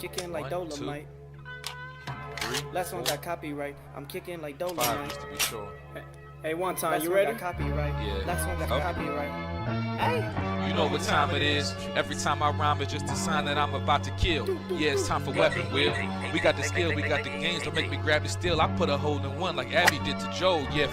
kicking like 1, 2, Dolomite. 3, Last one 4, got copyright. I'm kicking like 5 Dolomite. just to be sure. Hey, one time, Last you one ready? got Copyright. Yeah. Last one got Okay. copyright. Hey. You know what time it is. Every time I rhyme, it's just a sign that I'm about to kill. Yeah, it's time for weapon wheel. We got the skill, we got the games. Don't make me grab the steel. I put a hole in one like Abby did to Joe. Yeah,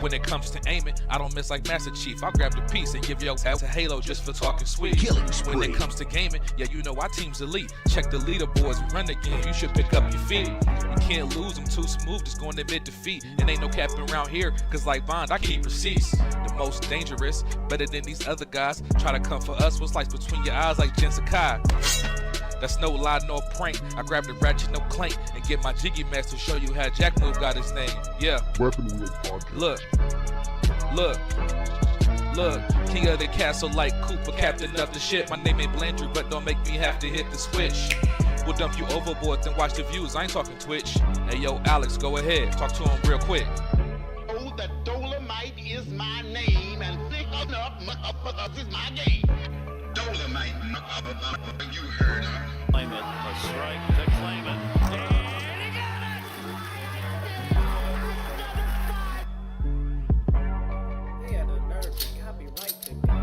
when it comes to aiming, I don't miss like Master Chief. I'll grab the piece and give your ass a halo just for talking sweet. When it comes to gaming, yeah, you know our team's elite. Check the leaderboards, run the game. You should pick up your feet. You can't lose them too smooth, just going to admit defeat. And ain't no capping around here, cause like Bond, I keep receipts. The most dangerous, better than these other guys. Try to come for us, what's like between your eyes like Jen Sakai. That's no lie, no prank. I grab the ratchet, no clank, and get my jiggy mask to show you how Jack Move got his name. Yeah. Weapon Wheel Podcast. Look, king of the castle like Cooper, captain of the ship. My name ain't Blandry, but don't make me have to hit the switch. We'll dump you overboard, then watch the views. I ain't talking Twitch. Hey yo, Alex, go ahead, talk to him real quick. Oh, the Dolomite is my name, and thick enough is my game. Dolomite, you heard her. Claim it, a strike to claim it. They had the nerve to copyright the game.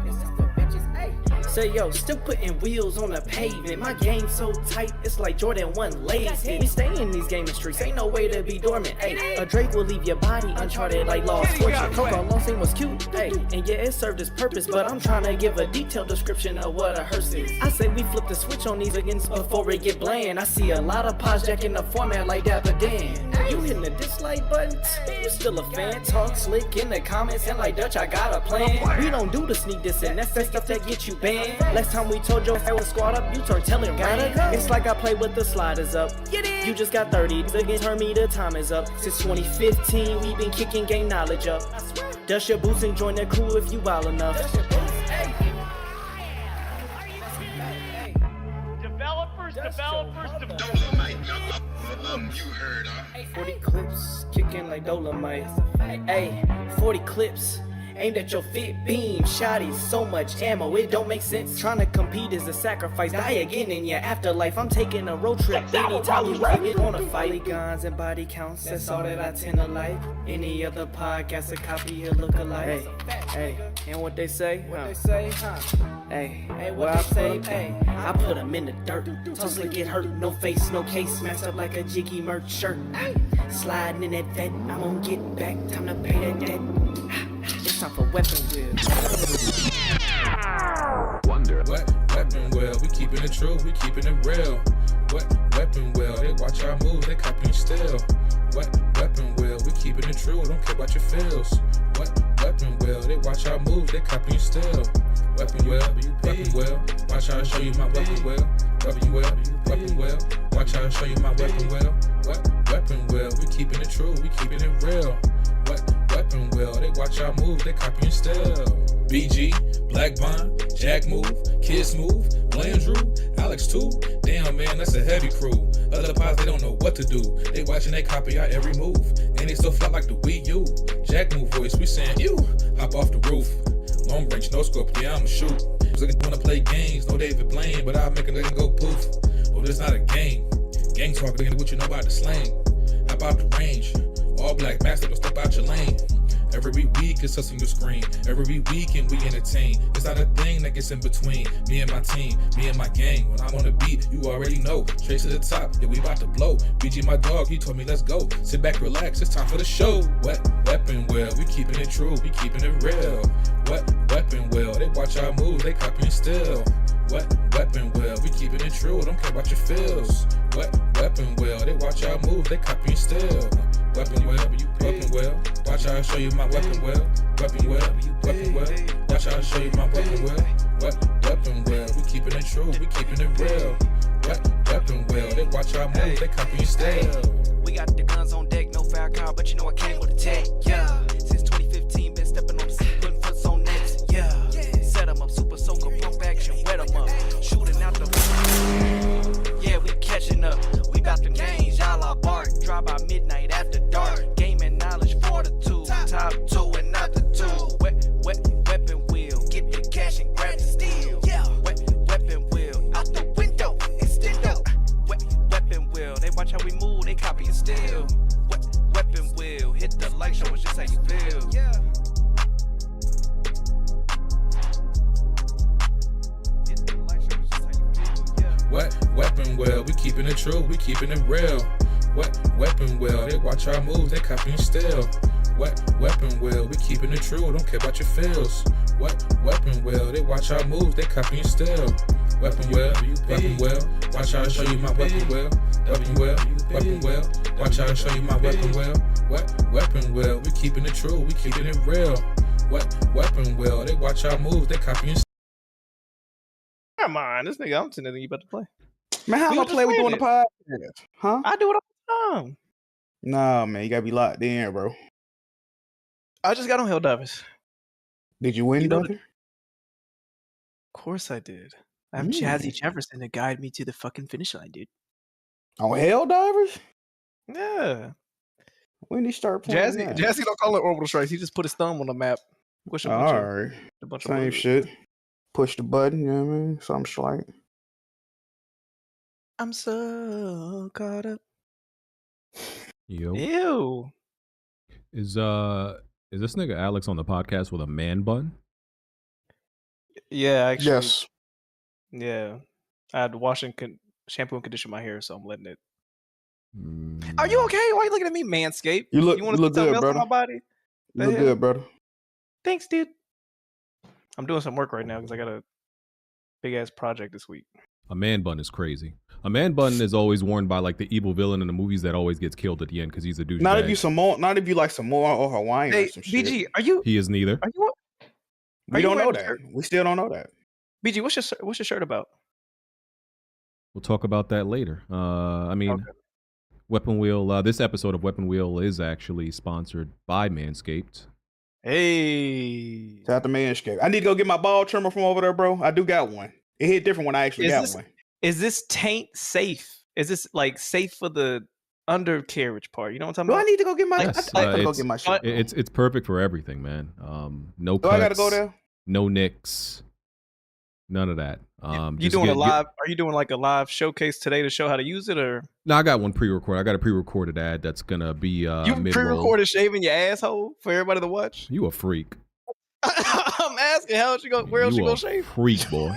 It's just the bitches. Hey. Say yo, still putting wheels on the pavement. My game so tight, it's like Jordan 1 lazy. We stay in these gaming streets, ain't no way to be dormant. Hey, a Drake will leave your body uncharted like Lost Fortune. Coco Lost was cute, hey, and yeah, it served its purpose. But I'm trying to give a detailed description of what a hearse is. I say we flip the switch on these against before it get bland. I see a lot of pods jacking the format like Dapper Dan. You hitting the dislike button? You still a fan? Talk slick in the comments and like Dutch, I got a plan. We don't do the sneak diss and that's that stuff that get you banned. Last time we told your was squad up, you turned telling gotta go. It's like I play with the sliders up. You just got 30 again, turn me, the time is up. Since 2015, we been kicking game knowledge up. Dust your boots and join the crew if you wild enough. Developers. Dolomite, you heard her. 40 clips, kicking like Dolomite. Hey, 40 clips. Aimed at your fit beam, shotties, so much ammo, it don't make sense. Trying to compete is a sacrifice, die again in your afterlife. I'm taking a road trip, anytime you get on a fight. Polygons and body counts, that's all that I tend to like. Any other podcast, a copy or look alike. Hey, and what they say? Hey, what I say? Hey, I put them in the dirt, tussle get hurt, no face, no case, smashed up like a jiggy merch shirt. Sliding in that vet, I'm gonna get back, time to pay that debt. It's time for weapon wheel. Wonder. What weapon wheel? We keeping it true, we keeping it real. What weapon wheel? They watch our moves, they copying still. What weapon wheel? We keeping it true, don't care about your feels. What weapon wheel? They watch our moves, they copying still. Weapon wheel, watch how I show you my weapon wheel. Weapon wheel, watch how I show you my weapon wheel. What weapon wheel? We keeping it true, we keeping it real. What weapon wheel? They watch our move, they copying still. BG, Black Bond, Jack Move, Kids Move, Blandrew, Alex too. Damn man, that's a heavy crew. Other pods, they don't know what to do. They watching, they copy our every move. And they still fly like the Wii U. Jack Move voice, we saying you. Hop off the roof. Long range, no scope, yeah, I'ma shoot. Wanna play games, no David Blaine, but I'll make a nigga go poof. Oh, this not a game. Gang talk, nigga, what you know about the slang. Hop out the range. All black master, don't step out your lane. Every week it's us on your screen. Every weekend we entertain. It's not a thing that gets in between me and my team, me and my gang. When I'm on the beat, you already know. Straight to the top, yeah, we about to blow. BG, my dog, he told me let's go. Sit back, relax, it's time for the show. What weapon wheel? We keeping it true, we keeping it real. What weapon wheel? They watch our moves, they copying still. What weapon wheel? We keeping it true, don't care about your feels. What weapon wheel? They watch our moves, they copying still. Weapon wheel, watch how I show you my weapon wheel. Weapon wheel, watch how I show you my weapon wheel. What weapon wheel? We keeping it true, we keeping it real. What weapon wheel? They watch our moves, they copying still. We got the guns on deck, no foul car, but you know I came with a tech. Yeah, since 2015, been stepping on the scene, putting foots on nets. Yeah, set 'em up, super soaker, pump action, wet 'em up, shooting out the. Yeah, we catching up. We got them games, y'all are bark. Drive by midnight after dark. Gaming knowledge fortitude. Top 2 and not the 2. Weapon wheel. Get the cash and grab the steel. Weapon wheel. Out the window. weapon well, we keeping it true, we keeping it real. What weapon well, they watch our moves, they copying still. What weapon well, we keeping it true, don't care about your feels. What weapon well, they watch our moves, they copying still. Weapon well, watch how I show you my weapon well. Weapon well, watch how I show you my weapon well. What weapon well, we keeping it true, we keeping it real. What weapon well, they watch our moves, they copying. Come on, this nigga, I'm telling you about to play. Man, how We am I just play with played doing the podcast? Huh? I do it all the time. Nah, man, you gotta be locked in, bro. I just got on Helldivers. Did you win, You know brother? Of course I did. I'm Jazzy Jefferson to guide me to the fucking finish line, dude. On Helldivers? Yeah. When did he start playing that? Jazzy don't call it orbital strikes. He just put his thumb on the map. Push a bunch Alright. of Same bullets. shit. Push the button, you know what I mean? Something like. I'm so caught up. Yo, Ew. is this nigga Alex on the podcast with a man bun? Yeah, actually. Yes. Yeah. I had to wash and shampoo and condition my hair, so I'm letting it. Mm, Are you okay? Why are you looking at me, Manscaped? You look want good, something else brother. on my body? You look good, brother. Thanks, dude. I'm doing some work right now because I got a big ass project this week. A man bun is crazy. A man bun is always worn by like the evil villain in the movies that always gets killed at the end because he's a douchebag. Not if you like Samoa or Hawaiian Hey, or some shit. BG, are you? He is neither. Are you? We are you don't know wearing a that. shirt? We still don't know that. BG, what's your shirt about? We'll talk about that later. Okay. Weapon Wheel. This episode of Weapon Wheel is actually sponsored by Manscaped. Hey. Shout out to Manscaped. I need to go get my ball trimmer from over there, bro. I do got one. It hit different when I actually got one. Is this taint safe? Is this like safe for the undercarriage part? You know what I'm talking Do I about? need to go get my? Yes, I gotta go it's- get my shit. It's perfect for everything, man. No Do cuts. I gotta go there? No nicks. None of that. You You doing a live? Are you doing like a live showcase today to show how to use it, or No, I got one pre-recorded. I got a pre-recorded ad that's gonna be you mid-roll. pre-recorded shaving your asshole for everybody to watch? You a freak. I'm asking, how else you go? Where else you a gonna shave? freak, boy.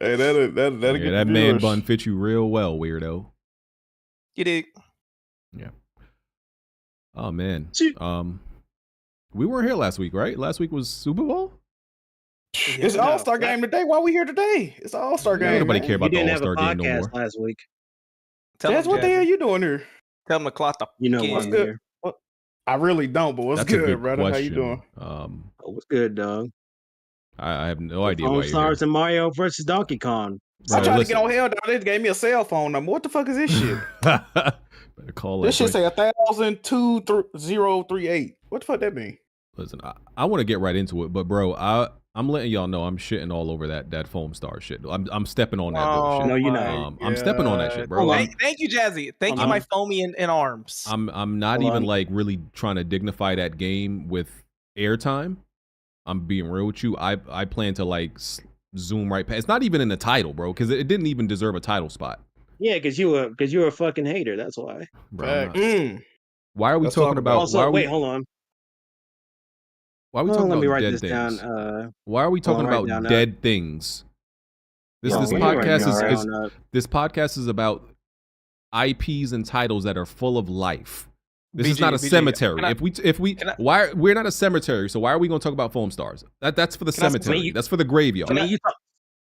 Hey, that'll Yeah, get that the man viewers. bun fit you real well, weirdo. You dig? Yeah. Oh man. Shoot. We weren't here last week, right? Last week was Super Bowl. It's an All-Star game today. Why we here today? It's an All-Star game. Ain't nobody man. care about You the didn't have All-Star a game no podcast more. last week. Tell That's them, what the hell Jazzy. you doing here? Tell them to clock the. You know fuck what's in. good? good. I really don't, but what's That's a good, good brother? question. How you doing? Oh, what's good, dog? I have no idea why you're here. Foamstars and Mario versus Donkey Kong. I'm Bro, trying listen. to get on Hell. They just gave me a cell phone number. What the fuck is this shit? Better call This that. shit say 1,02038. What the fuck that mean? Listen, I want to get right into it, but bro, I'm letting y'all know I'm shitting all over that Foamstar shit. I'm stepping on that bullshit. No, you're not. I'm stepping on that shit, bro. Hold on. Thank you, Jazzy. Thank you, I'm- my foamy in arms. I'm not Hold even on. like really trying to dignify that game with airtime. I'm being real with you. I plan to like zoom right past. It's not even in the title, bro, because it didn't even deserve a title spot. Yeah, because you were a fucking hater. That's why. Bro, I'm not- Mm. why are we Let's talking talk about? about- Also, why are wait, we, hold on. Why are we Hold on, talking let me about write dead this things? down. Why are we talking write about down that. dead things? This No, this let me write podcast down is that. this podcast is about IPs and titles that are full of life. This is BG, not a BG, cemetery. can I- If we can I- why we're not a cemetery, so why are we going to talk about Foamstars? That's for the Can I- cemetery. you- That's for the graveyard. I mean,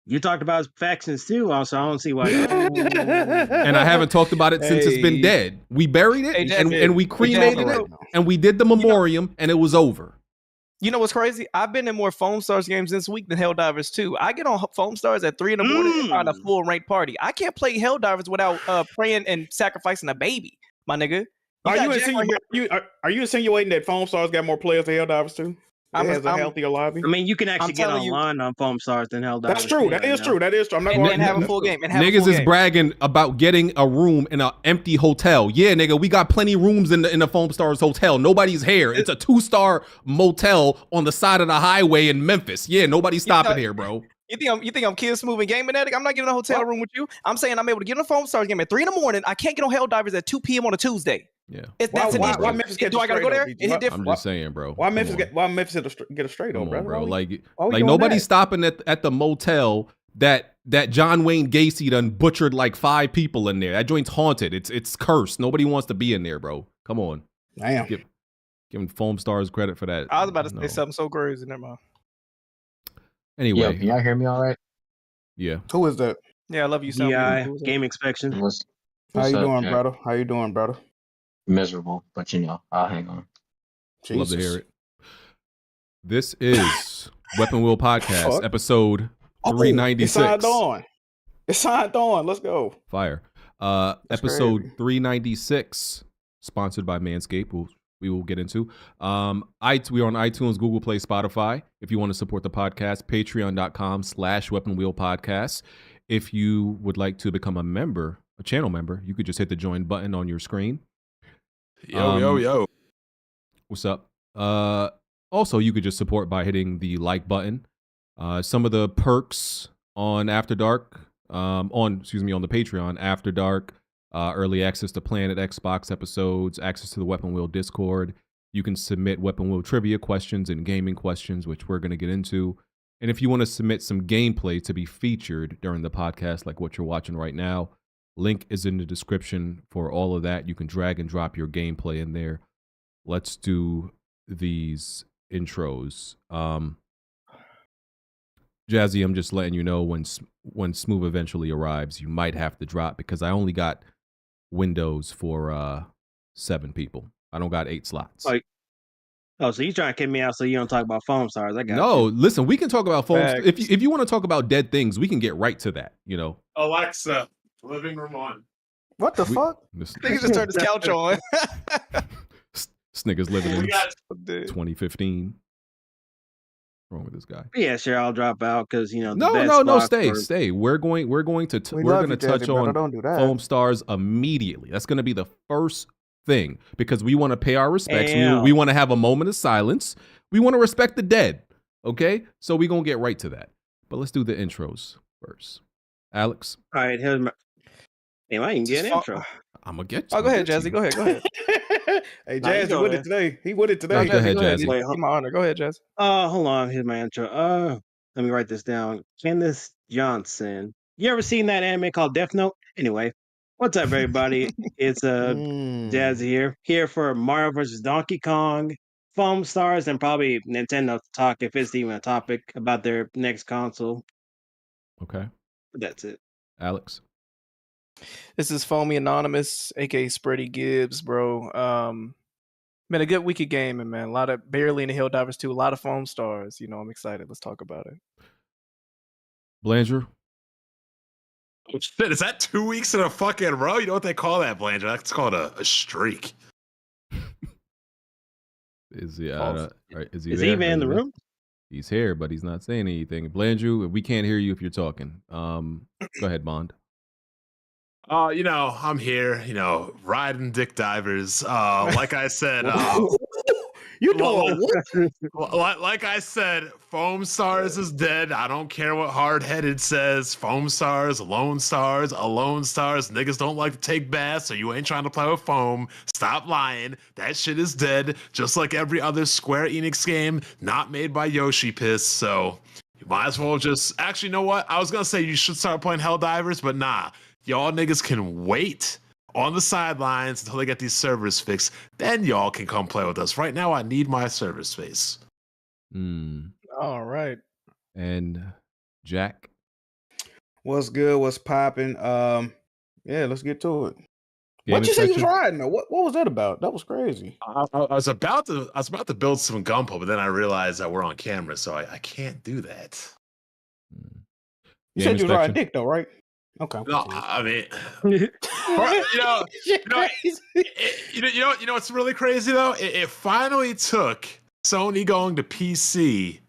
you talked about factions too. Also, I don't see why. And I haven't talked about it since it's been Hey. dead. We buried it Hey, Jazzy. and we cremated Jazzy. it and we did the memoriam and it was over. You know what's crazy? I've been in more Foamstars games this week than Helldivers 2. I get on Foamstars at 3 in the morning and find a full ranked party. I can't play Helldivers without praying and sacrificing a baby, my nigga. Are got you, Jack right here. are you insinuating that Foamstars got more players than Helldivers too? It has a healthier lobby. I mean, you can actually get telling you- online on Foamstars than Helldivers. That's true. That is true. That is true. I'm not And going then have a full game. And have a Niggas full is game. bragging about getting a room in an empty hotel. Yeah, nigga, we got plenty rooms in the Foamstars hotel. Nobody's here. It's a 2-star motel on the side of the highway in Memphis. Yeah, nobody's stopping thought- here, bro. You think I'm kid smooth and gaming addict? I'm not getting a hotel room with you. I'm saying I'm able to get on a Foamstars game at 3 in the morning. I can't get on Helldivers at 2 p.m. on a Tuesday. Yeah, That's an issue. why Memphis get Do I gotta go there? straight Is it up, different? I'm just saying, bro. Why Come Memphis on. get why Memphis get a straight Come on, on, brother? bro. Why we Like doing nobody's that? stopping at the motel that John Wayne Gacy done butchered like 5 people in there. That joint's haunted. It's cursed. Nobody wants to be in there, bro. Come on. Damn. Giving Foamstars credit for that. I was about to say something so crazy. Never mind. Anyway. Yo, can y'all hear me all right? Yeah. Who is that? Yeah, I love you, Sam. DI, game inspection. How you up, doing, Jack? brother? How you doing, brother? Miserable, but you know, I'll hang on. Love to hear it. This is Weapon Wheel Podcast, episode 396. It's signed on. It's signed on. Let's go. Fire. Episode 396, sponsored by Manscaped. We will get into. We are on iTunes, Google Play, Spotify. If you want to support the podcast, patreon.com/Weapon Wheel Podcast. If you would like to become a member, a channel member, you could just hit the join button on your screen. Yo. What's up? Also, you could just support by hitting the like button. Some of the perks on After Dark, on the Patreon, After Dark, early access to Planet Xbox episodes, access to the Weapon Wheel Discord. You can submit Weapon Wheel trivia questions and gaming questions, which we're going to get into. And if you want to submit some gameplay to be featured during the podcast, like what you're watching right now, link is in the description for all of that. You can drag and drop your gameplay in there. Let's do these intros. Jazzy, I'm just letting you know when Smooth eventually arrives, you might have to drop because I only got windows for 7 people. I don't got 8 slots. Oh, so you trying to kick me out so you don't talk about Foamstars? I got No, you. listen, we can talk about Foamstars. Facts. If you want to talk about dead things, we can get right to that, you know. Alexa, living room on. What the fuck? This Nigga just turned his couch on. nigga's living in We got 2015. What's wrong with this guy? Yeah, sure. I'll drop out because the No, best no, spot stay. We're going to We we're love going to you, touch Jazzy, brother. on Don't do that. Foamstars immediately. That's going to be the first thing because we want to pay our respects. Damn. We want to have a moment of silence. We want to respect the dead. Okay, so we're gonna get right to that. But let's do the intros first. Alex, All right, here's my. Damn, I didn't get an intro. I'm gonna get. Oh, go ahead, Jazzy. Go ahead. Hey, Nah, you Jazzy go with ahead. it today. He with it No, today. go ahead, Go ahead. Jazzy. Wait, It's my honor. Go ahead, Jazz. Hold on. Here's my intro. Let me write this down. Kenneth Johnson. You ever seen that anime called Death Note? Anyway, what's up, everybody? It's Jazzy here for Mario vs. Donkey Kong, Foamstars, and probably Nintendo talk if it's even a topic about their next console. Okay, But that's it. Alex. This is Foamy Anonymous, aka Spready Gibbs, bro. Been a good week of gaming, man. A lot of barely in the Helldivers too. A lot of Foamstars. I'm excited. Let's talk about it. Blandrew. Oh, shit, is that 2 weeks in a fucking row? You know what they call that, Blanchard? That's called a streak. Is he? Is he Is there? he even in the room? He's here, but he's not saying anything. Blandrew, we can't hear you if you're talking. Go ahead, Bond. I'm here, riding dick divers. Like I said, You doing what? like I said, Foamstars is dead. I don't care what hard-headed says. Foamstars, Alone Stars. Niggas don't like to take baths, so you ain't trying to play with foam. Stop lying. That shit is dead, just like every other Square Enix game not made by Yoshi Piss, so you might as well just... Actually, you know what? I was gonna say you should start playing Helldivers, but nah. Y'all niggas can wait on the sidelines until they get these servers fixed. Then y'all can come play with us. Right now, I need my server space. All right. And Jack. What's good? What's popping? Yeah, let's get to it. Game What you say you was inspection? riding though? What was that about? That was crazy. I was about to build some gunpowder, but then I realized that we're on camera, so I can't do that. You Game said you was riding inspection? dick though, right? Okay. No, I mean, you know what's really crazy though? It finally took Sony going to PC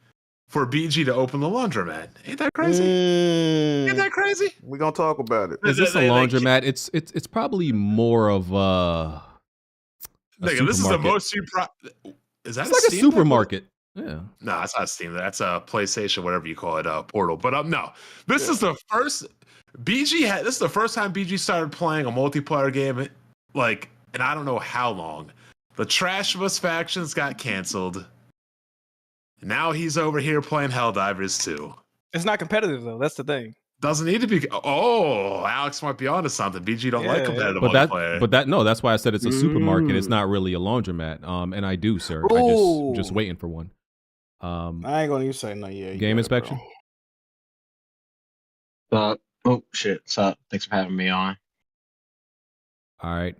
for BG to open the laundromat. Ain't that crazy? Ain't that crazy? We're gonna talk about it. Is this a laundromat? It's probably more of a Nigga, this is the supermarket. most you is that It's like a Steam deck? supermarket. Yeah. No, that's not Steam. That's a PlayStation, whatever you call it, Portal. But no, this is the first BG had. This is the first time BG started playing a multiplayer game, and I don't know how long. The Trash of Us factions got canceled. Now he's over here playing Helldivers too. It's not competitive though. That's the thing. Doesn't need to be. Oh, Alex might be onto something. BG don't like competitive multiplayer. That's why I said it's a supermarket. It's not really a laundromat. And I do, sir. I'm just waiting for one. I ain't gonna even say no. Yeah. Game inspection. Oh shit! What's up? Thanks for having me on. All right.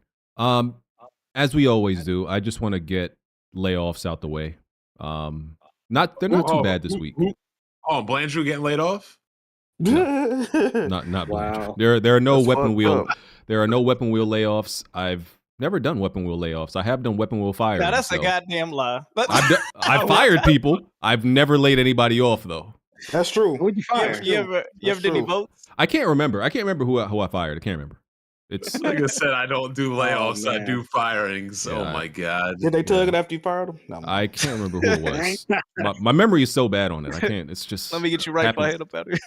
As we always do, I just want to get layoffs out the way. They're not too bad this week. Oh, Blandrew getting laid off? No, not wow. There are no weapon wheel. There are no weapon wheel layoffs. I've never done weapon wheel layoffs. I have done weapon wheel fire. Now that's a goddamn lie. I've fired people. I've never laid anybody off though. That's true. Who'd you fire? You ever did any votes? I can't remember. who I fired. I can't remember. It's like I said, I don't do layoffs. I do firings. Yeah. Oh my god! Did they tug it after you fired them? No, I can't remember who it was. my memory is so bad on it. I can't. It's just. Let me get you right by head up out of here.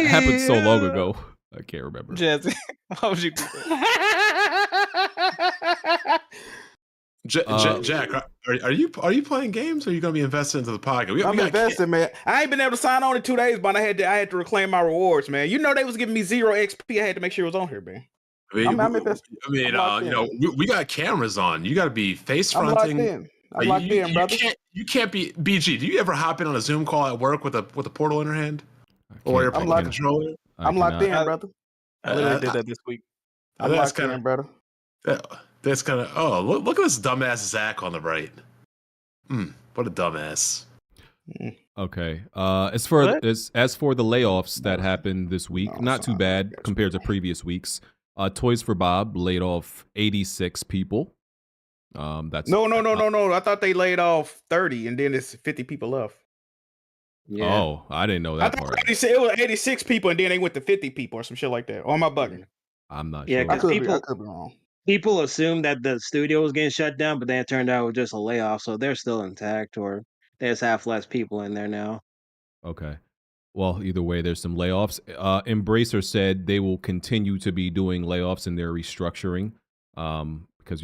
Happened so long ago. I can't remember. Jazzy, how would you do that? Jack, are you playing games or are you going to be invested into the podcast? I'm invested, man. I ain't been able to sign on in 2 days, but I had to reclaim my rewards, man. You know they was giving me 0 XP. I had to make sure it was on here, man. I'm invested. You know, we got cameras on. You got to be face fronting. I'm locked in, brother. You can't be BG. Do you ever hop in on a Zoom call at work with a portal in your hand? Or your controller? I'm locked in, brother. I literally did that this week. I'm locked in, brother. That's kind of look at this dumbass Zach on the right. What a dumbass. Okay. As for the layoffs that happened this week, not too bad compared to previous weeks. Toys for Bob laid off 86 people. That's no. I thought they laid off 30, and then it's 50 people left. Yeah. Oh, I didn't know that part. It was 86 people, and then they went to 50 people or some shit like that. Or am I bugging? I'm not sure. I could be wrong. People assumed that the studio was getting shut down, but then it turned out it was just a layoff, so they're still intact, or they just have less people in there now. Okay. Well, either way, there's some layoffs. Embracer said they will continue to be doing layoffs in their restructuring, because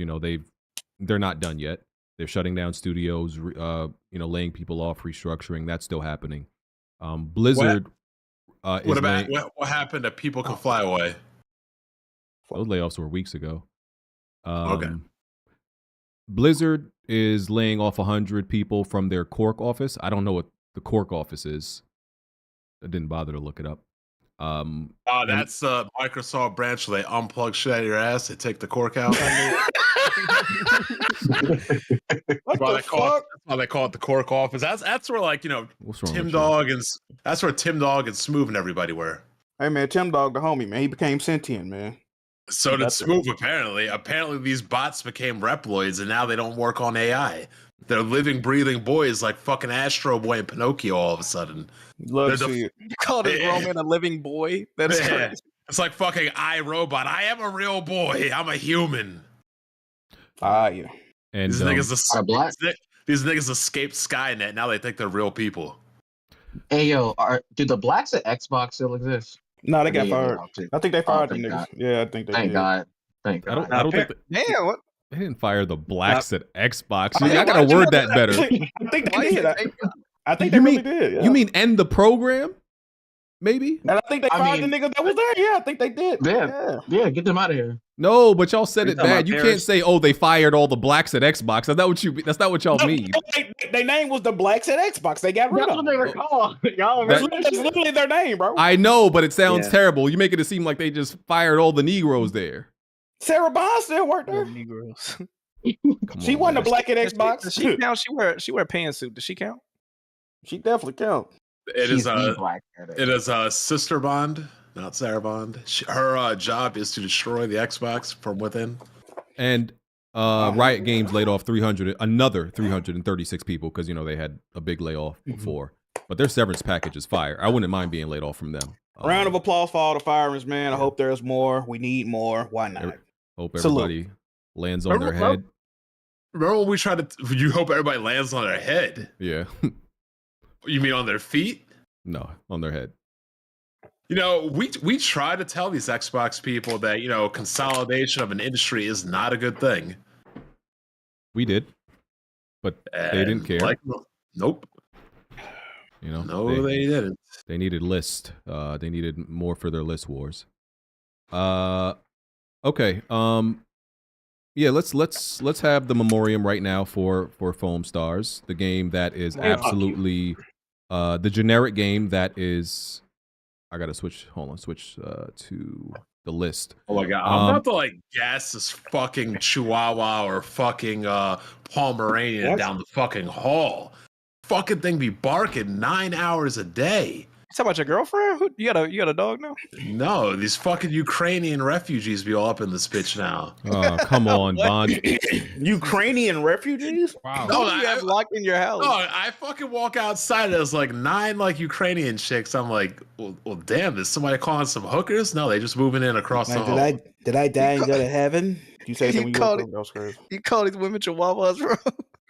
they're not done yet. They're shutting down studios, laying people off, restructuring. That's still happening. Blizzard. What happened to People Can Fly Away? Those layoffs were weeks ago. Okay. Blizzard is laying off 100 people from their Cork office. I don't know what the Cork office is. I didn't bother to look it up. That's the Microsoft branch where they unplug shit out of your ass. They take the cork out. That's why they call it the Cork office. That's where Tim Dog and that's where Tim Dog and Smooth and everybody were. Hey man, Tim Dog the homie, man. He became sentient, man. So did Smooth apparently. Apparently these bots became Reploids and now they don't work on AI. They're living, breathing boys like fucking Astro Boy and Pinocchio all of a sudden. Love to see it. You called a grown man a living boy? That's crazy. It's like fucking iRobot. I am a real boy. I'm a human. Yeah. And these niggas escaped Skynet. Now they think they're real people. Hey yo, do the blacks at Xbox still exist? No, they got fired. I think they fired the niggas. God. Yeah, I think they Thank did. God. Thank God. I don't think. Damn, what? They didn't fire the blacks at Xbox. I gotta word that better. I think they did. I think they really did. Yeah. You mean end the program? Maybe. And I think they fired the niggas that was there. Yeah, I think they did. Yeah, get them out of here. No, but y'all said it bad. You can't say, "Oh, they fired all the blacks at Xbox." That's not what y'all mean. Their name was the blacks at Xbox. They got rid of them. That's what they were called. Y'all remember? That's literally their name, bro. I know, but it sounds terrible. You making it seem like they just fired all the Negroes there. Sarah Bond still worked there. Negroes. She wasn't a black at Xbox. Does she count? She wear a pantsuit. Does she count? She definitely count. It is a Sister Bond, not Sarah Bond. Her job is to destroy the Xbox from within. And Riot Games laid off another 336 people because they had a big layoff before. But their severance package is fire. I wouldn't mind being laid off from them. Round of applause for all the firings, man. I hope there's more. We need more. Why not? Hope everybody lands on their head. Remember when we tried to? You hope everybody lands on their head. Yeah. You mean on their feet? No, on their head. We try to tell these Xbox people that consolidation of an industry is not a good thing. We did, but they didn't care. Nope. You know, No, they didn't. They needed list. They needed more for their list wars. Okay. Yeah, let's have the memoriam right now for Foamstars, the game that is absolutely the generic game that is. I gotta switch. Hold on, switch to the list. Oh my god, I'm about to like gas this fucking Chihuahua or fucking Pomeranian down the fucking hall. Fucking thing be barking 9 hours a day. You talking about your girlfriend? You got a dog now? No, these fucking Ukrainian refugees be all up in this bitch now. Oh, come on, Bond. Ukrainian refugees? Wow. No, you have locked in your house. No, I fucking walk outside and there's like 9 like Ukrainian chicks. I'm like, well damn, is somebody calling some hookers? No, they just moving in across the hall. Did I die and go to heaven? You say something. You call these women chihuahuas, bro?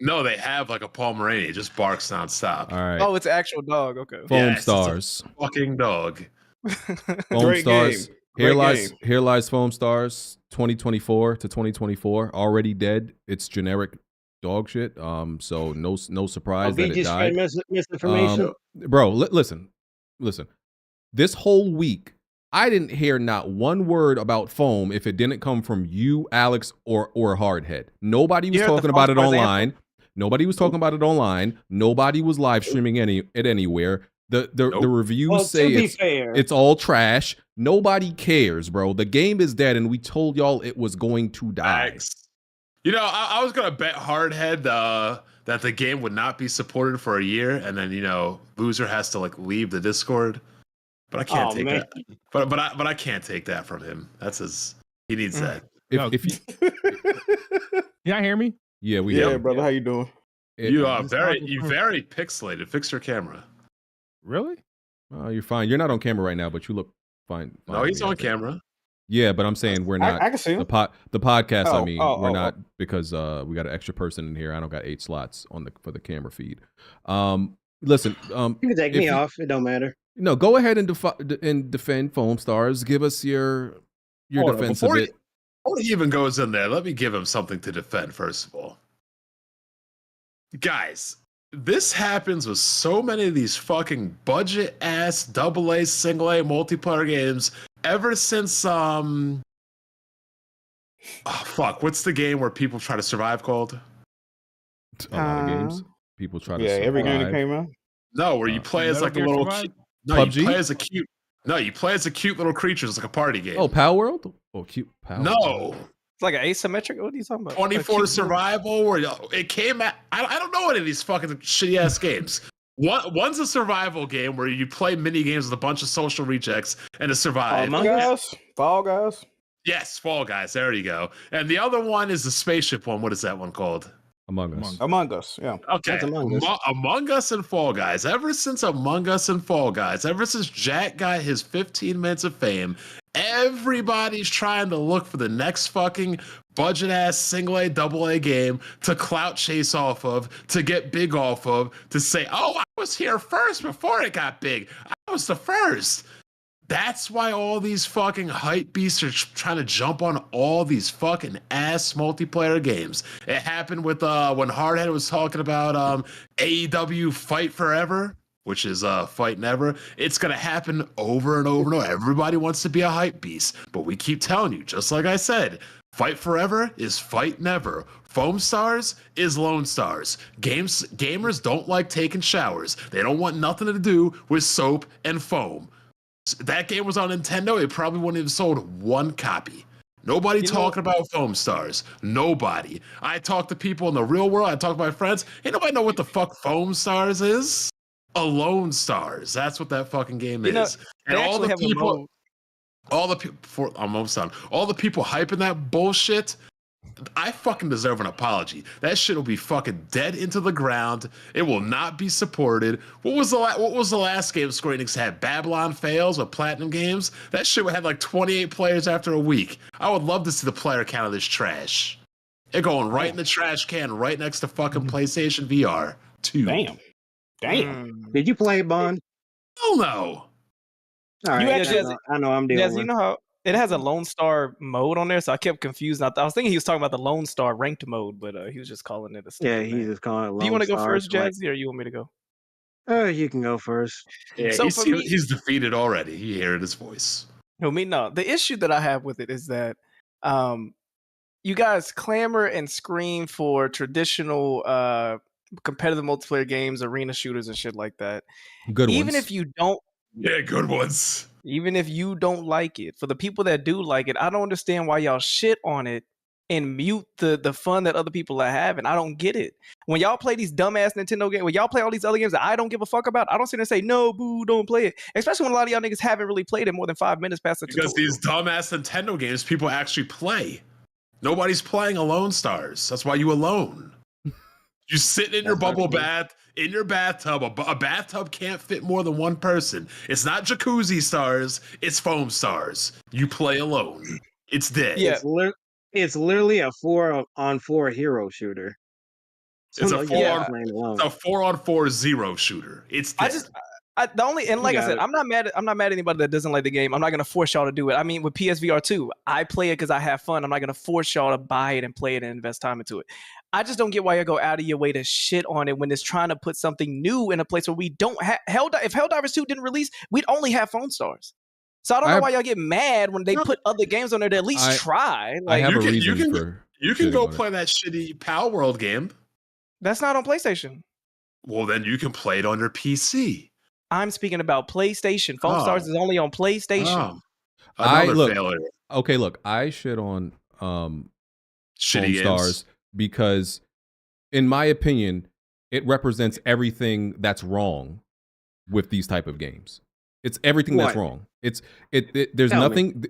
No, they have like a Pomeranian. It just barks nonstop. All right. Oh, it's an actual dog. Okay. Foamstars. Yes, fucking dog. Foamstars. Here lies Foamstars 2024 to 2024. Already dead. It's generic dog shit. So no surprise that it died. Misinformation. Bro, listen. This whole week, I didn't hear not one word about Foam if it didn't come from you, Alex, or Hardhead. Nobody was talking about it online. Nobody was talking about it online. Nobody was live streaming it anywhere. The reviews say it's all trash. Nobody cares, bro. The game is dead, and we told y'all it was going to die. You know, I was gonna bet Hardhead that the game would not be supported for a year, and then loser has to like leave the Discord. But I can't take that. But I can't take that from him. That's his. He needs that. If you, y'all hear me? Yeah, we. Yeah, brother. How you doing? You are very pixelated. Fix your camera. Really? You're fine. You're not on camera right now, but you look fine. No, he's on camera. Yeah, but I'm saying we're not. I can see him. The podcast. We're not because we got an extra person in here. I don't got 8 slots for the camera feed. Listen. You can take me off. It don't matter. No, go ahead and defend Foamstars. Give us your defense of it. Before he even goes in there, let me give him something to defend, first of all. Guys, this happens with so many of these fucking budget-ass AA, single-A multiplayer games ever since, what's the game where people try to survive called? A lot of games. People try to survive. Every game that came out. No, where you play as like a little... PUBG? You play as a cute... No, you play as a cute little creature. It's like a party game. Oh, Palworld? Oh, cute Palworld. No. It's like an asymmetric. What are you talking about? 24 survival, where it came at. I don't know any of these fucking shitty ass games. One's a survival game where you play mini games with a bunch of social rejects and to survive. Fall Guys. Yes, Fall Guys. There you go. And the other one is the spaceship one. What is that one called? Among Us. Among Us. Yeah. Okay. Among Us and Fall Guys. Ever since Among Us and Fall Guys, ever since Jack got his 15 minutes of fame, everybody's trying to look for the next fucking budget ass single A, double A game to clout chase off of, to get big off of, to say, oh, I was here first before it got big. I was the first. That's why all these fucking hype beasts are trying to jump on all these fucking ass multiplayer games. It happened with when Hardhead was talking about AEW Fight Forever, which is Fight Never. It's gonna happen over and over and over. Everybody wants to be a hype beast, but we keep telling you, just like I said, Fight Forever is Fight Never. Foamstars is Lone Stars. Gamers don't like taking showers. They don't want nothing to do with soap and foam. That game was on Nintendo, it probably wouldn't have sold 1 copy. Nobody talking about Foamstars. Nobody. I talk to people in the real world. I talk to my friends. Ain't nobody know what the fuck Foamstars is. Alone Stars. That's what that fucking game is. And all the people hyping that bullshit, I fucking deserve an apology. That shit will be fucking dead into the ground. It will not be supported. What was the last game Square Enix had? Babylon Fails with Platinum Games? That shit had like 28 players after a week. I would love to see the player count of this trash. It going right in the trash can, right next to fucking PlayStation VR 2. Damn. Did you play Bond? Hell no. All right. I know I'm dealing with. You know how it has a Lone Star mode on there, so I kept confused. I was thinking he was talking about the Lone Star ranked mode, but he was just calling it a. Yeah, he's just calling it. Do you want to go first, Jazzy, or you want me to go? You can go first. Yeah, So for me, he's defeated already. You hear it in his voice. no. The issue that I have with it is that you guys clamor and scream for traditional competitive multiplayer games, arena shooters, and shit like that. Good Even ones. if you don't, Yeah, good ones. even if you don't like it, for the people that do like it, I don't understand why y'all shit on it and mute the fun that other people are having. I don't get it. When y'all play these dumbass Nintendo games, when y'all play all these other games that I don't give a fuck about, I don't sit there and say, no, boo, don't play it. Especially when a lot of y'all niggas haven't really played it more than 5 minutes past the Because tutorial. these dumbass Nintendo games, people actually play. Nobody's playing Alone Stars. That's why you alone. You sitting in your bubble bath, in your bathtub. A bathtub can't fit more than one person. It's not Jacuzzi Stars. It's Foam Stars. You play alone. It's dead. Yeah. It's literally a 4-on-4 hero shooter. It's So a you're not 4-on-4 playing alone. It's a 4-on-4 zero shooter. It's dead. The only, and like I got said, it. I'm not mad at anybody that doesn't like the game. I'm not gonna force y'all to do it. I mean, with PSVR 2, I play it because I have fun. I'm not gonna force y'all to buy it and play it and invest time into it. I just don't get why you go out of your way to shit on it when it's trying to put something new in a place where we don't have if Helldivers 2 didn't release, we'd only have Foamstars. So I don't know why y'all get mad when they put other games on there to at least try. I have you a can, reason you can, for you can shitting go on it. play that shitty Palworld game. That's not on PlayStation. Well, then you can play it on your PC. I'm speaking about PlayStation. Foamstars is only on PlayStation. Look, I shit on shitty Foamstars because, in my opinion, it represents everything that's wrong with these type of games. It's everything that's wrong. There's nothing.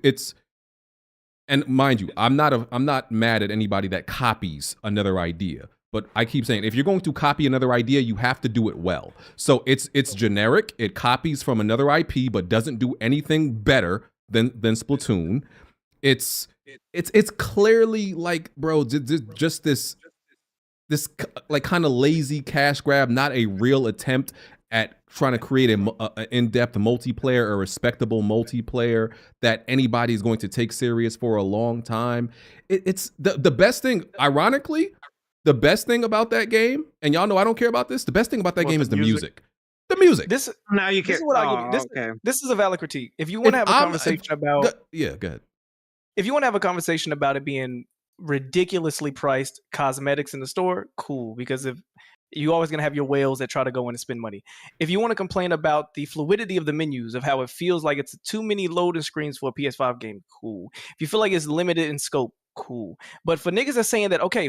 And mind you, I'm not mad at anybody that copies another idea. But I keep saying, if you're going to copy another idea, you have to do it well. So it's generic. It copies from another IP, but doesn't do anything better than Splatoon. It's clearly like, bro, just this like kind of lazy cash grab, not a real attempt at trying to create an in-depth multiplayer, a respectable multiplayer that anybody is going to take serious for a long time. It's the best thing, ironically. The best thing about that game, and y'all know I don't care about this, the best thing about that game is the music. The music. This now you this can. is what I give you. This is a valid critique. If you want to have a conversation about, go ahead. If you want to have a conversation about it being ridiculously priced cosmetics in the store, cool. Because if you're always gonna have your whales that try to go in and spend money. If you want to complain about the fluidity of the menus, of how it feels like it's too many loading screens for a PS5 game, cool. If you feel like it's limited in scope, cool. But for niggas that's saying that, okay,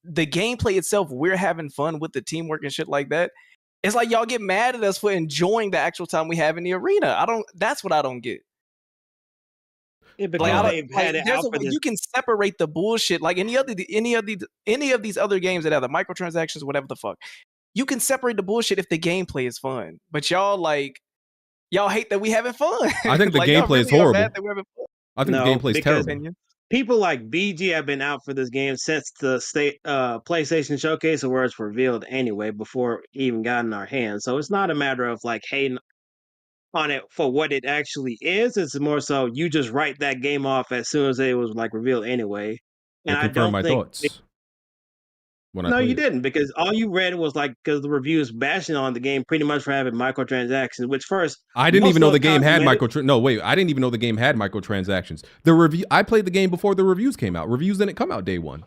the gameplay itself, we're having fun with the teamwork and shit like that. It's like y'all get mad at us for enjoying the actual time we have in the arena. That's what I don't get. Yeah, because You can separate the bullshit like any of these other games that have the microtransactions, whatever the fuck. You can separate the bullshit if the gameplay is fun. But y'all hate that we having fun. I think the like, gameplay is horrible. I think the gameplay is terrible. People like BG have been out for this game since the PlayStation Showcase, where it's revealed anyway, before it even got in our hands. So it's not a matter of like hating on it for what it actually is. It's more so you just write that game off as soon as it was like revealed anyway. And I don't think thoughts. No, you didn't, because all you read was like because the reviews bashing on the game pretty much for having microtransactions. Which first, I didn't even know the game had I didn't even know the game had microtransactions. I played the game before the reviews came out. Reviews didn't come out day one;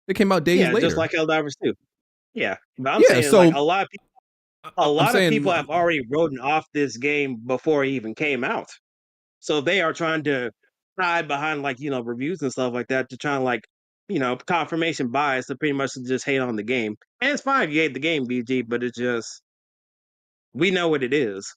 they came out days later. Just like Helldivers 2. Yeah, but I'm saying like a lot of people have already written off this game before it even came out. So they are trying to hide behind like reviews and stuff like that to try and like confirmation bias to pretty much just hate on the game. And it's fine if you hate the game, BG, but it's just we know what it is.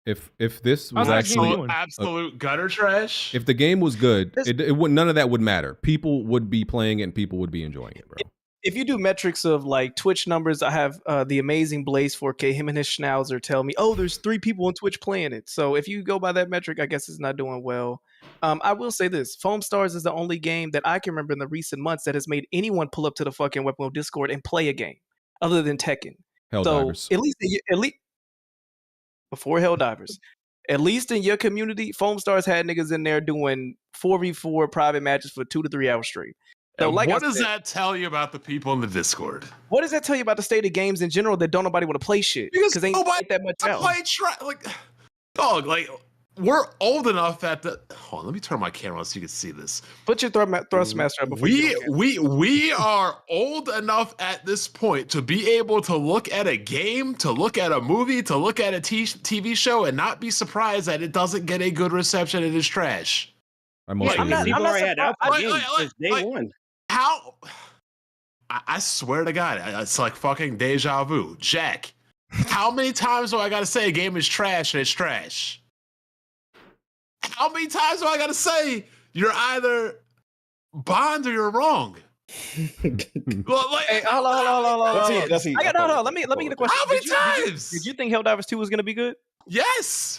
If this was actually absolute gutter trash, if the game was good, it would none of that would matter. People would be playing it and people would be enjoying it, bro. If you do metrics of like Twitch numbers, I have the amazing Blaze 4K. Him and his schnauzer tell me, oh, there's 3 people on Twitch playing it. So if you go by that metric, I guess it's not doing well. I will say this: Foamstars is the only game that I can remember in the recent months that has made anyone pull up to the fucking Weapon Wheel Discord and play a game, other than Tekken. Helldivers. So at least before Helldivers, at least in your community, Foamstars had niggas in there doing 4v4 private matches for 2 to 3 hours straight. So, And like I what does said- that tell you about the people in the Discord? What does that tell you about the state of games in general that don't nobody want to play shit? Because they nobody ain't that much to out. play like dog. Like we're old enough that hold on, let me turn my camera on so you can see this. Put your Thrustmaster up before you get on camera. We are old enough at this point to be able to look at a game, to look at a movie, to look at a TV show, and not be surprised that it doesn't get a good reception and is trash. I'm also People already had alpha games since day one. How? I swear to God, it's like fucking deja vu. Jack, how many times do I gotta say a game is trash and it's trash? How many times do I gotta say you're either Bond or you're wrong? Like, Hey, hold on. That's it. I got hold on. Let me get a question. How many times? Did you think Helldivers 2 was gonna be good? Yes.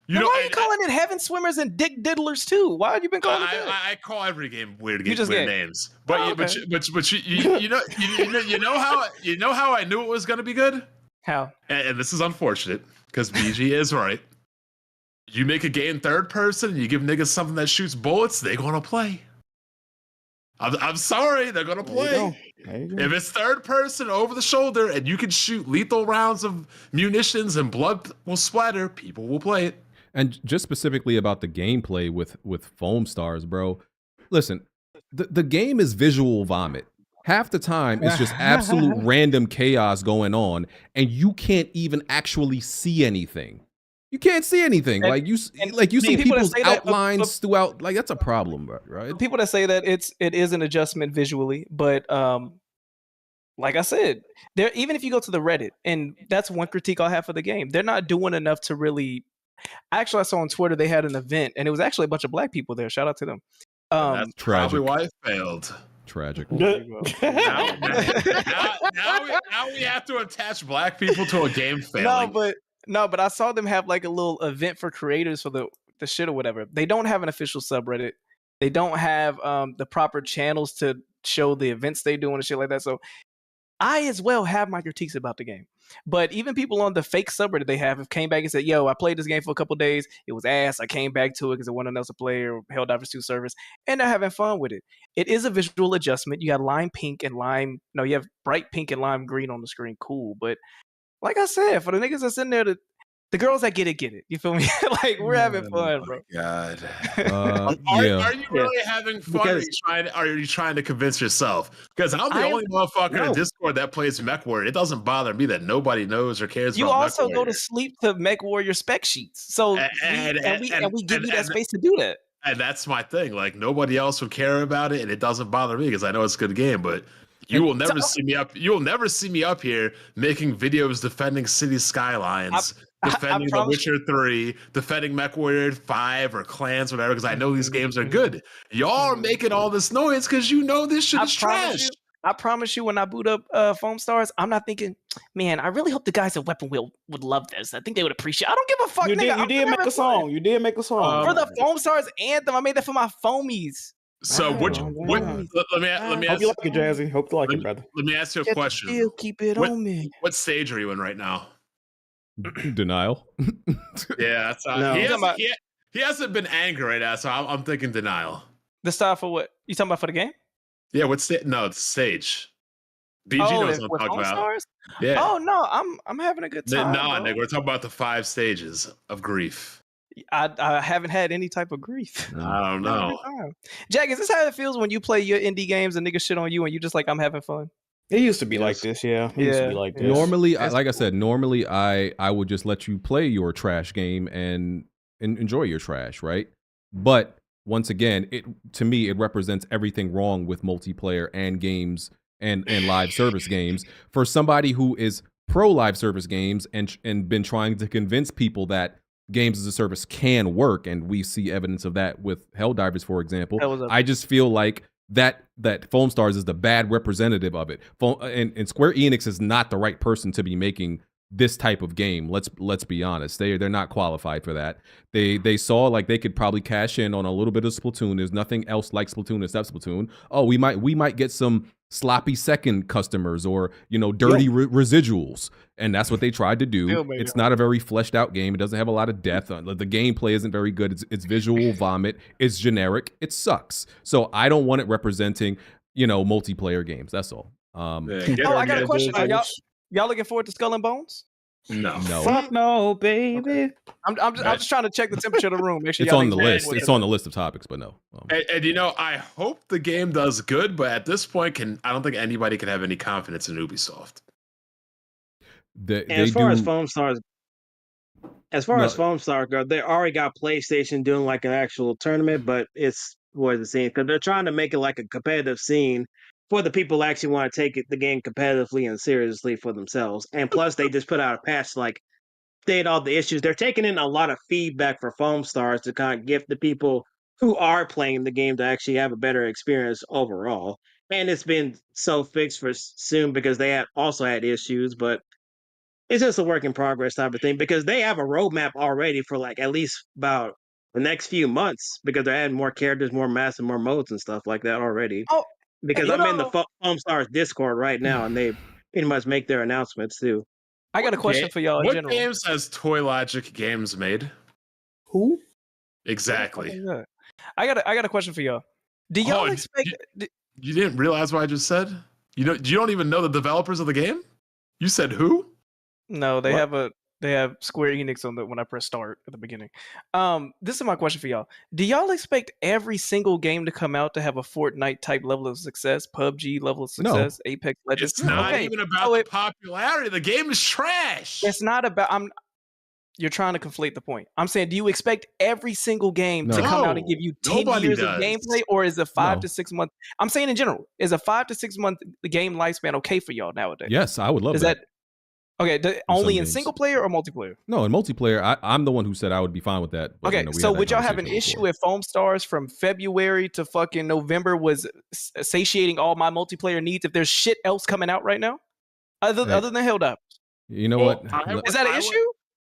Why are you calling it Heaven Swimmers and Dick Diddlers too? Why have you been calling it that? I call every game weird You just weird get- names, but Oh, you, okay. but you know how I knew it was gonna be good. How? And this is unfortunate because BG is right. You make a game third person, and you give niggas something that shoots bullets, they're gonna play. I'm sorry, they're gonna play. If it's third person over the shoulder and you can shoot lethal rounds of munitions and blood will splatter, people will play it. And just specifically about the gameplay with Foamstars, bro. Listen, the game is visual vomit. Half the time, it's just absolute random chaos going on, and you can't even actually see anything. You can't see anything. Like you see people that people's say that, outlines throughout. Like that's a problem, right? People that say that it is an adjustment visually, but like I said, there even if you go to the Reddit, and that's one critique I'll have for the game, they're not doing enough to really. Actually, I saw on Twitter they had an event, and it was actually a bunch of black people there. Shout out to them. That's tragic. probably why it failed. Tragic. Now we have to attach black people to a game failing. No, but I saw them have like a little event for creators for the shit or whatever. They don't have an official subreddit. They don't have the proper channels to show the events they do and shit like that. So I as well have my critiques about the game. But even people on the fake subreddit they have came back and said, yo, I played this game for a couple days. It was ass. I came back to it because it wasn't else to play or Helldivers 2 service. And they're having fun with it. It is a visual adjustment. You got lime pink and lime. No, you have bright pink and lime green on the screen. Cool. But like I said, for the niggas that's in there, the girls that get it. You feel me? Like we're having fun, bro. God. Yeah. Are you really having fun? Or are you trying to convince yourself? Because I'm the only motherfucker in Discord that plays MechWarrior. It doesn't bother me that nobody knows or cares You about also MechWarrior. go to sleep to MechWarrior spec sheets. So we give you that space to do that. And that's my thing. Like nobody else would care about it, and it doesn't bother me because I know it's a good game. But you will never see me up. You will never see me up here making videos defending city skylines, defending The Witcher 3, defending MechWarrior 5 or Clans, whatever. Because I know these games are good. Y'all are making all this noise because you know this shit is trash. I promise you, when I boot up Foamstars, I'm not thinking, man, I really hope the guys at Weapon Wheel would love this. I think they would appreciate it. I don't give a fuck, nigga. You did make a song. You did make a song. For the Foamstars anthem, I made that for my foamies. So let me Hope ask you like it, Jazzy. Hope you like it, brother. Let me ask you a question. Still keep it on me. What stage are you in right now? Denial. Yeah, that's No. he hasn't been angry right now, so I'm thinking denial. The style for what? You talking about for the game? Yeah, what stage? No, it's stage. BG knows what I'm talking about. Foamstars? Yeah. Oh no, I'm having a good time. Nah, bro. nigga, we're talking about the 5 stages of grief. I haven't had any type of grief. I don't know. Jack, is this how it feels when you play your indie games and niggas shit on you and you just like, I'm having fun? It used to be like this, yeah. It used to be like this. Normally, like I said, I would just let you play your trash game and enjoy your trash, right? But once again, to me, it represents everything wrong with multiplayer and games and live service games. For somebody who is pro live service games and been trying to convince people that games as a service can work, and we see evidence of that with Helldivers, for example. I just feel like that Foamstars is the bad representative of it. And Square Enix is not the right person to be making this type of game. Let's be honest. They're not qualified for that. They saw like they could probably cash in on a little bit of Splatoon. There's nothing else like Splatoon except Splatoon. Oh, we might get some sloppy second customers or dirty residuals, and that's what they tried to do. It's not a very fleshed out game. It doesn't have a lot of depth. The gameplay isn't very good. It's visual vomit. It's generic. It sucks. So I don't want it representing multiplayer games. That's all. I got a question. Y'all looking forward to Skull and Bones? No. Fuck no, baby. I'm just trying to check the temperature of the room. Make sure it's on the list. It's on the list of topics, but no. And I hope the game does good, but at this point, I don't think anybody can have any confidence in Ubisoft. As far as Foamstars go, they already got PlayStation doing like an actual tournament, but it's towards the scene because they're trying to make it like a competitive scene for the people who actually want to take the game competitively and seriously for themselves. And plus, they just put out a patch like state all the issues. They're taking in a lot of feedback for Foamstars to kind of give the people who are playing the game to actually have a better experience overall. And it's been so fixed for soon because they also had issues, but it's just a work in progress type of thing because they have a roadmap already for like at least about the next few months because they're adding more characters, more maps, and more modes and stuff like that already. Oh, because I'm in the Foamstars Discord right now, and they pretty much make their announcements too. I got a question for y'all in what general. games has Toy Logic Games made? Who? Exactly. I got a question for y'all. Do y'all expect? You didn't realize what I just said? You don't even know the developers of the game? You said who? No, they have Square Enix on when I press start at the beginning. This is my question for y'all. Do y'all expect every single game to come out to have a Fortnite type level of success, PUBG level of success, Apex Legends? It's not even about the popularity. The game is trash. It's not about. You're trying to conflate the point. I'm saying, do you expect every single game to come out and give you 10 years of gameplay, or is a 5 to 6 month? I'm saying in general, is a 5 to 6 month game lifespan okay for y'all nowadays? Yes, I would love that. Okay, only in single player or multiplayer? No, in multiplayer. I'm the one who said I would be fine with that. But, okay, so would y'all have an issue if Foamstars from February to fucking November was satiating all my multiplayer needs if there's shit else coming out right now? Other than Helldivers? You know what? Is that an issue?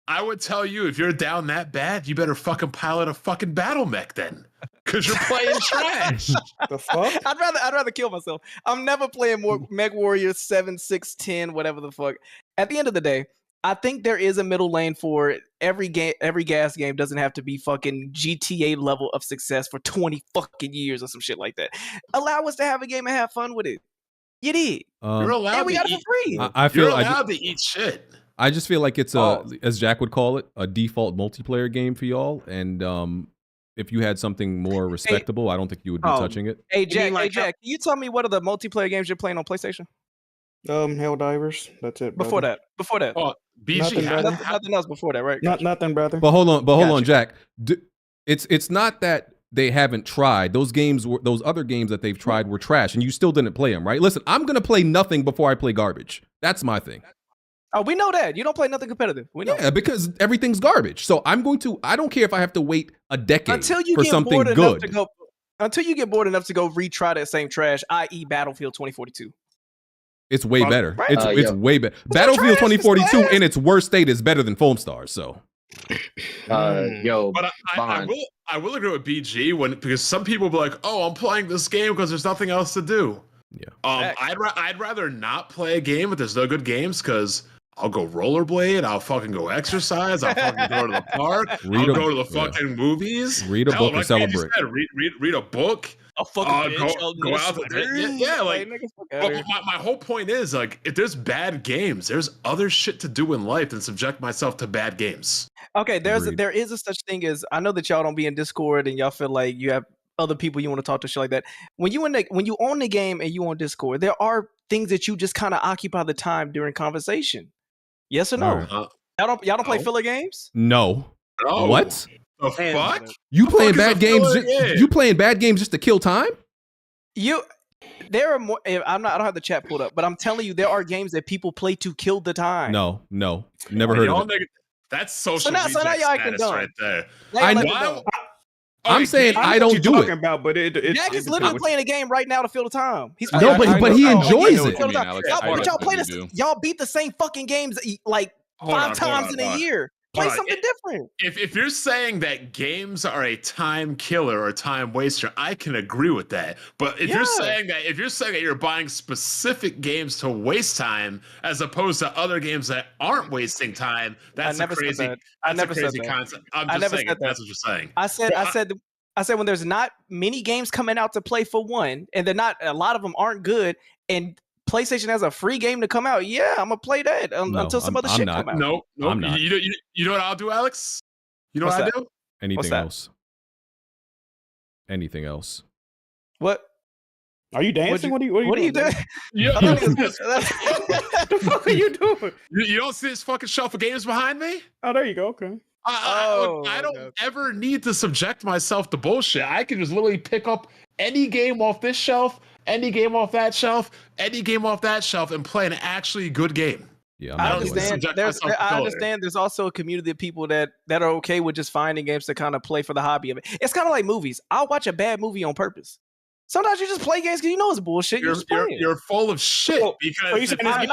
I would tell you, if you're down that bad, you better fucking pilot a fucking battle mech then. Because you're playing trash. The fuck? I'd rather kill myself. I'm never playing more Mech Warrior 7, 6, 10, whatever the fuck. At the end of the day, I think there is a middle lane for every game. Every gas game doesn't have to be fucking GTA level of success for 20 fucking years or some shit like that. Allow us to have a game and have fun with it. You did. You're allowed and we got it for free. I feel you're allowed to eat shit. I just feel like it's as Jack would call it, a default multiplayer game for y'all. And if you had something more respectable, I don't think you would be touching it. Hey Jack, can you tell me what are the multiplayer games you're playing on PlayStation? Helldivers. That's it. Brother. Before that. Oh, BG. Nothing else before that, right? Nothing, brother. But hold on, Jack. It's not that they haven't tried. Those other games that they've tried were trash, and you still didn't play them, right? Listen, I'm gonna play nothing before I play garbage. That's my thing. Oh, we know that. You don't play nothing competitive. We know. Yeah, because everything's garbage. So I don't care if I have to wait a decade until you for get something bored good. Enough to go, until you get bored enough to go retry that same trash, i.e. Battlefield 2042. It's way better. Right? It's way better. Battlefield 2042 in its worst state is better than Foamstars. So but I will agree with BG because some people will be like, oh, I'm playing this game because there's nothing else to do. Yeah. I'd rather not play a game if there's no good games because I'll go rollerblade. I'll fucking go exercise. I'll fucking go to the park. I'll go to the fucking movies. Read a book and celebrate. Read a book. I'll fucking go out. But my whole point is like, if there's bad games, there's other shit to do in life than subject myself to bad games. Okay, there is a such thing as, I know that y'all don't be in Discord and y'all feel like you have other people you want to talk to, shit like that. When you own the game and you on Discord, there are things that you just kind of occupy the time during conversation. Yes or no? Y'all don't play filler games? No. What? The fuck? You playing bad games? You playing bad games just to kill time? There are more. I don't have the chat pulled up, but I'm telling you, there are games that people play to kill the time. No, never heard of it. That's social now y'all acting dumb. right there. I'm saying I don't do it. Jack is literally playing a game right now to fill the time. He's but he enjoys it. Y'all play y'all beat the same fucking games like five times in a year. Play something different. If you're saying that games are a time killer or a time waster, I can agree with that. But if you're saying that you're buying specific games to waste time as opposed to other games that aren't wasting time, that's a crazy concept. I'm just saying that's what you're saying. I said when there's not many games coming out to play for one, and they're not, a lot of them aren't good, and PlayStation has a free game to come out. Yeah, I'm gonna play that until some other shit come out. No, I'm not. You know what I'll do, Alex? You know what I do? Anything else? Anything else? What? Are you dancing? What are you doing? What the fuck are you doing? You don't see this fucking shelf of games behind me? Oh, there you go. Okay. I don't ever need to subject myself to bullshit. I can just literally pick up any game off this shelf, any game off that shelf, any game off that shelf, and play an actually good game. Yeah, I understand. I understand. There's also a community of people that are okay with just finding games to kind of play for the hobby of it. It's kind of like movies. I'll watch a bad movie on purpose. Sometimes you just play games because you know it's bullshit. You're full of shit because I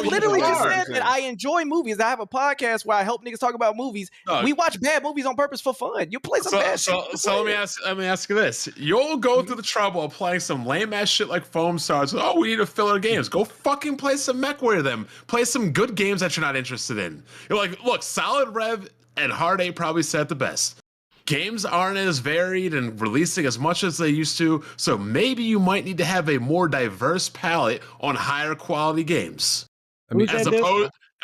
literally just said that I enjoy movies. I have a podcast where I help niggas talk about movies. We watch bad movies on purpose for fun. You play some bad shit. So let me ask you this: you'll go through the trouble of playing some lame ass shit like Foamstars. Oh, we need to fill our games. Go fucking play some MechWarrior then. Play some good games that you're not interested in. You're like, look, Solid Rev and Hard 8 probably said the best. Games aren't as varied and releasing as much as they used to, so maybe you might need to have a more diverse palette on higher quality games. I mean,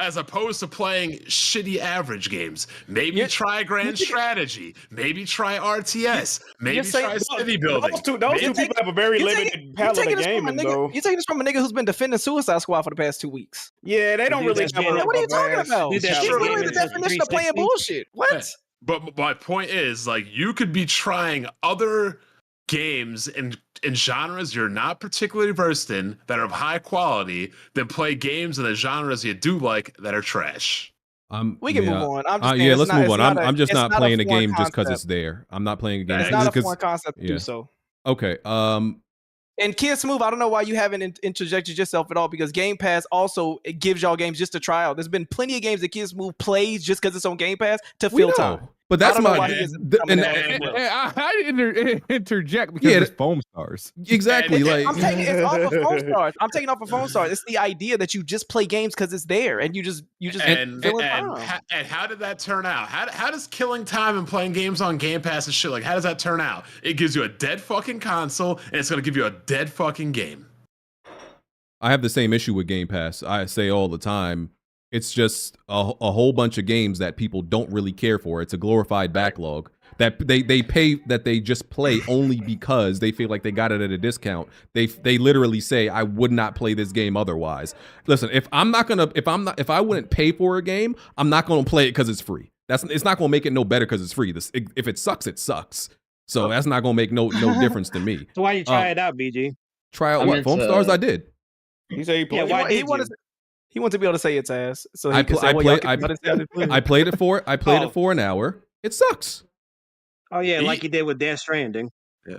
as opposed to playing shitty average games. Maybe try Grand Strategy. Maybe try RTS. Maybe try City Building. Those two people have a very limited palette of gaming, though. You're taking this from a nigga who's been defending Suicide Squad for the past 2 weeks. Yeah, they don't really have What are you talking about? He's literally the definition of playing bullshit. What? But my point is, like, you could be trying other games in genres you're not particularly versed in that are of high quality than play games in the genres you do like that are trash. We can move on. Let's move on. I'm just not playing a game just because it's there. I'm not playing a game. It's not a foreign concept to do so. Okay. And Kid Smooth, I don't know why you haven't interjected yourself at all, because Game Pass also gives y'all games just to try out. There's been plenty of games that Kid Smooth plays just because it's on Game Pass to fill time. But that's my. I interject because it's Foamstars. Exactly. I'm taking it off of Foamstars. I'm taking off of Foamstars. It's the idea that you just play games because it's there, and you just and how did that turn out? How does killing time and playing games on Game Pass and shit, like, how does that turn out? It gives you a dead fucking console, and it's gonna give you a dead fucking game. I have the same issue with Game Pass. I say all the time, it's just a whole bunch of games that people don't really care for. It's a glorified backlog that they pay, that they just play only because they feel like they got it at a discount. They literally say, I would not play this game otherwise. Listen, if I wouldn't pay for a game, I'm not gonna play it because it's free. It's not gonna make it no better because it's free. If it sucks, it sucks. So that's not gonna make no difference to me. So why you try it out, BG? Try out what? Foamstars? I did. You say you played. Yeah, why did you? He wants to be able to say it's ass. So I played it for an hour. It sucks. Oh yeah, like you did with Death Stranding. Yeah,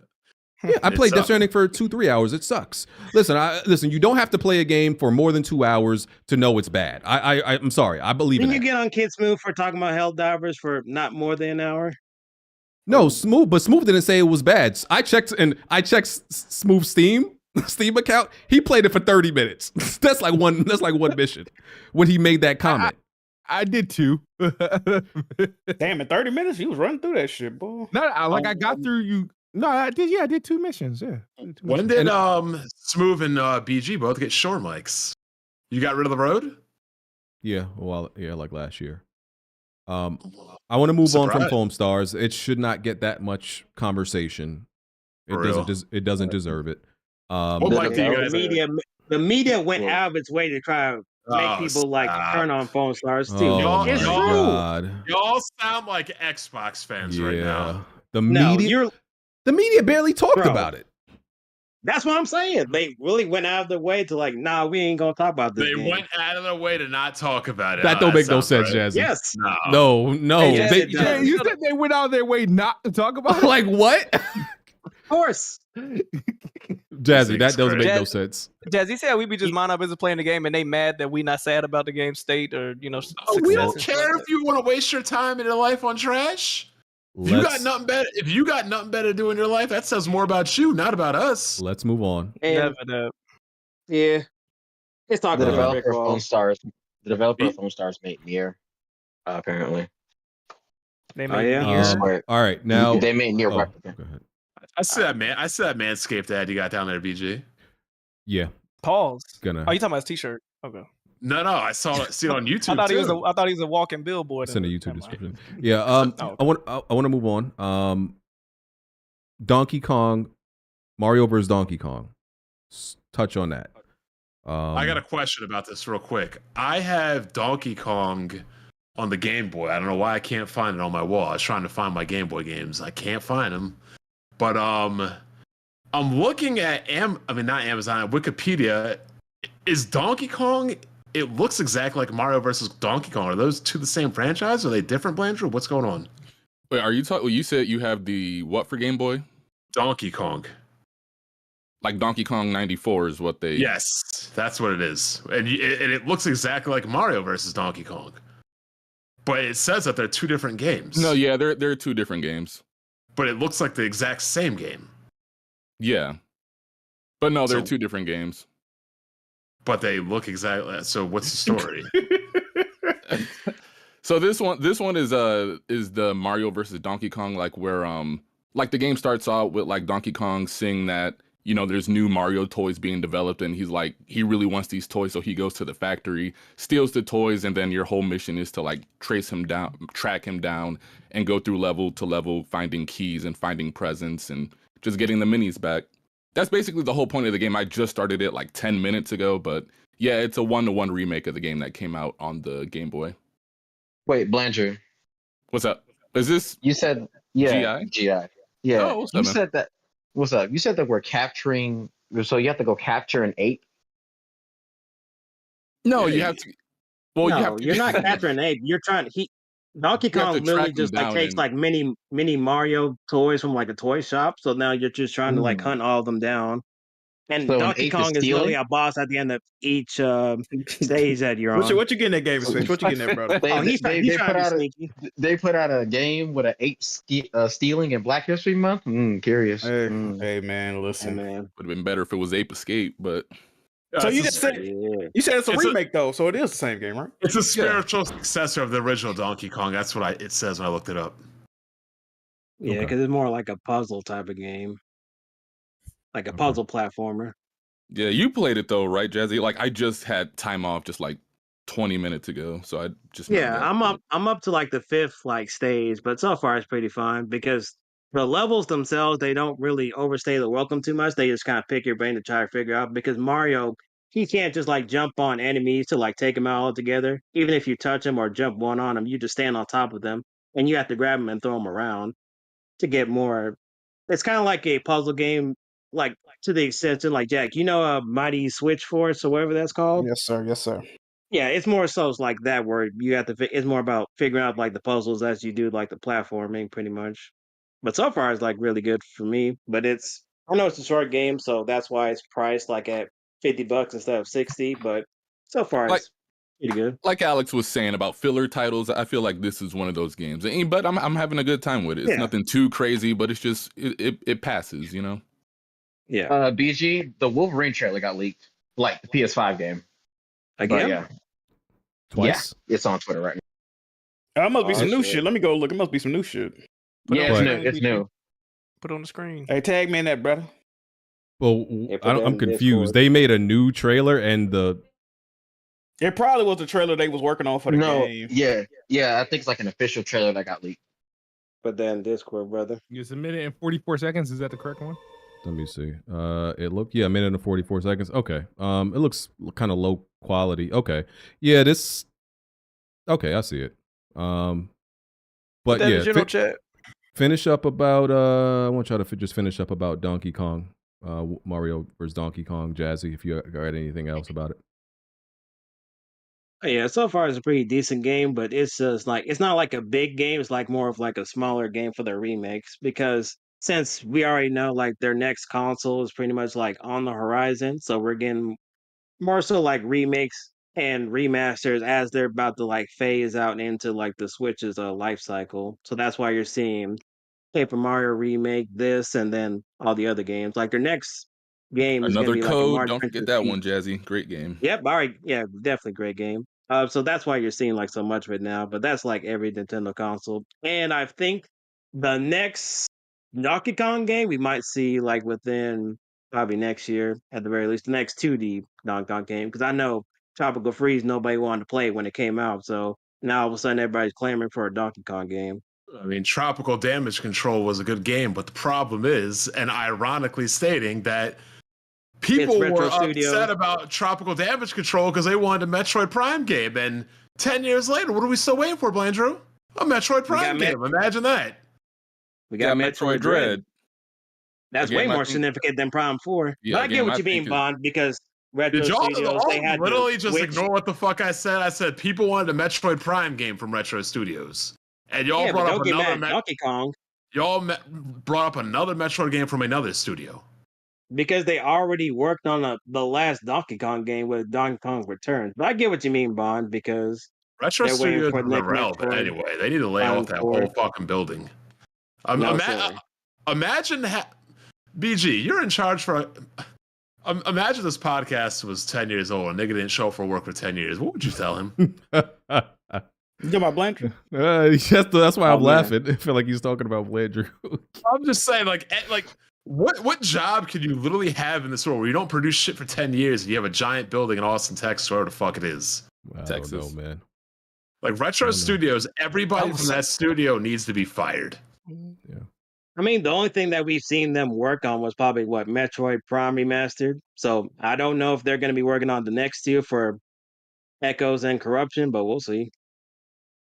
I played Death Stranding for 2-3 hours. It sucks. Listen, you don't have to play a game for more than 2 hours to know it's bad. I'm sorry. I believe in that. Didn't you get on Kid Smooth for talking about Helldivers for not more than an hour? No, Smooth didn't say it was bad. I checked Smooth's Steam account. He played it for 30 minutes. That's like one mission when he made that comment. I did too. Damn, in 30 minutes you was running through that shit, boy. I got through you. No, I did. Yeah, I did 2 missions. Yeah. When did Smooth and BG both get shore mics? You got rid of the road? Yeah, like last year. I want to move on from Foamstars. It should not get that much conversation. It doesn't deserve it. The media went out of its way to try to make people turn on Foamstars too. It's true. Y'all sound like Xbox fans right now. The media barely talked about it. That's what I'm saying. They really went out of their way to nah, we ain't gonna talk about this. They went out of their way to not talk about it. That don't make no sense, Jazzy. Yes. No. You said they went out of their way not to talk about it? Like what? Of course. Jazzy, that doesn't make no sense. Jazzy said we be just mind our business playing the game, and they mad that we not sad about the game state or Oh, we don't success. care if you want to waste your time in your life on trash. If you got nothing better to do in your life, that says more about you, not about us. Let's move on. And, yeah, it's talking The about developer of Foamstars. The developer of Foamstars made Nier. Apparently. They made Nier. All right, now they made Nier. Go ahead. I see that Manscaped ad you got down there, BG. Yeah. Pause. Oh, you talking about his t-shirt? Okay. No, I see it on YouTube. I thought too. he was a walking billboard. It's in the YouTube description. Yeah. I want to move on. Donkey Kong, Mario vs. Donkey Kong. Touch on that. I got a question about this real quick. I have Donkey Kong on the Game Boy. I don't know why I can't find it on my wall. I was trying to find my Game Boy games. I can't find them. But I'm looking at not Amazon, Wikipedia. Is Donkey Kong? It looks exactly like Mario versus Donkey Kong. Are those two the same franchise? Are they different, Blanchard? What's going on? Wait, are you talking? You said you have the what for Game Boy? Donkey Kong. Like Donkey Kong 94 is what they. Yes, that's what it is, and it looks exactly like Mario versus Donkey Kong. But it says that they're two different games. No, yeah, they're two different games. But it looks like the exact same game. Yeah, but no, they're two different games. But they look exactly. So what's the story? So this one is the Mario versus Donkey Kong, like where like the game starts out with like Donkey Kong seeing that there's new Mario toys being developed, and he's like he really wants these toys, so he goes to the factory, steals the toys, and then your whole mission is to like track him down, and go through level to level, finding keys and finding presents and just getting the minis back. That's basically the whole point of the game. I just started it like 10 minutes ago, but yeah, it's a 1-to-1 remake of the game that came out on the Game Boy. Wait, Blanchard. What's up? Is this? You said GI? GI. Yeah. Oh, what's up, you man? said that. What's up? You said that we're capturing. So you have to go capture an ape. No, you have to. Well, no, you're not capturing an ape. You're trying. Donkey Kong literally just like takes like mini Mario toys from like a toy shop. So now you're just trying to like hunt all of them down. And So Donkey Kong is literally a boss at the end of each stage that you're on. What you getting that game, Switch? What you getting there, brother? He's trying to be sneaky. They put out a game with an ape stealing in Black History Month. Curious. Hey, hey man, listen. Hey, man. Would have been better if it was Ape Escape, but. So you just said you said it's a remake though, so it is the same game, right? It's a spiritual successor of the original Donkey Kong. That's what it says when I looked it up. Yeah, because it's more like a puzzle type of game, like a puzzle platformer. Yeah, you played it though, right, Jazzy? Like I just had time off just like 20 minutes ago, so I just I'm up to like the 5th stage, but so far it's pretty fun because the levels themselves, they don't really overstay the welcome too much. They just kind of pick your brain to try to figure out because Mario, he can't just like jump on enemies to like take them out altogether. Even if you touch them or jump one on them, you just stand on top of them and you have to grab them and throw them around to get more. It's kind of like a puzzle game, like to the extent like Jack, Mighty Switch Force or whatever that's called. Yes, sir. Yes, sir. Yeah, it's more so like that where you have to. It's more about figuring out like the puzzles as you do like the platforming, pretty much. But so far, it's like really good for me. But I know it's a short game, so that's why it's priced like at $50 instead of $60. But so far, it's pretty good. Like Alex was saying about filler titles, I feel like this is one of those games. But I'm having a good time with it. It's nothing too crazy, but it's just it passes, Yeah. BG, the Wolverine trailer got leaked, like the PS5 game. Again? Yeah. Twice? Yeah, it's on Twitter right now. It must be some new shit. Let me go look. It must be some new shit. It's new. Put it on the screen. Hey, tag me in that, brother. Well, I'm confused. They made a new trailer and It probably was the trailer they was working on for the game. Yeah. I think it's like an official trailer that got leaked. But then Discord, brother. It's a minute and 44 seconds. Is that the correct one? let me see. It looked a minute and 44 seconds. Okay. It looks kind of low quality. Okay. Yeah, this. Okay, I see it. But yeah, finish up about. I want y'all to just finish up about Donkey Kong, Mario vs. Donkey Kong. Jazzy, if you got anything else about it. Yeah, so far it's a pretty decent game, but it's just like it's not like a big game. It's like more of like a smaller game for the remakes because since we already know like their next console is pretty much like on the horizon, so we're getting more so like remakes and remasters as they're about to like phase out into like the Switch's life cycle. So that's why you're seeing Paper Mario remake this and then all the other games. Like their next game is going to Another be like a Code. Mario Don't Princess forget that Peach. one, Jazzy. Great game. Yep, all right, yeah, definitely great game. So that's why you're seeing like so much of it now. But that's like every Nintendo console, and I think the next Donkey Kong game we might see like within probably next year at the very least, the next 2D Donkey Kong game, because I know Tropical Freeze nobody wanted to play when it came out, so now all of a sudden everybody's clamoring for a Donkey Kong game. I mean, Tropical Damage Control was a good game, but the problem is, and ironically stating that people were upset about Tropical Damage Control because they wanted a Metroid Prime game, and 10 years later, what are we still waiting for, Blandrew? A Metroid Prime game. Imagine that. We got Metroid Dread. That's way more significant than Prime 4. Yeah, but I get what you mean, Bond, because Retro Did y'all Studios, they had literally just ignore what the fuck I said? I said people wanted a Metroid Prime game from Retro Studios. And y'all brought up another Donkey Kong. Y'all brought up another Metroid game from another studio. Because they already worked on the last Donkey Kong game with Donkey Kong Returns. But I get what you mean, Bond, because Retro they're waiting Studios for is the next irrelevant Metroid. anyway. They need to lay off that whole fucking building. Imagine BG, you're in charge for. Imagine this podcast was 10 years old and nigga didn't show up for work for 10 years. What would you tell him? You talking about Blanchard? That's why I'm laughing. I feel like he's talking about Blanchard. I'm just saying, like what job could you literally have in this world where you don't produce shit for 10 years and you have a giant building in Austin, Texas, wherever the fuck it is? Texas, I don't know, man. Like Retro Studios, everybody from that studio needs to be fired. Yeah. I mean, the only thing that we've seen them work on was probably what Metroid Prime Remastered. So I don't know if they're going to be working on the next two for Echoes and Corruption, but we'll see.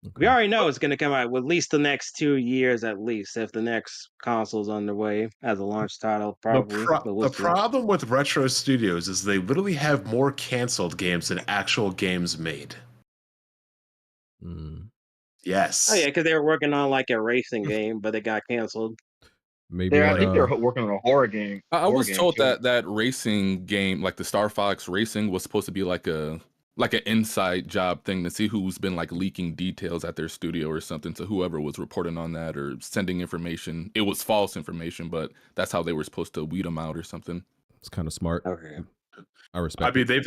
Okay. We already know it's going to come out with at least the next 2 years, at least, if the next console's underway as a launch title, probably. The problem with Retro Studios is they literally have more canceled games than actual games made. Yes. Oh yeah, because they were working on like a racing game, but it got canceled. Maybe I think they're working on a horror game. I was told that racing game, like the Star Fox Racing, was supposed to be like an inside job thing to see who's been like leaking details at their studio or something to whoever was reporting on that or sending information. It was false information, but that's how they were supposed to weed them out or something. It's kind of smart. Okay. I respect. I mean,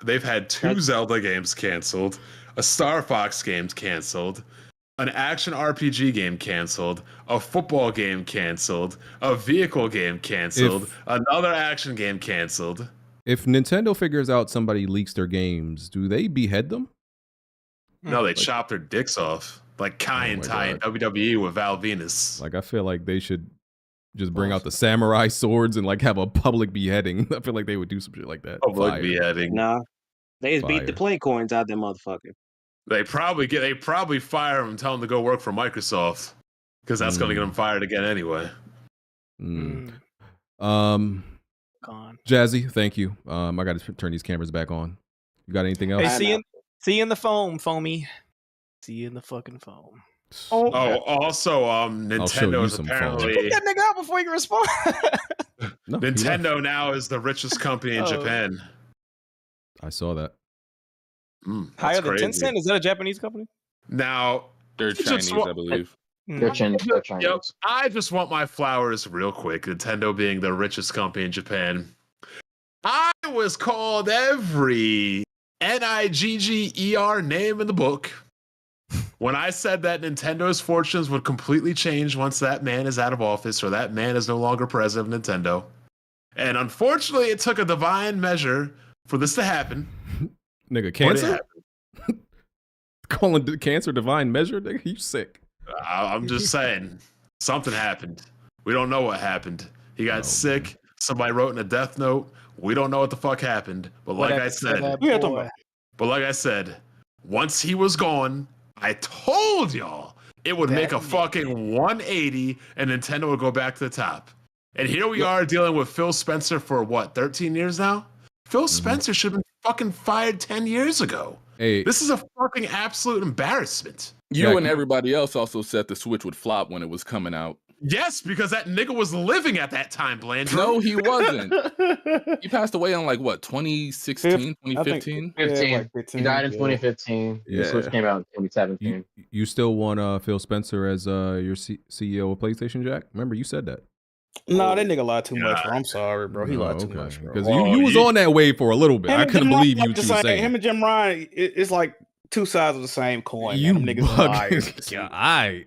they've had 2 Zelda games canceled, a Star Fox game canceled, an action RPG game canceled, a football game canceled, a vehicle game canceled, another action game canceled. If Nintendo figures out somebody leaks their games, do they behead them? No, they chop their dicks off. Like Kai and Tai in WWE with Val Venus. Like, I feel like they should just bring out the samurai swords and like have a public beheading. I feel like they would do some shit like that. Public beheading. Nah. They just beat the play coins out them motherfucker. They probably fire him and tell him to go work for Microsoft. Because that's gonna get him fired again anyway. Jazzy, thank you. I got to turn these cameras back on. You got anything else? Hey, see you in the foam, Foamy. See you in the fucking foam. Also, Nintendo is apparently Put that nigga out before you can respond. Nintendo now is the richest company in Japan. I saw that. Higher than Tencent? Is that a Japanese company? Now they're Chinese, I believe. They're Chinese. Yep, I just want my flowers real quick. Nintendo being the richest company in Japan. I was called every Nigger name in the book when I said that Nintendo's fortunes would completely change once that man is out of office or that man is no longer president of Nintendo. And unfortunately, it took a divine measure for this to happen. Nigga, cancer? Calling cancer divine measure? Nigga, you sick. I'm just saying, something happened. We don't know what happened. He got sick. Somebody wrote in a death note. We don't know what the fuck happened. But like I said, once he was gone, I told y'all it would make a fucking 180 and Nintendo would go back to the top. And here we are dealing with Phil Spencer for what, 13 years now? Phil Spencer should have been fucking fired 10 years ago. Hey, this is a fucking absolute embarrassment. You and everybody else also said the Switch would flop when it was coming out. Yes, because that nigga was living at that time, Blandrew. No, he wasn't. He passed away on like what, 2016, 2015? 15. He died in 2015. Yeah. The Switch came out in 2017. You still want Phil Spencer as your CEO of PlayStation, Jack? Remember, you said that. No, that nigga lied too much, bro. I'm sorry, bro. He lied too much, bro. Because you was on that wave for a little bit. I couldn't believe you what you were saying. Him and Jim Ryan, it's like two sides of the same coin. You man. Them niggas are liars. Alright.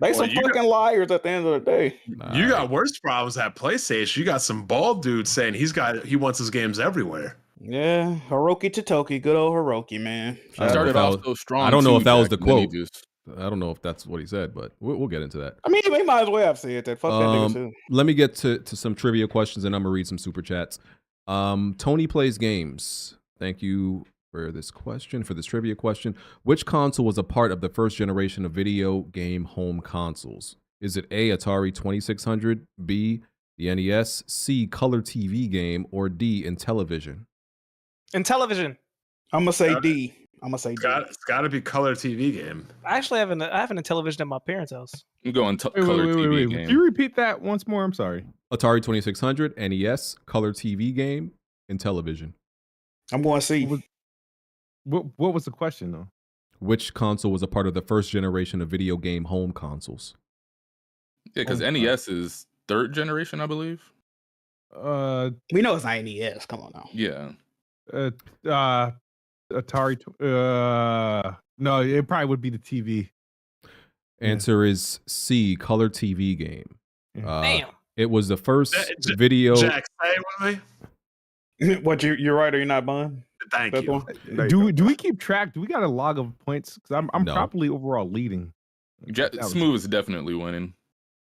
They some fucking liars at the end of the day. You got worse problems at PlayStation. You got some bald dudes saying he wants his games everywhere. Yeah, Hiroki Totoki, good old Hiroki, man. Started off so strong. I don't know if that was the Jack, and then quote. I don't know if that's what he said, but we'll get into that. I mean, they might as well have said that. Fuck that nigga too. Let me get to some trivia questions, and I'm gonna read some super chats. Tony Plays Games. Thank you for this trivia question. Which console was a part of the first generation of video game home consoles? Is it A, Atari 2600, B, the NES, C, color TV game, or D, Intellivision? Intellivision. I'm gonna say D. It's got to be color TV game. I actually have an Intellivision at my parents' house. I'm going Wait, color TV game. Can you repeat that once more? I'm sorry. Atari 2600, NES, color TV game, Intellivision. I'm going to see. What was the question though? Which console was a part of the first generation of video game home consoles? Yeah, because NES is third generation, I believe. We know it's not NES. Come on now. Yeah. Atari. No, it probably would be the TV. Answer is C, color TV game. Damn. It was the first video. Jack, say it with me. What, you're right or you're not, Bun? Thank you. Do we keep track? Do we got a log of points? Because I'm probably overall leading. Smooth is definitely winning.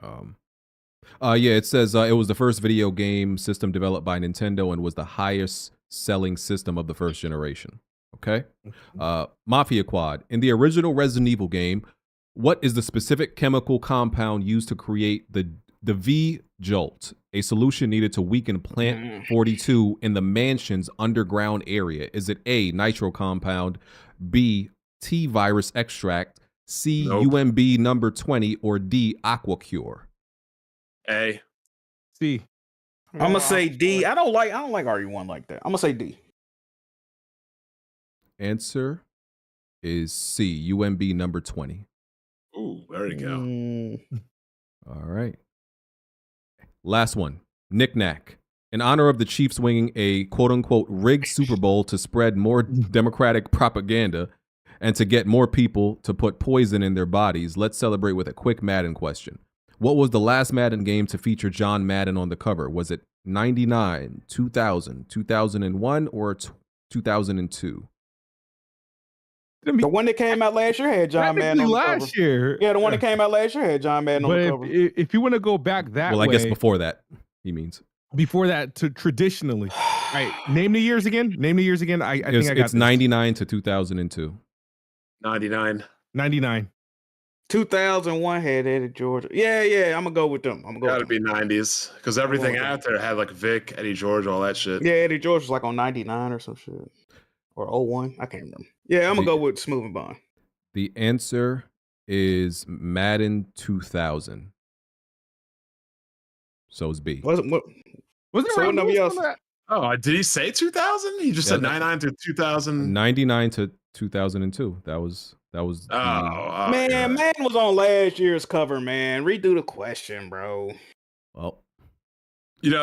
Yeah, it says it was the first video game system developed by Nintendo and was the highest selling system of the first generation. Okay. Mafia Quad. In the original Resident Evil game, what is the specific chemical compound used to create the V-Jolt, a solution needed to weaken Plant 42 in the mansion's underground area? Is it A, nitro compound, B, T-virus extract, C, UMB number 20, or D, aqua cure? A. C. I'm gonna say D. I don't like RE1 like that. I'm gonna say D. Answer is C, UMB number 20. Ooh, there you go. All right. Last one. Knick-knack. In honor of the Chiefs winning a quote-unquote rigged Super Bowl to spread more Democratic propaganda and to get more people to put poison in their bodies, let's celebrate with a quick Madden question. What was the last Madden game to feature John Madden on the cover? Was it 99, 2000, 2001, or 2002? The one that came out last year had John Madden on the cover. Last year. Yeah, the one that came out last year had John Madden on the cover. If you want to go back that way. Well, I guess before that, he means. Before that, to traditionally. All right, name the years again. I think I got it's 99 to 2002. 99. 99. 2001 had Eddie George. Yeah, I'm gonna go with them. Gotta be 90s because everything after had like Vic, Eddie George, all that shit. Yeah, Eddie George was like on 99 or some shit. Or 01. I can't remember. Yeah, I'm gonna go with Smooth and Bond. The answer is Madden 2000. So it's B. Was there else? Oh, did he say 2000? He just said 99 to 2000. 99 to 2002. That was man was on last year's cover, man. Redo the question, bro. Well,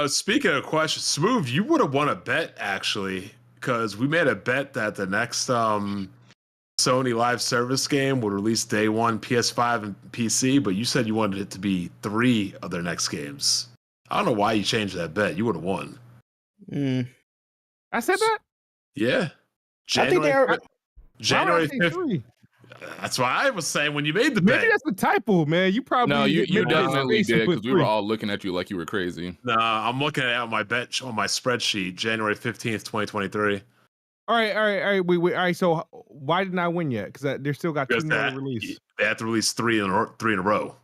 speaking of questions, Smooth, you would have won a bet actually, because we made a bet that the next Sony live service game would release day one PS5 and PC, but you said you wanted it to be 3 of their next games. I don't know why you changed that bet. You would have won. I said that? Yeah. January 5th. That's why I was saying when you made the bet. Maybe that's a typo, man. You probably no, you definitely did because we were all looking at you like you were crazy. No, I'm looking at my bet on my spreadsheet, January 15th, 2023. All right. Wait. All right. So why didn't I win yet? Because they still got 2 more to release. They have to release 3 in a row.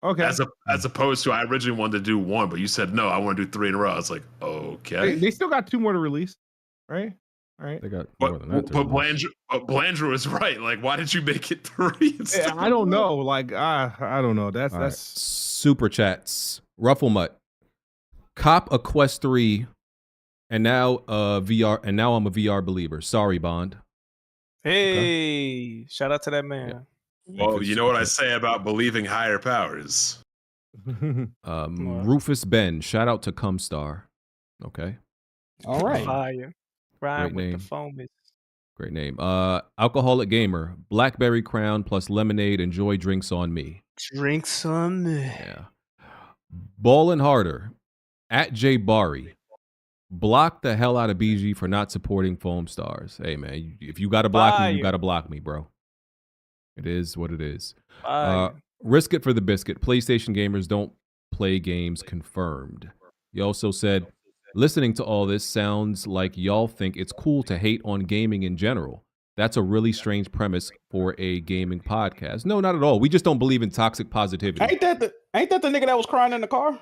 Okay. As opposed to I originally wanted to do 1, but you said no. I want to do 3 in a row. I was like, okay. They still got 2 more to release, right? All right. They got more than that. But Blandrew was right. Like, why did you make it 3? Yeah, I don't know. Like, I don't know. That's All right. Super chats. Rufflemutt. Cop a Quest 3, and now VR, and now I'm a VR believer. Sorry, Bond. Hey, shout out to that man. Well, you know what I say about believing higher powers. Rufus Ben. Shout out to Cumstar. Okay. All right. Fire. Ride Great with name. the foamies. Great name. Alcoholic Gamer. Blackberry Crown plus lemonade. Enjoy drinks on me. Drinks on me. Yeah. Ballin' Harder. At J Bari. Block the hell out of BG for not supporting Foamstars. Hey, man, if you got to block me, you got to block me, bro. It is what it is. Risk it for the biscuit. PlayStation gamers don't play games confirmed. You also said, listening to all this sounds like y'all think it's cool to hate on gaming in general. That's a really strange premise for a gaming podcast. No, not at all. We just don't believe in toxic positivity. Ain't that the nigga that was crying in the car?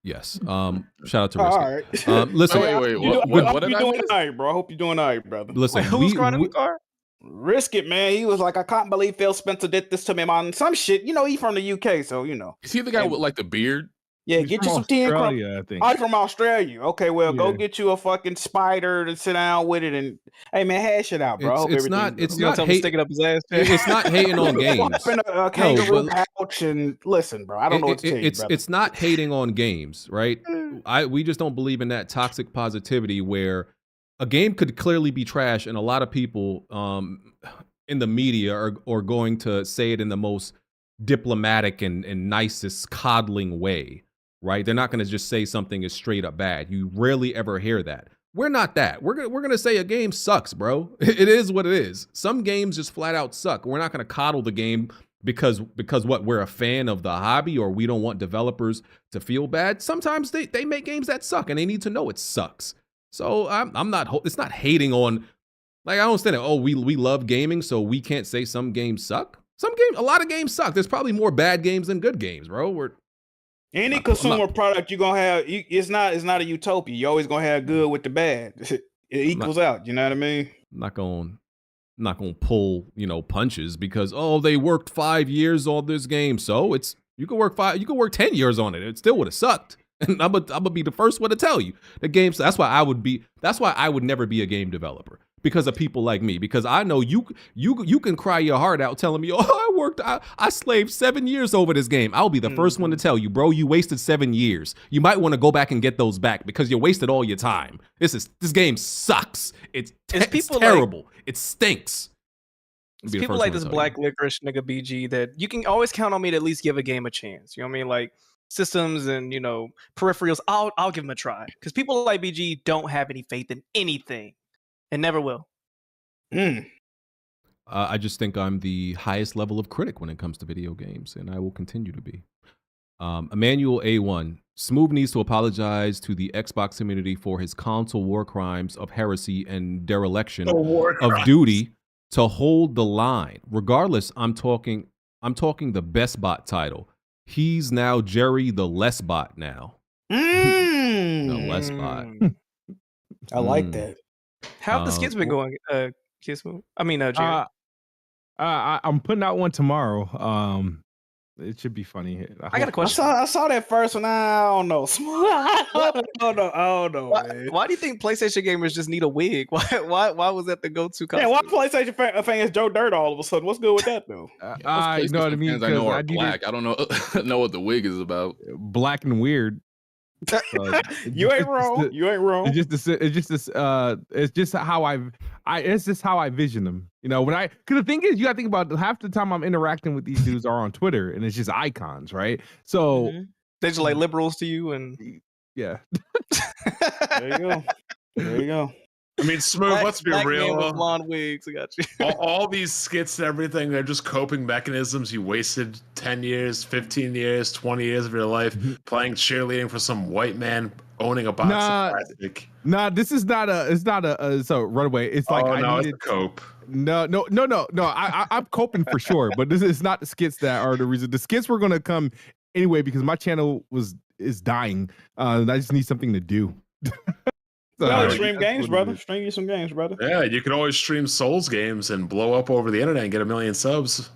Yes. Shout out to Risk. All right. Listen. Wait. What did I doing all right, bro? I hope you're doing all right, brother. Listen, who's crying in the car? Risk it, man. He was like, I can't believe Phil Spencer did this to me, man. Some shit. You know, he from the UK, so you know. Is he the guy with like the beard? Yeah, He's get from you some tea and Australia, crumpets. I think. I'm from Australia. Okay, well, go Yeah. get you a fucking spider to sit down with it, and hey, man, hash it out, bro. I hope It's not. everything's It's good. not hate. Stick it up his ass. It's not hating on games. Flipping a kangaroo but- pouch and listen, bro. I don't know what to tell you, brother. It's not hating on games, right? We just don't believe in that toxic positivity where a game could clearly be trash, and a lot of people in the media are going to say it in the most diplomatic and nicest coddling way, right? They're not going to just say something is straight up bad. You rarely ever hear that. We're not that. We're gonna say a game sucks, bro. It is what it is. Some games just flat out suck. We're not gonna coddle the game because what, we're a fan of the hobby or we don't want developers to feel bad. Sometimes they make games that suck and they need to know it sucks. So I'm not. It's not hating on. Like, I don't understand it. Oh, we love gaming, so we can't say some games suck. A lot of games suck. There's probably more bad games than good games, bro. Any consumer product you're gonna have, it's not a utopia. You're always gonna have good with the bad. It equals out. You know what I mean? I'm not gonna pull, punches because they worked 5 years on this game. So you could work 10 years on it. It still would have sucked. And I'm gonna be the first one to tell you the games. That's why I would never be a game developer, because of people like me. Because I know you can cry your heart out telling me, I slaved 7 years over this game. I'll be the first one to tell you, bro, you wasted 7 years. You might want to go back and get those back because you wasted all your time. This game sucks. It's terrible. It stinks. It's people like this black licorice nigga BG that you can always count on me to at least give a game a chance. You know what I mean? Like systems and peripherals, I'll give them a try. Because people like BG don't have any faith in anything and never will. I just think I'm the highest level of critic when it comes to video games, and I will continue to be. Emmanuel A1. Smooth needs to apologize to the Xbox community for his console war crimes of heresy and dereliction of duty to hold the line. Regardless, I'm talking the best bot title. He's now Jerry the less bot now. The less bot. I like that. How have the skits been going? Jerry. I'm putting out one tomorrow. It should be funny. I got a question. I saw that first one. I don't know. I don't know. Why do you think PlayStation gamers just need a wig? Why was that the go-to costume? Yeah, why PlayStation fans Joe Dirt all of a sudden? What's good with that though? You know what I mean? I know are black. I don't know what the wig is about. Black and weird. You ain't wrong. You ain't wrong. It's just how I vision them. Because the thing is, you gotta think about half the time I'm interacting with these dudes are on Twitter, and it's just icons, right? So they just like liberals to you, and yeah. There you go. I mean, Smooth, let's be real. With blonde wigs, I got you. all these skits and everything, they're just coping mechanisms. You wasted 10 years, 15 years, 20 years of your life playing cheerleading for some white man owning a box of plastic. This is not a runaway. It's like it's a cope. No. I'm coping for sure, but this is not the skits that are the reason. The skits were gonna come anyway because my channel is dying. I just need something to do. No, stream games, brother. Stream you some games, brother. Yeah, you can always stream Souls games and blow up over the internet and get 1 million subs.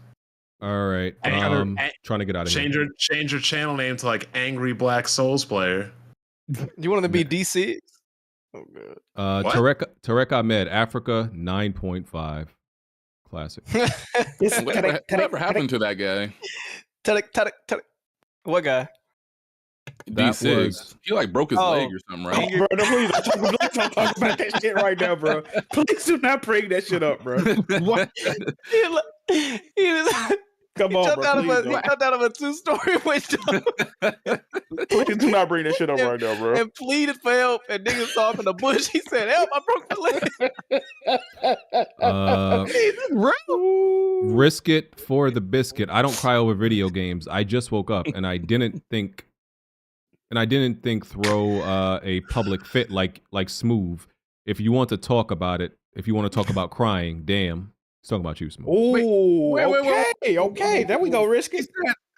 All right. Trying to get out of here. Change your channel name to like Angry Black Souls Player. You want to be DC? Oh god. Tarek Ahmed, Africa 9.5. Classic. Whatever happened to that guy? Tarek. What guy? D6. He like broke his leg or something, right? Bro, no, please don't talk about that shit right now, bro. Please do not bring that shit up, bro. What? Come on, bro. He jumped out of a 2-story window. Please do not bring that shit up right now, bro. And pleaded for help. And niggas saw him in the bush. He said, "Help! I broke my leg." Risk it for the biscuit. I don't cry over video games. I just woke up and I didn't think throw a public fit like Smooth. If you want to talk about it, if you want to talk about crying, damn. He's talking about you, Smooth. Wait. Okay. There we go, Risky.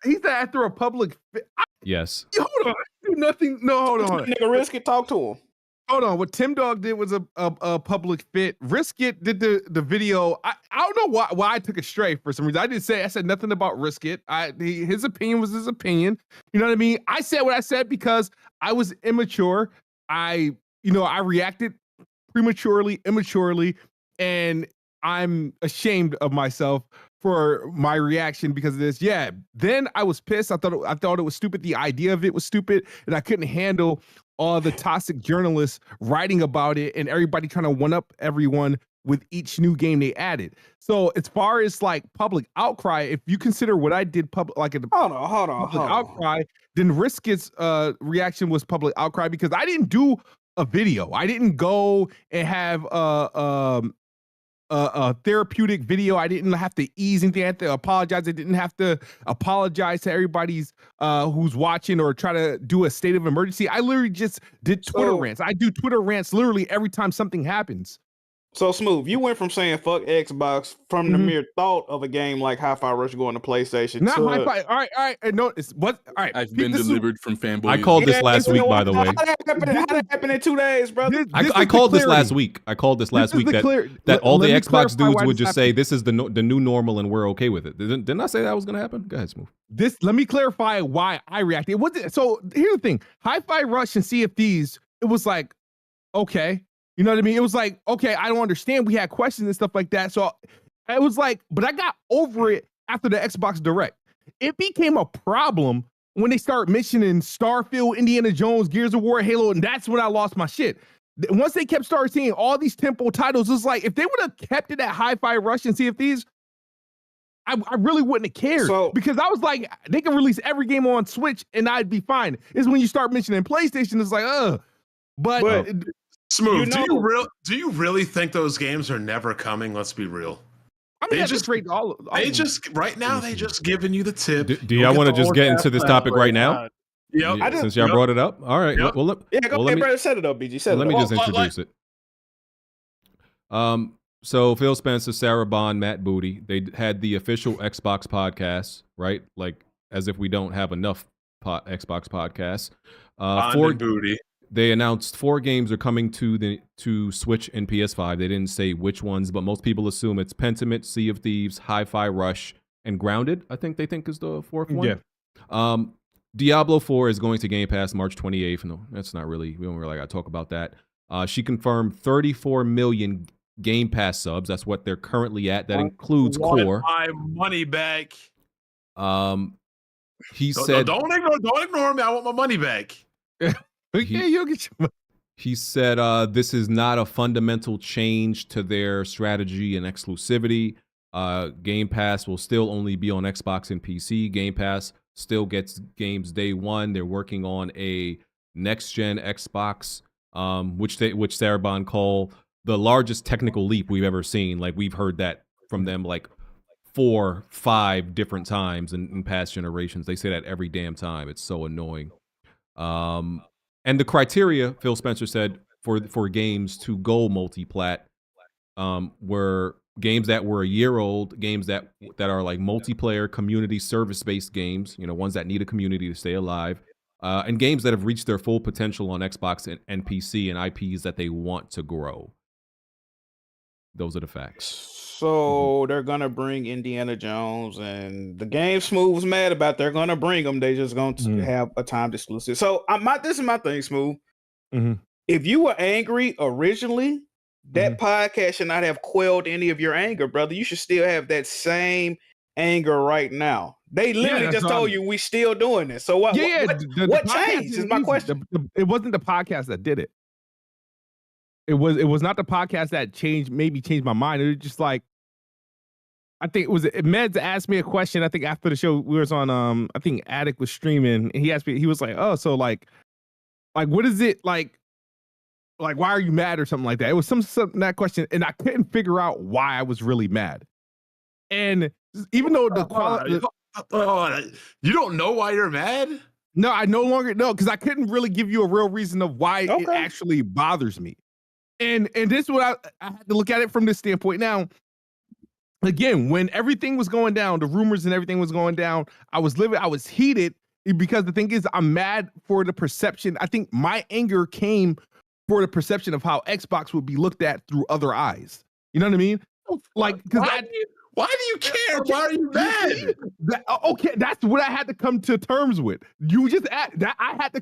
He said after a public fit. Yes. Hold on. Do nothing. No, hold on. Nigga, Risky, talk to him. Hold on. What Tim Dog did was a public fit. Risk It did the video. I don't know why I took a stray for some reason. I said nothing about Risk It. His opinion was his opinion. You know what I mean? I said what I said because I was immature. I reacted prematurely, immaturely, and I'm ashamed of myself for my reaction because of this. Yeah. Then I was pissed. I thought it was stupid. The idea of it was stupid, and I couldn't handle all the toxic journalists writing about it and everybody trying to one up everyone with each new game they added. So as far as like public outcry, if you consider what I did hold on. Outcry, then Risk It's reaction was public outcry because I didn't do a video. I didn't go and have a therapeutic video. I didn't have to ease anything. I had to apologize. I didn't have to apologize to everybody's who's watching or try to do a state of emergency. I literally just did Twitter rants. I do Twitter rants literally every time something happens. So Smooth, you went from saying fuck Xbox from the mere thought of a game like Hi-Fi Rush going to PlayStation. Not Hi-Fi. All right. No, it's what? All right. I've been delivered from fanboys. I called this last week, by the way. How that happened in 2 days, brother? I called this last week. I called this last week that all the Xbox dudes would just say this is the new normal and we're okay with it. Didn't I say that was going to happen? Go ahead, Smooth. Let me clarify why I reacted. So here's the thing: Hi-Fi Rush and Sea of Thieves. It was like, okay. You know what I mean? It was like, okay, I don't understand. We had questions and stuff like that. So it was like, but I got over it after the Xbox Direct. It became a problem when they start mentioning Starfield, Indiana Jones, Gears of War, Halo, and that's when I lost my shit. Once they started seeing all these tempo titles, it was like, if they would have kept it at Hi-Fi Rush and Sea of Thieves, I really wouldn't have cared because I was like, they can release every game on Switch and I'd be fine. It's when you start mentioning PlayStation, it's like, But Smooth, do you really think those games are never coming? Let's be real. I mean, they just giving you the tip. Do y'all want to just get into this topic right now? Yeah, since y'all brought it up. All right. Yep. Well, go ahead, brother. Set it up, BG. Let me just introduce it. So Phil Spencer, Sarah Bond, Matt Booty, they had the official Xbox podcast, right? Like as if we don't have enough Xbox podcasts. Booty. They announced 4 games are coming to Switch and PS5. They didn't say which ones, but most people assume it's Pentiment, Sea of Thieves, Hi-Fi Rush, and Grounded. I think they think is the 4th one. Yeah. Diablo 4 is going to Game Pass March 28th. No, that's not really. We don't really got to talk about that. She confirmed 34 million Game Pass subs. That's what they're currently at. That includes Core. My money back. He said, "Don't ignore me. I want my money back." You'll get your money. He said this is not a fundamental change to their strategy and exclusivity. Game Pass will still only be on Xbox and PC. Game Pass still gets games day one. They're working on a next-gen Xbox, which Sarabon call the largest technical leap we've ever seen. Like, we've heard that from them like 4, 5 different times in past generations. They say that every damn time. It's so annoying. And the criteria, Phil Spencer said, for games to go multi-plat were games that were a year old, games that are like multiplayer, community service-based games, ones that need a community to stay alive, and games that have reached their full potential on Xbox and PC, and IPs that they want to grow. Those are the facts. So they're gonna bring Indiana Jones, and the game Smooth was mad about. They're gonna bring them. They just gonna have a timed exclusive. So this is my thing, Smooth. If you were angry originally, that podcast should not have quelled any of your anger, brother. You should still have that same anger right now. They literally just told you we still doing this. So what? What changed? Is my question. It wasn't the podcast that did it. It was not the podcast that changed my mind. It was just like, I think it was Meds asked me a question. I think after the show we was on I think Attic was streaming, and he asked me, he was like, oh, so like what is it like why are you mad or something like that? It was some that question, and I couldn't figure out why I was really mad. And even though you don't know why you're mad? No, I no longer know, because I couldn't really give you a real reason of why it actually bothers me. And this is what I had to look at it from this standpoint. Now, again, when everything was going down, the rumors and everything was going down, I was heated, because the thing is, I'm mad for the perception. I think my anger came for the perception of how Xbox would be looked at through other eyes. You know what I mean? Like, because why do you care? Why are you mad? That's what I had to come to terms with. You just that I had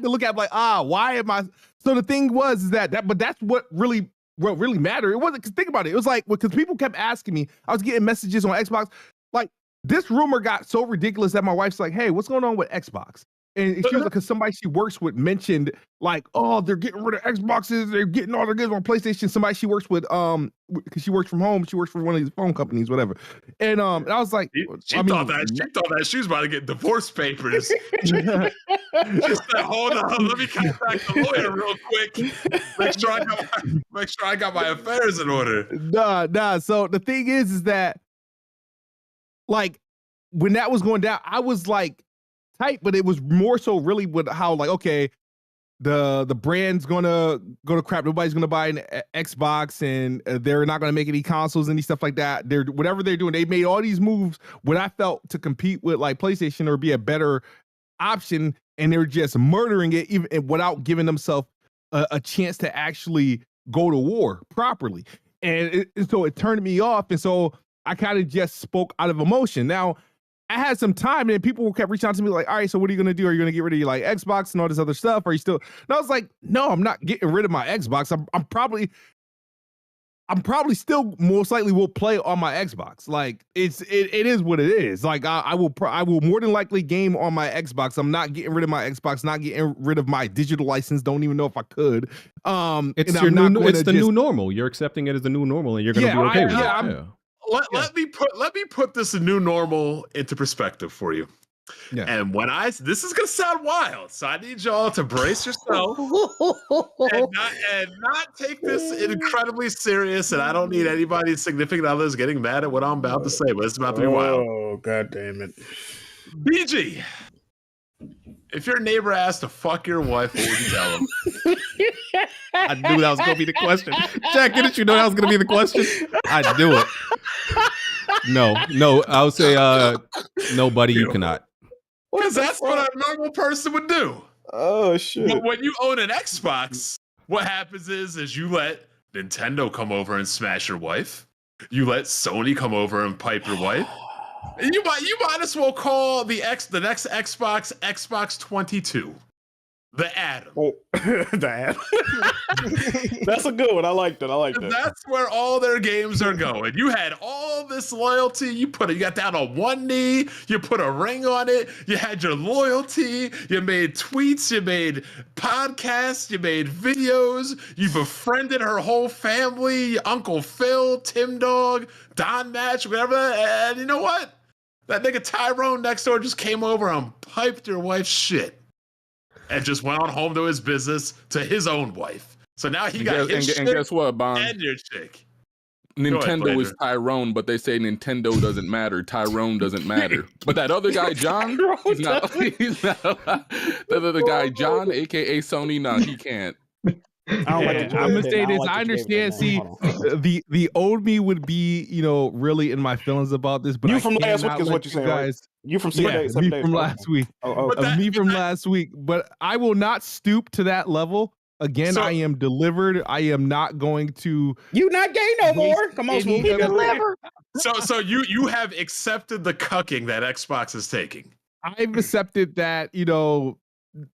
to look at like, why am I? So the thing was but that's what really mattered. It wasn't, because think about it. It was like, because people kept asking me, I was getting messages on Xbox. Like, this rumor got so ridiculous that my wife's like, hey, what's going on with Xbox? And she was like, because somebody she works with mentioned like, oh, they're getting rid of Xboxes, they're getting all their games on PlayStation. Somebody she works with, because she works from home, she works for one of these phone companies, whatever. And I was like, she thought that she was about to get divorce papers. She said, hold on, let me contact the lawyer real quick. Make sure I got my affairs in order. Nah. So the thing is that, like, when that was going down, I was like tight, but it was more so really with how, like, okay, the brand's gonna go to crap. Nobody's gonna buy an Xbox, and they're not gonna make any consoles, any stuff like that. Whatever they're doing, they made all these moves what I felt to compete with like PlayStation or be a better option, and they're just murdering it even without giving themselves a chance to actually go to war properly. And so it turned me off, and so I kind of just spoke out of emotion. Now, I had some time, and people kept reaching out to me like, all right, so what are you going to do? Are you going to get rid of your like Xbox and all this other stuff? Are you still? And I was like, no, I'm not getting rid of my Xbox. I'm probably still most likely will play on my Xbox. Like, it is what it is. Like, I will more than likely game on my Xbox. I'm not getting rid of my Xbox, not getting rid of my digital license. Don't even know if I could. It's the new normal. You're accepting it as the new normal, and you're going to be okay with it. Let me put this new normal into perspective for you. Yeah. And this is gonna sound wild, so I need y'all to brace yourself and not take this incredibly serious. And I don't need anybody's significant others getting mad at what I'm about to say, but it's about to be wild. Oh, god damn it. BG, if your neighbor asked to fuck your wife, what would you tell him? I knew that was going to be the question. Jack, didn't you know that was going to be the question? I knew it. No, I would say, no, buddy, you cannot. Because that's what a normal person would do. Oh, shit. But when you own an Xbox, what happens is you let Nintendo come over and smash your wife. You let Sony come over and pipe your wife. And you might as well call the next Xbox 22. The Atom. Oh, the Atom. That's a good one. I like that. That's where all their games are going. You had all this loyalty. You got down on one knee. You put a ring on it. You had your loyalty. You made tweets. You made podcasts. You made videos. You befriended her whole family. Uncle Phil, Tim Dog, Don Match, whatever. And you know what? That nigga Tyrone next door just came over and piped your wife's shit. And just went on home to his business, to his own wife. So now he got his shit and guess what, Bond? And your chick. Nintendo is Tyrone, but they say Nintendo doesn't matter. Tyrone doesn't matter. But that other guy, John, he's not. The other guy, John, aka Sony, no, he can't. I don't like the I'm gonna Jordan say thing. this. like I the Jordan understand. thing. See, Hold on. the old me would be, really in my feelings about this, but You I from last week cannot is let what you're you saying, right? guys. You from Yeah, 7 me days. from Okay. last week. Oh, But that, Me from last week, but I will not stoop to that level. Again, So- I am delivered. I am not going to. You not gay no waste more. Come on, any Smooth. of it. so you have accepted the cucking that Xbox is taking. I've accepted that, no,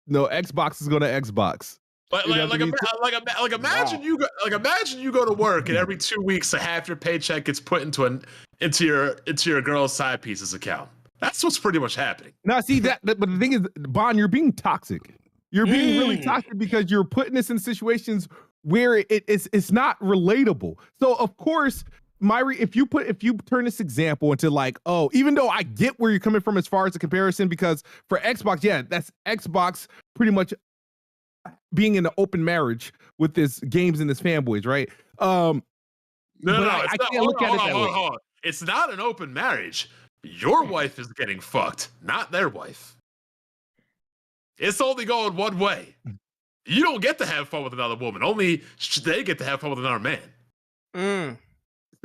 Xbox is going to Xbox. Like You know what I mean? imagine you go to work and every 2 weeks half your paycheck gets put into your girl's side pieces account. That's what's pretty much happening. Now, see but the thing is, Bond, you're being toxic. You're being really toxic because you're putting us in situations where it's not relatable. So of course, if you turn this example into like, oh, even though I get where you're coming from as far as the comparison, because for Xbox, yeah, that's Xbox pretty much being in an open marriage with this games and this fanboys, right? No, I can't look at it that way. Hold on. It's not an open marriage. Your wife is getting fucked, not their wife. It's only going one way. You don't get to have fun with another woman. Only they get to have fun with another man.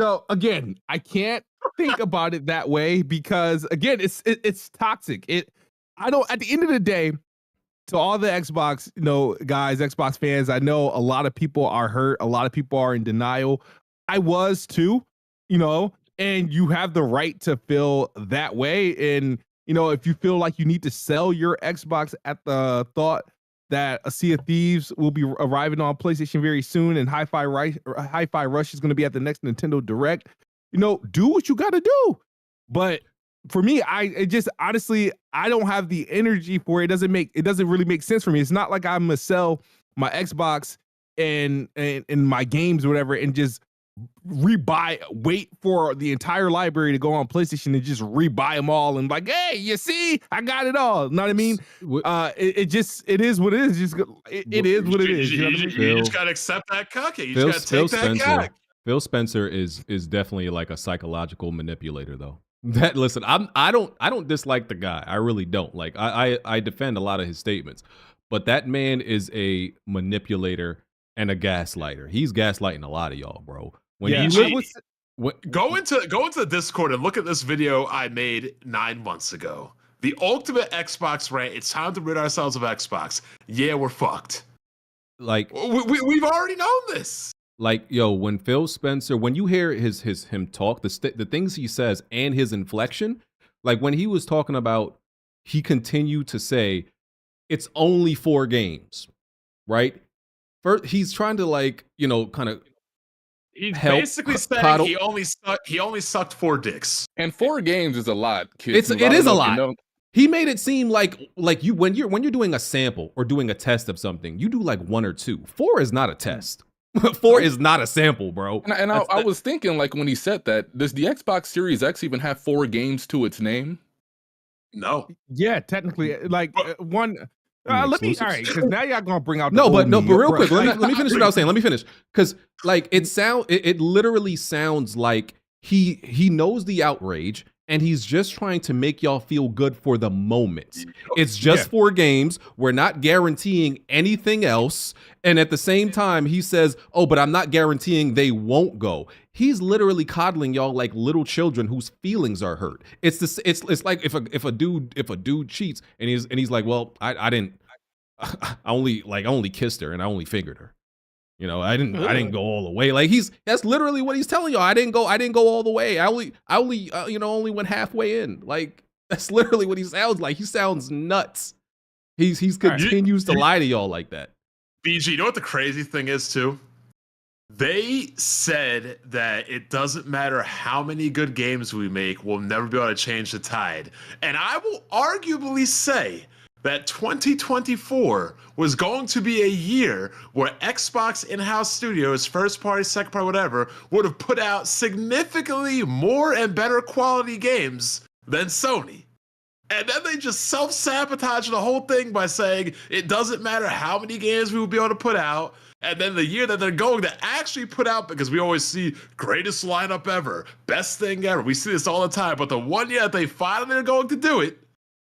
So again, I can't think about it that way because again, it's toxic. At the end of the day, to all the Xbox, guys, Xbox fans, I know a lot of people are hurt. A lot of people are in denial. I was too, and you have the right to feel that way. And, if you feel like you need to sell your Xbox at the thought that a Sea of Thieves will be arriving on PlayStation very soon and Hi-Fi Rush is going to be at the next Nintendo Direct, do what you got to do. But for me, honestly, I don't have the energy for it. It doesn't really make sense for me. It's not like I'm gonna sell my Xbox and my games or whatever and just wait for the entire library to go on PlayStation and just rebuy them all and like, hey, you see, I got it all. Know what I mean? It is what it is. It is what it is. You just gotta accept that cucking. You just gotta take that cock. Phil Spencer is definitely like a psychological manipulator, though. Listen, I don't dislike the guy. I really don't. Like I defend a lot of his statements, but that man is a manipulator and a gaslighter. He's gaslighting a lot of y'all, bro. Go into the Discord and look at this video I made 9 months ago. The ultimate Xbox rant. It's time to rid ourselves of Xbox. Yeah, we're fucked. Like we've already known this. Like, yo, when Phil Spencer, when you hear him talk, the things he says and his inflection, like when he was talking about, he continued to say, it's only 4 games, right? First, he's trying to kind of. He's basically saying he only sucked 4 dicks. And 4 games is a lot, kids. It is a lot. He made it seem like you when you're doing a sample or doing a test of something, you do like 1 or 2. 4 is not a test. 4 is not a sample, bro. And I was thinking, like, when he said that, does the Xbox Series X even have 4 games to its name? No. Yeah, technically, like one. Let me. All right, because now y'all gonna bring out. But real quick, let me finish what I was saying. Let me finish, because like it literally sounds like he knows the outrage. And he's just trying to make y'all feel good for the moment. It's just 4 games. We're not guaranteeing anything else. And at the same time, he says, oh, but I'm not guaranteeing they won't go. He's literally coddling y'all like little children whose feelings are hurt. It's like if a dude cheats and he's like, well, I only kissed her and I only fingered her. I didn't go all the way. Like that's literally what he's telling y'all. I didn't go all the way. I only went halfway in. Like that's literally what he sounds like. He sounds nuts. He's continues to lie to y'all like that. BG, you know what the crazy thing is too? They said that it doesn't matter how many good games we make, we'll never be able to change the tide. And I will arguably say that 2024 was going to be a year where Xbox in-house studios, first party, second party, whatever, would have put out significantly more and better quality games than Sony. And then they just self-sabotage the whole thing by saying it doesn't matter how many games we will be able to put out. And then the year that they're going to actually put out, because we always see greatest lineup ever, best thing ever. We see this all the time. But the one year that they finally are going to do it,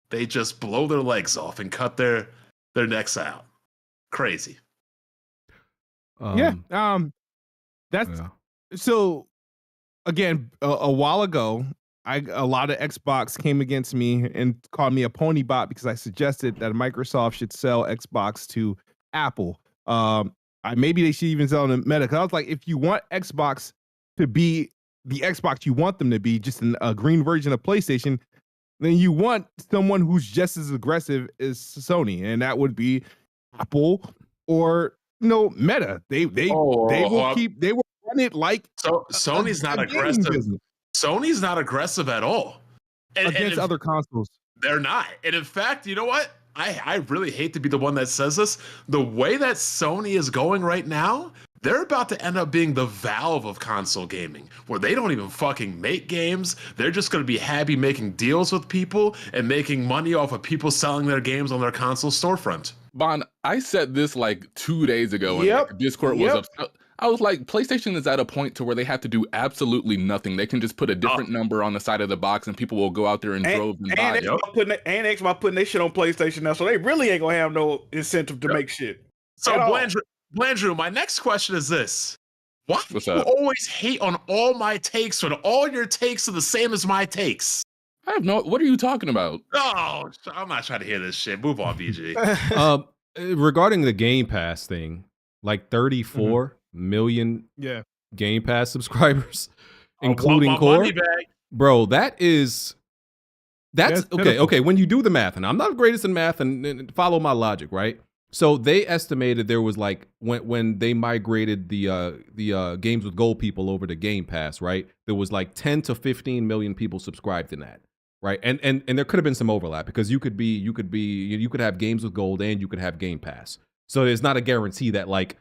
they just blow their legs off and cut their necks out. Crazy. That's so. Again, a while ago, a lot of Xbox came against me and called me a pony bot because I suggested that Microsoft should sell Xbox to Apple. Maybe they should even sell them to Meta. Because I was like, if you want Xbox to be the Xbox you want them to be, just a green version of PlayStation, then you want someone who's just as aggressive as Sony, and that would be Apple or Meta. They will run it like Sony's not aggressive. Sony's not aggressive at all against other consoles. They're not. And in fact, you know what? I really hate to be the one that says this. The way that Sony is going right now, they're about to end up being the Valve of console gaming, where they don't even fucking make games. They're just going to be happy making deals with people and making money off of people selling their games on their console storefront. Bon, I said this like 2 days ago and Discord was upset. I was like, PlayStation is at a point to where they have to do absolutely nothing. They can just put a different number on the side of the box and people will go out there in droves and buy it. Xbox putting their shit on PlayStation now, so they really ain't gonna have no incentive to make shit. So Blandrew, my next question is this. Why do you always hate on all my takes when all your takes are the same as my takes? I have what are you talking about? Oh, I'm not trying to hear this shit. Move on, BG. Regarding the Game Pass thing, like 34 million Game Pass subscribers, including core. Bro, that's okay. Okay, when you do the math, and I'm not the greatest in math, and follow my logic, right? So they estimated there was like when they migrated the games with gold people over to Game Pass, right? There was like 10 to 15 million people subscribed in that, right? And there could have been some overlap because you could have games with gold and you could have Game Pass. So there's not a guarantee that like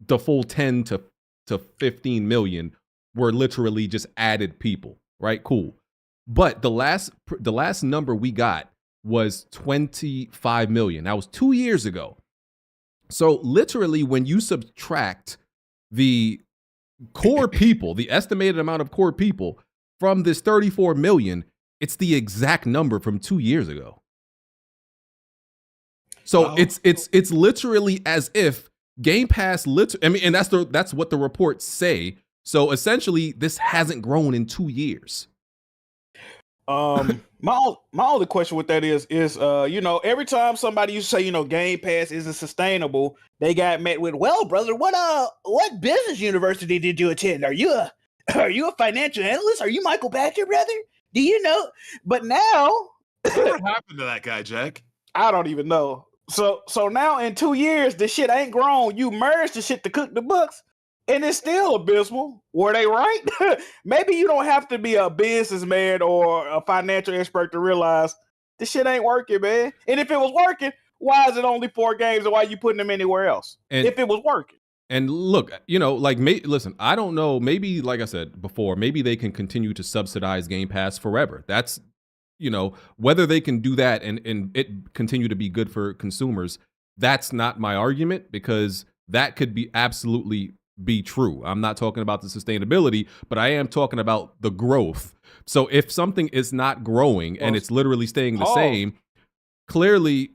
the full 10 to 15 million were literally just added people, right? Cool. But the last number we got was 25 million. That was 2 years ago. So literally when you subtract the core people, the estimated amount of core people from this 34 million, it's the exact number from 2 years ago. So it's literally as if Game Pass and that's what the reports say. So essentially this hasn't grown in 2 years. My only question with that is every time somebody used to say Game Pass isn't sustainable, they got met with, well, brother, what business university did you attend? Are you a financial analyst? Are you Michael Pachter, brother? Do you know? But now what happened to that guy, Jack? I don't even know. So now in 2 years, the shit ain't grown. You merged the shit to cook the books. And it's still abysmal. Were they right? Maybe you don't have to be a businessman or a financial expert to realize this shit ain't working, man. And if it was working, why is it only 4 games and why are you putting them anywhere else? If it was working. And look, listen, I don't know. Maybe, like I said before, maybe they can continue to subsidize Game Pass forever. That's, whether they can do that and it continue to be good for consumers, that's not my argument because that could be absolutely be true. I'm not talking about the sustainability, but I am talking about the growth. So if something is not growing and it's literally staying the same, clearly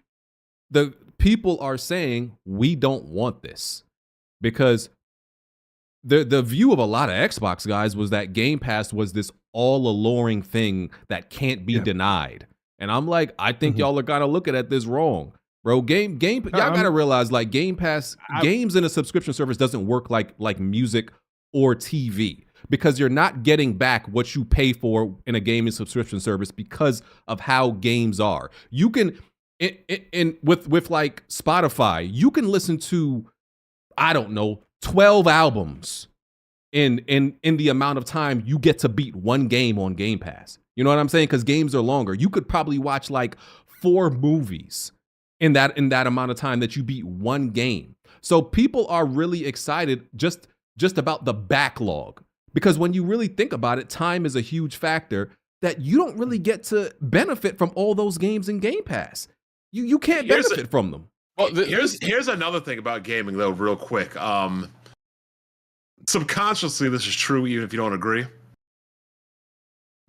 the people are saying we don't want this because the view of a lot of Xbox guys was that Game Pass was this all alluring thing that can't be denied. And I'm like, I think y'all are kind of looking at this wrong. Bro, y'all gotta realize like Game Pass, games in a subscription service doesn't work like music or TV because you're not getting back what you pay for in a gaming subscription service because of how games are. You can, with like Spotify, you can listen to, I don't know, 12 albums in the amount of time you get to beat one game on Game Pass. You know what I'm saying? Because games are longer. You could probably watch like 4 movies in that amount of time that you beat one game. So people are really excited just about the backlog. Because when you really think about it, time is a huge factor that you don't really get to benefit from all those games in Game Pass. You can't benefit from them. Well, here's another thing about gaming though, real quick. Subconsciously, this is true even if you don't agree.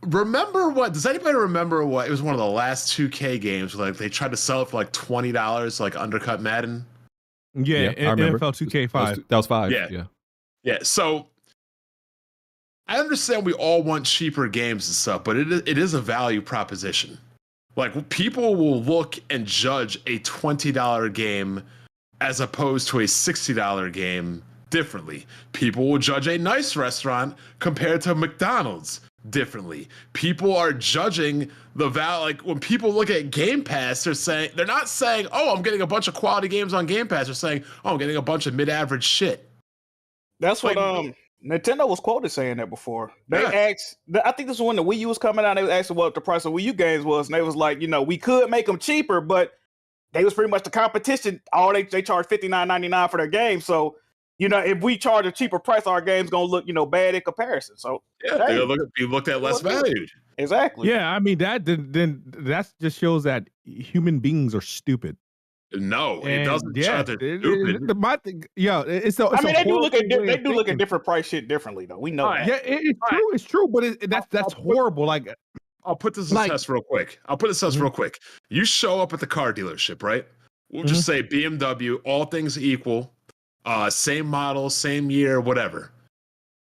Does anybody remember what it was one of the last 2K games where like they tried to sell it for like $20 to like undercut Madden? Yeah, I remember. NFL 2K5. That was 5. Yeah. Yeah. So I understand we all want cheaper games and stuff, but it is a value proposition. Like, people will look and judge a $20 game as opposed to a $60 game differently. People will judge a nice restaurant compared to McDonald's differently. People are judging the value. Like, when people look at Game Pass, they're not saying, "Oh, I'm getting a bunch of quality games on Game Pass." They're saying, "Oh, I'm getting a bunch of mid-average shit." That's what Nintendo was quoted saying that before. They asked, I think this was when the Wii U was coming out. They was asking what the price of Wii U games was, and they was like, we could make them cheaper, but they was pretty much the competition. All they charge $59.99 for their games. So, if we charge a cheaper price, our game's gonna look, bad in comparison. So yeah, they're gonna be looked at less valued. Exactly. Yeah, I mean that just shows that human beings are stupid. No, And it doesn't. Yeah, They're stupid. they do look at different price shit differently, though. We know that. Yeah, it's true. It's true, but that's horrible. Like, I'll put this in test real quick. Real quick. You show up at the car dealership, right? We'll just say BMW, all things equal, same model, same year, whatever.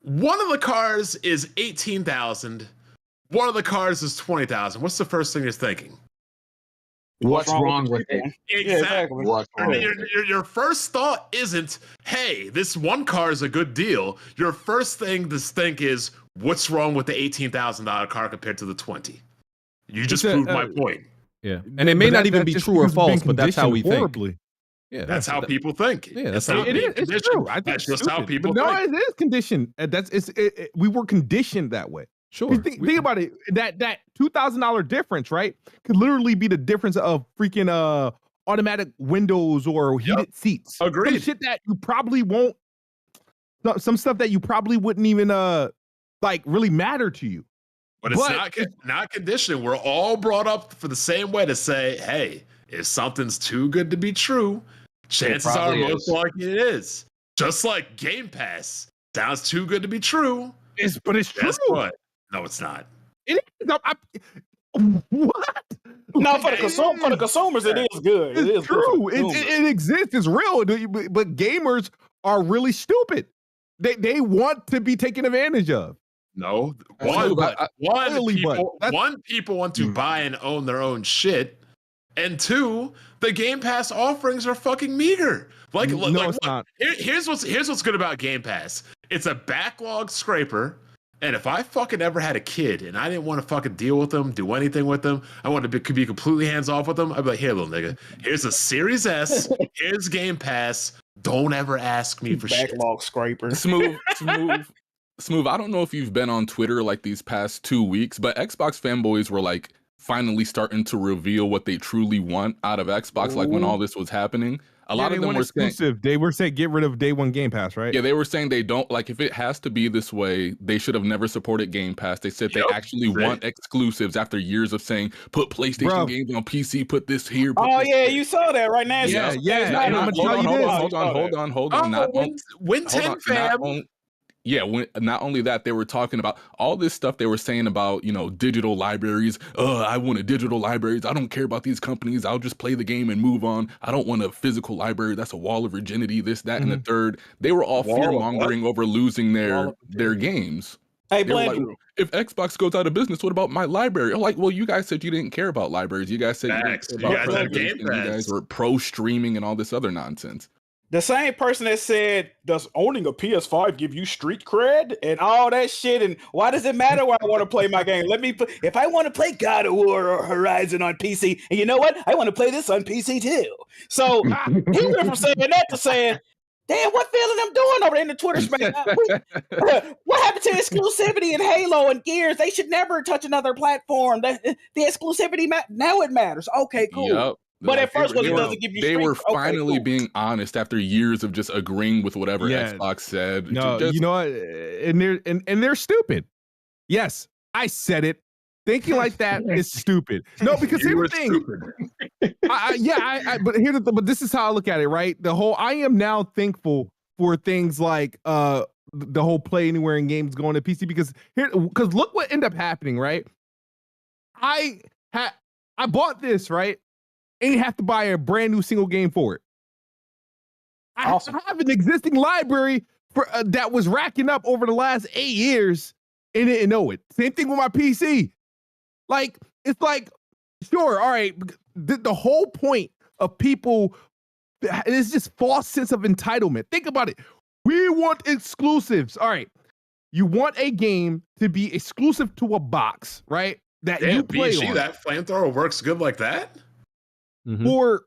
One of the cars is $18,000. One of the cars is $20,000. What's the first thing you're thinking? What's wrong with it? Exactly. What's wrong with it? Your first thought isn't, "Hey, this one car is a good deal." Your first thing to think is, "What's wrong with the $18,000 car compared to the 20?" You just proved my point. Yeah, and it may not even be true or false, but that's how we think. Yeah, that's how people think. Yeah, that's it's true. I think that's just how people think. think. No, it is conditioned. We were conditioned that way. Sure. Think about it. That $2,000 difference, right, could literally be the difference of freaking automatic windows or heated seats. Agreed. Some shit that you probably won't. Some stuff that you probably wouldn't even really matter to you. But it's not conditioning. We're all brought up for the same way to say, "Hey, if something's too good to be true, chances are most likely it is." Just like Game Pass sounds too good to be true. But it's true. Guess what? No, it's not. It is. What? No, for the consumers, it is good. It is true. Good it exists. It's real. But gamers are really stupid. They want to be taken advantage of. No, people want to buy and own their own shit, and two, the Game Pass offerings are fucking meager. It's not. Here's what's good about Game Pass. It's a backlog scraper. And if I fucking ever had a kid and I didn't want to fucking deal with them, do anything with them, I wanted to be completely hands off with them, I'd be like, "Here, little nigga, here's a Series S, here's Game Pass. Don't ever ask me for shit." Backlog scraper. Smooth. I don't know if you've been on Twitter like these past 2 weeks, but Xbox fanboys were like finally starting to reveal what they truly want out of Xbox. Like when all this was happening, a lot of them were exclusive. They were saying get rid of day one Game Pass, right? Yeah, they were saying they don't like if it has to be this way. They should have never supported Game Pass. They said they actually want exclusives after years of saying put PlayStation games on PC, put this here. You saw that right now. Hold on. Win 10, fam. Not only that, they were talking about all this stuff they were saying about, digital libraries. I want a digital libraries. I don't care about these companies. I'll just play the game and move on. I don't want a physical library. That's a wall of virginity, this, that, and the third. They were all fear-mongering over losing their games. Hey, like, if Xbox goes out of business, what about my library? I'm like, well, you guys said you didn't care about libraries. You guys said you didn't care about Game Pass. You guys were pro-streaming and all this other nonsense. The same person that said, "Does owning a PS5 give you street cred?" and all that shit, and why does it matter where I want to play my game? If I want to play God of War or Horizon on PC, and you know what? I want to play this on PC too. So he went from saying that to saying, "Damn, what feeling I'm doing over in the Twitter space? What happened to exclusivity in Halo and Gears? They should never touch another platform. The exclusivity, now it matters. Okay, cool." Yep. But at first, when it doesn't give you they were finally being honest after years of just agreeing with whatever Xbox said. No, you know what? And they're stupid. Yes, I said it. Thinking like that is stupid. No, because here's the thing. But this is how I look at it, right? I am now thankful for things like the whole play anywhere in games going to PC because look what ended up happening, right? I bought this, right? Ain't have to buy a brand new single game for it. I have an existing library for that was racking up over the last 8 years and didn't know it. Same thing with my PC. Like, it's like, sure, all right, the whole point of people is just false sense of entitlement. Think about it. We want exclusives. All right. You want a game to be exclusive to a box, right? That you play on. That flamethrower works good like that? For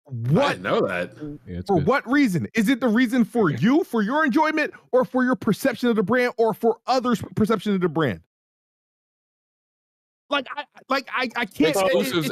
what? I didn't know that. Yeah, for what reason? Is it the reason for you, for your enjoyment, or for your perception of the brand, or for others' perception of the brand? I can't.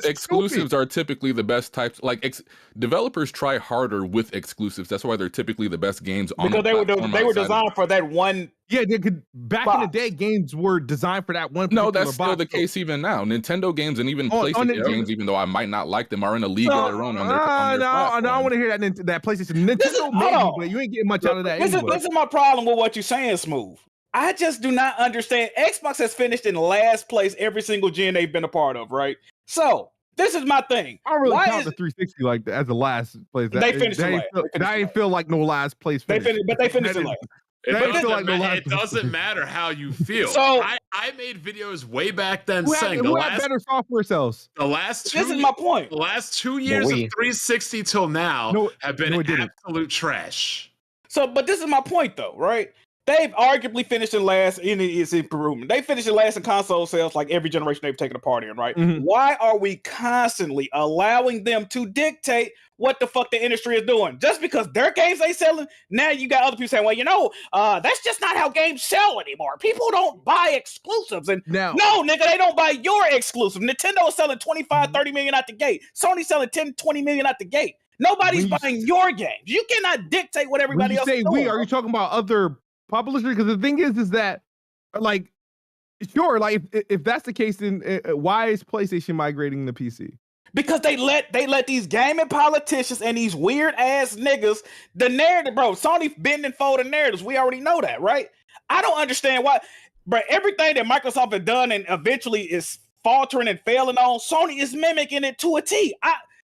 Exclusives are typically the best types. Like developers try harder with exclusives. That's why they're typically the best games on because they were designed for that one. Yeah, they could. Back in the day, games were designed for that one. No, that's still the case even now. Nintendo games and even PlayStation games, even though I might not like them, are in a league of their own on their platform. No, I want to hear that PlayStation. Nintendo, maybe, but you ain't getting much out of that. This is my problem with what you're saying, Smooth. I just do not understand. Xbox has finished in last place every single gen they've been a part of, right? So this is my thing. I don't really count the 360 like that as the last place. They finished last. I ain't feel like no last place. They finished in last. It doesn't matter how you feel. So I made videos way back then saying who had better software sales. The last this is my point. The last 2 years of 360 till now have been absolute trash. So, but this is my point though, right? They've arguably finished in last in its improvement. They finished in last in console sales like every generation they've taken a part in, right? Why are we constantly allowing them to dictate what the fuck the industry is doing? Just because their games ain't selling, now you got other people saying, well, that's just not how games sell anymore. People don't buy exclusives. And no, nigga, they don't buy your exclusive. Nintendo is selling 25, 30 million out the gate. Sony's selling 10, 20 million out the gate. Nobody's buying your games. You cannot dictate what everybody else is doing. Are you talking about other publisher? Because the thing is that, like, sure, like if that's the case, then why is PlayStation migrating to PC? Because they let these gaming politicians and these weird ass niggas the narrative, bro. Sony bend and fold the narratives. We already know that, right? I don't understand why, bro. Everything that Microsoft has done and eventually is faltering and failing on, Sony is mimicking it to a T.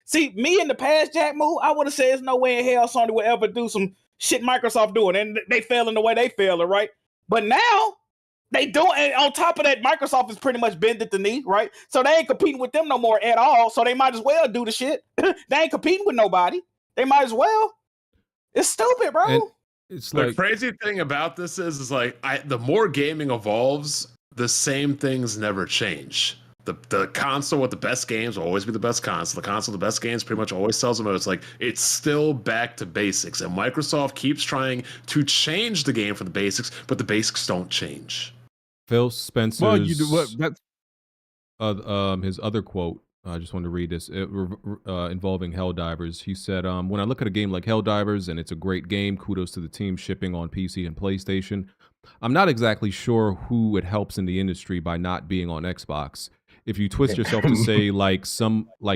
See, me in the past, Jack Moo, I would have said there's no way in hell Sony would ever do some shit Microsoft doing, and they fail in the way they fail, right? But now they do, and on top of that, Microsoft is pretty much bended the knee, right? So they ain't competing with them no more at all. So they might as well do the shit. They ain't competing with nobody. They might as well. It's stupid, bro. And it's the crazy thing about this is like the more gaming evolves, the same things never change. The console with the best games will always be the best console. The console with the best games pretty much always sells the most. Like, it's still back to basics. And Microsoft keeps trying to change the game for the basics, but the basics don't change. Phil Spencer's that's his other quote. I just wanted to read this involving Helldivers. He said, when I look at a game like Helldivers, and it's a great game, kudos to the team shipping on PC and PlayStation, I'm not exactly sure who it helps in the industry by not being on Xbox. If you twist yourself to say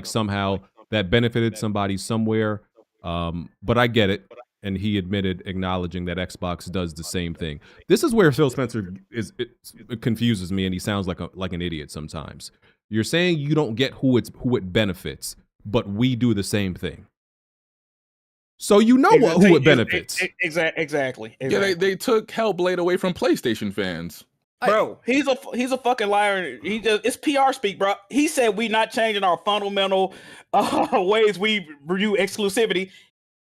somehow that benefited somebody somewhere, but I get it. And he admitted, acknowledging that Xbox does the same thing. This is where Phil Spencer it confuses me, and he sounds like an idiot sometimes. You're saying you don't get who it benefits, but we do the same thing. So you know who it benefits. Exactly. Yeah, they took Hellblade away from PlayStation fans. Bro, he's a fucking liar. It's PR speak, bro. He said we not changing our fundamental ways we review exclusivity.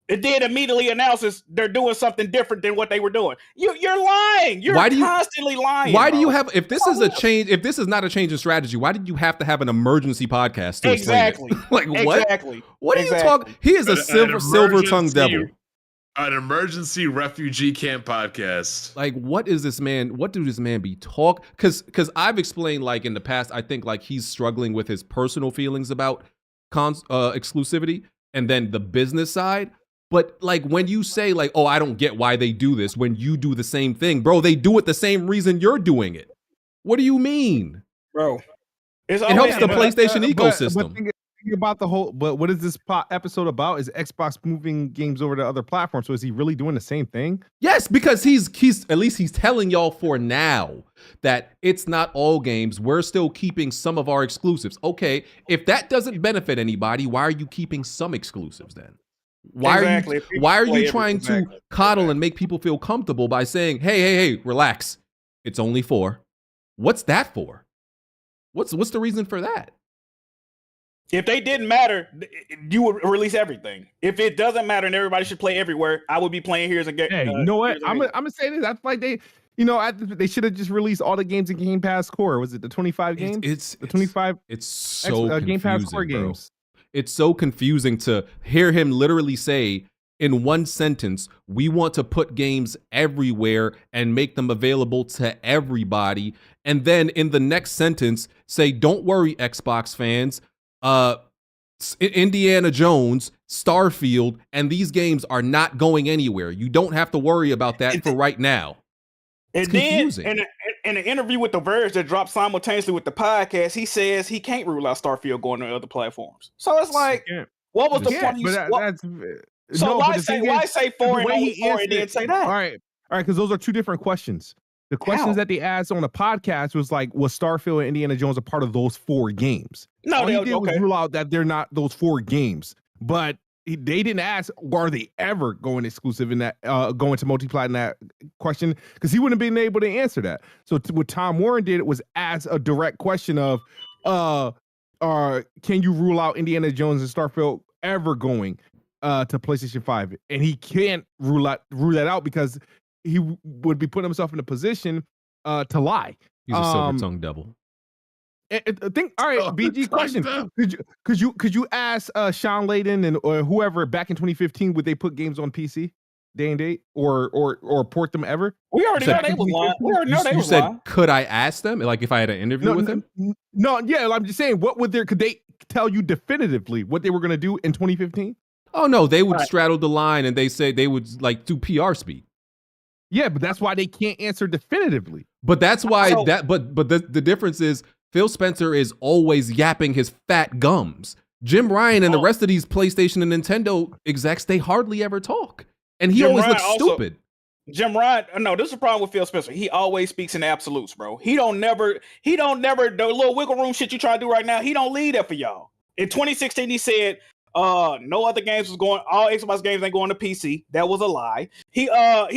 It did immediately announces they're doing something different than what they were doing. You're lying. You're constantly lying. Why do you have? If this is a change, if this is not a change in strategy, why did you have to have an emergency podcast to explain it? Like what? Exactly. What are you talking? He is a silver-tongued devil. An emergency refugee camp podcast. Like, what is this man? What do this man be talk? Because I've explained, like, in the past, I think like he's struggling with his personal feelings about exclusivity and then the business side. But like when you say like, oh, I don't get why they do this when you do the same thing, bro, they do it the same reason you're doing it. What do you mean? Bro, it helps the PlayStation ecosystem. But think about the whole, but what is this episode about? Is Xbox moving games over to other platforms? So is he really doing the same thing? Yes, because he's at least he's telling y'all for now that it's not all games. We're still keeping some of our exclusives. Okay, if that doesn't benefit anybody, why are you keeping some exclusives then? Why Exactly. are If you people why are play you every- trying to exactly. coddle and make people feel comfortable by saying, hey, relax. It's only 4. What's that for? What's the reason for that? If they didn't matter, you would release everything. If it doesn't matter and everybody should play everywhere, I would be playing Here's a Game. Hey, you know what? I'm gonna say this. That's like they, they should have just released all the games in Game Pass Core. Was it the 25 games? It's the 25. It's so Game Pass Core confusing, bro. games. It's so confusing to hear him literally say in one sentence, we want to put games everywhere and make them available to everybody. And then in the next sentence, say, don't worry, Xbox fans. Indiana Jones, Starfield, and these games are not going anywhere. You don't have to worry about that for right now. It's confusing. Then in an interview with The Verge that dropped simultaneously with the podcast, he says he can't rule out Starfield going to other platforms. So it's like, what was the point? So why say 4 and only 4 and then say that? All right, because those are two different questions. The questions that they asked on the podcast was like, was Starfield and Indiana Jones a part of those 4 games? No, all he did was rule out that they're not those 4 games. But they didn't ask, are they ever going exclusive in that, going to multiply in that question? Because he wouldn't have been able to answer that. So what Tom Warren did was ask a direct question of, can you rule out Indiana Jones and Starfield ever going to PlayStation 5? And he can't rule that out because he would be putting himself in a position to lie. He's a silver-tongued devil. I think, all right, BG question. Could you ask Sean Layden or whoever back in 2015, would they put games on PC day and date or port them ever? We already know they was lying. We already know they was lying. Could I ask them? Like if I had an interview with them? No, yeah, I'm just saying, could they tell you definitively what they were going to do in 2015? Oh no, they would straddle the line and they say they would like do PR speak. Yeah, but that's why they can't answer definitively. But that's why but the difference is Phil Spencer is always yapping his fat gums. Jim Ryan and the rest of these PlayStation and Nintendo execs, they hardly ever talk. And he always looks stupid. Jim Ryan, no, this is the problem with Phil Spencer. He always speaks in absolutes, bro. He don't never the little wiggle room shit you try to do right now, he don't lead that for y'all. In 2016, he said no other games was going, all Xbox games ain't going to PC. That was a lie. He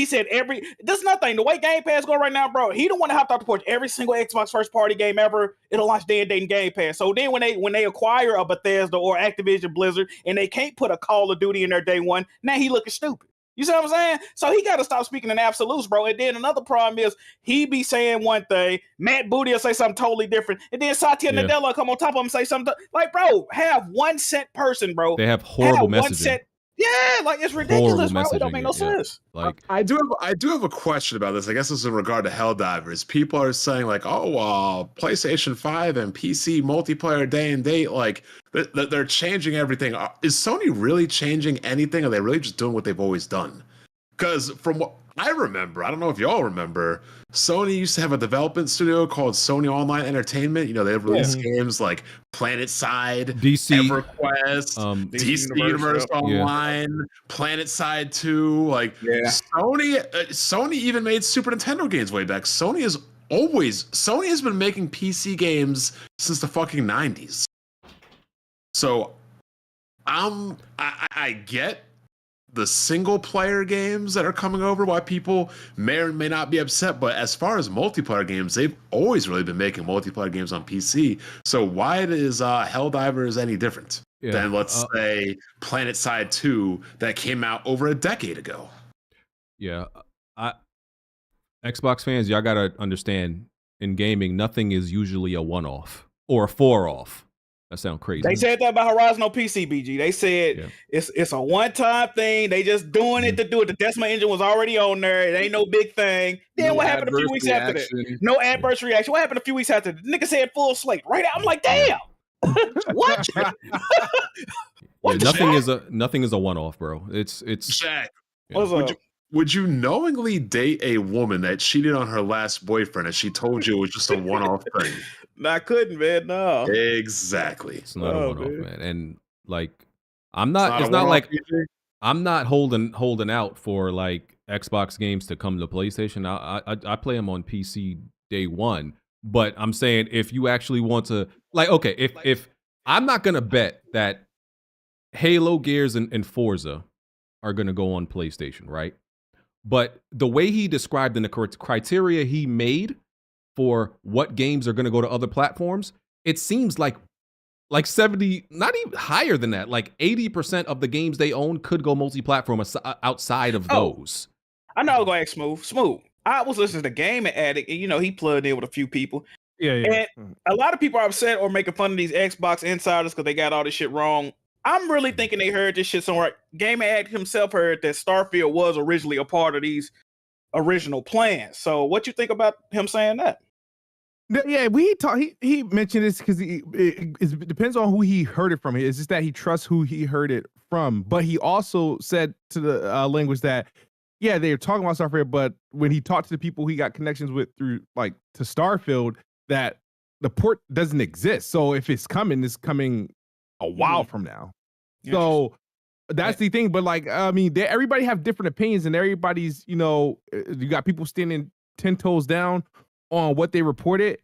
said this is nothing. The way Game Pass going right now, bro, he don't want to hop out the porch. Every single Xbox first party game ever, it'll launch day and date in Game Pass. So then when they acquire a Bethesda or Activision Blizzard and they can't put a Call of Duty in their day one, now he looking stupid. You see what I'm saying? So he got to stop speaking in absolutes, bro. And then another problem is he be saying one thing, Matt Booty will say something totally different, and then Satya Nadella come on top of him and say something like, bro, have one set person, bro. They have horrible messaging. Yeah, like it's ridiculous, bro. It don't make no sense. Like I do have a question about this. I guess this is in regard to Helldivers. People are saying like, oh, PlayStation 5 and PC multiplayer day and date, like they're changing everything. Is Sony really changing anything? Or are they really just doing what they've always done? Because from what I remember, I don't know if y'all remember, Sony used to have a development studio called Sony Online Entertainment. You know, they released games like PlanetSide, DC, EverQuest, DC Universe Online, PlanetSide 2. Like Sony even made Super Nintendo games way back. Sony has been making PC games since the fucking 90s. So I get the single player games that are coming over, why people may or may not be upset, but as far as multiplayer games, they've always really been making multiplayer games on PC. So why is Helldivers any different than, let's say, PlanetSide 2 that came out over a decade ago? Yeah, Xbox fans, y'all gotta understand, in gaming, nothing is usually a one-off or a four-off. That sounds crazy. They said that about Horizon on PC, BG. They said it's a one-time thing. They just doing it to do it. The Decima engine was already on there. It ain't no big thing. Then what happened a few weeks after that? No adverse reaction. What happened a few weeks after that? The nigga said full slate. Right out. I'm like, damn. What? Nothing is a one-off, bro. It's Jack. Would you knowingly date a woman that cheated on her last boyfriend and she told you it was just a one-off thing? I couldn't, man. No. Exactly. It's not a one-off, man. And like, I'm not holding out for like Xbox games to come to PlayStation. I play them on PC day one. But I'm saying, if you actually want to, like, okay, if I'm not gonna bet that Halo, Gears, and Forza are going to go on PlayStation, right? But the way he described and the criteria he made for what games are going to go to other platforms, it seems like 70, not even higher than that, like 80% of the games they own could go multi-platform outside of those. I know I was going to ask Smooth. I was listening to Game Addict, and he plugged in with a few people. Yeah. And a lot of people are upset or making fun of these Xbox insiders because they got all this shit wrong. I'm really thinking they heard this shit somewhere. Game Addict himself heard that Starfield was originally a part of these original plans. So what you think about him saying that? Yeah, he mentioned this because it depends on who he heard it from. It's just that he trusts who he heard it from. But he also said to the language that, yeah, they're talking about Starfield, but when he talked to the people he got connections with through to Starfield, that the port doesn't exist. So if it's coming a while from now. So that's the thing. But everybody have different opinions, and everybody's, you got people standing 10 toes down on what they reported.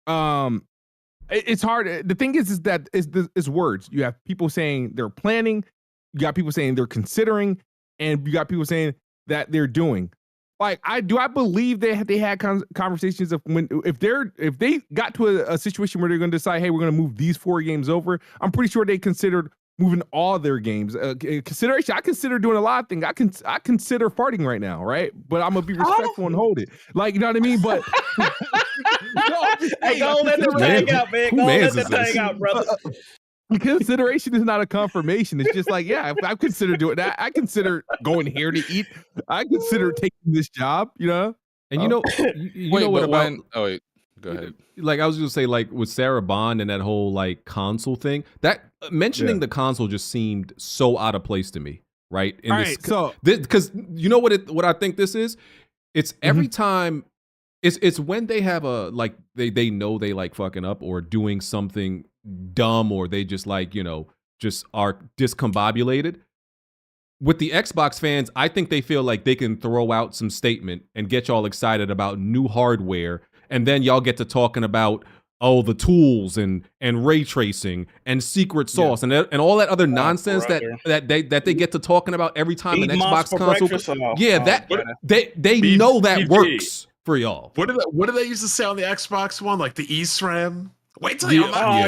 It's hard. The thing is that it's words. You have people saying they're planning, you got people saying they're considering, and you got people saying that they're doing. I believe they had conversations of if they got to a situation where they're going to decide, hey, we're going to move these 4 games over. I'm pretty sure they considered moving all their games. Consideration. I consider doing a lot of things. I consider farting right now, right? But I'm gonna be respectful and hold it. You know what I mean? But hey, go let the thing out, man. Go let the thing out, brother. Consideration is not a confirmation. It's just if I consider doing that, I consider going here to eat. I consider taking this job. And you know what about? Oh wait, go ahead. I was gonna say, with Sarah Bond and that whole console thing, that mentioning the console just seemed so out of place to me, right? Because you know what I think this is? It's every time. It's when they have they know they fucking up or doing something dumb, or they just just are discombobulated. With the Xbox fans, I think they feel like they can throw out some statement and get y'all excited about new hardware, and then y'all get to talking about the tools and ray tracing and secret sauce and all that other nonsense that they get to talking about every time an Xbox console. They know that works for y'all. What did they used to say on the Xbox One? Like the eSRAM? Wait till they unlock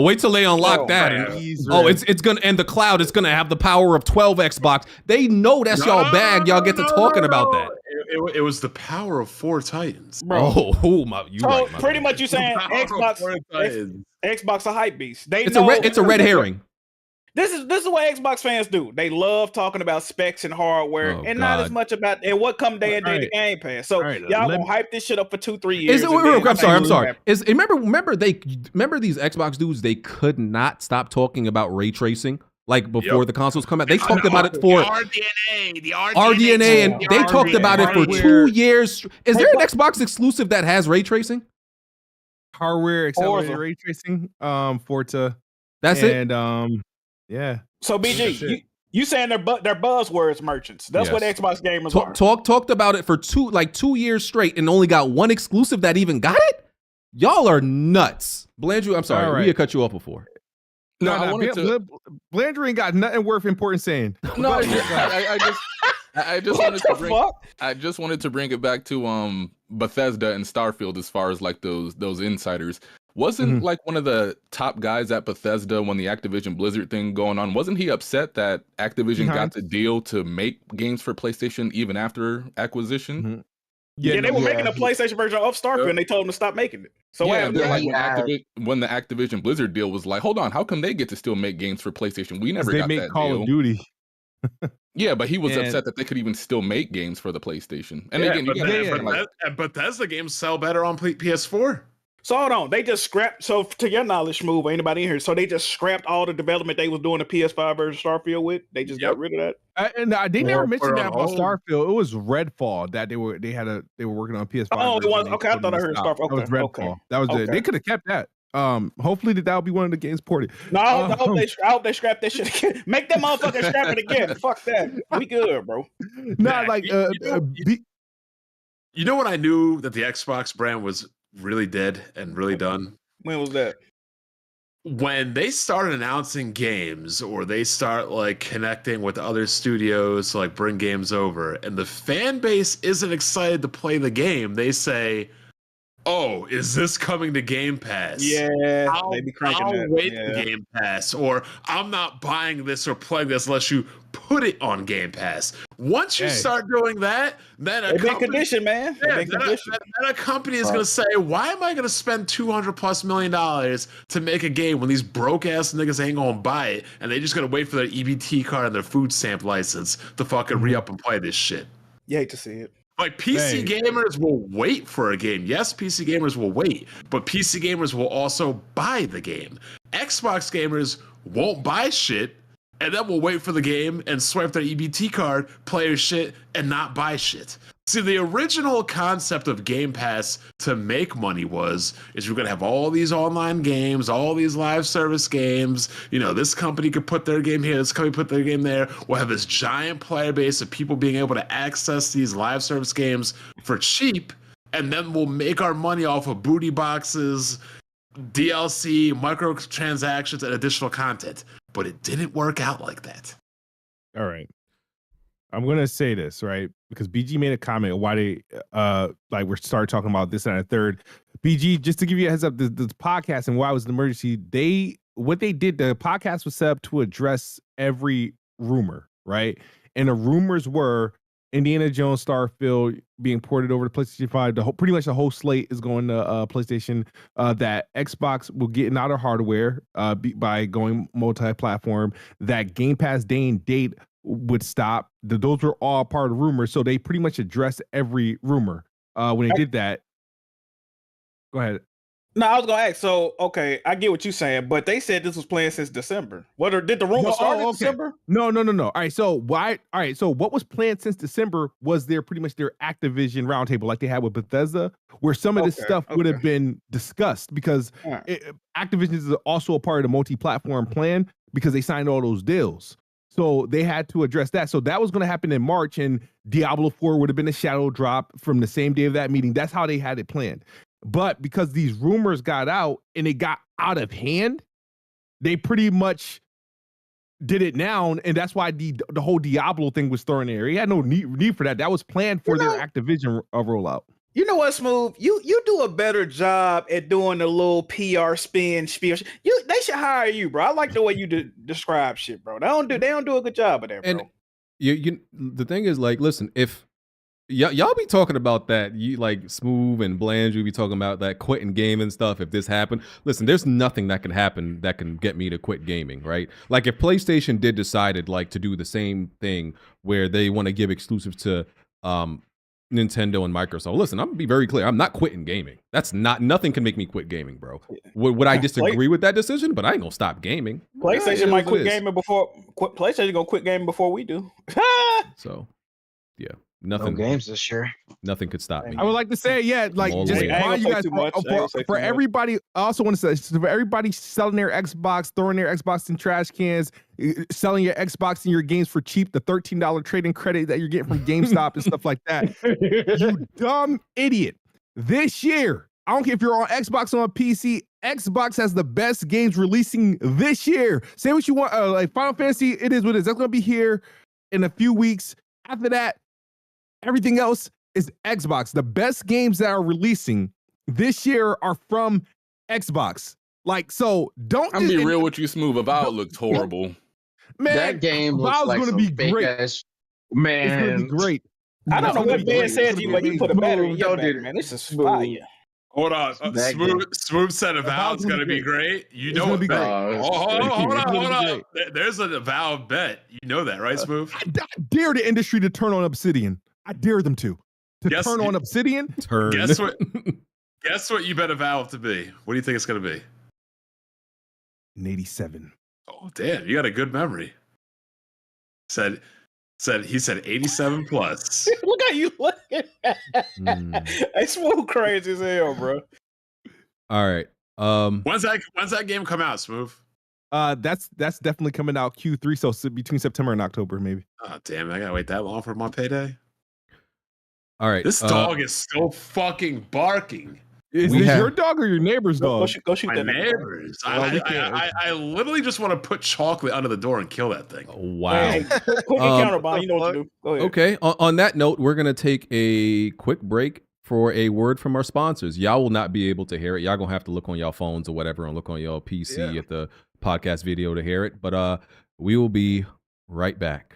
wait till they unlock that. It's gonna, and the cloud is gonna have the power of 12 Xbox. They know that's y'all bag. Y'all get to talking about that. It was the power of 4 Titans. Bro. Pretty much you saying Xbox a hype beast. It's a red herring. This is what Xbox fans do. They love talking about specs and hardware, not as much about what come day and day to Game Pass. So y'all gonna hype this shit up for 2-3 years. I'm sorry. Remember these Xbox dudes? They could not stop talking about ray tracing. Before the consoles come out, they talked about it for the RDNA, and they talked about it for 2 years. Is there an Xbox exclusive that has ray tracing? Hardware accelerated ray tracing, Forza. That's it. And yeah. So BG, you saying they're buzzwords merchants? That's what Xbox gamers are. Talked about it for 2 yeyears straight, and only got one exclusive that even got it. Y'all are nuts, Blandrew. I'm sorry, we had cut you off before. No, I wanted to. Blandrew ain't got nothing worth important saying. No, I just wanted to bring it back to Bethesda and Starfield as far as those insiders. Wasn't one of the top guys at Bethesda when the Activision Blizzard thing going on? Wasn't he upset that Activision got the deal to make games for PlayStation even after acquisition? Yeah, they were making a PlayStation version of Starfield, and they told them to stop making it. So when the Activision Blizzard deal was like, hold on, how come they get to still make games for PlayStation? We never got that deal. They make Call of Duty. Yeah, but he was upset that they could even still make games for the PlayStation. And again, Bethesda games sell better on PS4. So hold on, they just scrapped. So to your knowledge, Smooth, anybody in here? So they just scrapped all the development they was doing the PS5 version Starfield with. They just got rid of that. They never mentioned that about Starfield. It was Redfall that they were working on PS5. Oh, it was okay. I thought I heard Starfield. That was Redfall. That was it. They could have kept that. Hopefully that'll be one of the games ported. No, I hope they scrap that shit again. Make them motherfuckers scrap it again. Fuck that. We good, bro. You know when I knew that the Xbox brand was really dead and really done? When was that? when they start announcing games or they start like connecting with other studios to like bring games over and the fan base isn't excited to play the game, they say, oh, is this coming to Game Pass? Yeah, I'll wait for Game Pass, or I'm not buying this or playing this unless you put it on Game Pass. Once you start doing that, then a company, man. then a company is going to say, why am I going to spend $200+ million to make a game when these broke ass niggas ain't going to buy it, and they just going to wait for their EBT card and their food stamp license to fucking re-up and play this shit? You hate to see it. Like, PC gamers will wait for a game. Yes, PC gamers will wait, but PC gamers will also buy the game. Xbox gamers won't buy shit, and then will wait for the game and swipe their EBT card, play their shit, and not buy shit. See, the original concept of Game Pass to make money is you're going to have all these online games, all these live service games. You know, this company could put their game here, this company put their game there. We'll have this giant player base of people being able to access these live service games for cheap, and then we'll make our money off of booty boxes, DLC, microtransactions, and additional content. But it didn't work out like that. All right. I'm gonna say this, right? Because BG made a comment why they like we're started talking about this and a third. BG, just to give you a heads up, this podcast and why it was an emergency, the podcast was set up to address every rumor, right? And the rumors were Indiana Jones Starfield being ported over to PlayStation 5. Pretty much the whole slate is going to PlayStation. That Xbox will get another hardware by going multi-platform. That Game Pass day and date would stop. Those were all part of rumors, so they pretty much addressed every rumor when they did that. Go ahead. No, I was gonna ask. So, okay, I get what you're saying, but they said this was planned since December. Did the rumor start in December? No. All right, so what was planned since December was pretty much their Activision roundtable, like they had with Bethesda, where some of this stuff would have been discussed because Activision is also a part of the multi-platform plan because they signed all those deals. So they had to address that. So that was going to happen in March, and Diablo 4 would have been a shadow drop from the same day of that meeting. That's how they had it planned. But because these rumors got out and it got out of hand, they pretty much did it now. And that's why the whole Diablo thing was thrown in there. He had no need for that. That was planned for their Activision rollout. You know what, Smooth? You do a better job at doing the little PR spin spiel. They should hire you, bro. I like the way you describe shit, bro. They don't do a good job of that, bro. And you the thing is, like, listen, if y'all be talking about that, you like Smooth and Blanche, you be talking about that quitting gaming stuff. If this happened, listen, there's nothing that can happen that can get me to quit gaming, right? Like if PlayStation did decided like to do the same thing where they want to give exclusives to Nintendo and Microsoft. Listen, I'm gonna be very clear. I'm not quitting gaming. Nothing can make me quit gaming, bro. Would I disagree with that decision? But I ain't gonna stop gaming. PlayStation might quit gaming before PlayStation gonna quit gaming before we do. So, yeah, nothing. No games this year. Nothing could stop me. I would like to say, like just remind you guys for everybody. I also want to say for everybody selling their Xbox, throwing their Xbox in trash cans, selling your Xbox and your games for cheap, the $13 trading credit that you're getting from GameStop and stuff like that. You dumb idiot. This year, I don't care if you're on Xbox or on PC, Xbox has the best games releasing this year. Say what you want, like Final Fantasy, it is what it is. That's going to be here in a few weeks. After that, everything else is Xbox. The best games that are releasing this year are from Xbox. Like, so don't. I'm be real with you, Smooth. Avowed looks horrible. Man, that game looks like gonna be great. Man, it's gonna be great. I don't know what Ben said to you, but you put a battery in your back, man. This is fire. Hold on. Smooth said Avowed's going to be great. You know what? Hold on. There's an Avowed bet. You know that, right, Smooth? I dare the industry to turn on Obsidian. I dare them to turn on Obsidian. Guess what you bet Avowed to be? What do you think it's going to be? An 87. Oh, damn. You got a good memory. He said 87 plus. Look how you looking. It's Smooth crazy as hell, bro. All right. When's that game come out, Smooth? That's definitely coming out Q3, so between September and October, maybe. Oh damn! I gotta wait that long for my payday. All right. This dog is still fucking barking. Is We this have- your dog or your neighbor's dog? Go shoot My that nigga. neighbors. Well, we can't- I literally just want to put chocolate under the door and kill that thing. Wow. Hey, quick encounter, Bond. You know what to do. Go ahead. Okay. On that note, we're gonna take a quick break for a word from our sponsors. Y'all will not be able to hear it. Y'all gonna have to look on y'all phones or whatever and look on your PC at the podcast video to hear it. But we will be right back.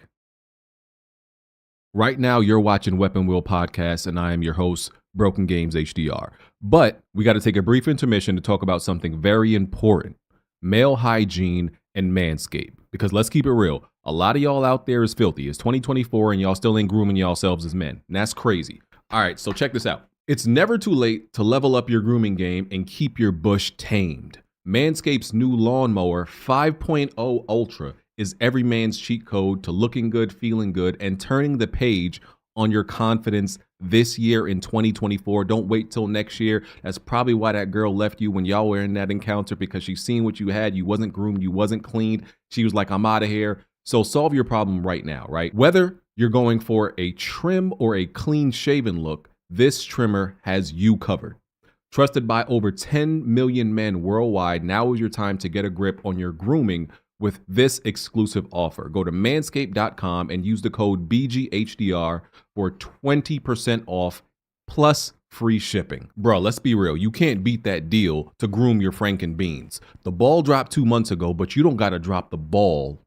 Right now, you're watching Weapon Wheel Podcast, and I am your host, Broken Games HDR. But we got to take a brief intermission to talk about something very important: male hygiene and Manscaped. Because let's keep it real, a lot of y'all out there is filthy. It's 2024 and y'all still ain't grooming yourselves as men. And that's crazy. All right, so check this out. It's never too late to level up your grooming game and keep your bush tamed. Manscaped's new Lawnmower 5.0 Ultra is every man's cheat code to looking good, feeling good, and turning the page on your confidence this year in 2024. Don't wait till next year. That's probably why that girl left you when y'all were in that encounter, because she's seen what you had. You wasn't groomed, you wasn't cleaned. She was like, I'm out of here. So solve your problem right now, right? Whether you're going for a trim or a clean shaven look, this trimmer has you covered. Trusted by over 10 million men worldwide, now is your time to get a grip on your grooming with this exclusive offer. Go to manscaped.com and use the code BGHDR for 20% off plus free shipping. Bro, let's be real. You can't beat that deal to groom your Franken beans. The ball dropped 2 months ago, but you don't got to drop the ball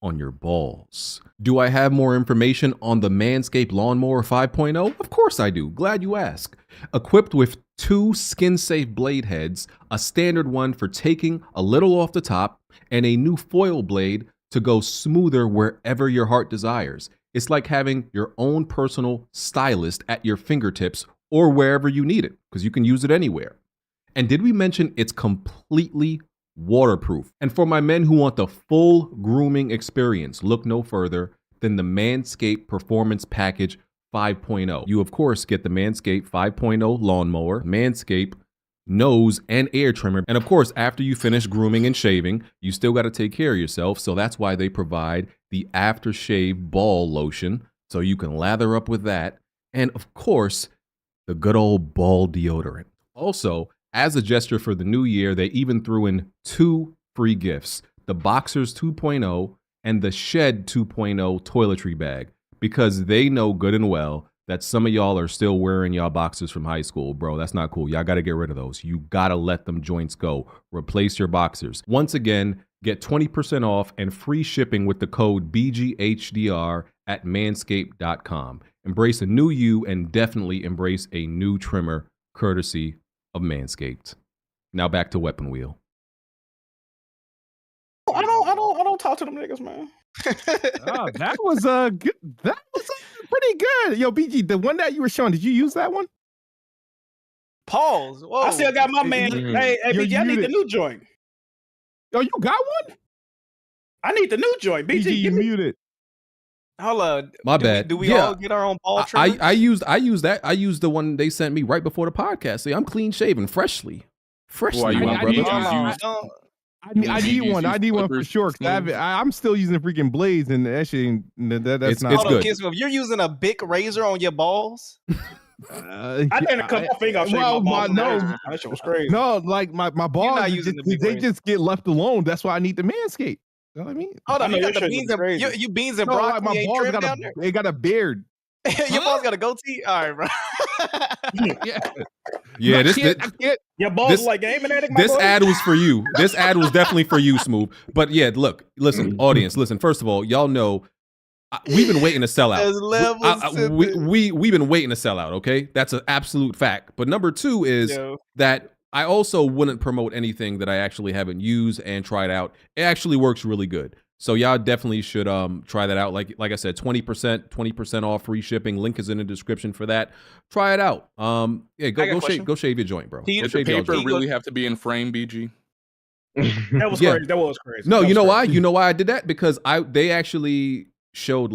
on your balls. Do I have more information on the Manscaped Lawnmower 5.0? Of course I do. Glad you asked. Equipped with 2 skin-safe blade heads, a standard one for taking a little off the top, and a new foil blade to go smoother wherever your heart desires. It's like having your own personal stylist at your fingertips or wherever you need it, because you can use it anywhere. And did we mention it's completely waterproof? And for my men who want the full grooming experience, look no further than the Manscaped Performance Package 5.0. You, of course, get the Manscaped 5.0 Lawnmower, Manscaped nose and ear trimmer. And of course, after you finish grooming and shaving, you still got to take care of yourself. So that's why they provide the aftershave ball lotion, so you can lather up with that. And of course, the good old ball deodorant. Also, as a gesture for the new year, they even threw in 2 free gifts: the Boxers 2.0 and the Shed 2.0 toiletry bag, because they know good and well that some of y'all are still wearing y'all boxers from high school. Bro, that's not cool. Y'all got to get rid of those. You got to let them joints go. Replace your boxers. Once again, get 20% off and free shipping with the code BGHDR at manscaped.com. Embrace a new you and definitely embrace a new trimmer courtesy of Manscaped. Now back to Weapon Wheel. I don't talk to them niggas, man. Oh, that was good. That was pretty good. Yo, BG, the one that you were showing, did you use that one? Pause. Whoa. I still got my man. Hey, BG, I need the new joint. Oh, you got one? I need the new joint. BG, you muted. Hold on. My bad. Do we all get our own ball trimmer? I used that. I used the one they sent me right before the podcast. See, I'm clean shaven, freshly. Well, you my want brother. I need one. I need one for sure. I'm still using the freaking blades, and that shit, that's not. Hold on, Kiss, if you're using a big razor on your balls. I didn't cut my finger off. That shit was crazy. No, like my balls, they just get left alone. That's why I need the Manscaped. You know what I mean? Hold on, you got the beans and you beans and broccoli. Like my balls got they got a beard. Your balls got a goatee. All right, bro. Yeah, your balls like aiming at it. This ad was for you. This ad was definitely for you, Smooth. But yeah, look, listen, audience, listen. First of all, y'all know we've been waiting to sell out. We've been waiting to sell out. Okay, that's an absolute fact. But number 2 is that I also wouldn't promote anything that I actually haven't used and tried out. It actually works really good. So y'all definitely should try that out. Like I said, 20% off, free shipping. Link is in the description for that. Try it out. Yeah, go shave your joint, bro. Does the paper really have to be in frame, BG? That was crazy. That was crazy. No, you know why? You know why I did that? Because they actually showed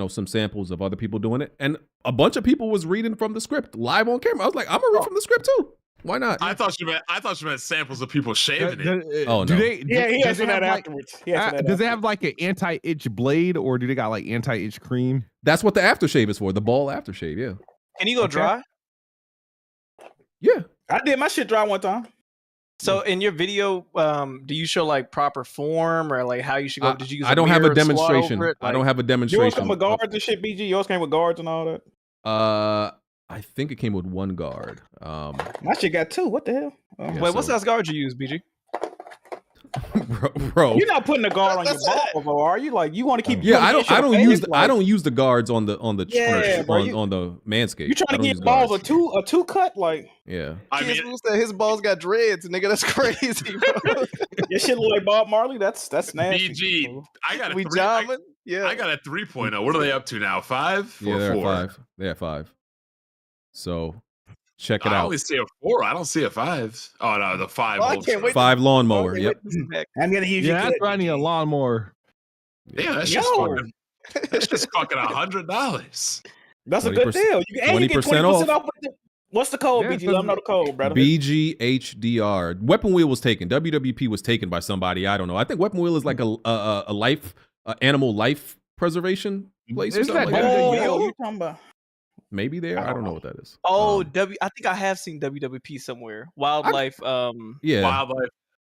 some samples of other people doing it, and a bunch of people was reading from the script live on camera. I was like, I'm gonna read from the script too. Why not? I thought you meant samples of people shaving it. Oh no! He answered that afterwards. Does it have like an anti-itch blade, or do they got like anti-itch cream? That's what the aftershave is for. The ball aftershave. Yeah. Can you go dry? Yeah. I did my shit dry one time. So in your video, do you show like proper form or like how you should go? Did you use? I don't have a mirror squat demonstration. over it? I don't Like- have a Yours demonstration. come with guards and shit, BG. Yours came with guards and all that. I think it came with one guard. My shit got 2. What the hell? Yeah, Wait, what so- size guard you use, BG? bro. You're not putting a guard on your ball, though, are you? Like you want to keep? Yeah, I don't use the, like, I don't use the guards on the Yeah, bro, on the Manscaped. You trying I to don't get use balls guards. a two cut? Like Yeah. I mean, said his balls got dreads, nigga. That's crazy, bro. your shit look like Bob Marley. That's nasty. BG, I got a We 3. jamming? Yeah. I got a 3.0. What are they up to now? 5 Yeah, or they're 4? at 5. They're at 5. So check it I out. only see a 4. I don't see a 5. Oh no, the 5. Oh, I holds can't true. wait. 5 lawnmower. Yep. I'm gonna use Yeah, that's why I need a lawnmower. Yeah, that's just fucking $100. That's a good 20% deal. You can 20% 20% off. with what's the code, Yeah, BG? Let them know the code, brother. BGHDR. Weapon Wheel was taken. WWP was taken by somebody. I don't know. I think Weapon Wheel is like a life animal life preservation place or Isn't something that like that. Oh, you talking about? Maybe there. I don't know what that is. Oh, I think I have seen WWP somewhere. Wildlife. Yeah. Wildlife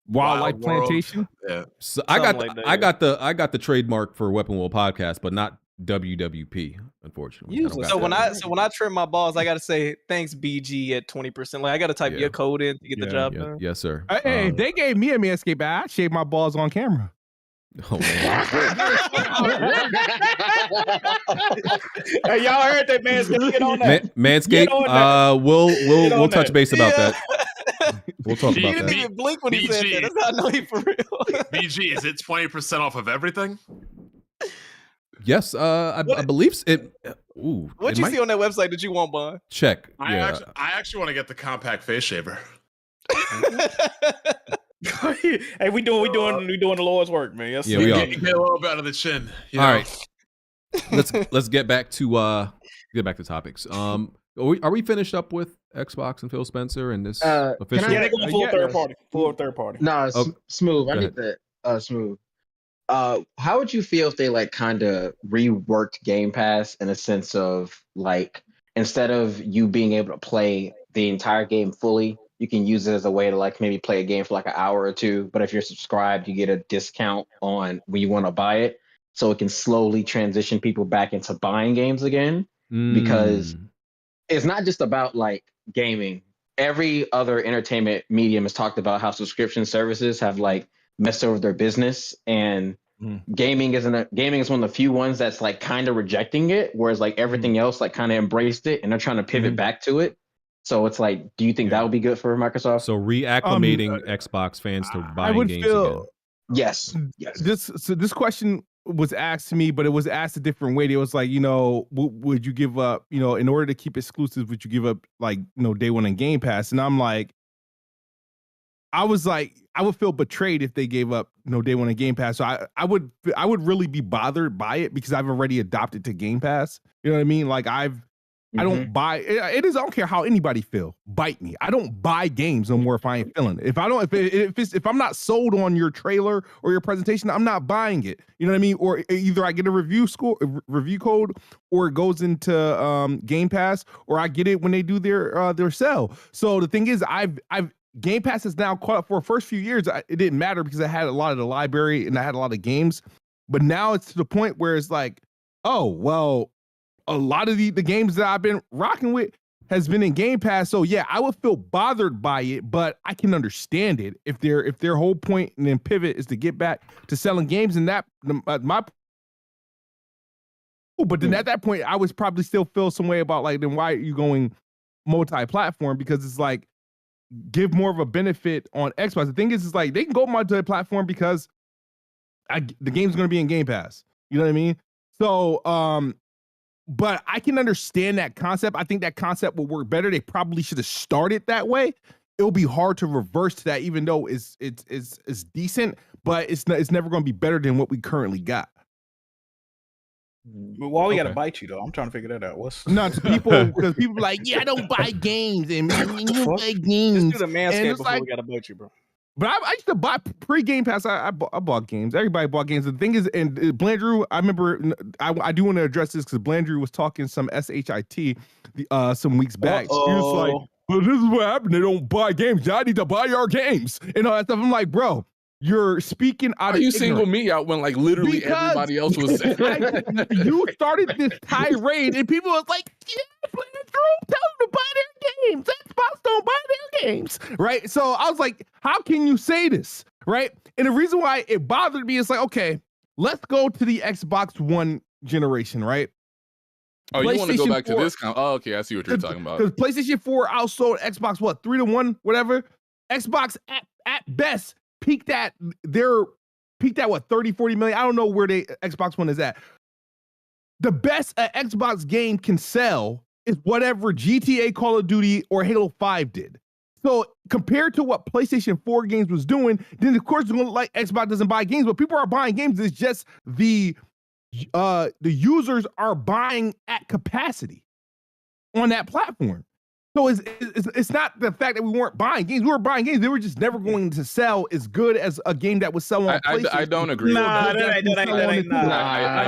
Wildlife Wild World. plantation. Yeah. So I got Something like that, I got the trademark for Weapon Wheel podcast, but not WWP, unfortunately. I don't got So that. when I trim my balls, I gotta say thanks BG at 20%. Like I gotta type Yeah. your code in to get the job Yeah, done. yes, sir. Hey, if they gave me a Manscaped, I'd shave my balls on camera. Oh, man. Hey, y'all heard that, man? Get on that. Manscaped. Get on that. We'll on touch that. base about Yeah. that. We'll talk He about He didn't that. even blink when he said BG. that. That's how I know he for real. BG, is it 20% off of everything? Yes, I believe it. Ooh, What it you might- see on that website that you want, Bond? Check. I Yeah, actually want to get the compact face shaver. Hey, we doing the Lord's work, man. Yes, Yeah, sir. we are. Get a little bit out of the chin. You All know? right. Let's get back to topics. Are we finished up with Xbox and Phil Spencer and this official? Yeah, they going full Yeah. third party. Full third party. No, Smooth. I Go need to Smooth. How would you feel if they like kind of reworked Game Pass in a sense of like instead of you being able to play the entire game fully, you can use it as a way to like maybe play a game for like an hour or two. But if you're subscribed, you get a discount on when you want to buy it, so it can slowly transition people back into buying games again. Because it's not just about like gaming. Every other entertainment medium has talked about how subscription services have like messed over their business, and gaming is one of the few ones that's like kind of rejecting it, whereas like everything else like kind of embraced it and they're trying to pivot back to it. So it's like, do you think that would be good for Microsoft? So reacclimating Xbox fans to I buying would games feel again. Yes. This question was asked to me, but it was asked a different way. It was like, would you give up, in order to keep exclusives, would you give up like, day one in Game Pass? And I'm like, I was like, I would feel betrayed if they gave up, day one in Game Pass. So I would really be bothered by it because I've already adopted to Game Pass. You know what I mean? Like I don't buy it. I don't care how anybody feel. Bite me. I don't buy games no more if I ain't feeling it. If I'm not sold on your trailer or your presentation, I'm not buying it. You know what I mean? Or either I get a review code, or it goes into Game Pass, or I get it when they do their sale. So the thing is, I've Game Pass is now caught up. For the first few years, it didn't matter because I had a lot of the library and I had a lot of games. But now it's to the point where it's like, oh well. A lot of the games that I've been rocking with has been in Game Pass. So yeah, I would feel bothered by it, but I can understand it if their whole point and then pivot is to get back to selling games. And that but then at that point, I would probably still feel some way about like, then why are you going multi-platform? Because it's like, give more of a benefit on Xbox. The thing is, it's like they can go multi-platform because the game's going to be in Game Pass. You know what I mean? So, but I can understand that concept. I think that concept will work better. They probably should have started that way. It'll be hard to reverse to that, even though it's decent, but it's never going to be better than what we currently got. But why we gotta bite you though? I'm trying to figure that out. What's not to people because people like, yeah, I don't buy games and you buy games. Just do the Manscaped before like, we gotta bite you, bro. But I used to buy pre-Game Pass. I bought games. Everybody bought games. The thing is, and Blandrew, I remember, I do want to address this because Blandrew was talking some SHIT some weeks back. He was like, But this is what happened. They don't buy games. Y'all need to buy our games and all that stuff. I'm like, bro, you're speaking out Are of you ignorance. single me out when like literally everybody else was saying? You started this tirade and people was like, yeah, play the room, tell them to buy their games. Xbox don't buy their games, right? So I was like, how can you say this, right? And the reason why it bothered me is like, okay, let's go to the Xbox One generation, right? Oh, you want to go back 4, to this count? Oh, okay, I see what you're talking about. Because PlayStation 4 outsold Xbox, what, 3-1, whatever? Xbox at best peaked at what, 30, 40 million? I don't know where the Xbox One is at. The best an Xbox game can sell is whatever GTA, Call of Duty, or Halo 5 did. So compared to what PlayStation 4 games was doing, then of course it's going to look like Xbox doesn't buy games, but people are buying games. It's just the users are buying at capacity on that platform. So it's not the fact that we weren't buying games. We were buying games. They were just never going to sell as good as a game that was selling on PlayStation. I don't agree. Nah, that ain't I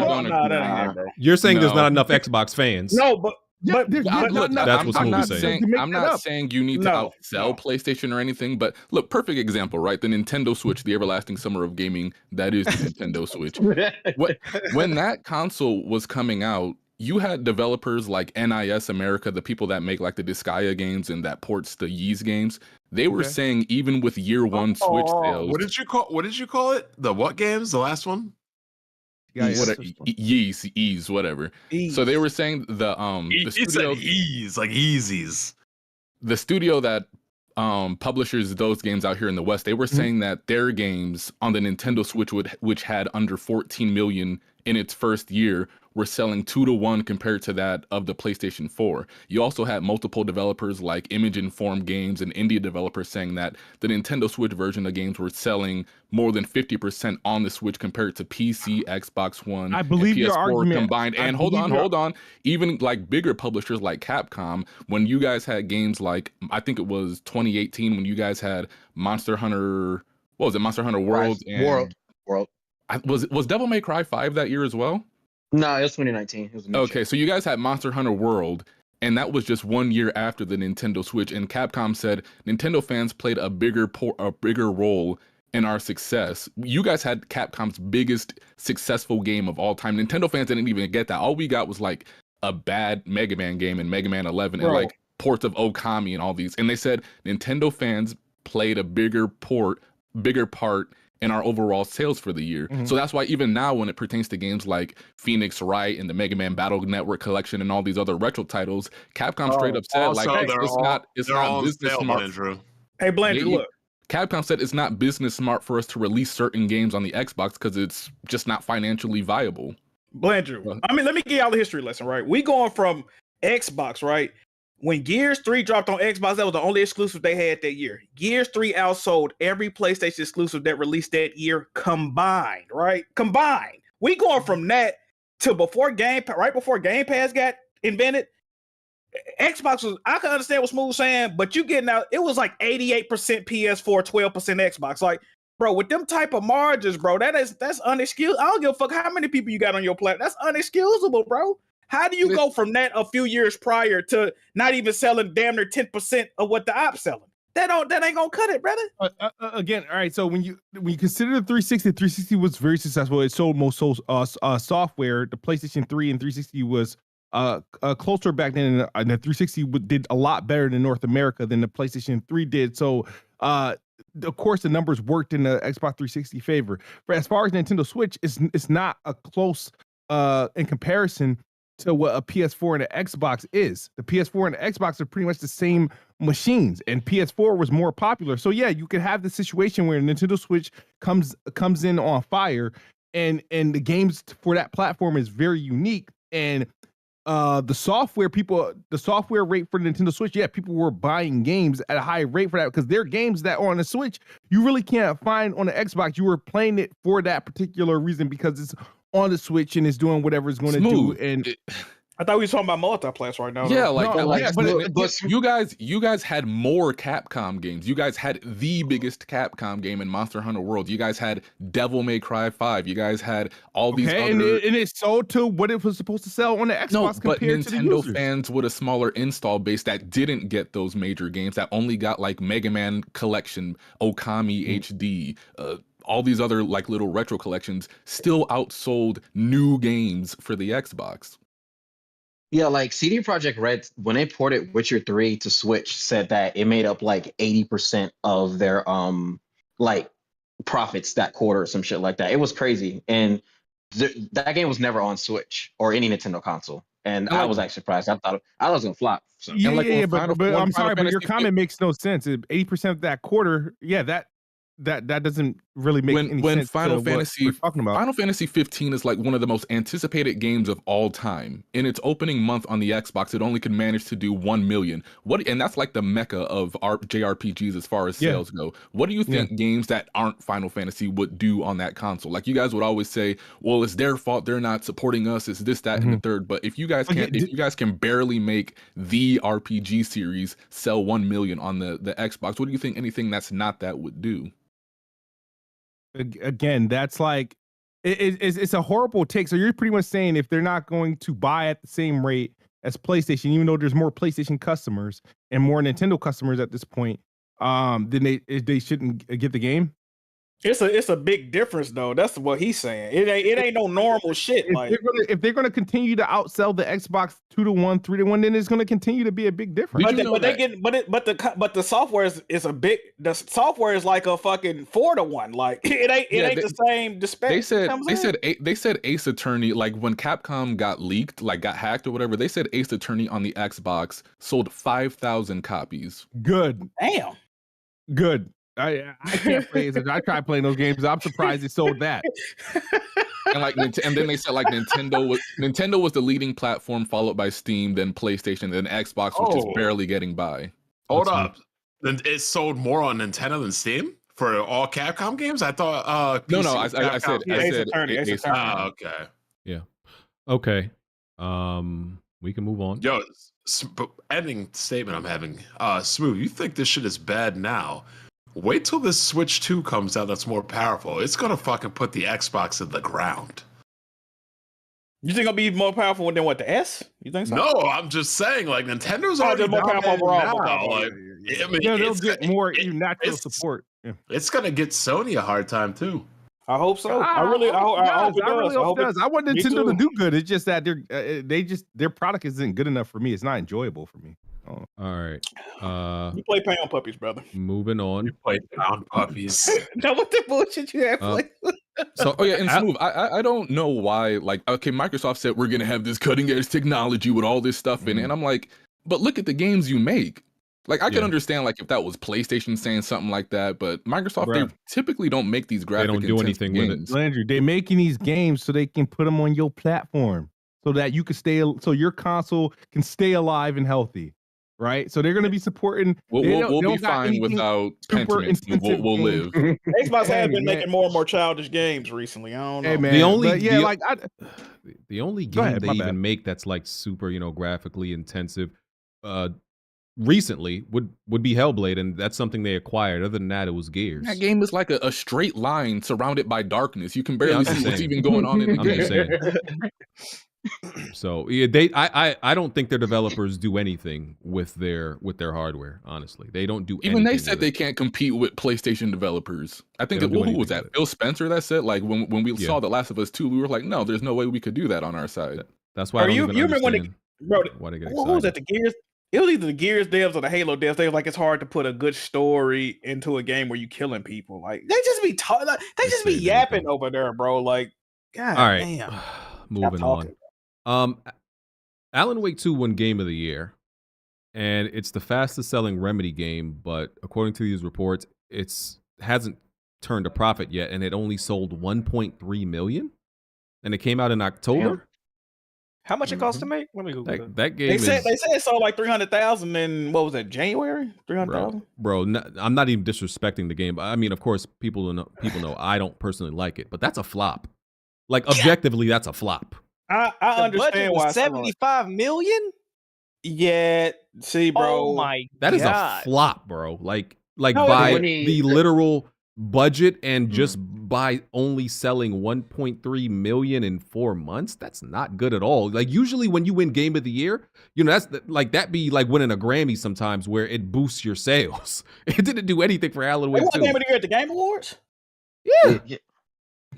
don't agree. Bro. You're saying there's not enough Xbox fans. No, but that's what Smooth's saying. I'm not saying you need to outsell PlayStation or anything, but look, perfect example, right? The Nintendo Switch, the everlasting summer of gaming, that is the Nintendo Switch. When that console was coming out, you had developers like NIS America, the people that make like the Disgaea games and that ports the Ys games. They were saying even with year one Switch sales. What did you call it? The what games? The last one? Ys, whatever. So they were saying the studio, Ys, like Yeezys. The studio that publishers those games out here in the West, they were saying that their games on the Nintendo Switch, which had under 14 million in its first year, were selling 2-to-1 compared to that of the PlayStation 4. You also had multiple developers like Image Informed Games and indie developers saying that the Nintendo Switch version of games were selling more than 50% on the Switch compared to PC, Xbox One, I believe and PS4 your argument combined. And hold on. Even like bigger publishers like Capcom, when you guys had games like, I think it was 2018 when you guys had Monster Hunter, what was it, Monster Hunter World? World. Was Devil May Cry 5 that year as well? No, it was 2019. It was okay, so you guys had Monster Hunter World, and that was just 1 year after the Nintendo Switch. And Capcom said Nintendo fans played a bigger role in our success. You guys had Capcom's biggest successful game of all time. Nintendo fans didn't even get that. All we got was like a bad Mega Man game and Mega Man 11 and like ports of Okami and all these. And they said Nintendo fans played a bigger part in our overall sales for the year. So that's why even now when it pertains to games like Phoenix Wright and the Mega Man Battle Network collection and all these other retro titles, Capcom straight up said like it's not business smart. Hey Blandy, look. Capcom said it's not business smart for us to release certain games on the Xbox because it's just not financially viable. Blandrew, I mean, let me give y'all the history lesson, right? We going from Xbox, right? When Gears 3 dropped on Xbox, that was the only exclusive they had that year. Gears 3 outsold every PlayStation exclusive that released that year combined, right? Combined. We going from that to right before Game Pass got invented. Xbox was, I can understand what Smooth saying, but you getting out, it was like 88% PS4, 12% Xbox. Like, bro, with them type of margins, bro, that's unexcusable. I don't give a fuck how many people you got on your platform. That's unexcusable, bro. How do you go from that a few years prior to not even selling damn near 10% of what the op's selling? That ain't gonna cut it, brother. Again, all right. So when you consider the 360 was very successful. It sold most software. The PlayStation 3 and 360 was closer back then, and the 360 did a lot better in North America than the PlayStation 3 did. So of course the numbers worked in the Xbox 360 favor. But as far as Nintendo Switch, it's not a close in comparison to what a PS4 and an Xbox is. The PS4 and the Xbox are pretty much the same machines, and PS4 was more popular. So yeah, you could have the situation where Nintendo Switch comes in on fire, and the games for that platform is very unique. And the software rate for the Nintendo Switch, yeah, people were buying games at a high rate for that because they're games that are on the Switch you really can't find on the Xbox. You were playing it for that particular reason because it's on the Switch and it's doing whatever it's going to do. And I thought we were talking about multiplayer right now. Yeah, though. like, No, like yeah, but you guys had more Capcom games. You guys had the biggest Capcom game in Monster Hunter World. You guys had Devil May Cry 5. You guys had all these other. and it sold to what it was supposed to sell on the Xbox No, but compared to the Nintendo users. fans with a smaller install base that didn't get those major games, that only got like Mega Man Collection, Okami HD, all these other like little retro collections, still outsold new games for the Xbox. Yeah, like CD Projekt Red, when they ported Witcher 3 to Switch, said that it made up like 80% of their like profits that quarter or some shit like that. It was crazy. And that game was never on Switch or any Nintendo console. And I was actually surprised. I thought it was gonna flop. So. Yeah, but I'm sorry, but your comment makes no sense. 80% of that quarter, yeah, that doesn't really make any sense. Final to what Fantasy we're talking about. Final Fantasy 15 is like one of the most anticipated games of all time. In its opening month on the Xbox, it only could manage to do 1 million. And that's like the mecca of JRPGs as far as sales go. What do you think games that aren't Final Fantasy would do on that console? Like you guys would always say, well, it's their fault they're not supporting us. It's this, that, and the third. But if you guys can barely make the RPG series sell 1 million on the Xbox, what do you think anything that's not that would do? Again, that's like it's a horrible take. So you're pretty much saying if they're not going to buy at the same rate as PlayStation, even though there's more PlayStation customers and more Nintendo customers at this point, then they shouldn't get the game. It's a big difference though. That's what he's saying. It ain't no normal shit. If they're gonna continue to outsell the Xbox 2-1, 3-1, then it's gonna continue to be a big difference. But the software is a big. The software is like a fucking 4-1. Like it ain't the same. They said Ace Attorney, like when Capcom got leaked, like got hacked or whatever. They said Ace Attorney on the Xbox sold 5,000 copies. Good. Damn. Good. I can't play it. I tried playing those games. I'm surprised it sold that. And then they said like Nintendo was the leading platform, followed by Steam, then PlayStation, then Xbox, which is barely getting by. Hold up. Then it sold more on Nintendo than Steam for all Capcom games? I thought No, I said Ace Attorney. Okay. Yeah. Okay. We can move on. Yo, ending statement I'm having. Smooth, you think this shit is bad now? Wait till this Switch 2 comes out that's more powerful. It's gonna fucking put the Xbox in the ground. You think it'll be more powerful than what, the S? You think so? No, I'm just saying, like, Nintendo's already more powerful overall. Like, I mean, they'll get more natural support. Yeah. It's gonna get Sony a hard time too. I hope so. I hope it does. I want Nintendo to do good. It's just that their product isn't good enough for me. It's not enjoyable for me. Oh. All right. You play Pound Puppies, brother. Moving on. You play Pound Puppies. Now what the bullshit you have played? And Smooth, I don't know why, like, okay, Microsoft said we're gonna have this cutting edge technology with all this stuff in it, and I'm like, but look at the games you make. Like, I can understand, like, if that was PlayStation saying something like that, but Microsoft, they typically don't make these graphic. They don't do anything games. with it. Landry, they're making these games so they can put them on your platform, so that you can so your console can stay alive and healthy. Right, so they're going to be supporting. We'll be fine without Pentiment. We'll live. Xbox has been making more and more childish games recently. I don't know. Hey man, the only Go ahead, game they even make that's like super, graphically intensive, recently would be Hellblade, and that's something they acquired. Other than that, it was Gears. That game is like a straight line surrounded by darkness. You can barely see what's even going on in the game. Just saying. So yeah, I don't think their developers do anything with their hardware. Honestly, they don't do. Even they said they can't compete with PlayStation developers. I think who was that? Phil Spencer that said, like, when we saw The Last of Us 2, we were like, no, there's no way we could do that on our side. That's why. You remember when why who was that? The Gears. It was either the Gears devs or the Halo devs. They were like, it's hard to put a good story into a game where you killing people. Like they just be yapping over there, bro. Like, God, all right, damn. Moving on. Alan Wake 2 won Game of the Year, and it's the fastest selling Remedy game, but according to these reports, it's hasn't turned a profit yet, and it only sold 1.3 million, and it came out in October. Damn. How much it cost to make? Let me Google that game. They said it sold like 300,000 in, what was that, January? 300,000. Bro, I'm not even disrespecting the game. I mean, of course, people know I don't personally like it, but that's a flop. Like, objectively, that's a flop. I The budget understand why was some of it- 75 million. Yeah, see, bro. Oh my That is god. a flop, bro. Like No, by when he- the literal budget and just by only selling 1.3 million in 4 months, that's not good at all. Like usually when you win Game of the Year, you know, that's like that be like winning a Grammy sometimes where it boosts your sales. It didn't do anything for Alan They Wake won 2. Game of the Year at the Game Awards. Yeah.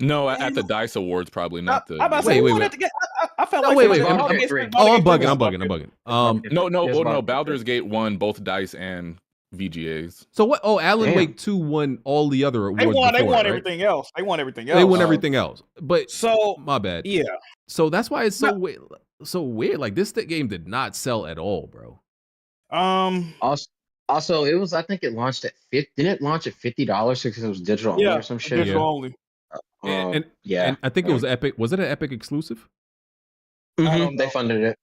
No, at the Dice Awards, probably not the. I about to say, Wait, won wait. at the game. I felt No, like wait, it was wait. Baldur's Gate. I'm Baldur's bugging. Gate. No. Baldur's Gate won both Dice and VGAs. So what? Oh, Alan Damn. Wake 2 won all the other awards. They won before, right? everything else. They won everything else. They won everything else. But So my bad. yeah. So that's why it's so weird. So weird. Like this game did not sell at all, bro. Also, it was. I think it launched at $50. Didn't it launch at $50 because it was digital only or some shit? Digital only. And yeah. And I think it was Epic. Was it an Epic exclusive? They funded it.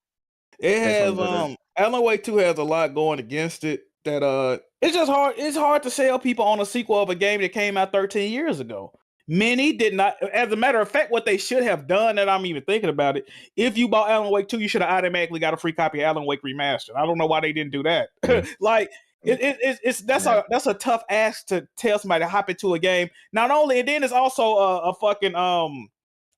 It has Alan Wake 2 has a lot going against it that it's just hard. It's hard to sell people on a sequel of a game that came out 13 years ago. Many did not. As a matter of fact, what they should have done, that I'm even thinking about it, if you bought Alan Wake 2, you should have automatically got a free copy of Alan Wake Remastered. I don't know why they didn't do that. Like that's a tough ask to tell somebody to hop into a game. Not only, and then it's also a fucking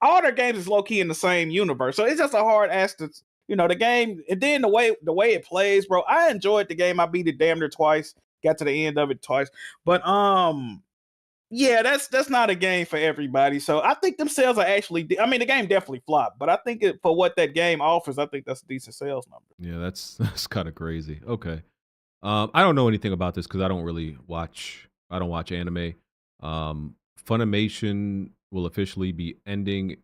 all their games is low key in the same universe, so it's just a hard ask to, you know, the game. And then the way it plays, bro. I enjoyed the game. I beat it damn near twice. Got to the end of it twice, but yeah, that's not a game for everybody. So I think them sales are actually. I mean, the game definitely flopped, but I think for what that game offers, I think that's a decent sales number. Yeah, that's kind of crazy. Okay, I don't know anything about this because I don't watch anime. Funimation will officially be ending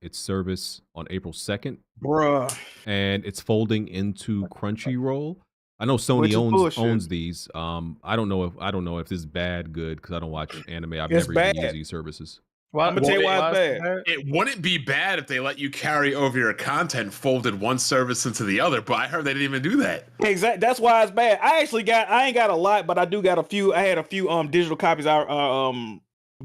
its service on April 2nd, bruh, and it's folding into Crunchyroll. I know Sony owns these. I don't know if this is bad, good, because I don't watch anime. I've never even used these services. Well, I'm gonna tell you why it's bad. It wouldn't be bad if they let you carry over your content, folded one service into the other, but I heard they didn't even do that. Exactly. That's why it's bad. I ain't got a lot, but I do got a few. I had a few digital copies I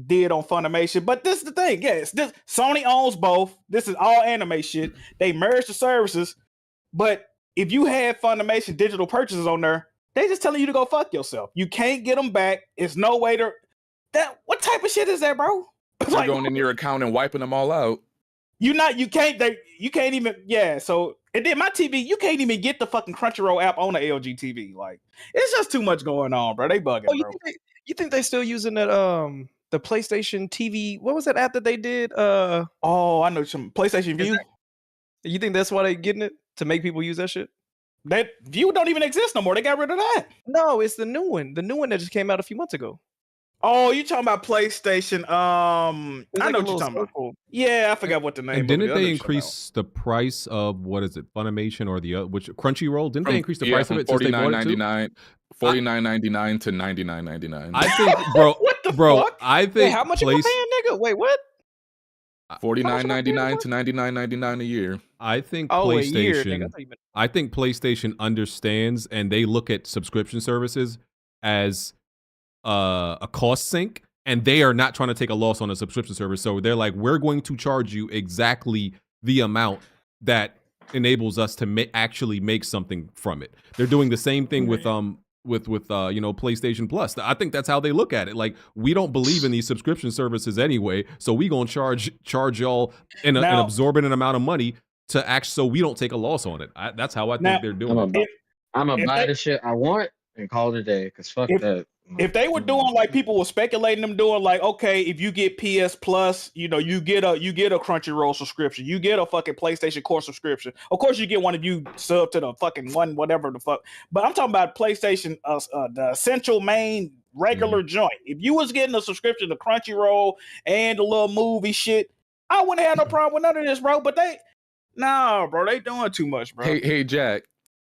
did on Funimation. But this is the thing. Yes, this Sony owns both. This is all anime shit. They merged the services, but if you had Funimation digital purchases on there, they just telling you to go fuck yourself. You can't get them back. It's no way to that. What type of shit is that, bro? You're going in your account and wiping them all out. You can't even. Yeah. So and then my TV, you can't even get the fucking Crunchyroll app on the LG TV. Like it's just too much going on, bro. They bugging. Oh, you think they still using that the PlayStation TV? What was that app that they did? Oh, I know some PlayStation View. You think that's why they getting it? To make people use that shit? That View don't even exist no more. They got rid of that. No, it's the new one. The new one that just came out a few months ago. Oh, you talking about PlayStation? I like know what you're talking about. Yeah, I forgot what the name. And didn't they increase the price of what is it, Funimation or the which Crunchyroll? Didn't they increase the price of it since they bought it too? $49.99 to $99.99. I think, bro. What the bro, fuck? I think. Wait, how much you paying, nigga? Wait, what? $49.99 to $99.99 a year. I think a year, PlayStation. nigga. I think PlayStation understands, and they look at subscription services as a cost sink, and they are not trying to take a loss on a subscription service. So they're like, we're going to charge you exactly the amount that enables us to actually make something from it. They're doing the same thing with PlayStation Plus. I think that's how they look at it. Like, we don't believe in these subscription services anyway, so we gonna charge y'all an absorbent amount of money to act so we don't take a loss on it. That's how I think they're doing it. I'm gonna buy the shit I want and call it a day. Cause fuck that. If they were doing like people were speculating them doing, like, okay, if you get PS Plus, you know, you get a Crunchyroll subscription, you get a fucking PlayStation Core subscription. Of course, you get one if you sub to the fucking one, whatever the fuck. But I'm talking about PlayStation, the essential main regular joint. If you was getting a subscription to Crunchyroll and the little movie shit, I wouldn't have no problem with none of this, bro. But they doing too much, bro. Hey, Jack.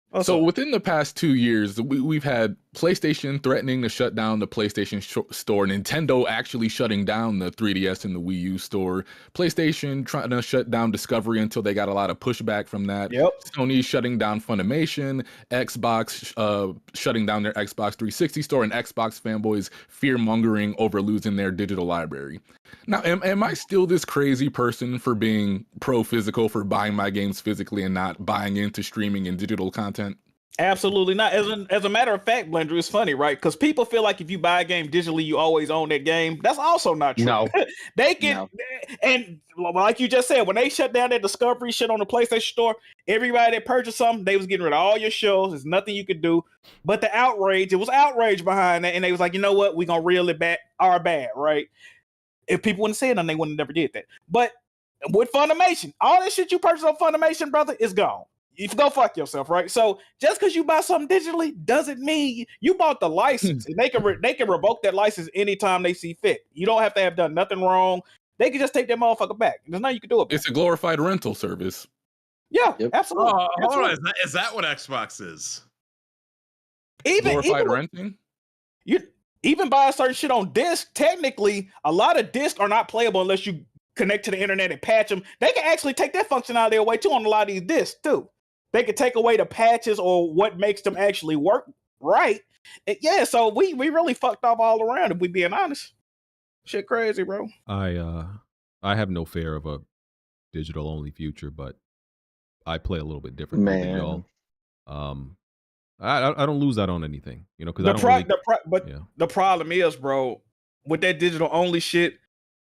What's so up? within the past 2 years, we've had PlayStation threatening to shut down the PlayStation store, Nintendo actually shutting down the 3DS and the Wii U store, PlayStation trying to shut down Discovery until they got a lot of pushback from that, Sony shutting down Funimation, Xbox shutting down their Xbox 360 store, and Xbox fanboys fear-mongering over losing their digital library. Now, am I still this crazy person for being pro-physical, for buying my games physically and not buying into streaming and digital content? Absolutely not. As a matter of fact, Blender, it's funny, right? Because people feel like if you buy a game digitally, you always own that game. That's also not true. No. They can, and like you just said, when they shut down that Discovery shit on the PlayStation Store, everybody that purchased something, they was getting rid of all your shows. There's nothing you could do. But the outrage, it was outrage behind that, and they was like, you know what? We're gonna reel it back. Our bad, right? If people wouldn't say it, then they wouldn't have never did that. But with Funimation, all that shit you purchased on Funimation, brother, is gone. You go fuck yourself, right? So just because you buy something digitally doesn't mean you bought the license, and they can revoke that license anytime they see fit. You don't have to have done nothing wrong. They can just take that motherfucker back. There's nothing you can do about it. It's a glorified rental service. Yeah, absolutely. Hold on, is that what Xbox is? Glorified renting? You even buy certain shit on disc. Technically, a lot of discs are not playable unless you connect to the internet and patch them. They can actually take that functionality away too on a lot of these discs too. They can take away the patches or what makes them actually work right. Yeah, so we really fucked off all around, if we being honest. Shit crazy, bro. I have no fear of a digital only future, but I play a little bit differently than y'all. I don't lose out on anything, you know, because the problem is, bro, with that digital only shit,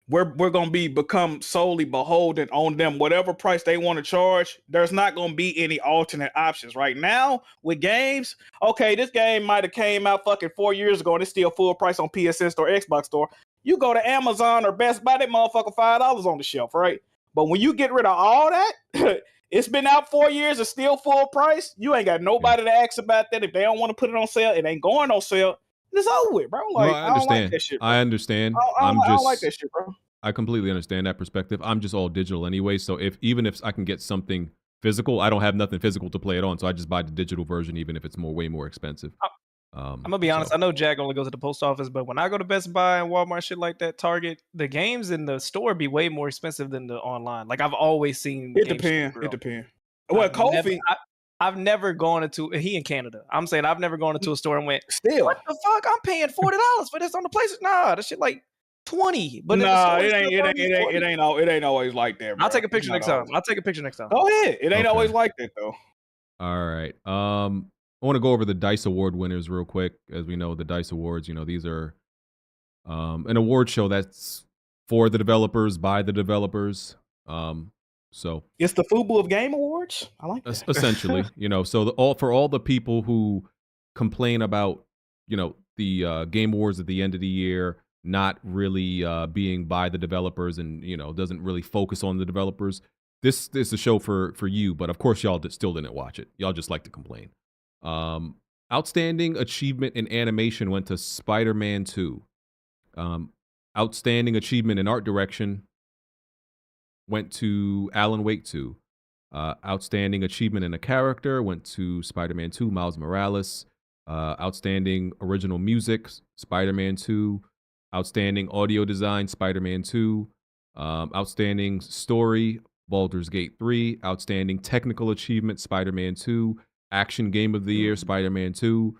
we're gonna become solely beholden on them. Whatever price they want to charge, there's not gonna be any alternate options. Right now with games, okay, this game might have came out fucking 4 years ago and it's still full price on PSN store, Xbox store. You go to Amazon or Best Buy, that motherfucker $5 on the shelf, right? But when you get rid of all that, it's been out 4 years, it's still full price. You ain't got nobody to ask about that. If they don't want to put it on sale, it ain't going on sale. It's over with, bro. Like, I understand. don't like that shit, bro. I understand. I don't like that shit, bro. I completely understand that perspective. I'm just all digital anyway. So even if I can get something physical, I don't have nothing physical to play it on. So I just buy the digital version, even if it's way more expensive. I'm gonna be honest. I know Jack only goes to the post office, but when I go to Best Buy and Walmart, shit like that, Target, the games in the store be way more expensive than the online. Like I've always seen. It depends. It depends. Well, Kofi, I've never gone into he in Canada. I'm saying I've never gone into a store and went, still, what the fuck? I'm paying $40 for this on the place. Nah, that shit like 20. But nah, it ain't always like that, bro. I'll take a picture next time. I'll take a picture next time. Go ahead. It ain't always like that though. All right. I want to go over the DICE Award winners real quick. As we know, the DICE Awards, you know, these are an award show that's for the developers, by the developers. So it's the FUBU of Game Awards. I like that. Essentially, you know, so for all the people who complain about, you know, the Game Awards at the end of the year not really being by the developers and, you know, doesn't really focus on the developers. This is a show for you, but of course y'all still didn't watch it. Y'all just like to complain. Outstanding achievement in animation went to Spider-Man 2. Outstanding achievement in art direction went to Alan Wake 2. Outstanding achievement in a character went to Spider-Man 2, Miles Morales. Outstanding original music, Spider-Man 2. Outstanding audio design, Spider-Man 2. Outstanding story, Baldur's Gate 3. Outstanding technical achievement, Spider-Man 2. Action Game of the Year, Spider-Man 2.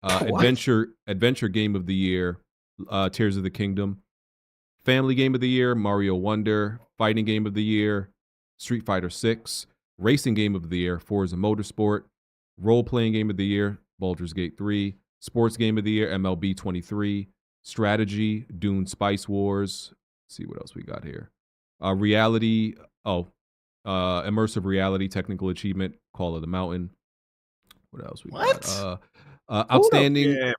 Adventure Game of the Year, Tears of the Kingdom. Family Game of the Year, Mario Wonder. Fighting Game of the Year, Street Fighter 6. Racing Game of the Year, Forza Motorsport. Role-Playing Game of the Year, Baldur's Gate 3. Sports Game of the Year, MLB 23. Strategy, Dune Spice Wars. Let's see what else we got here. Immersive reality, technical achievement, Call of the Mountain. What else we got? Outstanding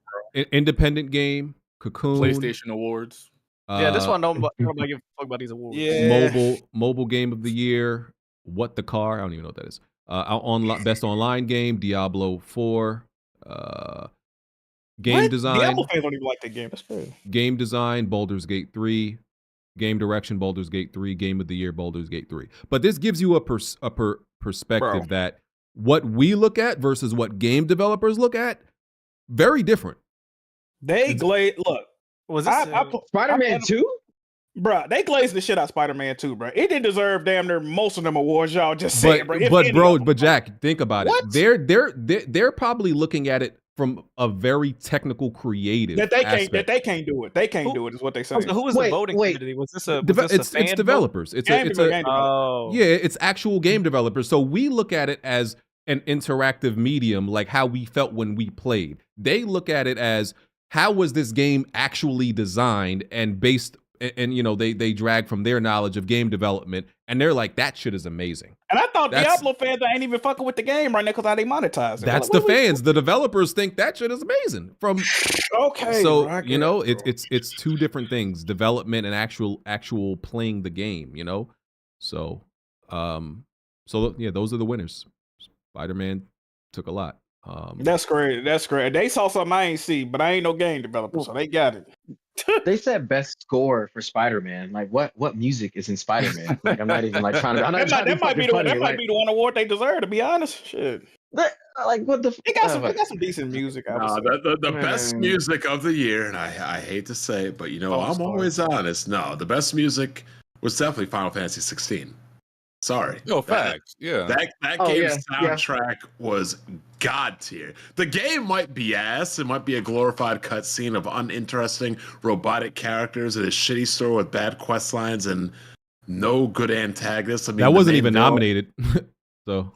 independent game, Cocoon. PlayStation Awards. Yeah, this one nobody give a fuck about these awards. Yeah. Mobile Game of the Year, What the Car. I don't even know what that is. Best online game, Diablo 4. Game design. Diablo fans don't even like that game. That's crazy. Game design, Baldur's Gate 3. Game direction, Baldur's Gate 3. Game of the Year, Baldur's Gate 3. But this gives you a perspective that what we look at versus what game developers look at, very different. They glazed. Look, was this Spider-Man 2? Bruh, they glazed the shit out of Spider-Man 2, bro. It didn't deserve damn near most of them awards, y'all just saying, bro. But Jack, think about it. They're probably looking at it from a very technical, creative that they can't do it. They can't do it, is what they say. So who was the voting community? Was this a it's developers. It's it's actual game developers. So we look at it as an interactive medium, like how we felt when we played. They look at it as how was this game actually designed and based. And you know they drag from their knowledge of game development, and they're like, that shit is amazing. And I thought Diablo fans ain't even fucking with the game right now because how they monetize it. That's the fans. The developers think that shit is amazing. From so you know it's two different things: development and actual playing the game. You know, so yeah, those are the winners. Spider-Man took a lot. That's great. That's great. They saw something I ain't see, but I ain't no game developer, so they got it. They said best score for Spider-Man. Like what music is in Spider-Man? Like I'm not even like trying to. That might be the one award they deserve. To be honest, shit. Like what the? They got some decent music. The best music of the year, and I hate to say it, but you know I'm always honest. No, the best music was definitely Final Fantasy 16. Sorry. No, facts. Yeah. That game's soundtrack was god tier. The game might be ass. It might be a glorified cutscene of uninteresting robotic characters in a shitty store with bad quest lines and no good antagonists. I mean, that wasn't even nominated. So,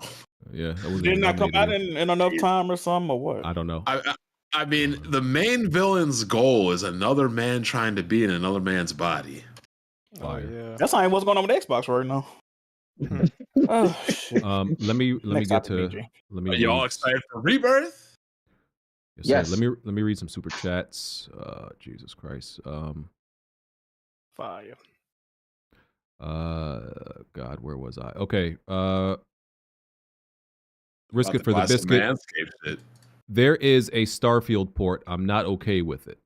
yeah. Did not come out in enough time or something or what? I don't know. I mean, the main villain's goal is another man trying to be in another man's body. Oh, yeah. That's not what's going on with Xbox right now. Oh, shit. Let me get to. Are you all excited for Rebirth? Yes. Let me read some super chats. Jesus Christ. Fire. God, where was I? Okay. Risk it for the biscuit. Manscaped shit. There is a Starfield port. I'm not okay with it.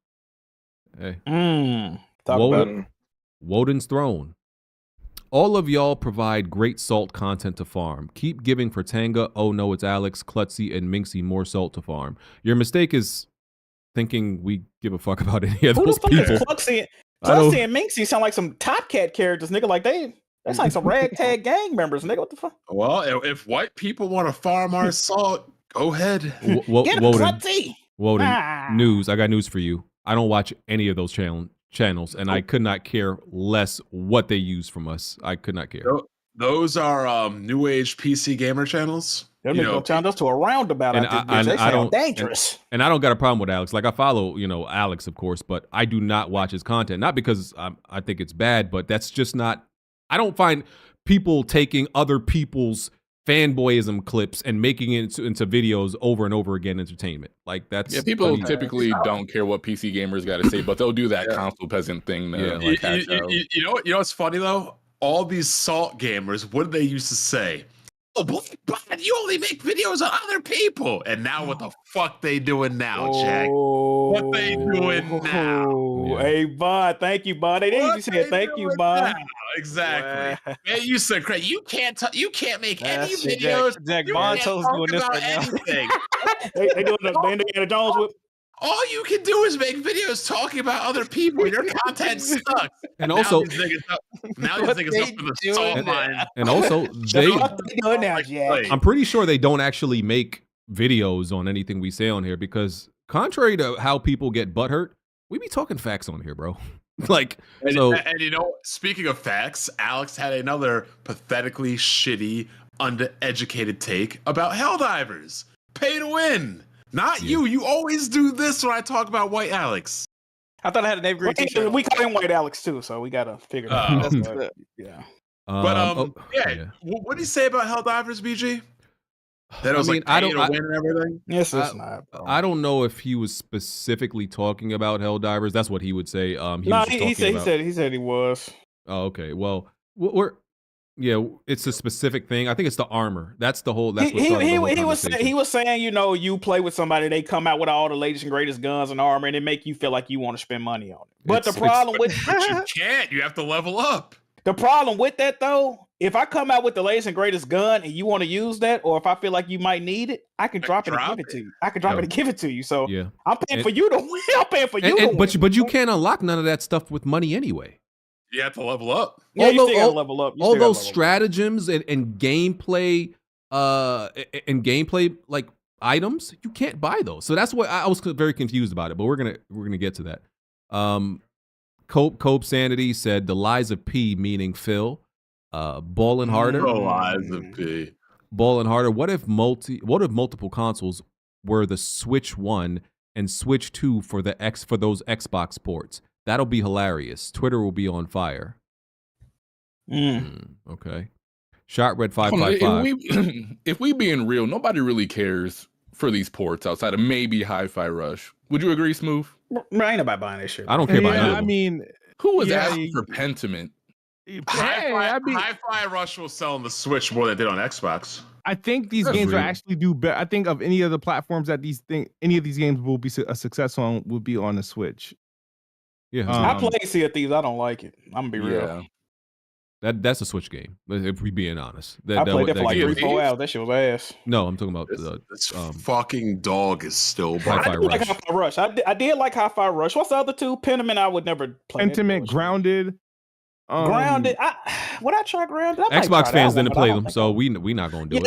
Hey. Talk about it. Woden's Throne. All of y'all provide great salt content to farm. Keep giving for Tanga, Oh No It's Alex, Klutzy, and Minxie more salt to farm. Your mistake is thinking we give a fuck about any of those people. Klutzy and Minxie sound like some Top Cat characters, nigga. Like that's like some ragtag gang members, nigga. What the fuck? Well, if white people want to farm our salt, go ahead. Get him, Klutzy. Woden, news. I got news for you. I don't watch any of those channels, and I could not care less what they use from us. I could not care. Those are new age PC gamer channels. They're gonna challenge us to a roundabout. I don't dangerous. And I don't got a problem with Alex. Like I follow, Alex, of course, but I do not watch his content. Not because I think it's bad, but that's just not. I don't find people taking other people's fanboyism clips and making it into videos over and over again entertainment. Like that's people typically don't care what PC gamers got to say, but they'll do that console peasant thing. You know what's funny though? All these salt gamers, what did they used to say? Oh, but you only make videos on other people. And now what the fuck they doing now, Jack? What they doing now? Hey, Bud, thank you, Bud. They didn't say thank you, Bud. Exactly. Man, you said crazy. You can't make any videos. Jack Bonto's doing this right now. they doing the Indiana Jones with. All you can do is make videos talking about other people. Your content sucks. And also, now these niggas up for the salt mine. And also, I'm pretty sure they don't actually make videos on anything we say on here because, contrary to how people get butthurt, we be talking facts on here, bro. And speaking of facts, Alex had another pathetically shitty, undereducated take about Helldivers. Pay to win. Not you. You always do this when I talk about White Alex. I thought I had a Dave Green t-shirt. We call him White Alex too, so we gotta figure it out. Yeah. What did he say about Helldivers, BG? That was I don't win and everything. Yes, it's not. I don't know if he was specifically talking about Helldivers. That's what he would say. He said he was. Oh, okay. Well, it's a specific thing. I think it's the armor. That's the whole. That's what he was saying. You play with somebody, they come out with all the latest and greatest guns and armor, and it make you feel like you want to spend money on it. But the problem with you can't. You have to level up. The problem with that though if I come out with the latest and greatest gun and you want to use that, or if I feel like you might need it, I can drop it and give it to you. I can drop it and give it to you. So Yeah. I'm paying for you to win. I'm paying for you to win. But you can't unlock none of that stuff with money anyway. You have to level up. Yeah, you still gotta level up. All those stratagems and gameplay, like items, you can't buy those. So that's what I was very confused about it. But we're gonna get to that. Cope Sanity said the lies of P, meaning Phil. Ballin' harder. The lies of P. Ballin' harder. What if multiple consoles were the Switch 1 and Switch 2 for those Xbox ports? That'll be hilarious. Twitter will be on fire. Okay. Shot Red 555. If we being real, nobody really cares for these ports outside of maybe Hi-Fi Rush. Would you agree, Smooth? Ain't nobody buying that shit. I don't care about that. I mean, who was asking for Pentiment? Hi-Fi Rush will sell on the Switch more than they did on Xbox. I think these games will actually do better. I think of any of the platforms that any of these games will be a success on would be on the Switch. Yeah, I played Sea of Thieves. I don't like it. I'm gonna be real. That's a Switch game. If we being honest, I played that for like 3-4 hours. That shit was ass. No, I'm talking about this fucking dog is still Hi-Fi Rush. Like Hi-Fi Rush. I did like Hi-Fi Rush. What's the other two? Pentiment. I would never play. Pentiment, Grounded. Grounded. Would I try Grounded? Xbox fans didn't play them, so we not gonna do it.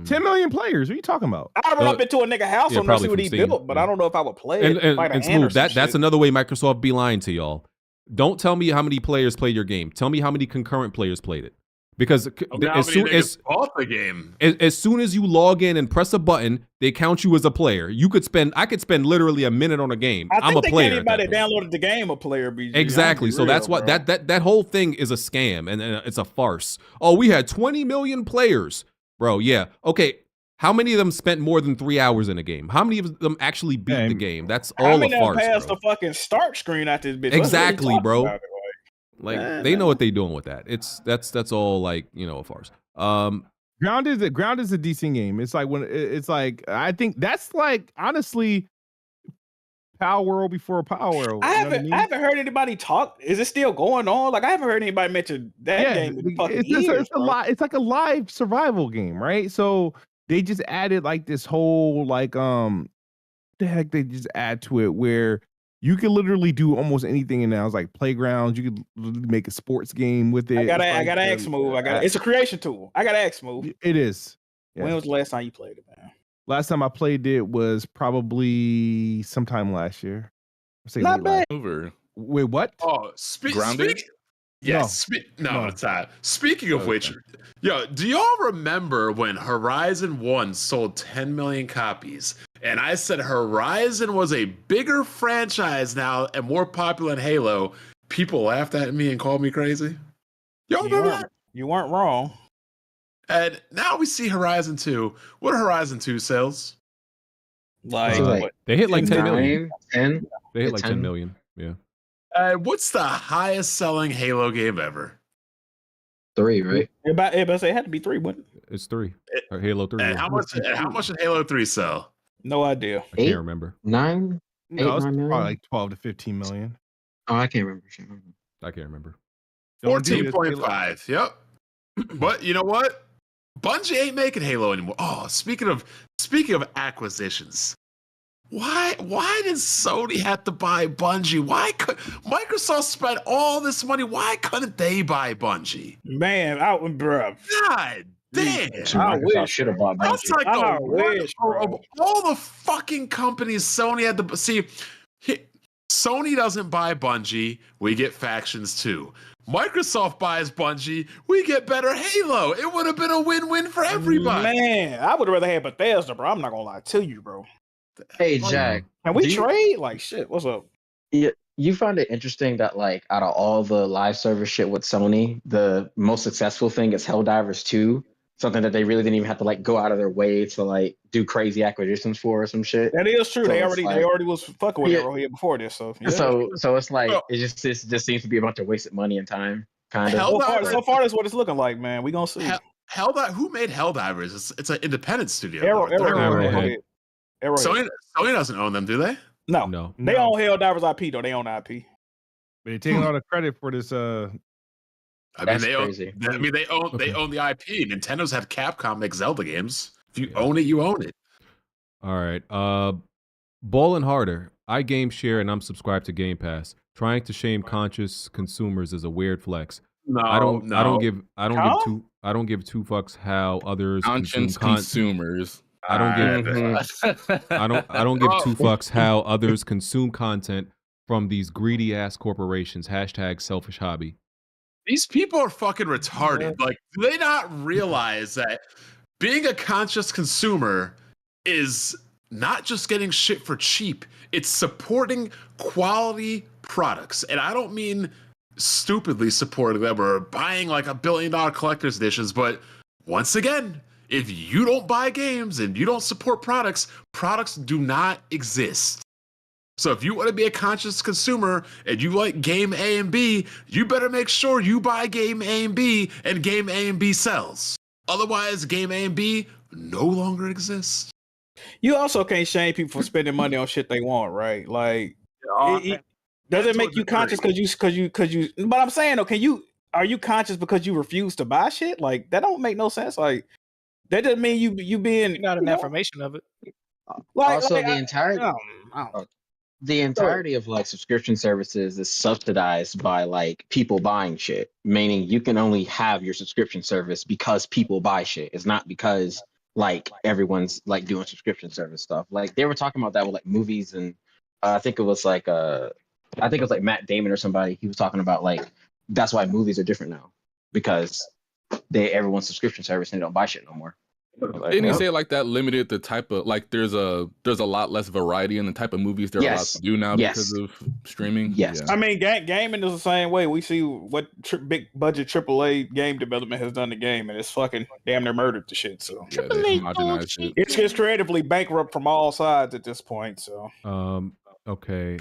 10 million players. What are you talking about? I'd run up into a nigga house on see what he built, but I don't know if I would play it. And Smooth, that's another way Microsoft be lying to y'all. Don't tell me how many players played your game. Tell me how many concurrent players played it. Because as soon as you log in and press a button, they count you as a player. I could spend literally a minute on a game. I'm a player. Anybody that downloaded the game a player, BG. Exactly. So that's what that whole thing is a scam and it's a farce. Oh, we had 20 million players, bro. Yeah. Okay. How many of them spent more than 3 hours in a game? How many of them actually beat the game? That's all a farce. Passed the fucking start screen at this bitch. Exactly, bro. Like they know what they're doing with that. That's all like, a farce. Ground is a decent game. It's like I think that's like honestly Palworld before Palworld. I haven't heard anybody talk. Is it still going on? Like I haven't heard anybody mention that game. It's like a live survival game, right? So they just added like this whole like the heck they just add to it where you can literally do almost anything in now. It's like playgrounds. You could make a sports game with it. I gotta ask Move. It's a creation tool. I gotta ask Move. It is. Yeah. When was the last time you played it, man? Last time I played it was probably sometime last year. Not bad. Wait, what? Oh, Grounded? Yes. No, it's not. Speaking of which, do y'all remember when Horizon 1 sold 10 million copies? And I said Horizon was a bigger franchise now and more popular than Halo. People laughed at me and called me crazy. Y'all remember that? You weren't wrong. And now we see Horizon 2. What are Horizon 2 sales? Like they hit like 10 million. 10? They hit like 10 million. Yeah. What's the highest selling Halo game ever? 3, right? Everybody say it had to be 3, wouldn't it? It's 3. Or Halo 3. And how much did Halo 3 sell? No idea. I can't remember. 9? No, it's probably like 12 to 15 million. Oh, I can't remember. I can't remember. 14.5. Yep. But you know what? Bungie ain't making Halo anymore. Oh, speaking of acquisitions, why did Sony have to buy Bungie? Why could Microsoft spend all this money? Why couldn't they buy Bungie? Man, bruh. God damn! I wish should have bought Bungie. That's like of all the fucking companies Sony had to see. Sony doesn't buy Bungie, we get factions too. Microsoft buys Bungie, we get better Halo. It would have been a win-win for everybody. Man, I would rather have Bethesda, bro. I'm not gonna lie to you, bro. Hey, Jack. Can we trade? Like, shit, what's up? Yeah, you find it interesting that, like, out of all the live service shit with Sony, the most successful thing is Helldivers 2. Something that they really didn't even have to, like, go out of their way to, like, do crazy acquisitions for or some shit. That is true. So they already was fucking with Arrowhead before this. So so it's like it just seems to be a bunch of wasted money and time. Kind of. So far, that's what it's looking like, man. We gonna see. Who made Helldivers? It's an independent studio. Arrowhead. Sony doesn't own them, do they? No. They own Helldivers IP though. They own IP. They're taking all the credit for this I mean, That's they crazy. they own the IP. Nintendo's had Capcom make Zelda games. If you own it, you own it. All right. Ballin' harder. I game share and I'm subscribed to Game Pass. Trying to shame conscious consumers is a weird flex. No, I don't give two fucks how others Conscious consume consumers. I don't give two fucks how others consume content from these greedy ass corporations. # selfish hobby. These people are fucking retarded. Like, do they not realize that being a conscious consumer is not just getting shit for cheap, it's supporting quality products. And I don't mean stupidly supporting them or buying like $1 billion collector's editions, but once again, if you don't buy games and you don't support products, products do not exist. So if you want to be a conscious consumer and you like game A and B, you better make sure you buy game A and B and game A and B sells. Otherwise, game A and B no longer exists. You also can't shame people for spending money on shit they want, right? Like, does it make you conscious because you? But I'm saying, though, are you conscious because you refuse to buy shit? Like, that don't make no sense. Like, that doesn't mean you being not an affirmation of it. The entirety of like subscription services is subsidized by like people buying shit, meaning you can only have your subscription service because people buy shit. It's not because like everyone's like doing subscription service stuff. Like they were talking about that with like movies, and I think it was like Matt Damon or somebody. He was talking about like that's why movies are different now because everyone's subscription service and they don't buy shit no more. Like, Didn't he say like that limited the type of like there's a lot less variety in the type of movies they're allowed to do now because of streaming? Yes. I mean, gaming is the same way. We see what big budget AAA game development has done to game, and it's fucking damn near murdered the shit. So it's just creatively bankrupt from all sides at this point. So okay.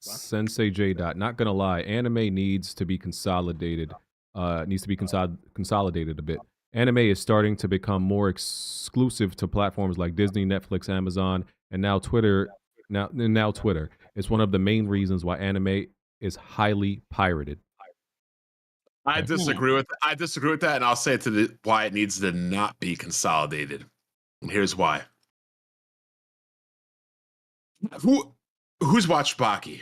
Sensei J. Not gonna lie, anime needs to be consolidated. Consolidated a bit. Anime is starting to become more exclusive to platforms like Disney, Netflix, Amazon, and now Twitter. Now Twitter. It's one of the main reasons why anime is highly pirated. I disagree with that, and I'll say why it needs to not be consolidated. And here's why. Who's watched Baki?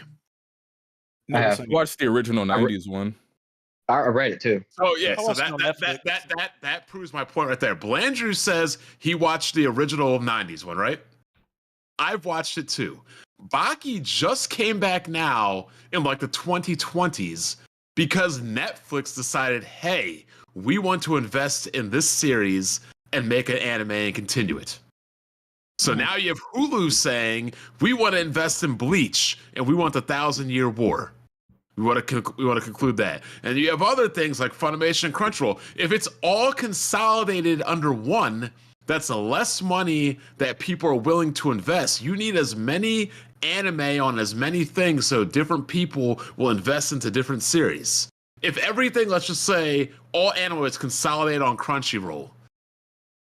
I have watched the original '90s one. I read it too. Oh yeah, so that proves my point right there. Blandrew says he watched the original '90s one, right? I've watched it too. Baki just came back now in like the 2020s because Netflix decided, hey, we want to invest in this series and make an anime and continue it. So now you have Hulu saying we want to invest in Bleach and we want the 1,000-Year War. We want to conclude that. And you have other things like Funimation and Crunchyroll. If it's all consolidated under one, that's less money that people are willing to invest. You need as many anime on as many things so different people will invest into different series. If everything, let's just say, all anime is consolidated on Crunchyroll,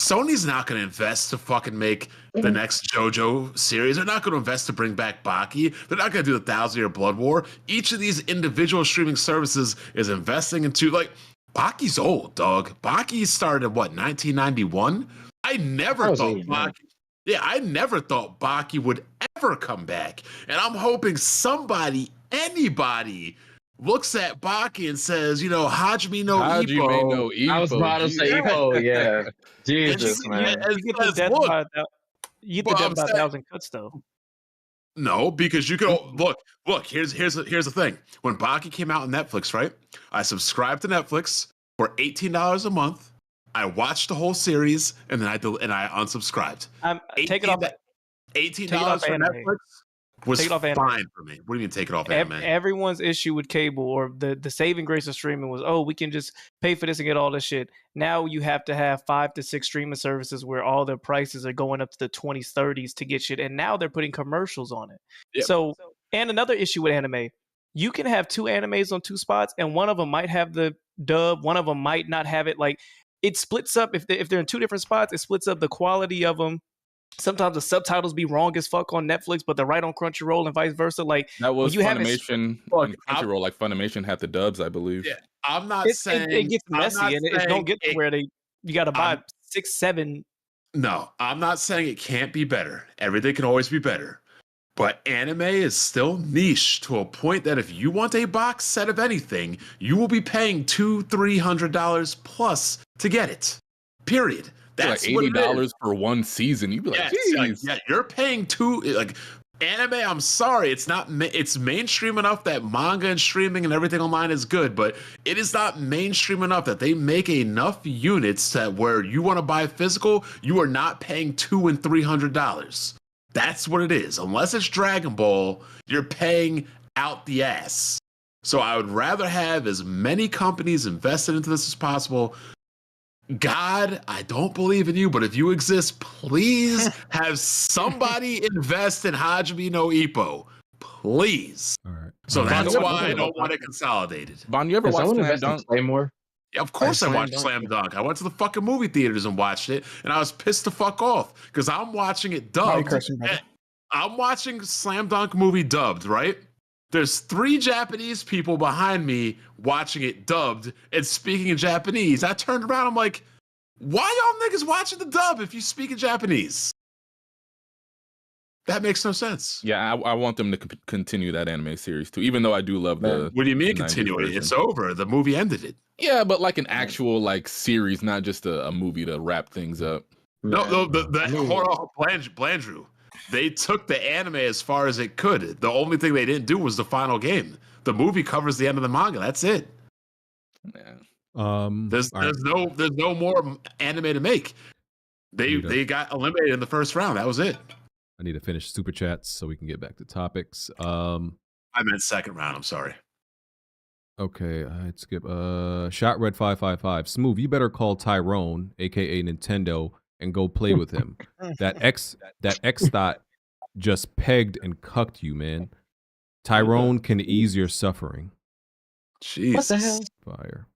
Sony's not going to invest to fucking make the next JoJo series. They're not going to invest to bring back Baki. They're not going to do the 1,000-Year Blood War. Each of these individual streaming services is investing into, like, Baki's old, dog. Baki started in, 1991? I never thought Baki would ever come back. And I'm hoping anybody looks at Baki and says, Hajime no Ippo. I was about to say Ippo, yeah. Jesus, man. You get the death by 1,000 cuts, though. No, because you can look. Here's the thing. When Baki came out on Netflix, right? I subscribed to Netflix for $18 a month. I watched the whole series, and then I unsubscribed. Take it off. $18 for Netflix was fine for me. What do you mean take it off anime? Everyone's issue with cable or the saving grace of streaming was, we can just pay for this and get all this shit. Now you have to have 5 to 6 streaming services where all their prices are going up to the 20s, 30s to get shit. And now they're putting commercials on it. Yep. So, and another issue with anime, you can have 2 animes on 2 spots and one of them might have the dub, one of them might not have it. Like, it splits up, if they're in 2 different spots, it splits up the quality of them. Sometimes the subtitles be wrong as fuck on Netflix, but they're right on Crunchyroll and vice versa. Like that was Funimation and Crunchyroll. Like Funimation had the dubs, I believe. Yeah, I'm not saying it gets I'm messy, not and it saying don't get to it- where you got to buy 6, 7. No, I'm not saying it can't be better. Everything can always be better. But anime is still niche to a point that if you want a box set of anything, you will be paying $200-$300 plus to get it. Period. That's like $80 for one season. You'd be like, yeah, you're paying anime. I'm sorry, it's not. It's mainstream enough that manga and streaming and everything online is good, but it is not mainstream enough that they make enough units that where you want to buy physical, you are not paying $200 and $300. That's what it is. Unless it's Dragon Ball, you're paying out the ass. So I would rather have as many companies invested into this as possible. God, I don't believe in you, but if you exist, please have somebody invest in Hajime no Ippo. Please. All right. So that's why I don't want it consolidated. Bon, you ever watch Slam Dunk? Claymore? Yeah, of course I watched Slam Dunk. I went to the fucking movie theaters and watched it, and I was pissed the fuck off because I'm watching it dubbed. I'm watching Slam Dunk movie dubbed, right? There's 3 Japanese people behind me watching it dubbed and speaking in Japanese. I turned around, I'm like, why y'all niggas watching the dub if you speak in Japanese? That makes no sense. Yeah, I want them to continue that anime series too, even though I do love the. What do you mean continue it? It's over. The movie ended it. Yeah, but like an actual like series, not just a movie to wrap things up. No, hold on, Blandrew. They took the anime as far as it could. The only thing they didn't do was the final game. The movie covers the end of the manga. That's it. Yeah. There's no more anime to make. They got eliminated in the first round. That was it. I need to finish super chats so we can get back to topics. I meant second round. I'm sorry. Okay, I'd skip. Shot Red 555. Smooth, you better call Tyrone, aka Nintendo, and go play with him. that X thought just pegged and cucked you, man. Tyrone can ease your suffering. Jeez. What the hell? Fire.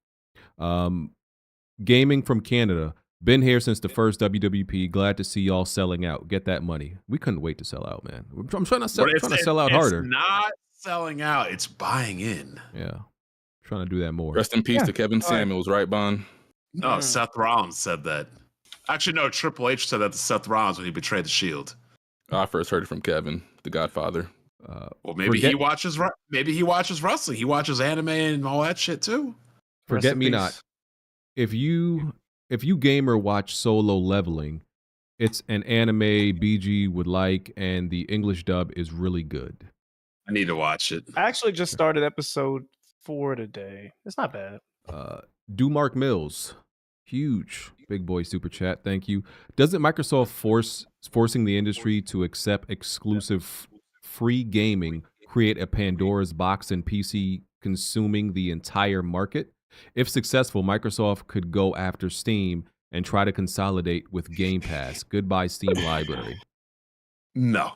Gaming from Canada. Been here since the first WWP. Glad to see y'all selling out. Get that money. We couldn't wait to sell out, man. I'm trying to sell out harder. It's not selling out. It's buying in. Yeah. Trying to do that more. Rest in peace to Kevin Samuels, right, Bon? No, Seth Rollins said that. Actually, no, Triple H said that to Seth Rollins when he betrayed the Shield. I first heard it from Kevin, the Godfather. Well, maybe he watches wrestling. He watches anime and all that shit too. Forget me not. If you gamer watch Solo Leveling, it's an anime BG would like, and the English dub is really good. I need to watch it. I actually just started episode 4 today. It's not bad. Dumark Mills, huge big boy super chat. Thank you. Doesn't Microsoft forcing the industry to accept exclusive free gaming create a Pandora's box in PC consuming the entire market? If successful, Microsoft could go after Steam and try to consolidate with Gamepass. Goodbye, Steam library. No.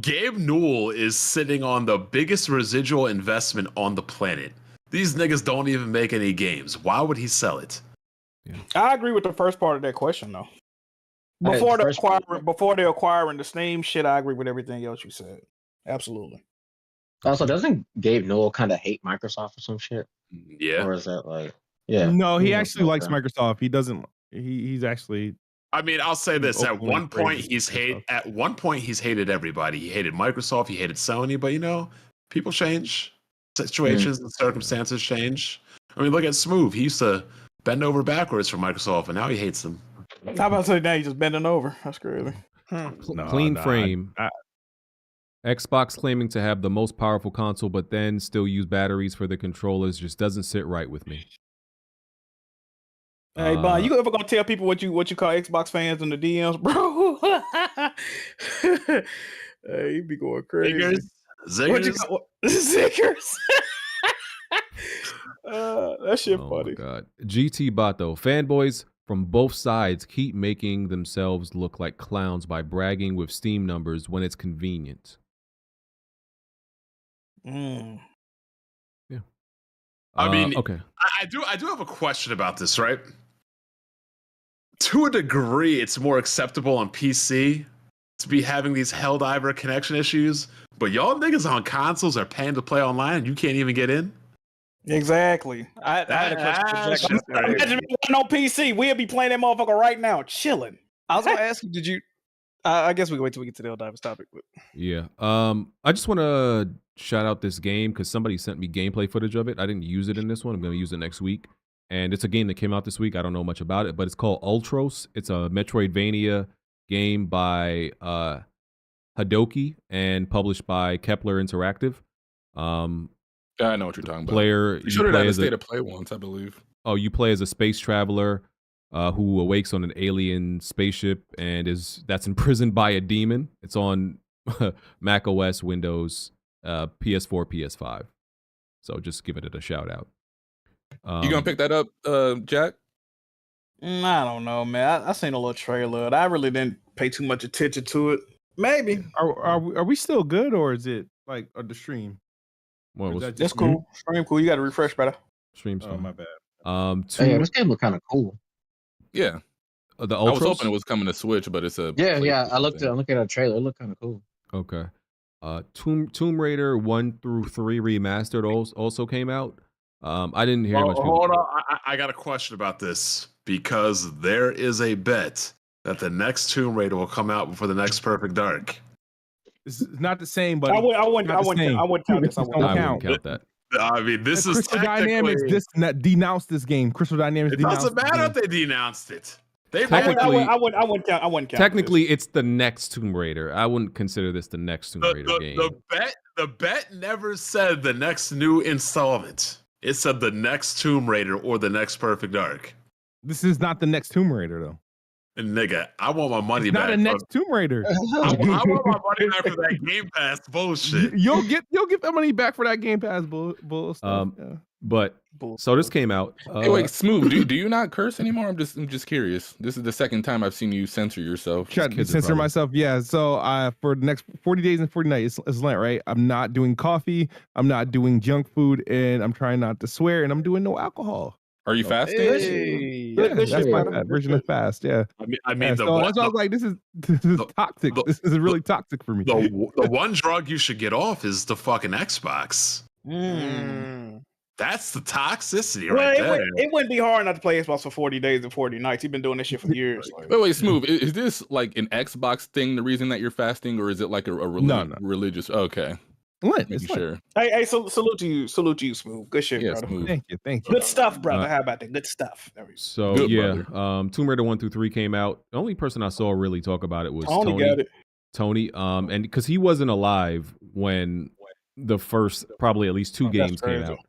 Gabe Newell is sitting on the biggest residual investment on the planet. These niggas don't even make any games. Why would he sell it? Yeah. I agree with the first part of that question, though. Before they're acquiring the Steam shit, I agree with everything else you said. Absolutely. Also, doesn't Gabe Newell kind of hate Microsoft or some shit? Yeah. Or is that like, yeah? No, he actually likes Microsoft. He doesn't. He's actually. I mean, I'll say this: at one point, he's hated everybody. He hated Microsoft. He hated Sony. But you know, people change. Situations and circumstances change. I mean, look at Smooth. He used to bend over backwards for Microsoft, and now he hates them. How about to say now he's just bending over? That's crazy. Clean frame. Xbox claiming to have the most powerful console, but then still use batteries for the controllers just doesn't sit right with me. Hey, Bon, you ever gonna tell people what you call Xbox fans in the DMs, bro? Hey, you be going crazy. Ziggers. Ziggers. That shit funny. My God. GT Bato. Fanboys from both sides keep making themselves look like clowns by bragging with Steam numbers when it's convenient. Yeah. I mean, okay. I do have a question about this, right? To a degree, it's more acceptable on PC to be having these Helldiver connection issues, but y'all niggas on consoles are paying to play online and you can't even get in? Exactly. I had a question for Jack. Imagine if it wasn't on PC. We'll be playing that motherfucker right now, chilling. I was gonna ask you, did you? I guess we can wait till we get to the Helldivers topic. But. Yeah. I just want to shout out this game because somebody sent me gameplay footage of it. I didn't use it in this one. I'm going to use it next week. And it's a game that came out this week. I don't know much about it, but it's called Ultros. It's a Metroidvania game by Hiroki and published by Kepler Interactive. I know what you're talking about. You should have had a as state of play once, I believe. Oh, you play as a space traveler who awakes on an alien spaceship and that's imprisoned by a demon. It's on Mac OS, Windows, PS4, PS5. So just giving it a shout out. You gonna pick that up, Jack? I don't know, man. I seen a little trailer. I really didn't pay too much attention to it. Maybe. Are we still good, or is it like the stream? Well, that's cool. Stream cool. You got to refresh, brother. Stream's fine. My bad. This game look kind of cool. Yeah. The I was Ultros? hoping it was coming to Switch, but it's a Yeah. I'm looking at a trailer. It looked kind of cool. Okay. Tomb Raider 1 through 3 remastered also came out. I didn't hear much. Hold on, I got a question about this because there is a bet that the next Tomb Raider will come out before the next Perfect Dark. It's not the same, but I wouldn't count this. I wouldn't count that. I mean, this is Crystal Dynamics denounced this game. Crystal Dynamics. It doesn't matter if they denounced it. I wouldn't count. Technically, it's the next Tomb Raider. I wouldn't consider this the next Tomb Raider game. The bet never said the next new installment. It said the next Tomb Raider or the next Perfect Dark. This is not the next Tomb Raider, though. And nigga, I want my money It's back. not a next Tomb Raider. I want my money back for that Game Pass bullshit. You'll get that money back for that Game Pass bull stuff. But so this came out. Hey, wait, Smooth. Do you not curse anymore? I'm just curious. This is the second time I've seen you censor yourself. Try to censor myself. Yeah. So for the next 40 days and 40 nights, it's Lent, right? I'm not doing coffee. I'm not doing junk food, and I'm trying not to swear, and I'm doing no alcohol. Are you fasting? Yeah, that's my version of fast. Yeah. I mean, so that's why I was like, this is toxic. This is really toxic for me. The one drug you should get off is the fucking Xbox. That's the toxicity right there. It wouldn't be hard not to play Xbox for 40 days and 40 nights. He's been doing this shit for years. Wait, Smooth. Is this like an Xbox thing, the reason that you're fasting, or is it like a religious? Okay. Making sure. Hey, salute to you, Smooth. Good shit, brother. Smooth. Thank you. Good stuff, brother. How about that? Good stuff. So Good, yeah, brother. Tomb Raider 1 through 3 came out. The only person I saw really talk about it was Tony. Got it. Tony, and because he wasn't alive when the first probably at least 2 games came out.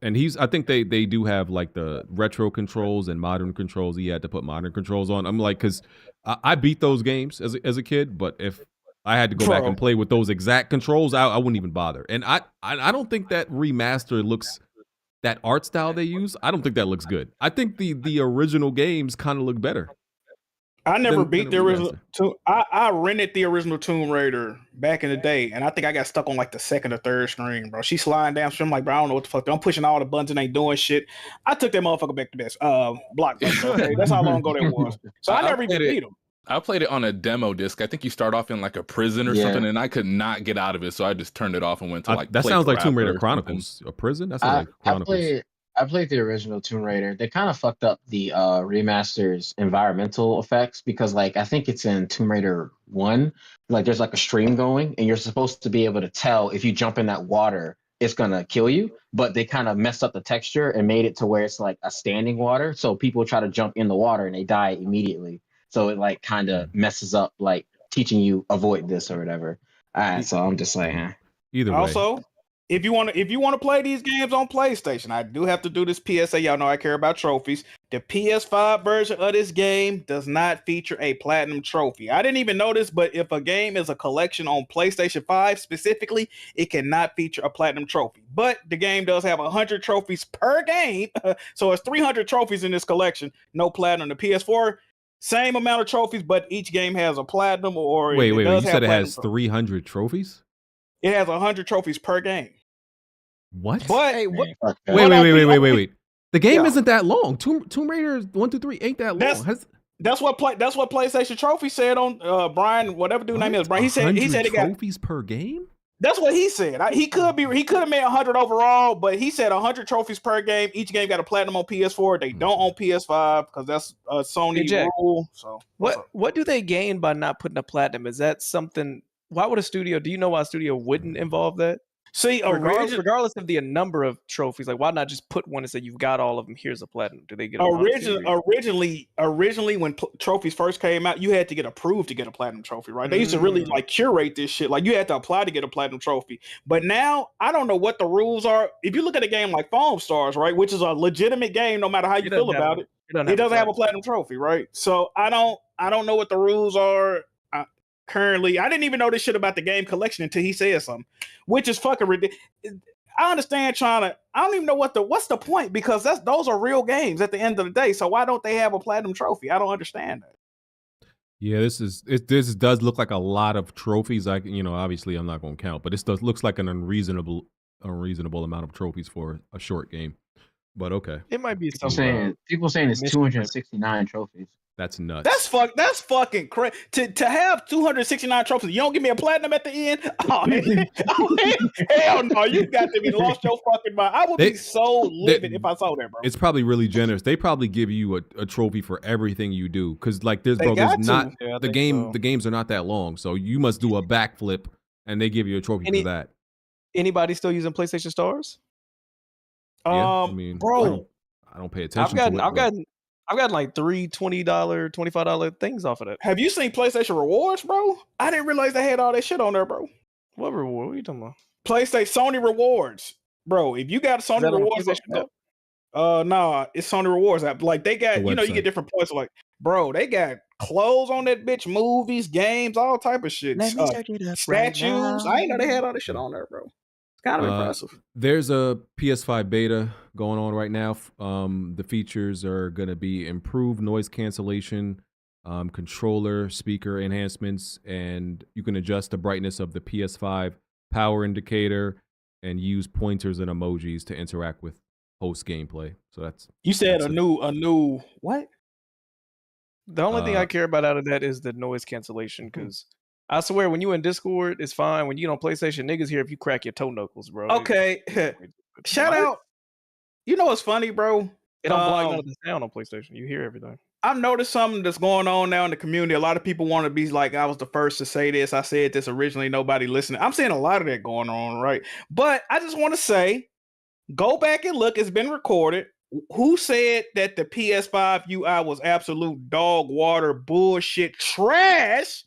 And I think they do have like the retro controls and modern controls. He had to put modern controls on. I'm like, because I beat those games as a kid, but if I had to go back and play with those exact controls, I wouldn't even bother. And I don't think that remaster looks, that art style they use, I don't think that looks good. I think the original games kind of look better. I never beat the original. I rented the original Tomb Raider back in the day, and I think I got stuck on like the second or third screen, bro. She's sliding down, so I'm like, bro, I don't know what the fuck. I'm pushing all the buttons and ain't doing shit. I took that motherfucker back to this Blockbuster. Okay? That's how long ago that was. So I never even beat him. I played it on a demo disc. I think you start off in like a prison or something, and I could not get out of it, so I just turned it off and went to like. That sounds like Tomb Raider Chronicles. A prison? That sounds like Chronicles. I played the original Tomb Raider. They kind of fucked up the remaster's environmental effects because, like, I think it's in Tomb Raider 1. Like, there's like a stream going, and you're supposed to be able to tell if you jump in that water, it's gonna kill you. But they kind of messed up the texture and made it to where it's like a standing water. So people try to jump in the water and they die immediately. So it like kind of messes up, like teaching you avoid this or whatever. So I'm just like, Either way. Also, if you want to play these games on PlayStation, I do have to do this PSA. Y'all know I care about trophies. The PS5 version of this game does not feature a platinum trophy. I didn't even know this, but if a game is a collection on PlayStation 5 specifically, it cannot feature a platinum trophy. But the game does have 100 trophies per game, so it's 300 trophies in this collection. No platinum. The PS4, same amount of trophies, but each game has a platinum. Or wait. You said it has 300 trophies? It has 100 trophies per game. What? But wait. The game isn't that long. Tomb Raider 1 through 3 ain't that long. That's what PlayStation Trophy said on Brian, whatever dude name is. Brian, he said it got trophies per game. That's what he said. He could have made 100 overall, but he said 100 trophies per game. Each game got a platinum on PS4. They don't on PS5 because that's a Sony Jack, rule. So what do they gain by not putting a platinum? Is that something? Why would a studio? Do you know why a studio wouldn't involve that? See, regardless of the number of trophies, like why not just put one and say you've got all of them? Here's a platinum. Do they get originally when trophies first came out, you had to get approved to get a platinum trophy, right? They used to really like curate this shit. Like you had to apply to get a platinum trophy. But now I don't know what the rules are. If you look at a game like Foamstars, right, which is a legitimate game, no matter how you feel about it, it doesn't have a platinum trophy, right? So I don't know what the rules are. Currently, I didn't even know this shit about the game collection until he said something, which is fucking ridiculous. I understand I don't even know what's the point, because those are real games at the end of the day. So why don't they have a platinum trophy? I don't understand that. Yeah, this does look like a lot of trophies. Obviously I'm not going to count, but this looks like an unreasonable amount of trophies for a short game. But okay, it might be people saying it's 269 trophies. That's nuts. That's fucking crazy. To have 269 trophies, you don't give me a platinum at the end? Oh, hell no, you got to be lost your fucking mind. I would be so livid if I saw that, bro. It's probably really generous. They probably give you a trophy for everything you do, because like the games are not that long, so you must do a backflip and they give you a trophy for that. Anybody still using PlayStation Stars? Yeah, bro, I don't pay attention. I've gotten like $3, $20, $25 things off of that. Have you seen PlayStation Rewards, bro? I didn't realize they had all that shit on there, bro. What reward? What are you talking about? Sony Rewards, bro. If you got Sony Rewards, nah, it's Sony Rewards app. Like they got, you get different points. Like, bro, they got clothes on that bitch, movies, games, all type of shit. Let me search it up statues. right I ain't know they had all this shit on there, bro. It's kind of impressive. There's a PS5 beta going on right now. The features are going to be improved noise cancellation, controller, speaker enhancements, and you can adjust the brightness of the PS5 power indicator and use pointers and emojis to interact with host gameplay. So that's a new what? The only thing I care about out of that is the noise cancellation, because I swear, when you in Discord, it's fine. When you on PlayStation, niggas here if you crack your toe knuckles, bro. Okay. Shout out. You know what's funny, bro? It don't block none of the sound on PlayStation. You hear everything. I've noticed something that's going on now in the community. A lot of people want to be like, I was the first to say this. I said this originally. Nobody listening. I'm seeing a lot of that going on, right? But I just want to say, go back and look. It's been recorded. Who said that the PS5 UI was absolute dog water bullshit trash?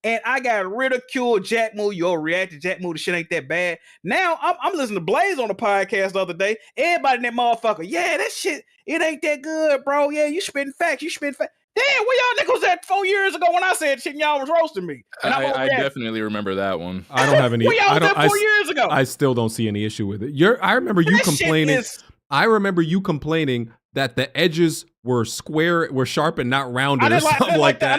And I got ridiculed Jack Moo. You all reacted Jack Moo. The shit ain't that bad. Now I'm listening to Blaze on the podcast the other day. Everybody in that motherfucker, yeah, that shit, it ain't that good, bro. Yeah, you spitting facts. Damn, where y'all niggas at 4 years ago when I said shit and y'all was roasting me? And I definitely remember that one. I don't have any. Where y'all was at 4 years ago? I still don't see any issue with it. I remember you complaining. I remember you complaining that the edges were sharp and not rounded or something like that. I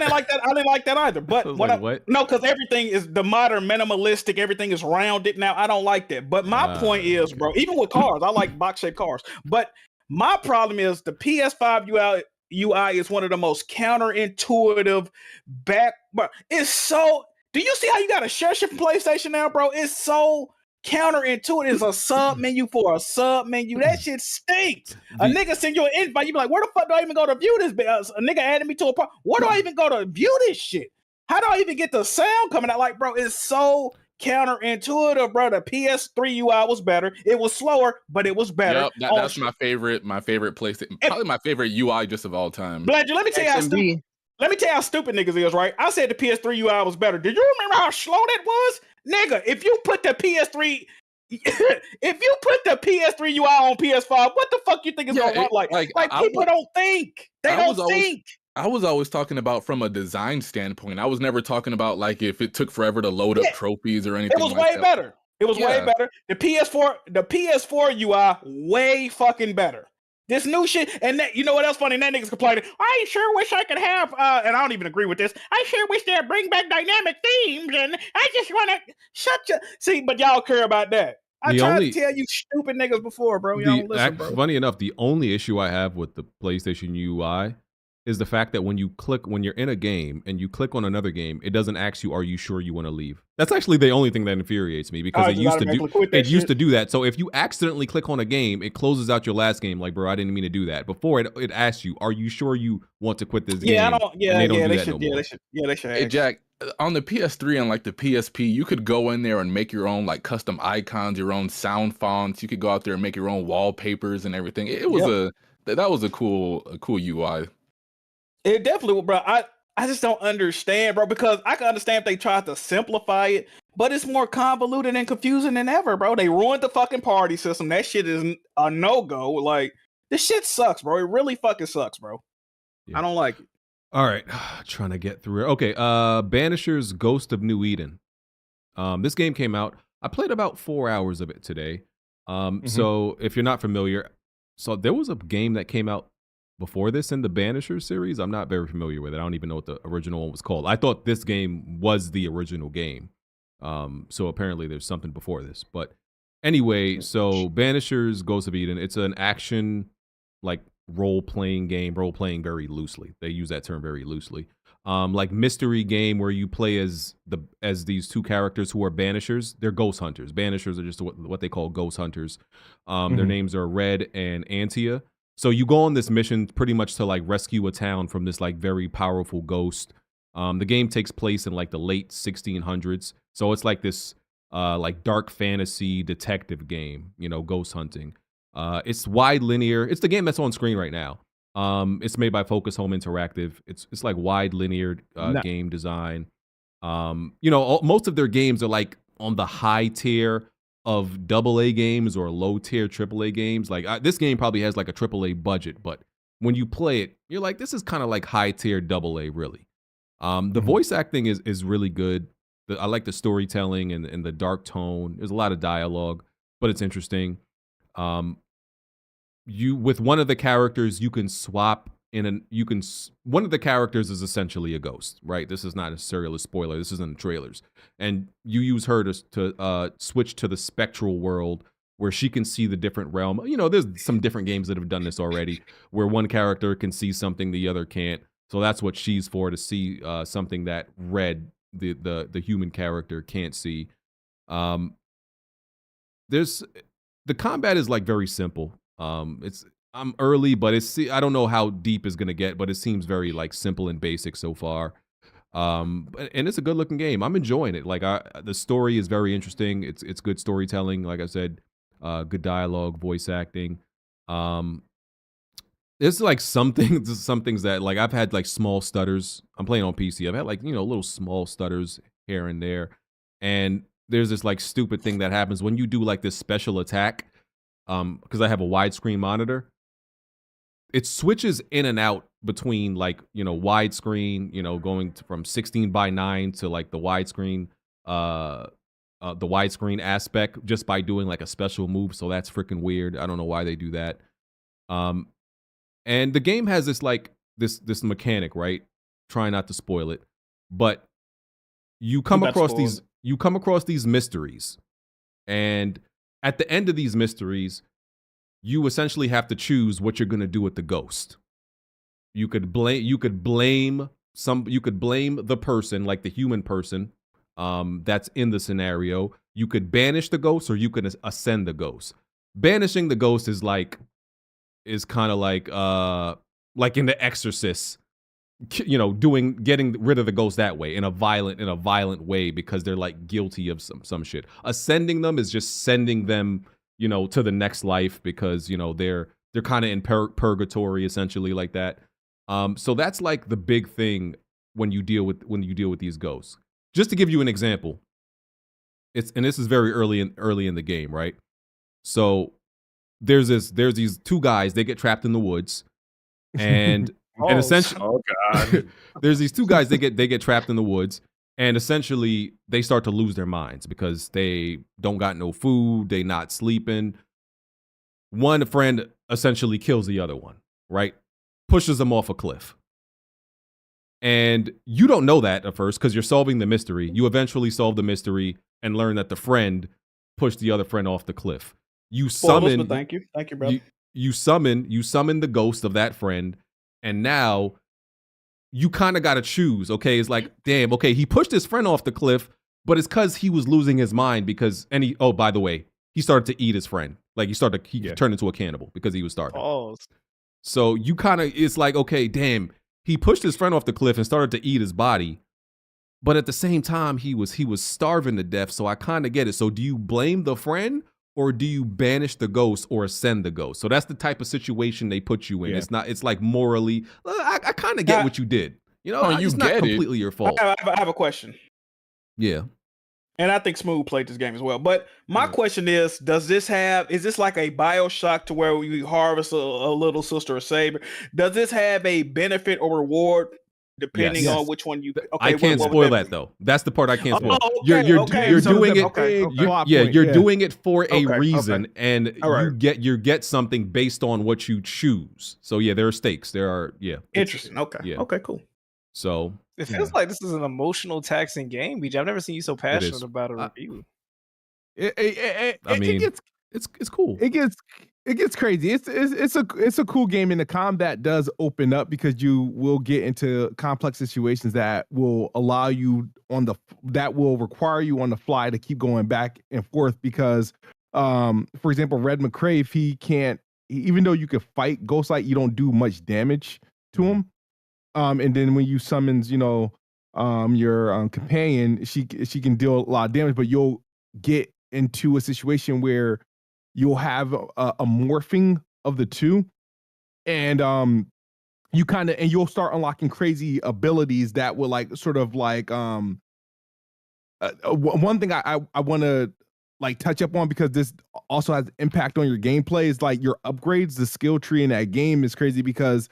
didn't like that either. But what? No, because everything is the modern minimalistic. Everything is rounded now. I don't like that. But my point is, bro, even with cars, I like box-shaped cars. But my problem is the PS5 UI is one of the most counterintuitive it's so. Do you see how you got a share ship PlayStation now, bro? It's so counterintuitive. It's a sub menu for a sub menu. That shit stinks. A nigga send you an invite, you be like, where the fuck do I even go to view this? A nigga added me to a part. Where do I even go to view this shit? How do I even get the sound coming out? Like, bro, it's so counterintuitive, bro. The PS3 UI was better. It was slower, but it was better. Yep, that's my favorite PlayStation. Probably my favorite UI just of all time. Bledger, let me tell you how stupid niggas is, right? I said the PS3 UI was better. Do you remember how slow that was? Nigga, if you put the PS3 UI on PS5, what the fuck you think it's gonna run like? Like people don't think. They don't think. I was always talking about from a design standpoint. I was never talking about like if it took forever to load up trophies or anything. It was way better. It was way better. The PS4 UI way fucking better. This new shit, and that, you know what else funny? That niggas complaining, I sure wish I could have, and I don't even agree with this. I sure wish they'd bring back dynamic themes, and I just want to see, but y'all care about that. I tried to tell you stupid niggas before, bro. Y'all don't listen, bro. Funny enough, the only issue I have with the PlayStation UI is the fact that when you're in a game and you click on another game, it doesn't ask you, "Are you sure you want to leave?" That's actually the only thing that infuriates me because it used to do that. So if you accidentally click on a game, it closes out your last game. Like, bro, I didn't mean to do that. Before it asks you, "Are you sure you want to quit this game?" They should. Hey Jack, on the PS3 and like the PSP, you could go in there and make your own like custom icons, your own sound fonts. You could go out there and make your own wallpapers and everything. It was that was a cool UI. It definitely, bro. I just don't understand, bro, because I can understand if they tried to simplify it, but it's more convoluted and confusing than ever, bro. They ruined the fucking party system. That shit is a no-go. Like, this shit sucks, bro. It really fucking sucks, bro. Yeah. I don't like it. All right, trying to get through it. Okay, Banishers Ghost of New Eden. This game came out. I played about 4 hours of it today. So if you're not familiar, so there was a game that came out before this in the Banishers series. I'm not very familiar with it. I don't even know what the original one was called. I thought this game was the original game. So apparently there's something before this. But anyway, so Banishers Ghost of Eden, it's an action, like, role-playing game, role-playing very loosely. They use that term very loosely. Like mystery game where you play as these two characters who are banishers. They're ghost hunters. Banishers are just what they call ghost hunters. Their names are Red and Antia. So you go on this mission pretty much to like rescue a town from this like very powerful ghost. The game takes place in like the late 1600s. So it's like this like dark fantasy detective game, you know, ghost hunting. It's wide linear. It's the game that's on screen right now. It's made by Focus Home Interactive. It's like wide linear game design. You know, most of their games are like on the high tier of AA games or low tier AAA games. Like this game probably has like a AAA budget, but when you play it, you're like, this is kind of like high tier AA, really. The voice acting is really good. I like the storytelling and the dark tone. There's a lot of dialogue, but it's interesting. You with one of the characters, you can swap one of the characters is essentially a ghost, right? This is not necessarily a spoiler. This is in the trailers. And you use her to switch to the spectral world where she can see the different realm. You know, there's some different games that have done this already where one character can see something the other can't. So that's what she's for, to see something that Red, the human character, can't see. The combat is like very simple. I'm early, but I don't know how deep it's gonna get, but it seems very like simple and basic so far. And it's a good looking game. I'm enjoying it. Like the story is very interesting. It's good storytelling. Like I said, good dialogue, voice acting. There's like some things that like I've had like small stutters. I'm playing on PC. I've had like, you know, little small stutters here and there. And there's this like stupid thing that happens when you do like this special attack. Because I have a widescreen monitor. It switches in and out between like, you know, widescreen, you know, going from 16:9 to like the widescreen aspect just by doing like a special move. So that's freaking weird. I don't know why they do that. And the game has this like this mechanic, right? Try not to spoil it, but you come across these mysteries, and at the end of these mysteries, you essentially have to choose what you're going to do with the ghost. You could blame the person, like the human person that's in the scenario. You could banish the ghost, or you could ascend the ghost. Banishing the ghost is kind of like in The Exorcist, you know, getting rid of the ghost that way in a violent way because they're like guilty of some shit. Ascending them is just sending them, you know, to the next life because, you know, they're kind of in purgatory essentially, like that. So that's like the big thing when you deal with these ghosts. Just to give you an example, and this is very early in the game, right? So there's these two guys, they get trapped in the woods, and and essentially, there's these two guys, they get trapped in the woods, and essentially they start to lose their minds because they don't got no food, they not sleeping. One friend essentially kills the other one, right? Pushes them off a cliff. And you don't know that at first because you're solving the mystery. You eventually solve the mystery and learn that the friend pushed the other friend off the cliff. You summon. Thank you, brother. You summon the ghost of that friend, and now you kind of got to choose. Okay, it's like, damn. Okay, he pushed his friend off the cliff, but it's because he was losing his mind oh, by the way, he started to eat his friend. Like he turned into a cannibal because he was starving. Oh. So you kind of, it's like, okay, damn, he pushed his friend off the cliff and started to eat his body. But at the same time, he was starving to death. So I kind of get it. So do you blame the friend or do you banish the ghost or ascend the ghost? So that's the type of situation they put you in. Yeah. It's like morally, I kind of get what you did. You know, it's not completely your fault. I have a question. Yeah. And I think Smooth played this game as well. But my question is this like a BioShock to where you harvest a little sister or saber? Does this have a benefit or reward depending on which one you? Okay, I can't spoil that though. That's the part I can't spoil. Oh, You're doing it. You're doing it for a reason, and you get something based on what you choose. So yeah, there are stakes. There are interesting. Okay. Yeah. Okay. Cool. So it feels like this is an emotional, taxing game, BJ. I've never seen you so passionate about a review. It's cool. It gets crazy. It's a cool game, and the combat does open up because you will get into complex situations that will allow you that will require you on the fly to keep going back and forth. Because, for example, Red McCrave, even though you could fight Ghostlight, you don't do much damage to him. And then when you summons, your companion, she can deal a lot of damage, but you'll get into a situation where you'll have a morphing of the two, and you'll start unlocking crazy abilities that will one thing I want to touch up on, because this also has impact on your gameplay, is like your upgrades. The skill tree in that game is crazy because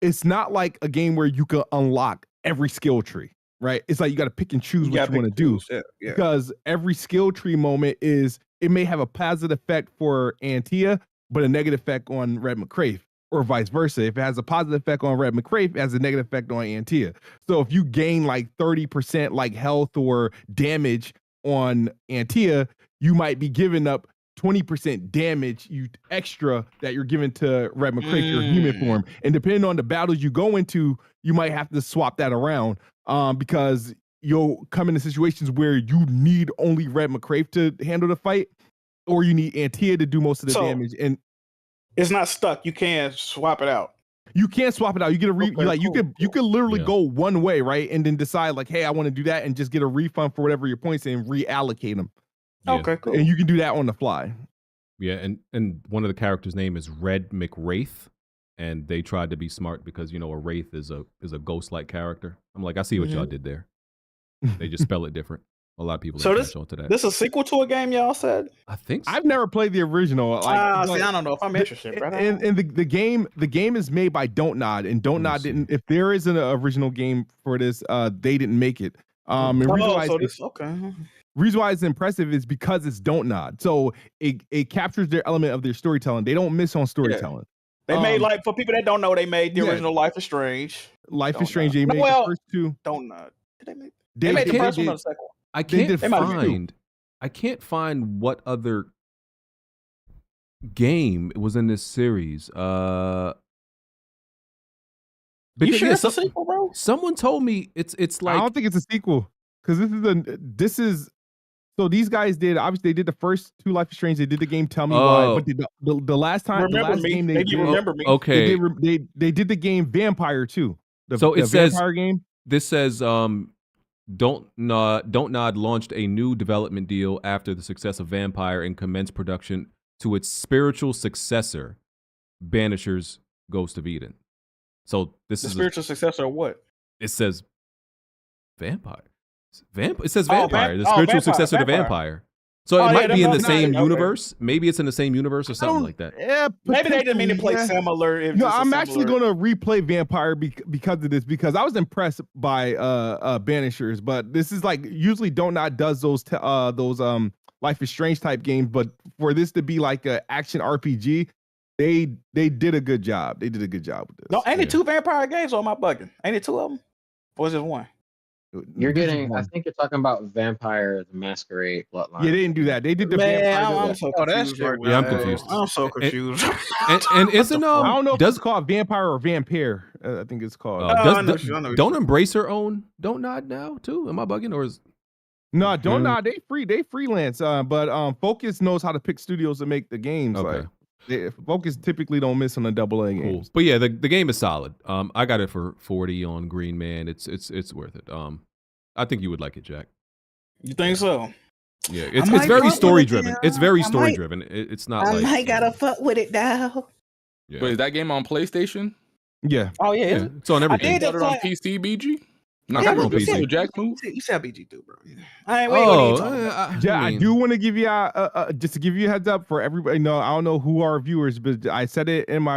it's not like a game where you can unlock every skill tree, right? It's like you got to pick and choose what you want to do. Yeah. Because every skill tree moment it may have a positive effect for Antia, but a negative effect on Red McCrave, or vice versa. If it has a positive effect on Red McCrave, it has a negative effect on Antia. So if you gain 30% health or damage on Antia, you might be giving up 20% damage extra that you're giving to Red McCrave, your human form. And depending on the battles you go into, you might have to swap that around, because you'll come into situations where you need only Red McCrave to handle the fight, or you need Antia to do most of the damage. And it's not stuck. You can't swap it out. You can't swap it out. You get you could literally go one way, right? And then decide hey, I want to do that, and just get a refund for whatever your points and reallocate them. Yeah. Okay, cool. And you can do that on the fly. Yeah, and one of the characters' name is Red McWraith, and they tried to be smart because a wraith is a ghost-like character. I'm like, I see what y'all did there. They just spell it different. A lot of people catch on to that. This is a sequel to a game y'all said? I think so. I've never played the original. I don't know if I'm interested. And the game is made by Don't Nod, and Don't Nod didn't. If there is an original game for this, they didn't make it. Reason why it's impressive is because it's Don't Nod. So it captures their element of their storytelling. They don't miss on storytelling. They made for people that don't know, they made the original Life is Strange. Life is Strange. They made the first two. Don't Nod. Did they make? They made the first one or the second one. I can't find what other game was in this series. You sure it's a sequel, bro? Someone told me it's like, I don't think it's a sequel, because so these guys did, obviously they did the first two Life is Strange. They did the game Tell Me Why, but the last time, game they did, Remember Me. Okay, they did the game Vampire too. The Vampire game. This says Don't Nod launched a new development deal after the success of Vampire and commenced production to its spiritual successor, Banishers: Ghost of Eden. So this is spiritual successor of what? It says Vampire. It says Vampire, the spiritual successor to Vampire. So it might be in the same universe. Maybe it's in the same universe or something like that. Yeah, maybe they didn't mean to play similar. No, I'm actually going to replay Vampire because of this, because I was impressed by Banishers, but this is usually Don't Nod does those Life is Strange type games, but for this to be like an action RPG, they did a good job. They did a good job with this. No, ain't it two Vampire games, or am I bugging? Ain't it two of them? Or is it one? You're This is getting. I one. think you're talking about Vampire the Masquerade Bloodline. Yeah, they didn't do that. They did the Man, Vampire. I'm so confused right Yeah, I'm now. confused. I'm so confused. And isn't I don't know if does it's called Vampire or Vampire. I think it's called. don't Embracer own Don't Nod now too? Am I bugging or is No, Don't Nod. They freelance. But Focus knows how to pick studios to make the games. Okay. Like Focus typically don't miss on the AA games. But yeah, the game is solid. I got it for 40 on Green Man. It's worth it. I think you would like it, Jack. You think so? Yeah, it's very story driven. It's very story driven. It's not like I gotta fuck with it now. Yeah. Wait, is that game on PlayStation? Yeah. Oh yeah. It's on everything. I did Started on PC, BG. No, Yeah, that's on on PC. PC. Jack move. You said BG too, bro. I ain't waiting. I do want to give you just to give you a heads up for everybody. No, I don't know who are viewers, but I said it in my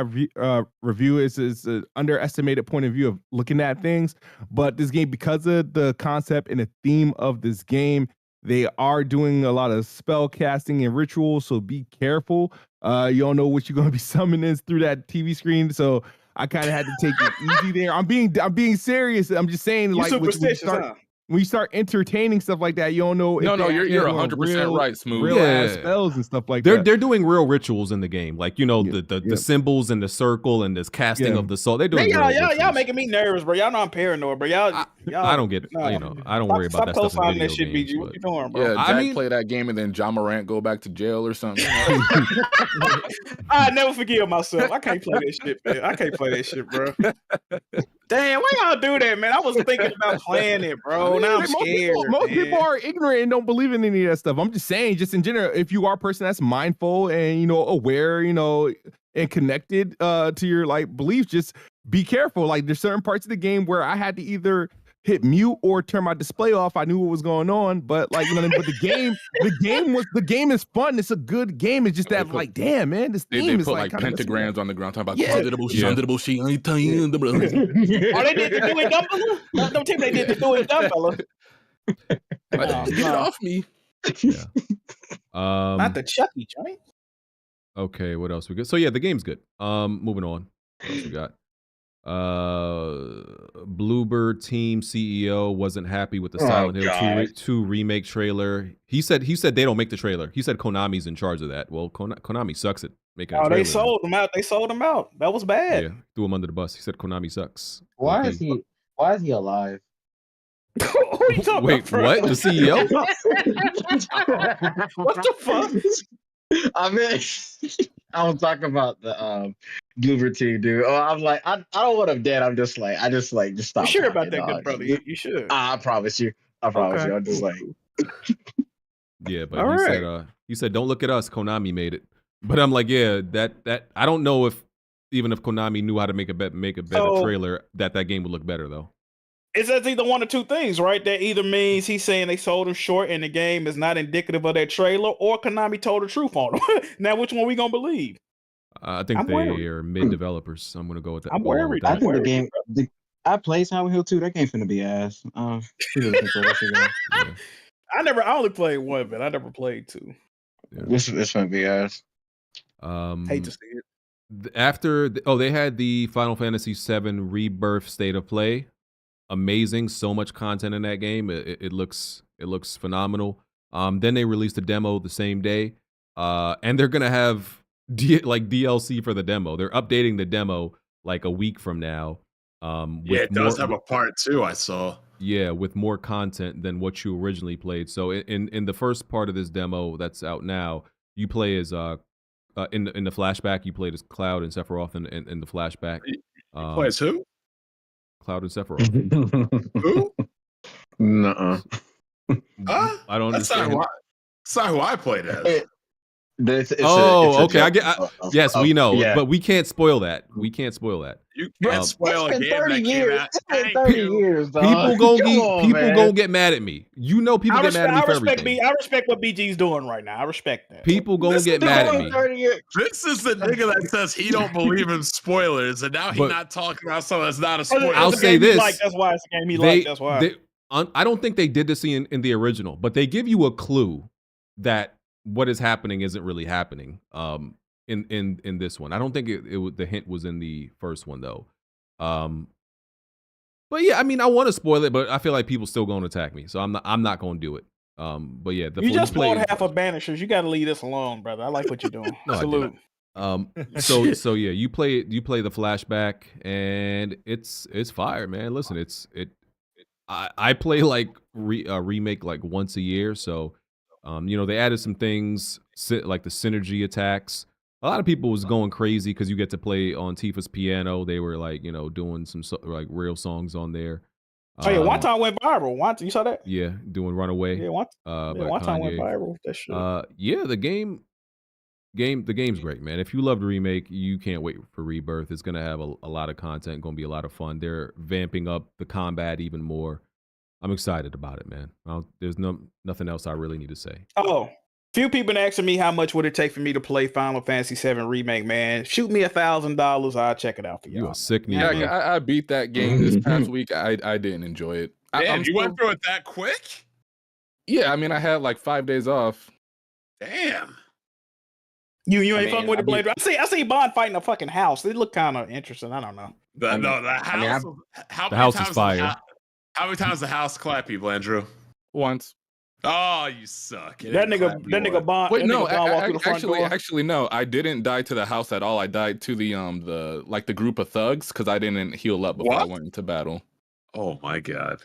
review. It's an underestimated point of view of looking at things. But this game, because of the concept and the theme of this game, they are doing a lot of spell casting and rituals. So be careful. You don't know what you're going to be summoning through that TV screen. So I kind of had to take it easy there. I'm being serious. I'm just saying, like, when you start entertaining stuff like that, you don't know. No, you're 100% right, Smooth. Real ass spells and stuff like that. They're doing real rituals in the game, like the symbols and the circle and this casting of the soul. They're doing y'all making me nervous, bro. Y'all know I'm paranoid, bro. Y'all I don't get it. I don't worry about that stuff in video that shit, games. BG. What you doing, bro? Yeah, Jack play that game and then John Morant go back to jail or something. I never forgive myself. I can't play that shit, man. I can't play that shit, bro. Damn, why y'all do that, man? I was thinking about playing it, bro. Now I'm scared. Most people are ignorant and don't believe in any of that stuff. I'm just saying, just in general, if you are a person that's mindful and aware, and connected to your like beliefs, just be careful. Like there's certain parts of the game where I had to either hit mute or turn my display off. I knew what was going on, but like but the game is fun. It's a good game. It's just that like, damn man, this They theme is put like pentagrams on the ground talking about Yeah. Oh, they did the do it dumb fella? Don't tell me they did the do it dumb fella. Get it off me. Not the Chucky joint. Okay, what else we got? So yeah, the game's good. Moving on. What else we got? Blooper team CEO wasn't happy with the Silent Hill 2 remake trailer. He said they don't make the trailer. He said Konami's in charge of that. Well, Konami sucks at making a trailer. They sold them out. They sold them out. That was bad. Yeah, threw him under the bus. He said Konami sucks. Why is he alive? Who you talking Wait, about, what? The CEO? What the fuck? I mean, I was talking about the Blooper team, dude. Oh, I'm like, I don't want him dead. Just stop. You sure about talking, that, dog. good brother? You should. I promise you. I promise you. I'm just like, Yeah, but he said don't look at us. Konami made it. But I'm like, yeah, that I don't know if even if Konami knew how to make a better trailer, that game would look better though. It's either one or two things, right? That either means he's saying they sold him short and the game is not indicative of that trailer, or Konami told the truth on him. Now, which one we gonna believe? I think they are mid developers. So I'm gonna go with that. I'm worried. I think the game. I played Silent Hill 2. That game finna be ass. I only played one, but I never played two. Yeah. This finna be ass. Hate to see it. They had the Final Fantasy VII Rebirth State of Play. Amazing, so much content in that game. It looks phenomenal. Then they released a demo the same day, and they're gonna have DLC for the demo. They're updating the demo like a week from now. It does have a part 2. I saw. Yeah, with more content than what you originally played. So in the first part of this demo that's out now, you play as in the flashback, you played as Cloud and Sephiroth in the flashback. Play as who? Cloud and Sephiroth. Who? Nuh-uh. I don't understand. That's not who I played as. Okay. Yes, we know, yeah. but we can't spoil that. You can't spoil a game that came out. It's been 30 years, dog. People gonna get mad at me. You know, people get mad at me for everything. I respect what BG's doing right now. I respect that. People gonna get mad at me. This is the nigga that says he don't believe in spoilers, and now he's not talking about something that's not a spoiler. I'll say this: that's why it's a game he likes. That's why. I don't think they did this in the original, but they give you a clue that what is happening isn't really happening in this one. I don't think the hint was in the first one though. But yeah, I mean, I want to spoil it, but I feel like people still going to attack me, so I'm not going to do it. But yeah, You just spoiled half of Banishers. You got to leave this alone, brother. I like what you're doing. No, Salute. So yeah, you play the flashback, and it's fire, man. Listen, I play like remake like once a year, so they added some things like the synergy attacks. A lot of people was going crazy because you get to play on Tifa's piano. They were like, doing some like real songs on there. Oh yeah, one time went viral. You saw that? Yeah, doing Runaway. Yeah, one time went viral. That shit. Yeah, the game's great, man. If you loved Remake, you can't wait for Rebirth. It's gonna have a lot of content, gonna be a lot of fun. They're vamping up the combat even more. I'm excited about it, man. There's nothing else I really need to say. Oh, few people been asking me how much would it take for me to play Final Fantasy VII Remake, man. Shoot me $1,000, I'll check it out for y'all. You a sick Yeah, nigga. I beat that game this past week. I didn't enjoy it. Damn, you went through it that quick? Yeah, I mean, I had like 5 days off. Damn. You ain't fucking with the Blade. I see Bond fighting a fucking house. It looked kind of interesting. I don't know. The house. The house is fire. How many times the house clap you, Blandrew? Once. Oh, you suck. That nigga Bond. Wait, no, walked through the front door. actually, no. I didn't die to the house at all. I died to the group of thugs because I didn't heal up before I went into battle. Oh my god.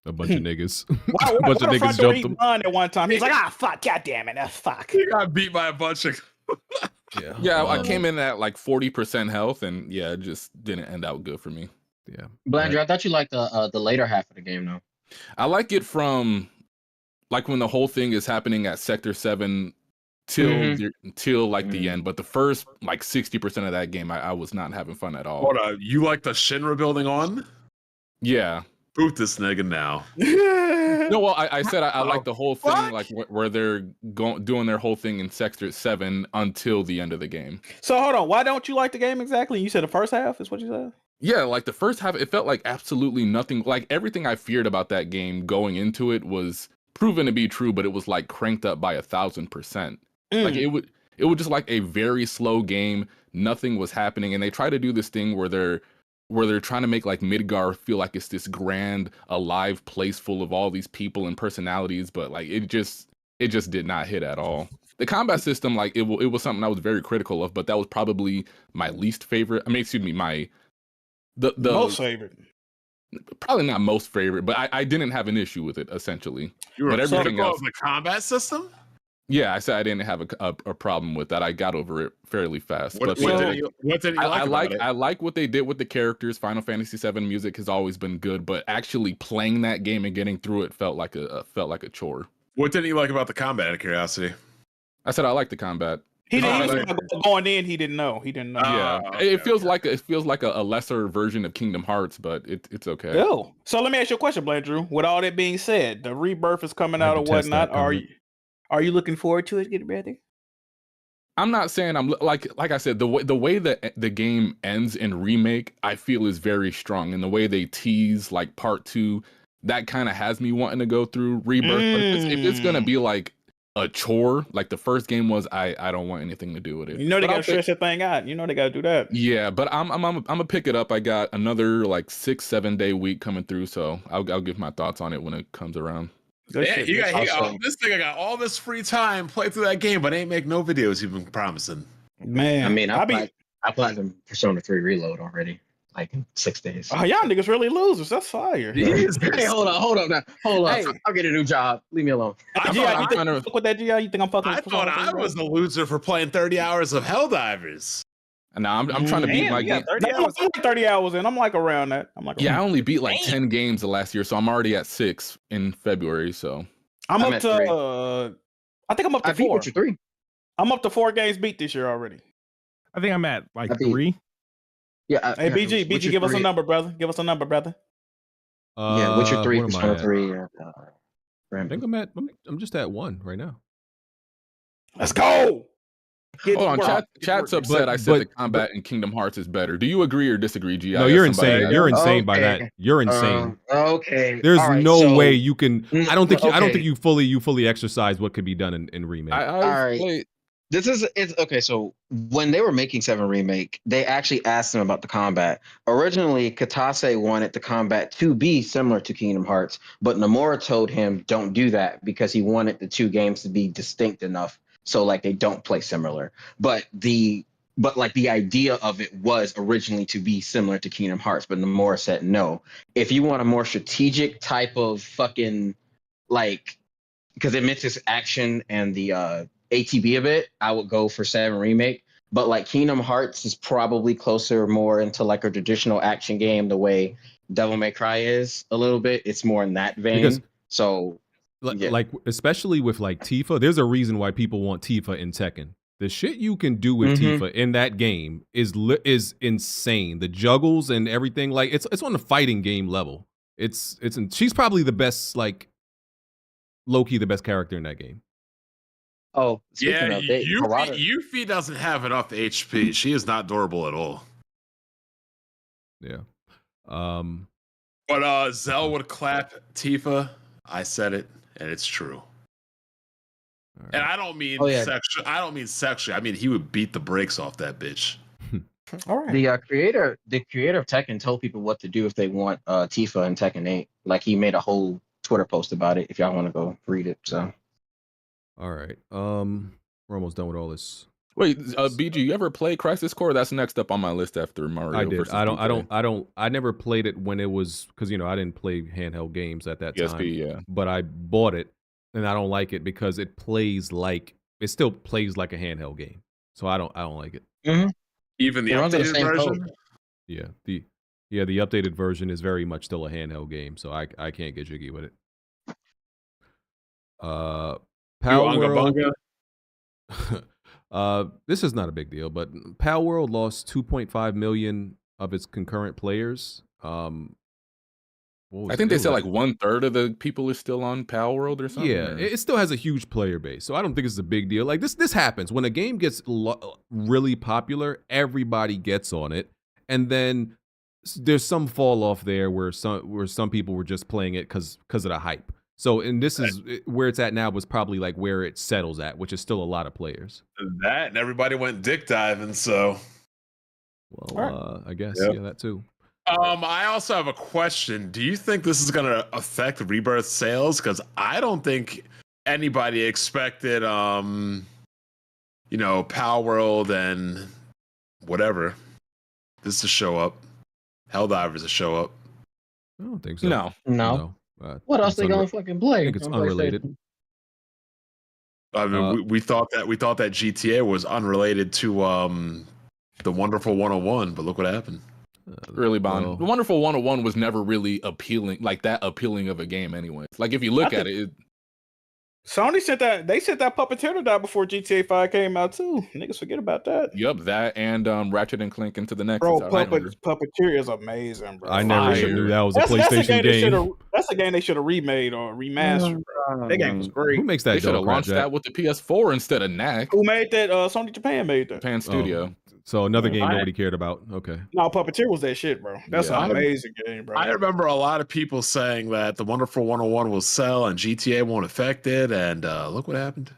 A bunch of niggas. Why, a bunch of niggas jumped him. Bond at one time. He's like, fuck, god damn it, fuck. He got beat by a bunch of. Yeah, I came in at like 40% health, and yeah, it just didn't end out good for me. Yeah, Blandrew, I thought you liked the later half of the game though. I like it from like when the whole thing is happening at Sector 7 till like the end, but the first like 60% of that game, I was not having fun at all. Hold on, you like the Shinra building on? Yeah. Boot this nigga now. No, well, I said I like the whole thing, like where they're doing their whole thing in Sector 7 until the end of the game. So hold on, why don't you like the game exactly? You said the first half is what you said? Yeah, like the first half, it felt like absolutely nothing. Like everything I feared about that game going into it was proven to be true, but it was like cranked up by 1,000%. Like it was just like a very slow game. Nothing was happening, and they try to do this thing where they're trying to make like Midgar feel like it's this grand, alive place full of all these people and personalities, but like it just did not hit at all. The combat system, like it was something I was very critical of, but that was probably my least favorite. I mean, excuse me, the most favorite. Probably not most favorite, but I didn't have an issue with it essentially. You were but everything else, the combat system. Yeah, I said I didn't have a problem with that. I got over it fairly fast. What did you like? I like what they did with the characters. Final Fantasy VII music has always been good, but actually playing that game and getting through it felt like a chore. What didn't you like about the combat? Out of curiosity, I said I like the combat. Going in, he didn't know. Yeah, it feels like a lesser version of Kingdom Hearts, but it's okay. Oh, so let me ask you a question, Blandrew. With all that being said, the Rebirth is coming out or whatnot. Are you looking forward to it? Get ready. I'm not saying I'm like I said, the way that the game ends in Remake, I feel is very strong, and the way they tease like part 2, that kind of has me wanting to go through Rebirth. But if it's gonna be like a chore like the first game was, I don't want anything to do with it. You know they gotta stretch that thing out. You know they gotta do that. Yeah, but I'm gonna pick it up. I got another like 6-7 day week coming through, so I'll give my thoughts on it when it comes around. Yeah, this nigga got all this free time, play through that game, but ain't make no videos you've been promising. Man, I mean, I platinum Persona 3 Reload already, like in 6 days. Oh, y'all niggas really losers. That's fire. Hey, hold up now. Hold up. Hey. I'll get a new job. Leave me alone. You think fuck with that, GI? You think I'm fucking? I thought I was a loser for playing 30 hours of Helldivers. And now I'm trying to beat my game. 30 hours in. I'm like around that. I only beat like 10 games the last year, so I'm already at 6 in February. So I'm up to. I think I'm up to 4. Witcher 3. I'm up to 4 games beat this year already. I think I'm at like 3. Yeah. Hey, BG, give us a number, brother. Give us a number, brother. Yeah, Witcher 3, Persona 3. I think I'm just at 1 right now. Let's go. Hold on, chat's upset. I said the combat in Kingdom Hearts is better. Do you agree or disagree, G? No, you're insane. You're insane by that. You're insane. Okay. There's no way you can. I don't think you fully exercise what could be done in Remake. It's okay. So when they were making 7 Remake, they actually asked them about the combat. Originally, Katase wanted the combat to be similar to Kingdom Hearts, but Nomura told him don't do that because he wanted the two games to be distinct enough so like they don't play similar. But the idea of it was originally to be similar to Kingdom Hearts, but Nomura said no. If you want a more strategic type of fucking like, because it mixes action and the ATB a bit, I would go for 7 Remake. But like Kingdom Hearts is probably closer more into like a traditional action game, the way Devil May Cry is a little bit. It's more in that vein. Because, so like especially with like Tifa, there's a reason why people want Tifa in Tekken. The shit you can do with Tifa in that game is insane. The juggles and everything, like it's on the fighting game level. She's probably the best, like low-key the best character in that game. Oh, yeah, Yuffie doesn't have enough HP. She is not durable at all. Yeah. But Zell would clap Tifa. I said it, and it's true. Right. And I don't mean sexually. I don't mean sexually. I mean he would beat the brakes off that bitch. All right. The creator of Tekken told people what to do if they want Tifa in Tekken 8. Like he made a whole Twitter post about it. If y'all want to go read it, so. All right. We're almost done with all this. Wait, BG, you ever play Crisis Core? That's next up on my list after Mario. I did. I never played it when it was, because I didn't play handheld games at that time. Yeah. But I bought it, and I don't like it because it still plays like a handheld game. So I don't like it. Mm-hmm. Even the updated version. Yeah, the updated version is very much still a handheld game, so I can't get jiggy with it. Palworld. This is not a big deal, but Palworld lost 2.5 million of its concurrent players. I think they said like 1/3 of the people are still on Palworld or something. Yeah, it still has a huge player base, so I don't think it's a big deal. Like this happens when a game gets really popular, everybody gets on it, and then there's some fall off there where some people were just playing it because of the hype. So, and this is where it's at now was probably like where it settles at, which is still a lot of players. That and everybody went dick diving, so. Well, I guess yeah, that too. I also have a question. Do you think this is going to affect Rebirth sales? Because I don't think anybody expected, Palworld and whatever this to show up. Helldivers to show up. I don't think so. No. What else they gonna fucking play? I think it's unrelated. I mean, we thought that GTA was unrelated to the Wonderful 101, but look what happened. Really, Bond. The Wonderful 101 was never really appealing, like that appealing of a game, anyway. Like if you look at it. Sony sent that. They sent that Puppeteer to die before GTA 5 came out too. Niggas forget about that. Yup, that and Ratchet and Clank Into the Next. Bro, Puppeteer is amazing, bro. I never knew that was a PlayStation game. That's a game they should have remade or remastered. That game was great. Who makes that? They should have launched that with the PS4 instead of NAC. Who made that? Sony Japan made that. Japan Studio. So another game nobody cared about. Okay. No, Puppeteer was that shit, bro. That's an amazing game, bro. I remember a lot of people saying that the Wonderful 101 will sell and GTA won't affect it, and look what happened.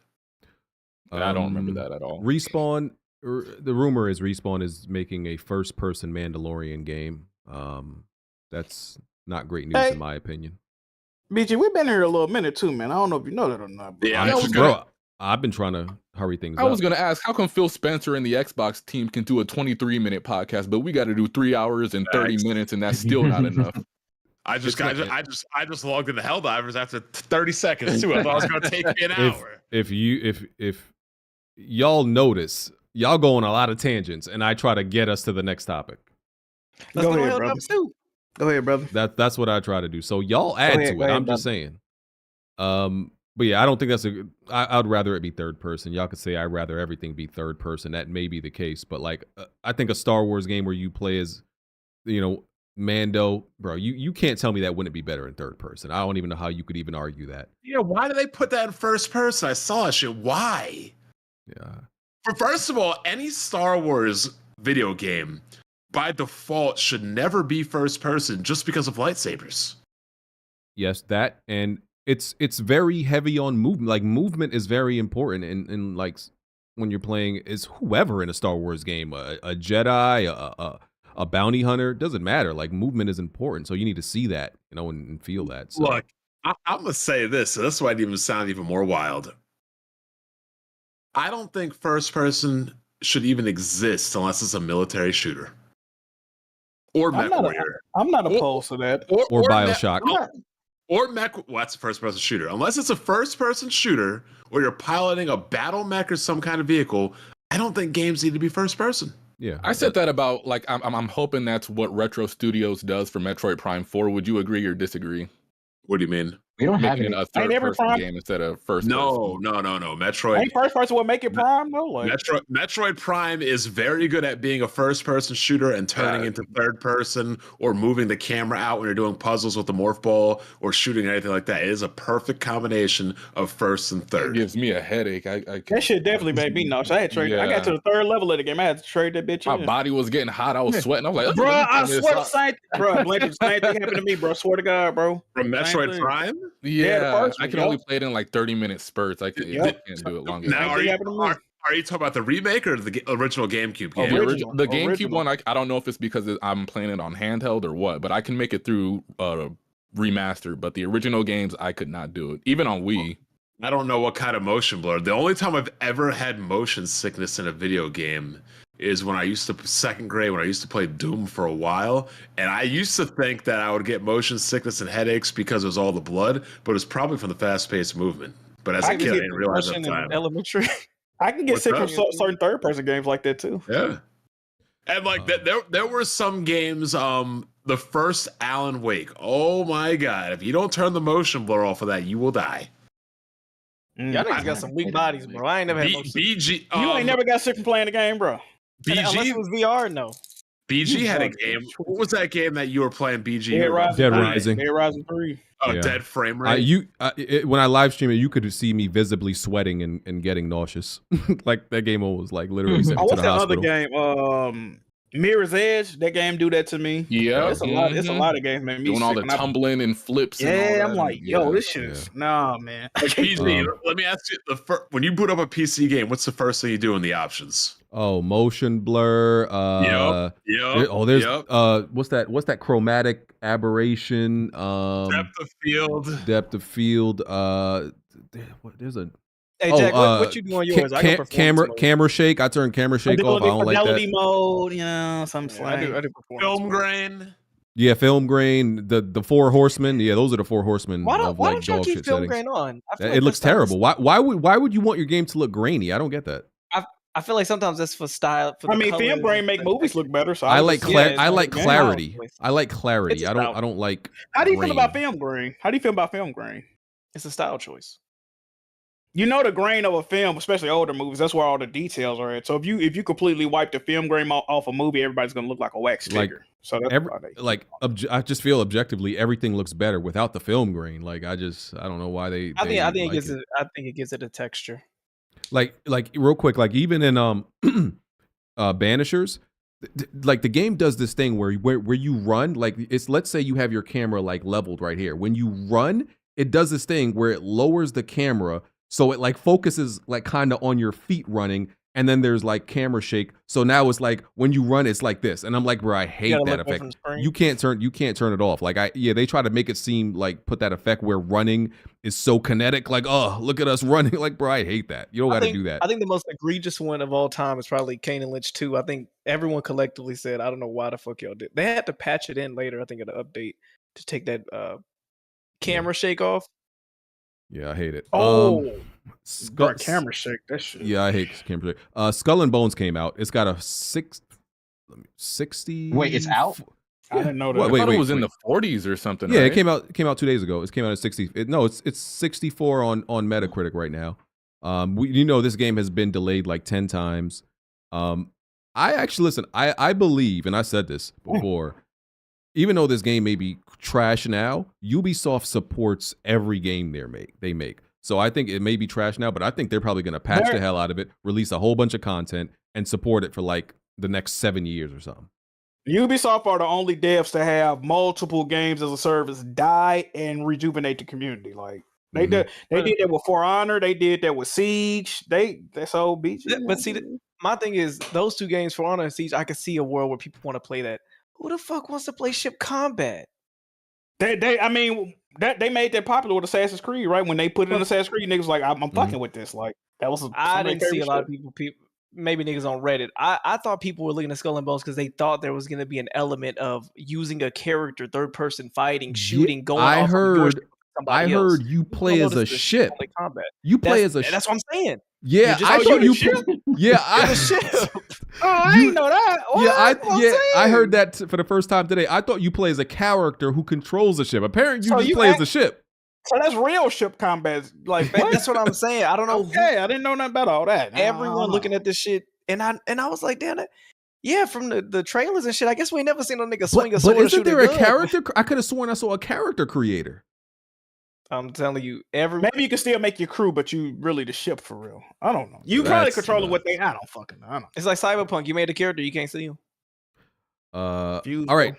I don't remember that at all. Respawn, the rumor is Respawn is making a first-person Mandalorian game. That's not great news in my opinion. BG, we've been here a little minute too, man. I don't know if you know that or not. Bro. Yeah, I've been trying to hurry things up. I was going to ask, how come Phil Spencer and the Xbox team can do a 23-minute podcast, but we got to do 3 hours and 30 minutes, and that's still not enough? I just logged into Helldivers after 30 seconds too. I thought it was going to take me an hour. If y'all notice, y'all go on a lot of tangents, and I try to get us to the next topic. Go ahead, brother. Go ahead, brother. That's what I try to do. So y'all add to it. I'm just saying. But yeah, I don't think that's I'd rather it be third person. Y'all could say I'd rather everything be third person. That may be the case, but like I think a Star Wars game where you play as, Mando, bro, you can't tell me that wouldn't be better in third person. I don't even know how you could even argue that. Yeah, why do they put that in first person? I saw that shit. Why? Yeah. First of all, any Star Wars video game by default should never be first person just because of lightsabers. Yes, that, and it's very heavy on movement. Like movement is very important in like when you're playing is whoever in a Star Wars game, a Jedi, a bounty hunter, doesn't matter. Like movement is important, so you need to see that, and feel that. So. Look, I'm gonna say this, so this might even sound even more wild. I don't think first person should even exist unless it's a military shooter or mech warrior. I'm not opposed to that. Or BioShock. Or mech. Well, that's a first person shooter. Unless it's a first person shooter or you're piloting a battle mech or some kind of vehicle, I don't think games need to be first person. Yeah, I said that about like I'm hoping that's what Retro Studios does for Metroid Prime 4. Would you agree or disagree? What do you mean? We don't have Making any. it a third person game instead of first. No. Metroid. Ain't first person will make it Prime though. Like Metroid Prime is very good at being a first person shooter and turning into third person or moving the camera out when you're doing puzzles with the morph ball or shooting or anything like that. It is a perfect combination of first and third. It gives me a headache. That shit definitely made me nauseous. I had to trade. I got to the third level of the game. I had to trade that bitch. My body was getting hot. I was sweating. I was like, bro, I swear the same. Bro, the same thing happened to me, bro. Swear to God, bro. From Metroid Prime? Yeah, I can only play it in like 30-minute spurts. I can't do it longer. Now, are you talking about the remake or the original GameCube game? The GameCube one, I don't know if it's because I'm playing it on handheld or what, but I can make it through Remastered. But the original games, I could not do it, even on Wii. I don't know what kind of motion blur. The only time I've ever had motion sickness in a video game is when I used to second grade when I used to play Doom for a while, and I used to think that I would get motion sickness and headaches because it was all the blood, but it was probably from the fast-paced movement. But as a kid, I didn't realize at the time. Elementary. I can get sick from certain third-person games like that too. Yeah, and like there were some games. The first Alan Wake. Oh my God! If you don't turn the motion blur off of that, you will die. Y'all niggas got some weak bodies, bro. I ain't never had no BG. You ain't never got sick from playing the game, bro. Unless it was VR, no. BG had a game. What was that game that you were playing? BG. Dead Rising. Dead Rising 3. Oh, Yeah. dead frame rate. When I live stream it, you could see me visibly sweating and getting nauseous. Like that game was like literally sent me to What's the that hospital. other game? Mirror's Edge. That game do that to me. Yeah, it's a lot. It's a lot of games, man. Doing all the tumbling and flips. Yeah, and all I'm that. like, yo, this shit is nah, man. Like PG, let me ask you: when you boot up a PC game, what's the first thing you do in the options? Oh, motion blur. There's what's that chromatic aberration? Depth of field. Depth of field. There's a. Hey Jack, what you do on yours? I go camera shake. I turn camera shake off. I don't like that. Mode, something like I do film grain. Yeah, film grain. The four horsemen. Yeah, those are the four horsemen. Why of don't like y'all dog keep shit film settings. grain on? It looks terrible. Why would you want your game to look grainy? I don't get that. I feel like sometimes that's for style. For film grain make movies look better. So I like clarity. I like It's clarity. a I style. don't like. How do you grain. feel about film grain? How do you feel about film grain? It's a style choice. You know the grain of a film, especially older movies. That's where all the details are at. So if you completely wipe the film grain off a movie, everybody's gonna look like a wax figure. So that's I just feel objectively everything looks better without the film grain. Like I don't know why they. I think like it gives it a texture. Like real quick, like even in Banishers, like the game does this thing where you run, like it's, let's say you have your camera like leveled right here. When you run, it does this thing where it lowers the camera so it like focuses like kind of on your feet running, and then there's like camera shake. So now it's like when you run, it's like this, and I'm like, bro, I hate that effect. You can't turn it off. Like they try to make it seem like put that effect where running is so kinetic. Like, oh, look at us running. Like, bro, I hate that. You don't got to do that. I think the most egregious one of all time is probably Kane and Lynch 2. I think everyone collectively said, I don't know why the fuck y'all did. They had to patch it in later. I think in the update to take that camera shake off. Yeah, I hate it. Camera shake. That shit. Yeah, I hate camera shake. Skull and Bones came out. It's got a 60. Wait, it's out? I didn't know that. I thought it was in the 40s or something. Yeah, right? it came out 2 days ago. It came out at 60. It's 64 on Metacritic right now. This game has been delayed like 10 times. I actually listen. I believe, and I said this before. Even though this game may be trash now, Ubisoft supports every game they make. So I think it may be trash now, but I think they're probably going to patch the hell out of it, release a whole bunch of content, and support it for like the next 7 years or something. Ubisoft are the only devs to have multiple games as a service die and rejuvenate the community. Like They did that with For Honor. They did that with Siege. That's all BG. But see, my thing is those two games, For Honor and Siege, I could see a world where people want to play that. Who the fuck wants to play ship combat? They made that popular with Assassin's Creed, right? When they put it in Assassin's Creed, niggas like, I'm fucking with this. Like that was. I didn't see a lot of people. Maybe niggas on Reddit. I thought people were looking at Skull and Bones because they thought there was going to be an element of using a character, third person fighting, shooting, going. I heard else. You play as a ship. You play as a ship. That's what I'm saying. Yeah, I thought you. Yeah, I ship. Oh, I didn't know that. I heard that for the first time today. I thought you play as a character who controls a ship. Apparently, you just play as a ship. So that's real ship combat. Like that's what I'm saying. I don't know. Okay, I didn't know nothing about all that. Everyone looking at this shit, and I was like, damn it. Yeah, from the trailers and shit. I guess we ain't never seen no nigga swing a sword. But isn't there a character? I could have sworn I saw a character creator. I'm telling you, maybe you can still make your crew, but you really the ship for real. I don't know. You probably controlling what they. I don't fucking know. I don't know. It's like Cyberpunk. You made a character, you can't see him. All right,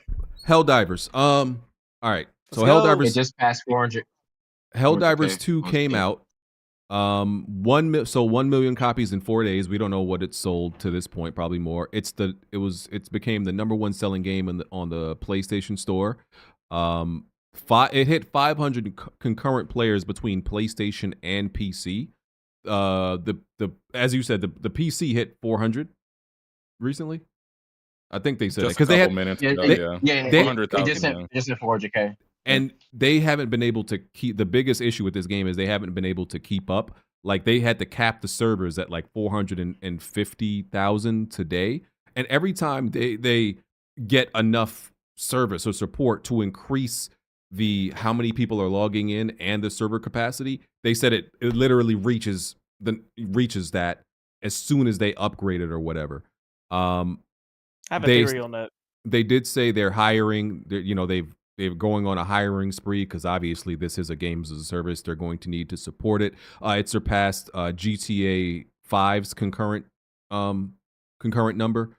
Helldivers. All right. So Helldivers it just passed 400. Helldivers 2 came out. 1 million copies in 4 days. We don't know what it sold to this point. Probably more. It's became the #1 selling game on the PlayStation Store. It hit 500 concurrent players between PlayStation and PC. As you said, the PC hit 400 recently. I think they said because they had minutes they, ago, they, 400,000. Just hit 400K. And they haven't been able to keep. The biggest issue with this game is they haven't been able to keep up. Like they had to cap the servers at like 450,000 today, and every time they get enough service or support to increase how many people are logging in and the server capacity, they said it literally reaches that as soon as they upgrade it or whatever. I have a theory on that. They did say they're hiring. They're going on a hiring spree because obviously this is a games as a service. They're going to need to support it. It surpassed GTA 5's concurrent number.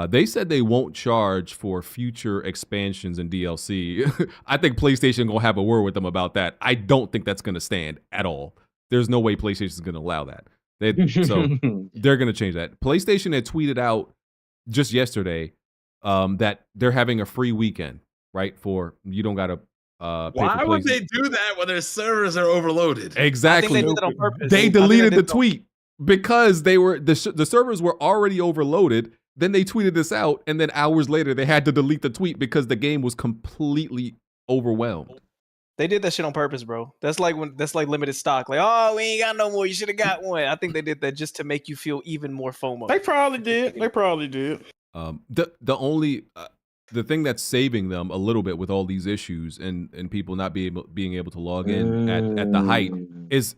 They said they won't charge for future expansions and DLC. I think PlayStation gonna have a word with them about that. I don't think that's gonna stand at all. There's no way PlayStation's gonna allow that. So they're gonna change that. PlayStation had tweeted out just yesterday that they're having a free weekend, right? For you don't gotta. Why would they do that when their servers are overloaded? Exactly. I think they did it on purpose. They deleted the tweet because they were the servers were already overloaded. Then they tweeted this out, and then hours later they had to delete the tweet because the game was completely overwhelmed. They did that shit on purpose, bro. That's like limited stock. Like, oh, we ain't got no more. You should have got one. I think they did that just to make you feel even more FOMO. They probably did. The thing that's saving them a little bit with all these issues and people not being able to log in at the height is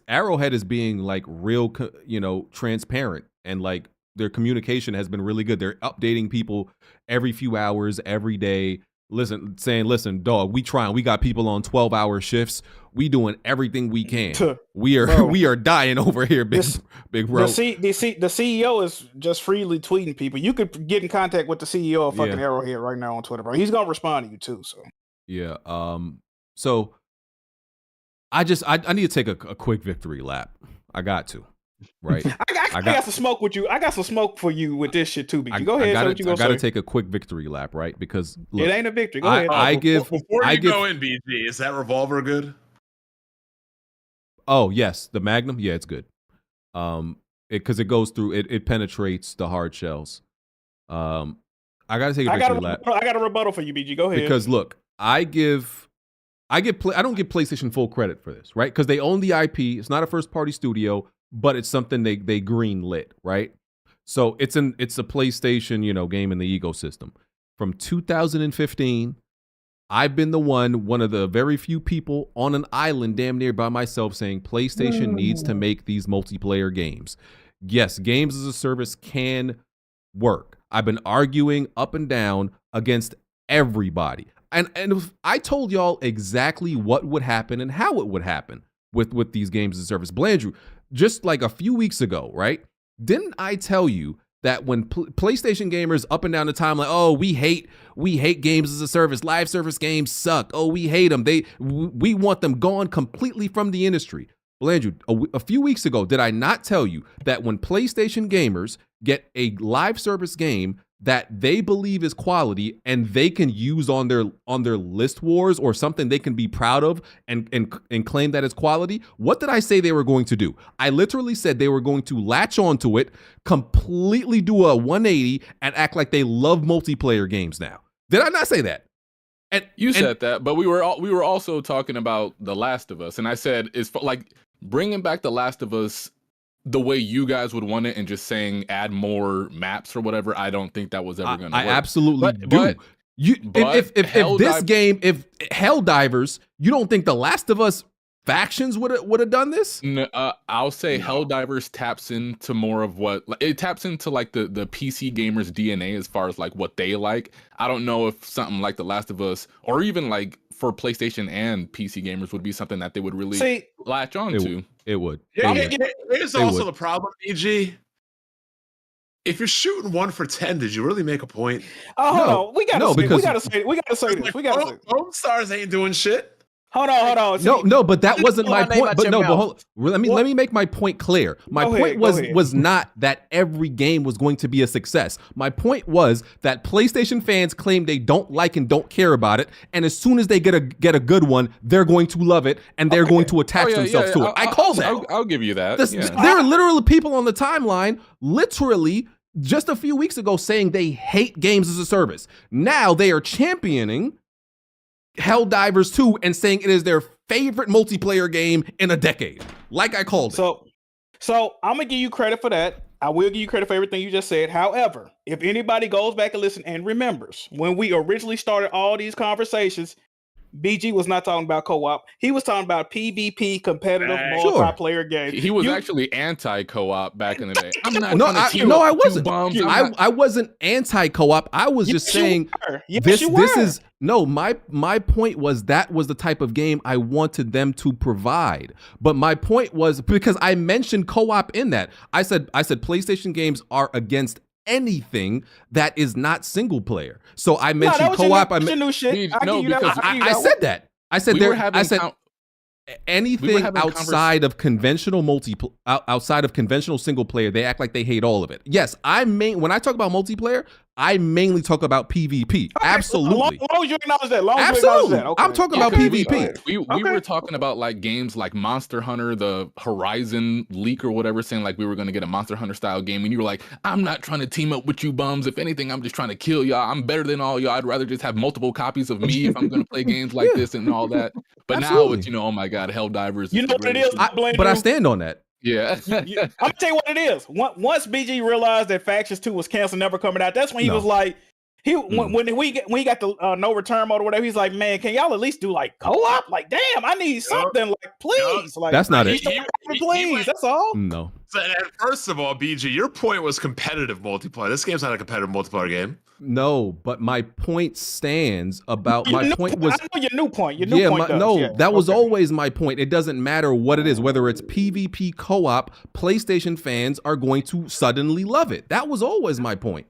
Arrowhead is being like real, transparent, and like their communication has been really good. They're updating people every few hours, every day. Listen, dog, we trying. We got people on 12-hour shifts. We doing everything we can. We are dying over here, big bro. The CEO is just freely tweeting people. You could get in contact with the CEO of fucking Arrowhead right now on Twitter, bro. He's gonna respond to you too. So yeah. So I need to take a quick victory lap. I got to. Right. I got some smoke with you. I got some smoke for you with this shit too, BG. Go ahead. I got to take a quick victory lap, right? Because look, it ain't a victory. Go ahead. Before you go in, BG, is that revolver good? Oh yes, the Magnum. Yeah, it's good. Because it goes through. It penetrates the hard shells. I got to take a victory lap. I got a rebuttal for you, BG. Go ahead. Because look, I don't give PlayStation full credit for this, right? Because they own the IP. It's not a first party studio, but it's something they green lit, right? So it's a PlayStation, game in the ecosystem. From 2015, I've been one of the very few people on an island damn near by myself saying PlayStation needs to make these multiplayer games. Yes, games as a service can work. I've been arguing up and down against everybody. And I told y'all exactly what would happen and how it would happen with these games as a service. Blandrew, just like a few weeks ago, right? Didn't I tell you that when PlayStation gamers up and down the timeline, oh, we hate games as a service. Live service games suck. Oh, we hate them. We want them gone completely from the industry. Well, Andrew, a few weeks ago, did I not tell you that when PlayStation gamers get a live service game that they believe is quality and they can use on their list wars or something they can be proud of and claim that it's quality, what did I say they were going to do? I literally said they were going to latch onto it, completely do a 180, and act like they love multiplayer games now. Did I not say that? And you said that, but we were also talking about The Last of Us, and I said it's like bringing back The Last of Us the way you guys would want it and just saying add more maps or whatever. I don't think that was ever going to work. I absolutely do. If this game, if Helldivers, you don't think The Last of Us factions would have done this? No, I'll say Helldivers taps into more of what it taps into, like the PC gamers DNA as far as like what they like. I don't know if something like The Last of Us or even like for PlayStation and PC gamers would be something that they would really latch on to. It would. Here's also the problem, EG. If you're shooting 1 for 10, did you really make a point? Oh, hold on. We gotta say this. Foamstars ain't doing shit. Hold on. See, no, but that wasn't my point. But let me make my point clear. My point was not that every game was going to be a success. My point was that PlayStation fans claim they don't like and don't care about it, and as soon as they get a good one, they're going to love it and they're going to attach themselves to it. I call that. I'll give you that. There are literally people on the timeline, literally just a few weeks ago, saying they hate games as a service. Now they are championing Helldivers 2 and saying it is their favorite multiplayer game in a decade, like I called it. So I'm gonna give you credit for that. I will give you credit for everything you just said. However, if anybody goes back and listen and remembers when we originally started all these conversations, BG was not talking about co-op. He was talking about PvP competitive multiplayer games. He was actually anti-co-op back in the day. I'm not I wasn't. I wasn't anti-co-op. I was just saying this is my point was that was the type of game I wanted them to provide. But my point was because I mentioned co-op in that. I said PlayStation games are against anything that is not single player. So I mentioned co-op. I said that. I said anything outside of conventional outside of conventional single player, they act like they hate all of it. Yes, when I talk about multiplayer, I mainly talk about PvP. Absolutely. As long as you acknowledge that. Absolutely. Okay. I'm talking about PvP. We were talking about like games like Monster Hunter, the Horizon leak or whatever, saying like we were going to get a Monster Hunter style game. And you were like, I'm not trying to team up with you bums. If anything, I'm just trying to kill y'all. I'm better than all y'all. I'd rather just have multiple copies of me if I'm going to play games like this and all that. But now it's, oh my God, Helldivers. You know what it is? But I stand on that. Yeah. I'm gonna tell you what it is. Once BG realized that Factions 2 was canceled, never coming out, that's when he was like, when he got the no return mode or whatever, he's like, man, can y'all at least do like co-op? Like, damn, I need something. Like, please. Like, that's not it. Please, that's all. No. So, first of all, BG, your point was competitive multiplayer. This game's not a competitive multiplayer game. No, but my point stands about my point was. I know your new point. Your new point. That was always my point. It doesn't matter what it is, whether it's PvP co-op. PlayStation fans are going to suddenly love it. That was always my point.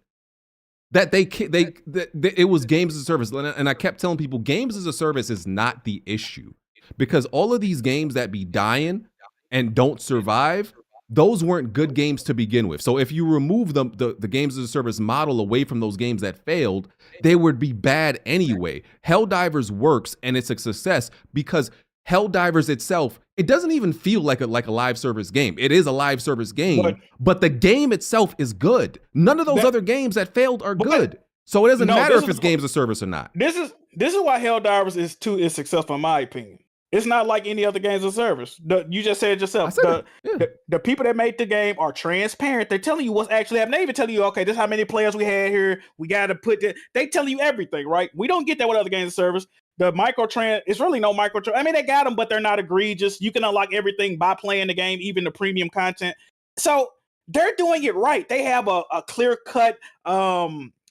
That it was games as a service, and I kept telling people games as a service is not the issue, because all of these games that be dying and don't survive, those weren't good games to begin with. So if you remove the games as a service model away from those games that failed, they would be bad anyway. Helldivers works and it's a success because Helldivers itself, it doesn't even feel like a live service game. It is a live service game, but the game itself is good. None of those other games that failed are good. So it doesn't matter if it's games of service or not. This is why Helldivers is successful in my opinion. It's not like any other games of service. You just said it yourself. The people that made the game are transparent. They're telling you what's actually happening. They even tell you, okay, this is how many players we had here. We got to put it. They tell you everything, right? We don't get that with other games of service. The microtrans, it's really no microtrans. I mean, they got them, but they're not egregious. You can unlock everything by playing the game, even the premium content. So they're doing it right. They have a clear-cut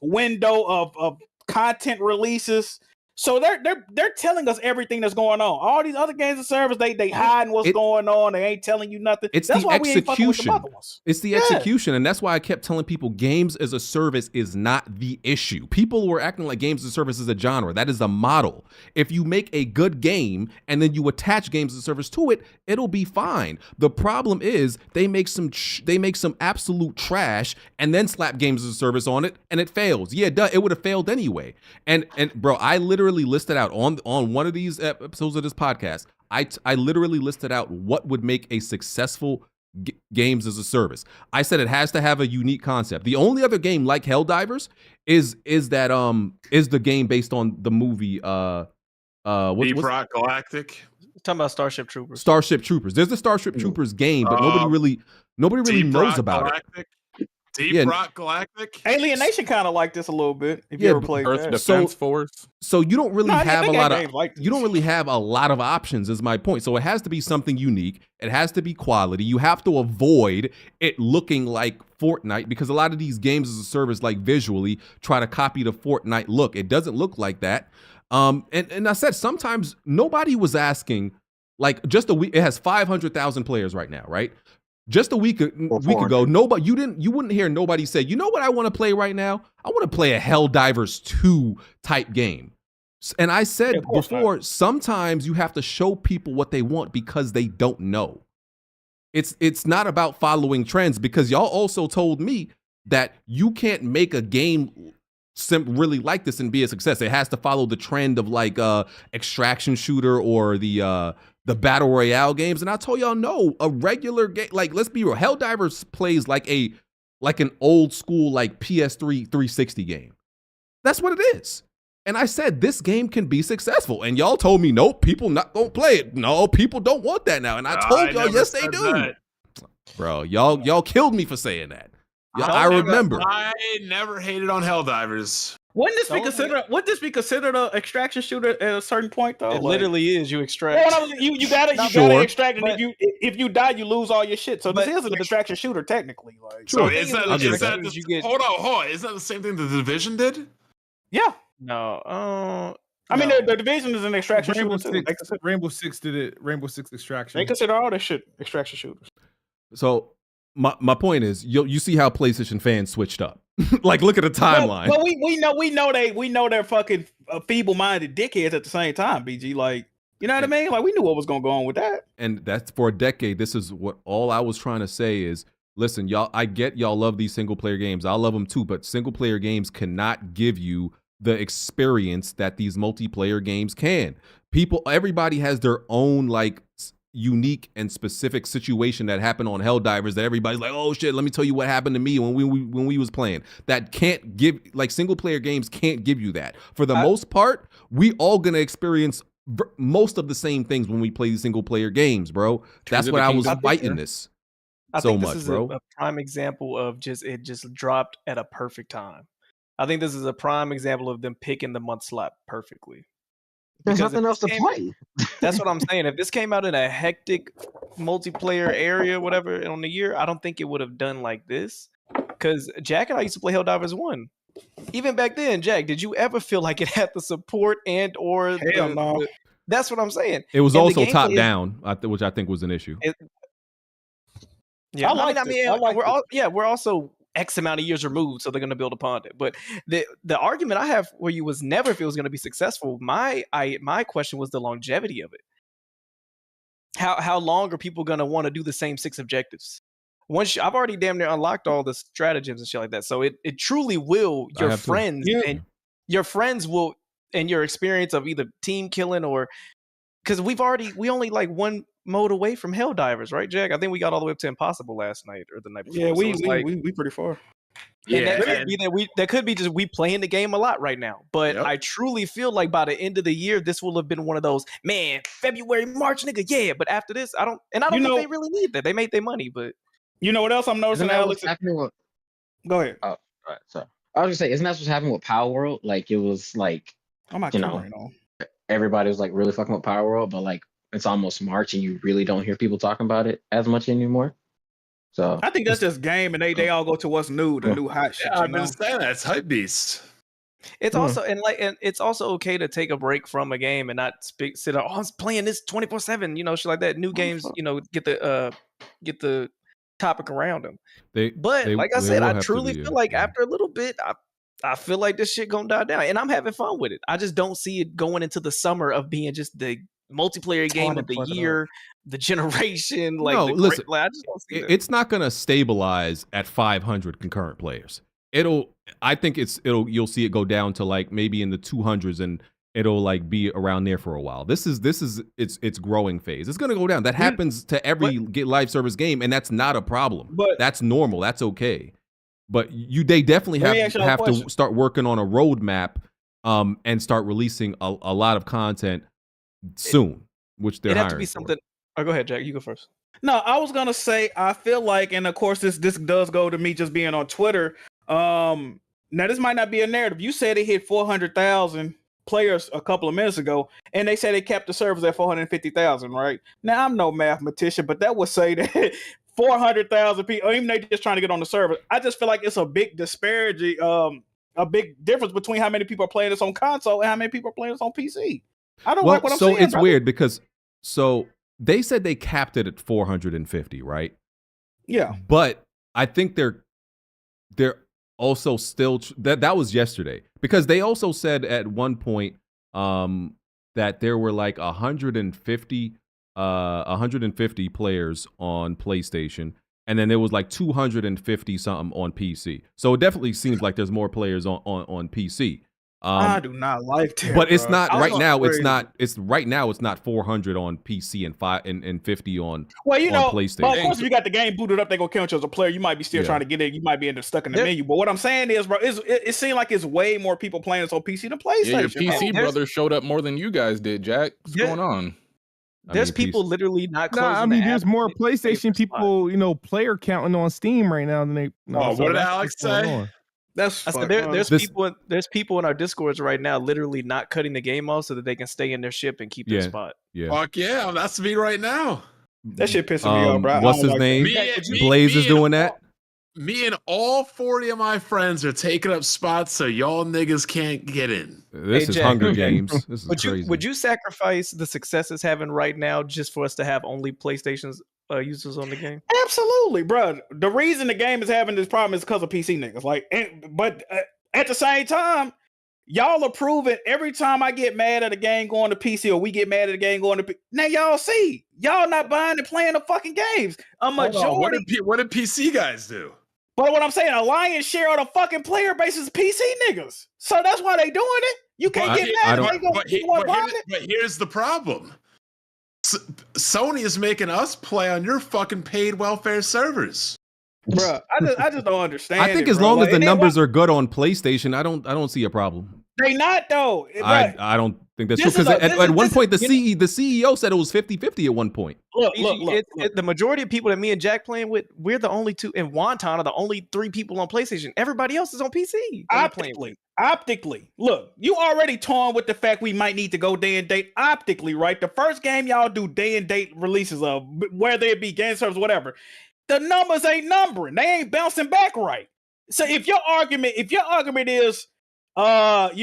window of content releases. So they're telling us everything that's going on. All these other games and servers, they hiding what's going on. They ain't telling you nothing. It's that's the why we ain't fucking with the execution. other ones. It's the execution, and that's why I kept telling people games as a service is not the issue. People were acting like games as a service is a genre. That is a model. If you make a good game and then you attach games as a service to it, it'll be fine. The problem is they make some absolute trash and then slap games as a service on it, and it fails. Yeah, duh, it would have failed anyway. And bro, I literally listed out on one of these episodes of this podcast. I literally listed out what would make a successful games as a service. I said it has to have a unique concept. The only other game like Helldivers is the game based on the movie Deep Rock Galactic. Talking about Starship Troopers. Starship Troopers. There's the Starship Troopers game, but nobody really knows about Galactic. Deep Rock Galactic. Alienation kind of like this a little bit. If you ever played Earth that. Defense Force. So you don't really have a lot of like you don't really have a lot of options is my point. So it has to be something unique. It has to be quality. You have to avoid it looking like Fortnite because a lot of these games as a service like visually try to copy the Fortnite look. It doesn't look like that. And I said sometimes nobody was asking like just a week. It has 500,000 players right now, right? Just a week ago, you wouldn't hear nobody say, you know what I want to play right now? I want to play a Helldivers 2 type game. And I said before, sometimes you have to show people what they want because they don't know. It's not about following trends because y'all also told me that you can't make a game really like this and be a success. It has to follow the trend of like extraction shooter or the battle royale games. And I told y'all, no, a regular game, like let's be real, Helldivers plays like an old school like PS3 360 game. That's what it is. And I said this game can be successful. And y'all told me, nope, people not gonna play it. No, people don't want that now. And I told y'all, yes, they do. That. Bro, y'all killed me for saying that. I remember. I never hated on Helldivers. Wouldn't this be considered an extraction shooter at a certain point though? It literally is. You extract. Well, you gotta extract, and if you die, you lose all your shit. So this is an extraction shooter technically. Like, so is that hold on? Isn't that the same thing the Division did? Yeah. No. I mean, the Division is an extraction shooter. Rainbow Six did it. Rainbow Six Extraction. They consider all this shit extraction shooters. So my point is, you see how PlayStation fans switched up. Like, look at the timeline. Well, we know they're fucking feeble-minded dickheads at the same time. BG, like, you know what I mean? Like, we knew what was gonna go on with that. And that's for a decade. This is what all I was trying to say is, listen, y'all. I get y'all love these single-player games. I love them too, but single-player games cannot give you the experience that these multiplayer games can. Everybody has their own like unique and specific situation that happened on Helldivers that everybody's like, oh shit, let me tell you what happened to me when we was playing. That can't give, like, single player games can't give you that. For the most part, we all gonna experience most of the same things when we play these single player games, bro. That's what I was fighting this so much, bro. A prime example of it just dropped at a perfect time. I think this is a prime example of them picking the month slot perfectly. There's nothing else to play. That's what I'm saying. If this came out in a hectic multiplayer area, whatever, on the year, I don't think it would have done like this. Because Jack and I used to play Helldivers 1. Even back then, Jack, did you ever feel like it had the support and or no? That's what I'm saying. It was also top down, which I think was an issue. We're also X amount of years removed, so they're going to build upon it. But the argument I have for you was never if it was going to be successful. My question was the longevity of it. How long are people going to want to do the same 6 objectives? I've already damn near unlocked all the stratagems and shit like that. So it truly will. Your friends will, and your experience of either team killing or because we only like one mode away from Helldivers, right, Jack? I think we got all the way up to Impossible last night or the night before. Yeah, we pretty far. Yeah, that could be just we playing the game a lot right now. But I truly feel like by the end of the year, this will have been one of those, man, February, March, nigga, yeah. But after this, I don't think they really need that. They made their money, but you know what else I'm noticing, Alex? Go ahead. Oh, all right, sorry. I was gonna say, isn't that what's happening with Palworld? Like, it was like, everybody was like really fucking with Palworld, but like it's almost March and you really don't hear people talking about it as much anymore. So I think that's just game, and they all go to what's new, the new hot shit. Yeah, I've been saying that it's hype beast. It's also and it's also okay to take a break from a game and not sit on. Oh, I'm playing this 24/7. Shit like that. New games, get the topic around them. But like I said, I truly feel like after a little bit, I feel like this shit gonna die down, and I'm having fun with it. I just don't see it going into the summer of being just the multiplayer game of the year, the generation. Like, no, listen, I just don't see it's not gonna stabilize at 500 concurrent players. I think you'll see it go down to like maybe in the 200s, and it'll like be around there for a while. This is its growing phase. It's gonna go down. That happens to every live service game, and that's not a problem. But that's normal. That's okay. But they definitely have to start working on a roadmap, and start releasing a lot of content soon. Which they're hiring. It'd have to be something. Oh, go ahead, Jack. You go first. No, I was gonna say I feel like, and of course this does go to me just being on Twitter. Now this might not be a narrative. You said it hit 400,000 players a couple of minutes ago, and they say they kept the servers at 450,000, right? Now I'm no mathematician, but that would say that 400,000 people, or even they just trying to get on the server. I just feel like it's a big disparity, a big difference between how many people are playing this on console and how many people are playing this on PC. I don't like what I'm saying. So it's weird because they said they capped it at 450, right? Yeah. But I think they're also still that was yesterday, because they also said at one point that there were like 150 players on PlayStation, and then there was like 250 something on PC. So it definitely seems like there's more players on PC. I do not like that, but it's not right now. Crazy. It's not 400 on PC and 50 on PlayStation. But of course, if you got the game booted up, they gonna count you as a player. You might be still trying to get in. You might be stuck in the menu. But what I'm saying is, bro, it seems like it's way more people playing this on PC than PlayStation. Yeah, your PC brother showed up more than you guys did, Jack. What's going on? There's people literally not closing. There's more PlayStation people, player counting on Steam right now than they. What did Alex say? There's people in our Discords right now literally not cutting the game off so that they can stay in their ship and keep their spot. Yeah. Fuck yeah, that's me right now. That shit pissing me off, bro. What's his name? Blaze is doing that. Me and all 40 of my friends are taking up spots so y'all niggas can't get in. This is Hunger Games. This is crazy. Would you sacrifice the success it's having right now just for us to have only PlayStation's users on the game? Absolutely, bro. The reason the game is having this problem is because of PC niggas. But at the same time, y'all are proving every time I get mad at a game going to PC, or we get mad at a game going to PC. Now y'all see, y'all not buying and playing the fucking games. A majority. What did PC guys do? But what I'm saying, a lion's share of the fucking player base is PC niggas. So that's why they doing it. You can't get mad if they but here's the problem. Sony is making us play on your fucking paid welfare servers. Bro, I just don't understand. I think as long as the numbers are good on PlayStation, I don't see a problem. They not though. I don't think that's true, because at one point the CEO said it was 50-50 at one point. Look. The majority of people that me and Jack playing with, we're the only two, and Wonton are the only 3 people on PlayStation. Everybody else is on PC. Optically, look, you already torn with the fact we might need to go day and date. Optically, right? The first game y'all do day and date releases of, whether it be game servers, whatever, the numbers ain't numbering. They ain't bouncing back right. So if your argument is, you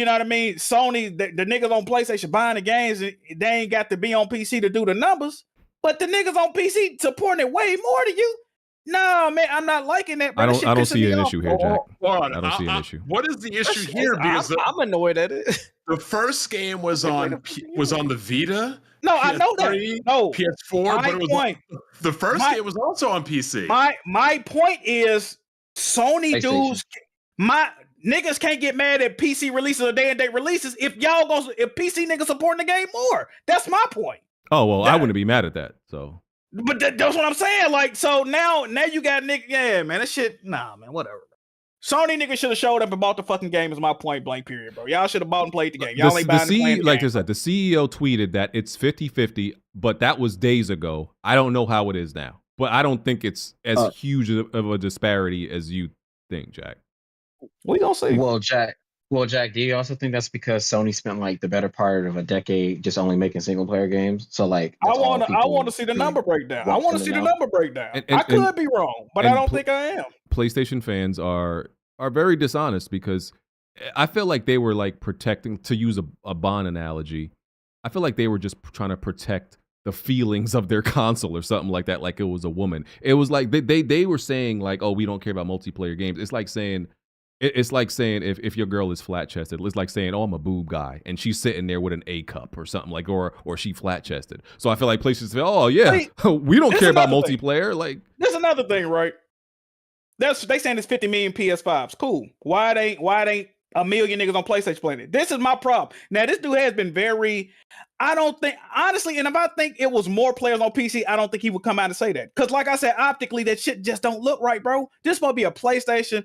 know what I mean, Sony, the niggas on PlayStation buying the games, they ain't got to be on PC to do the numbers, but the niggas on PC supporting it way more than you. No, man, I'm not liking that. Bro. I don't see an issue here, Jack. I don't see an issue. What is the issue here? Because I'm annoyed at it. The first game was on the Vita. No, I know that. No, PS4, but it was the first game was also on PC. My point is, Sony dudes, niggas can't get mad at PC releases or day and date releases if PC niggas supporting the game more. That's my point. Oh well, I wouldn't be mad at that. So, but that's what I'm saying. Like, so now you got niggas. Yeah, man, that shit. Nah, man, whatever. Sony niggas should have showed up and bought the fucking game. Is my point blank. Period, bro. Y'all should have bought and played the game. Y'all ain't buying the game. Like I said, the CEO tweeted that it's 50-50, but that was days ago. I don't know how it is now, but I don't think it's as huge of a disparity as you think, Jack. We gonna see. Well, Jack, do you also think that's because Sony spent like the better part of a decade just only making single player games? So like, I want to see the number breakdown. I want to see the number breakdown. I could be wrong, but I don't think I am. PlayStation fans are very dishonest, because I feel like they were like protecting, to use a Bond analogy. I feel like they were just trying to protect the feelings of their console or something like that, like it was a woman. It was like they were saying like, oh, we don't care about multiplayer games. It's like saying if your girl is flat chested, it's like saying, oh, I'm a boob guy, and she's sitting there with an A cup or something like, or she flat chested. So I feel like places say, oh yeah, we don't care about multiplayer. Like there's another thing, right? They saying it's 50 million PS5s. Cool. Why it ain't a million niggas on PlayStation playing it? This is my problem. Now this dude has been very. I don't think honestly, and if I think it was more players on PC, I don't think he would come out and say that. Because like I said, optically that shit just don't look right, bro. This supposed to be a PlayStation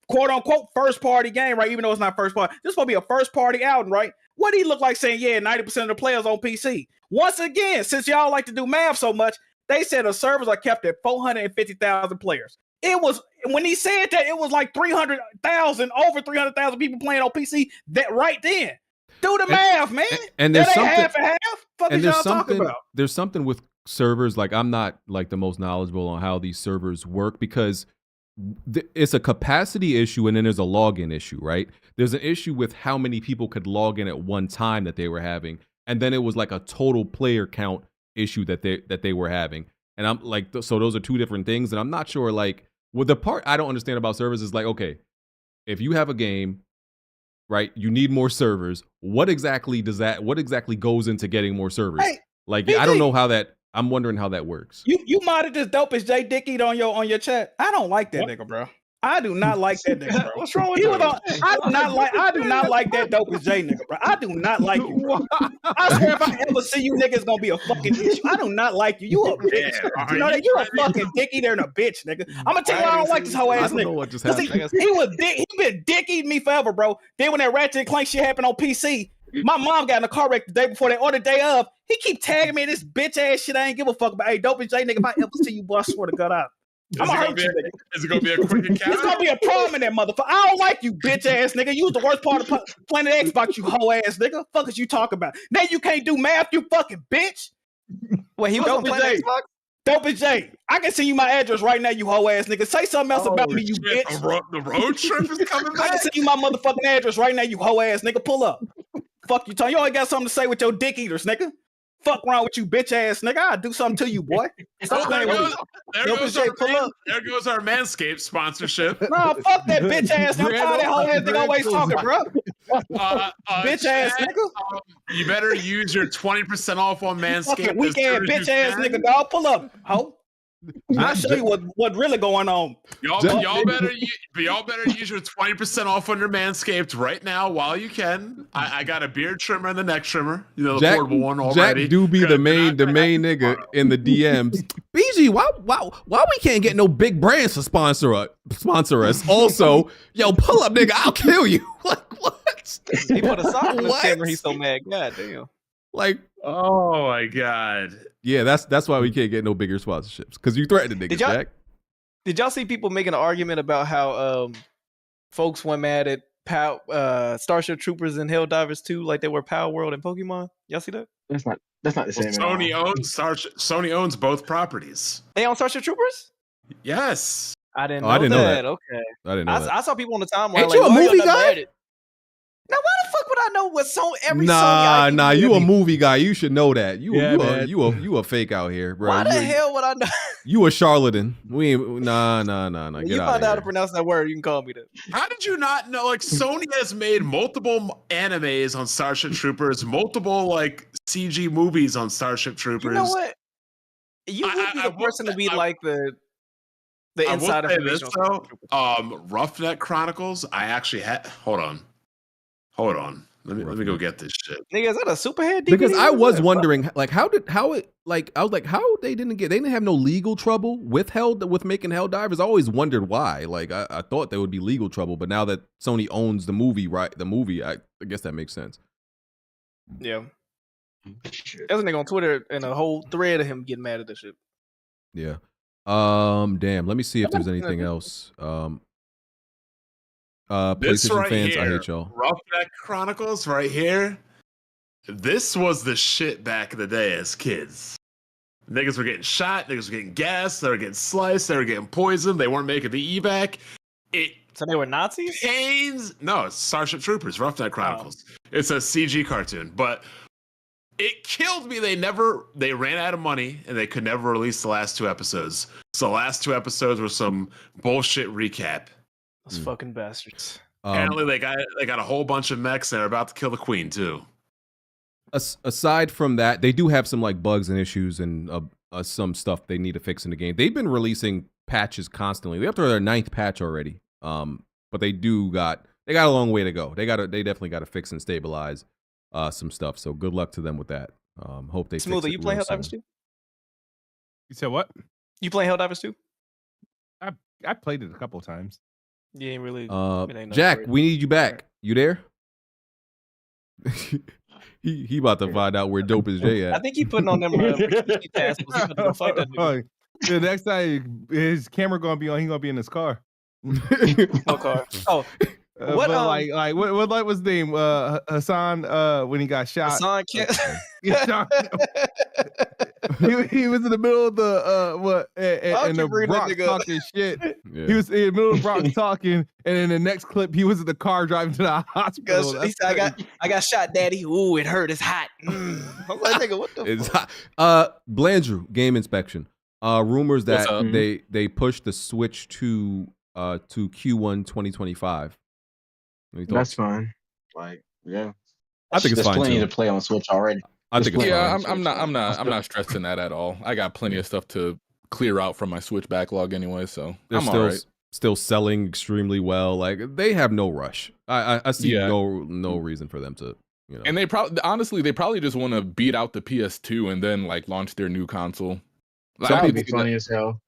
quote unquote first party game, right? Even though it's not first party, this supposed to be a first party outing, right? What do he look like saying, yeah, 90% of the players on PC? Once again, since y'all like to do math so much, they said the servers are kept at 450,000 players. It was when he said that it was like 300,000, over 300,000 people playing on PC that right then. Do the math, man. And there's something half and half. Fuck and is y'all talking about? There's something with servers. Like I'm not like the most knowledgeable on how these servers work because it's a capacity issue and then there's a login issue, right? There's an issue with how many people could log in at one time that they were having, and then it was like a total player count issue that they were having. And I'm like, so those are two different things. And I'm not sure, like, the part I don't understand about servers is like, okay, if you have a game, right, you need more servers. What exactly goes into getting more servers? Hey, like, BG, I don't know how that. I'm wondering how that works. You modded this dope as Jay Dickey on your chat. I don't like that nigga, bro. I do not like that nigga, bro. What's wrong with you? I do not like that dope as Jay nigga, bro. I do not like you, bro. I swear if I ever see you niggas gonna be a fucking issue. I do not like you. You a bitch. You know that you a fucking dicky there and a bitch, nigga. I'm gonna tell you I don't like this whole ass nigga. I don't know what just happened. He been dicking me forever, bro. Then when that Ratchet and Clank shit happened on PC, my mom got in a car wreck the day before that or the day of. He keep tagging me in this bitch ass shit. I ain't give a fuck about. Hey, dope as Jay nigga, if I ever see you, boy, I swear to God, I'm gonna hurt you, nigga. Is it gonna be a quick encounter? It's gonna be a problem in that motherfucker. I don't like you, bitch ass nigga. You was the worst part of playing the Xbox, you hoe ass nigga. Fuck is you talking about? Now you can't do math, you fucking bitch. Wait, he was on playing Xbox? Dope as Jay. I can send you my address right now, you hoe ass nigga. Say something else about me, you shit, bitch. The road trip is coming back. I can send you my motherfucking address right now, you hoe ass nigga. Pull up. Fuck you, Tony. You always got something to say with your dick eaters, nigga. Fuck around with you, bitch ass nigga. I'll do something to you, boy. Stop playing with me. There goes our Manscaped sponsorship. No, fuck that bitch ass nigga. That whole ass nigga always talking, bro. Bitch ass nigga. You better use your 20% off on Manscaped. Weak ass bitch ass nigga, dog. Pull up, ho. I'll show you what really going on. Y'all better use your 20% off on your Manscaped right now while you can. I got a beard trimmer and the neck trimmer. You know, the portable one already. Jack do be the main nigga in the DMs. BG, why we can't get no big brands to sponsor us? Also, yo, pull up, nigga, I'll kill you. Like what? He put a sock on his camera. He's so mad. God damn. Like, oh my god. Yeah, that's why we can't get no bigger sponsorships, because you threatened the niggas, Jack. Did y'all see people making an argument about how folks went mad at Starship Troopers and Helldivers 2 like they were Palworld and Pokemon? Y'all see that? That's not the same. Sony owns both properties. They own Starship Troopers? Yes. I didn't know that. Okay. I didn't know that. I saw people on the timeline. Ain't you a movie guy? Now, why the fuck would I know what every song? Nah, you a movie guy. You should know that. You a fake out here, bro. Why the hell would I know? You a charlatan. We ain't, nah. When you find out how to pronounce that word, you can call me that. How did you not know? Like, Sony has made multiple animes on Starship Troopers, multiple like CG movies on Starship Troopers. You know what? You would be the person to be like the inside information. Roughneck Chronicles. I actually had. Hold on. Let me go get this shit. Nigga, is that a Superhead DVD? Because I was wondering, like, how they didn't have no legal trouble with making Helldivers. I always wondered why. Like, I thought there would be legal trouble, but now that Sony owns the movie, I guess that makes sense. Yeah. There's a nigga on Twitter and a whole thread of him getting mad at this shit. Yeah. Damn. Let me see if there's anything else. This PlayStation right fans, here, I hate y'all. Roughneck Chronicles right here. This was the shit back in the day as kids. Niggas were getting shot, niggas were getting gassed, they were getting sliced, they were getting poisoned, they weren't making the evac. So they were Nazis? No, it's Starship Troopers, Roughneck Chronicles. It's a CG cartoon, but it killed me. They ran out of money and they could never release the last 2 episodes. So the last 2 episodes were some bullshit recap. Those fucking bastards. Apparently they got a whole bunch of mechs and they're about to kill the queen too. Aside from that, they do have some like bugs and issues and some stuff they need to fix in the game. They've been releasing patches constantly. They're up to their 9th patch already. But they got a long way to go. They definitely got to fix and stabilize some stuff. So good luck to them with that. Hope they Smooth, fix it. you play real Helldivers soon. 2? You said what? You play Helldivers 2? I played it a couple of times. You ain't really. Jack, we need you back. You there? he about to find out where Dope is Jay at. I think he putting on them tasks. He about to go fight that nigga. The next time his camera gonna be on, he gonna be in his car. No car. Oh, what what was his name? Hassan. When he got shot. Hassan can't. He was in the middle of the and the Bronx talking shit. Yeah. He was in the middle of the Bronx talking, and in the next clip, he was in the car driving to the hospital. He said, "I got shot, Daddy. Ooh, it hurt. It's hot." I'm like, nigga, what the? It's fuck? hot. Blandrew, Game Inspection. Rumors that they pushed the Switch to Q1 2025. That's fine. Like, yeah. I think it's There's fine plenty too. to play on Switch already. I think it's yeah, fine. I'm not stressing that at all. I got plenty of stuff to clear out from my Switch backlog anyway, so They're I'm all right. still selling extremely well. Like they have no rush. I see no reason for them to, you know. And they probably just want to beat out the PS2 and then like launch their new console. That would be funny as hell.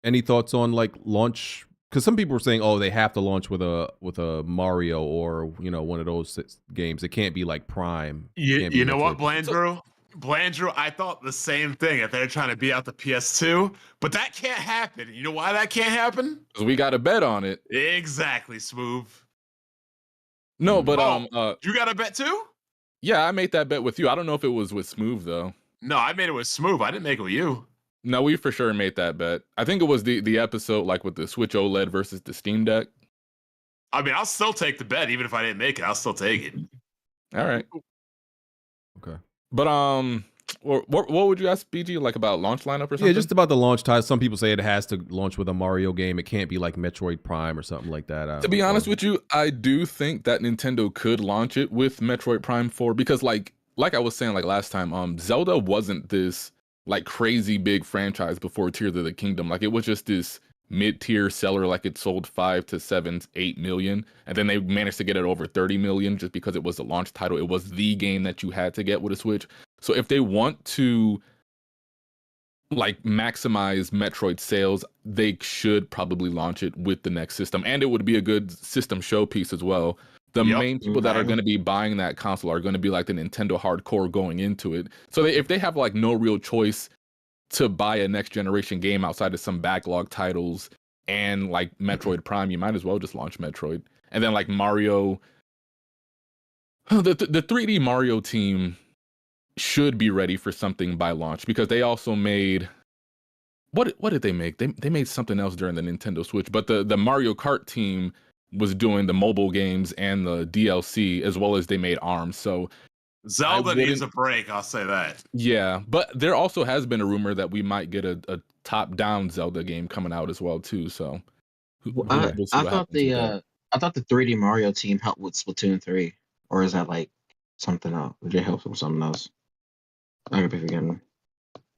Any thoughts on like launch? Because some people were saying, oh, they have to launch with a Mario or one of those games. It can't be like Prime. You know what, Blandrew? Blandrew, I thought the same thing if they're trying to beat out the PS2, but that can't happen. You know why that can't happen? Because we got a bet on it. Exactly, Smooth. No, but you got a bet too? Yeah, I made that bet with you. I don't know if it was with Smooth though. No, I made it with Smooth. I didn't make it with you. No, we for sure made that bet. I think it was the episode like with the Switch OLED versus the Steam Deck. I mean, I'll still take the bet, even if I didn't make it. I'll still take it. All right. Okay. But what would you ask BG like about launch lineup or something? Yeah, just about the launch time. Some people say it has to launch with a Mario game. It can't be like Metroid Prime or something like that. To be honest with you, I do think that Nintendo could launch it with Metroid Prime 4 because like I was saying like last time, Zelda wasn't this like crazy big franchise before Tears of the Kingdom. Like it was just this mid-tier seller, like it sold 5 to 7, 8 million, and then they managed to get it over 30 million just because it was the launch title. It was the game that you had to get with a Switch. So if they want to like maximize Metroid sales, they should probably launch it with the next system, and it would be a good system showpiece as well. The main people that are going to be buying that console are going to be like the Nintendo hardcore going into it. So if they have like no real choice to buy a next generation game outside of some backlog titles and like Metroid Prime, you might as well just launch Metroid. And then like Mario, the 3D Mario team should be ready for something by launch because they also made what did they make? They made something else during the Nintendo Switch, but the Mario Kart team was doing the mobile games and the DLC as well as they made ARMS. So Zelda needs a break, I'll say that. Yeah, but there also has been a rumor that we might get a top-down Zelda game coming out as well too. So I thought the 3D Mario team helped with Splatoon 3, or is that like something else? Did they help with something else? I could be forgetting.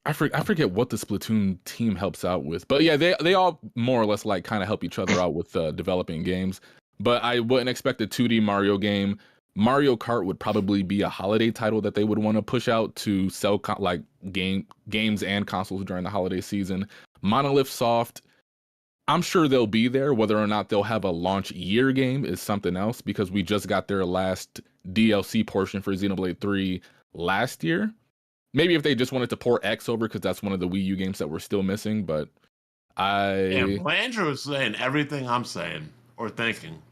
I forget what the Splatoon team helps out with, but yeah, they all more or less like kind of help each other out with developing games. But I wouldn't expect a 2D Mario game. Mario Kart would probably be a holiday title that they would want to push out to sell games and consoles during the holiday season. Monolith Soft, I'm sure they'll be there. Whether or not they'll have a launch year game is something else because we just got their last DLC portion for Xenoblade 3 last year. Maybe if they just wanted to port X over because that's one of the Wii U games that we're still missing. But Blandrew is saying everything I'm saying or thinking.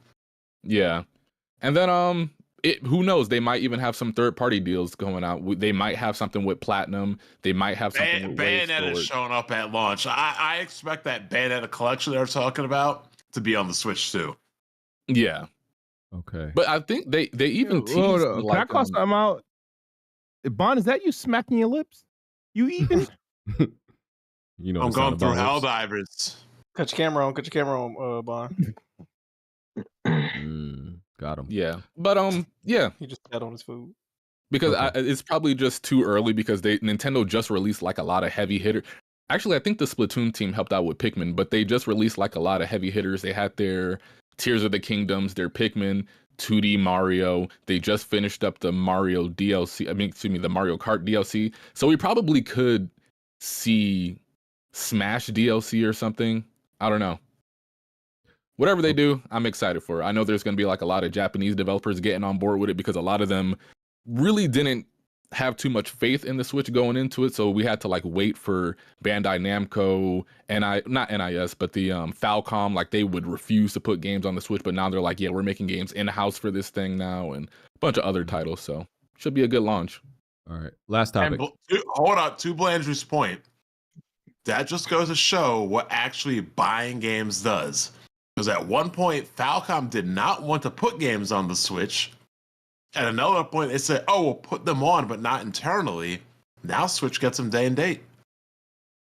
Yeah. And then who knows? They might even have some third-party deals going out. They might have something with Platinum. They might have something with Bayonetta is showing up at launch. I expect that Bayonetta collection they're talking about to be on the Switch too. Yeah. Okay. But I think they even teased Can I call something out? Bond, is that you smacking your lips? You even? You know, I'm going through Helldivers. Helldivers. Cut your camera on. Cut your camera on, Bond. Got him. Yeah. But yeah. He just sat on his food. Because it's probably just too early because Nintendo just released like a lot of heavy hitters. Actually, I think the Splatoon team helped out with Pikmin, but they just released like a lot of heavy hitters. They had their Tears of the Kingdoms, their Pikmin, 2D Mario. They just finished up the Mario DLC. The Mario Kart DLC. So we probably could see Smash DLC or something. I don't know. Whatever they do, I'm excited for it. I know there's going to be like a lot of Japanese developers getting on board with it because a lot of them really didn't have too much faith in the Switch going into it. So we had to like wait for Bandai Namco and not NIS, but the Falcom, like they would refuse to put games on the Switch. But now they're like, yeah, we're making games in-house for this thing now and a bunch of other titles. So should be a good launch. All right. Last topic. Hold on. To Blandrew's point, that just goes to show what actually buying games does. Because at one point, Falcom did not want to put games on the Switch. At another point, they said, oh, we'll put them on, but not internally. Now Switch gets them day and date.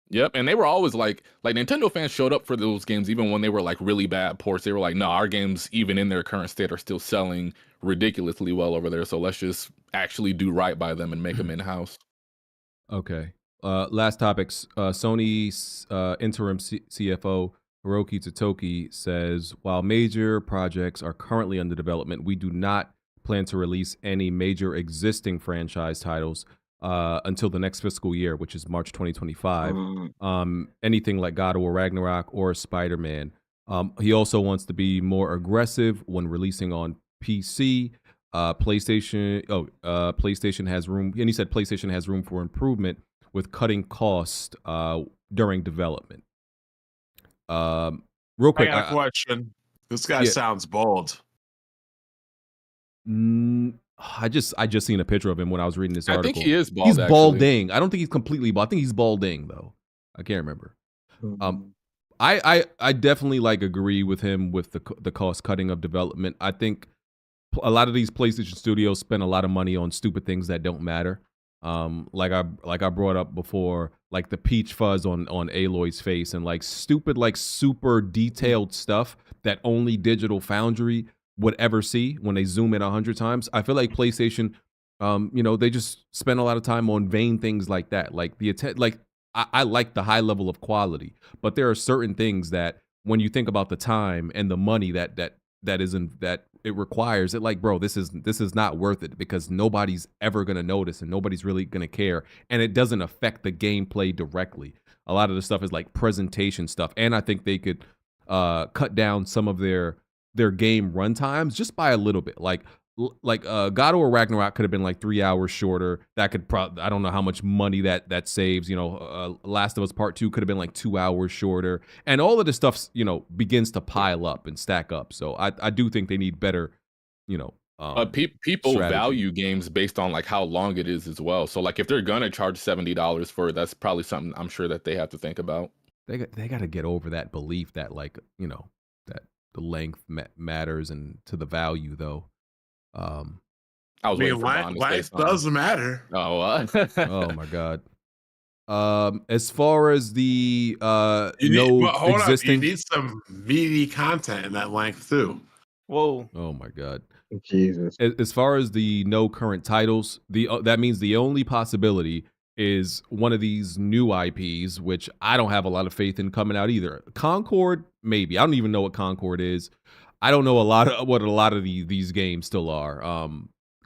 Yep, and they were always like Nintendo fans showed up for those games even when they were like really bad ports. They were like, no, our games, even in their current state, are still selling ridiculously well over there. So let's just actually do right by them and make them in-house. Okay. Last topics. Sony's interim CFO, Hiroki Totoki, says, while major projects are currently under development, we do not plan to release any major existing franchise titles until the next fiscal year, which is March 2025. Anything like God of War Ragnarok or Spider-Man. He also wants to be more aggressive when releasing on PC. PlayStation has room, and he said PlayStation has room for improvement with cutting costs during development. Real quick, I got a question. This guy sounds bold. I just seen a picture of him when I was reading this article. I think he is bald. He's balding. I don't think he's completely bald. I think he's balding though. I can't remember. I definitely like agree with him with the cost cutting of development. I think a lot of these PlayStation studios spend a lot of money on stupid things that don't matter. Like I brought up before, like the peach fuzz on Aloy's face and like stupid, like super detailed stuff that only Digital Foundry would ever see when they zoom in 100 times. I feel like PlayStation, they just spend a lot of time on vain things like that. Like I like the high level of quality, but there are certain things that when you think about the time and the money that it requires, it like, bro, this is not worth it because nobody's ever gonna notice and nobody's really gonna care, and it doesn't affect the gameplay directly. A lot of the stuff is like presentation stuff, and I think they could cut down some of their game run times just by a little bit. Like God of War Ragnarok could have been like 3 hours shorter. That could I don't know how much money that saves. Last of Us Part 2 could have been like 2 hours shorter, and all of this stuff begins to pile up and stack up. So I do think they need better people strategy. value games based on like how long it is as well. So like if they're gonna charge $70 for it, that's probably something I'm sure that they have to think about. They got to get over that belief that that the length matters and to the value though. I was waiting for length doesn't matter. Oh, oh my god. As far as the you need some meaty content in that length too. Whoa. Oh my god. Jesus. As far as the no current titles, that means the only possibility is one of these new IPs, which I don't have a lot of faith in coming out either. Concord, maybe. I don't even know what Concord is. I don't know what a lot of these games still are.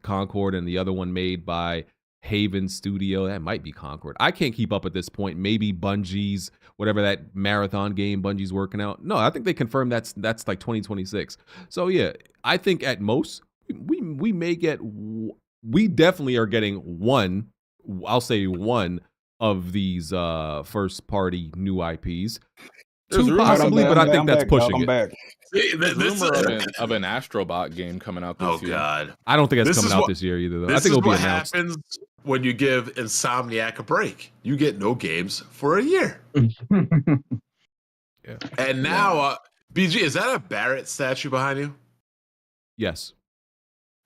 Concord and the other one made by Haven Studio. That might be Concord. I can't keep up at this point. Maybe Bungie's, whatever that marathon game Bungie's working out. No, I think they confirmed that's like 2026. So yeah, I think at most we may get. We definitely are getting one. I'll say one of these first party new IPs. Two possibly, but I think that's pushing it. back. See, this Rumor of an Astrobot game coming out this year. God. I don't think it's This coming is out what- this year either, though. I This think is it'll be what announced. happens when you give Insomniac a break. You get no games for a year. Yeah. And now, BG, is that a Barrett statue behind you? Yes.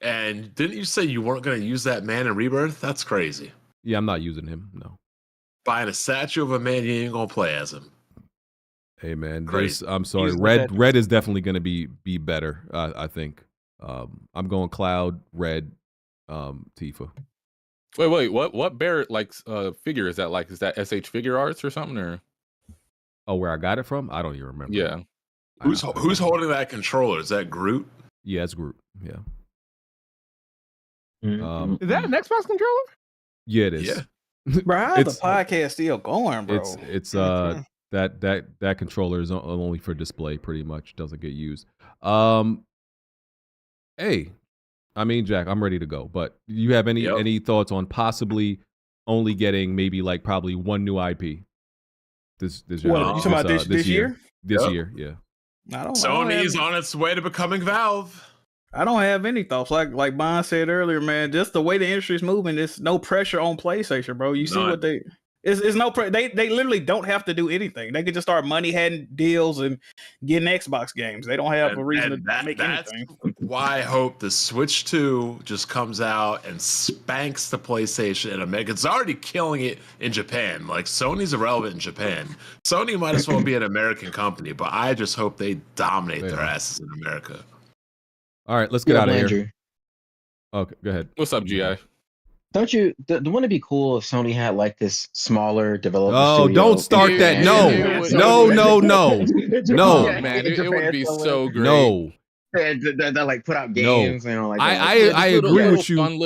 And didn't you say you weren't going to use that man in Rebirth? That's crazy. Yeah, I'm not using him. No. Buying a statue of a man you ain't going to play as him. Hey man, Crazy. I'm sorry. Use Red is definitely going to be better. I think. I'm going Cloud, Red, Tifa. Wait, what Barrett figure is that? Like, is that SH Figure Arts or something? Or Oh, where I got it from? I don't even remember. yeah, Who's holding that controller? Is that Groot? Yeah, it's Groot. Yeah. Is that an Xbox controller? Yeah, it is. Yeah. Bro, how's the podcast still going, bro? It's that controller is only for display, pretty much. Doesn't get used. Hey, I mean, Jack, I'm ready to go. But do you have any thoughts on possibly only getting maybe like probably one new IP? This What, you talking about this year? This year, yeah. Sony's on its way to becoming Valve. I don't have any thoughts. Like Bond said earlier, man, just the way the industry's moving, there's no pressure on PlayStation, bro. You see what they it's no they literally don't have to do anything. They could just start money heading deals and getting Xbox games. They don't have a reason to make anything. Why I hope the Switch 2 just comes out and spanks the PlayStation in America. It's already killing it in Japan. Like, Sony's irrelevant in Japan. Sony might as well be an American company, but I just hope they dominate their asses in America. All right, let's get out of here. Okay, go ahead. What's up, GI? Don't you? Wouldn't it be cool if Sony had like this smaller developer? Oh, studio don't start that! No, man, it would be so great. No, that like put out games and like. I agree with you. Fun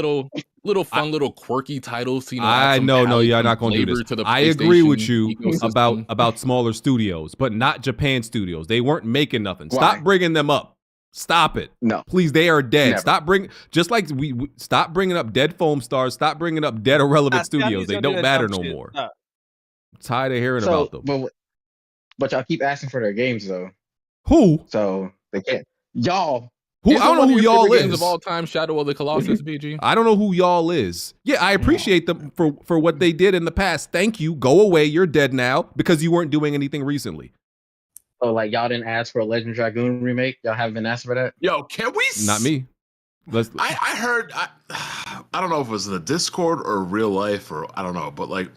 little quirky titles. You know, I know, you're not going to do this. I agree with you about smaller studios, but not Japan studios. They weren't making nothing. Stop bringing them up. Stop it. No. Please, they are dead. Never. Stop bringing, just like we stop bringing up dead Foamstars. Stop bringing up dead irrelevant studios. They don't matter no more. I'm tired of hearing about them. But y'all keep asking for their games though. Who? So they can't. Y'all. Who? I don't know who y'all is. Of all time, Shadow of the Colossus, BG. I don't know who y'all is. Yeah, I appreciate them for what they did in the past. Thank you. Go away. You're dead now because you weren't doing anything recently. So like y'all didn't ask for a Legend Dragoon remake? Y'all haven't been asked for that? Yo, can we? Not me. I heard. I don't know if it was in the Discord or real life or I don't know, but like,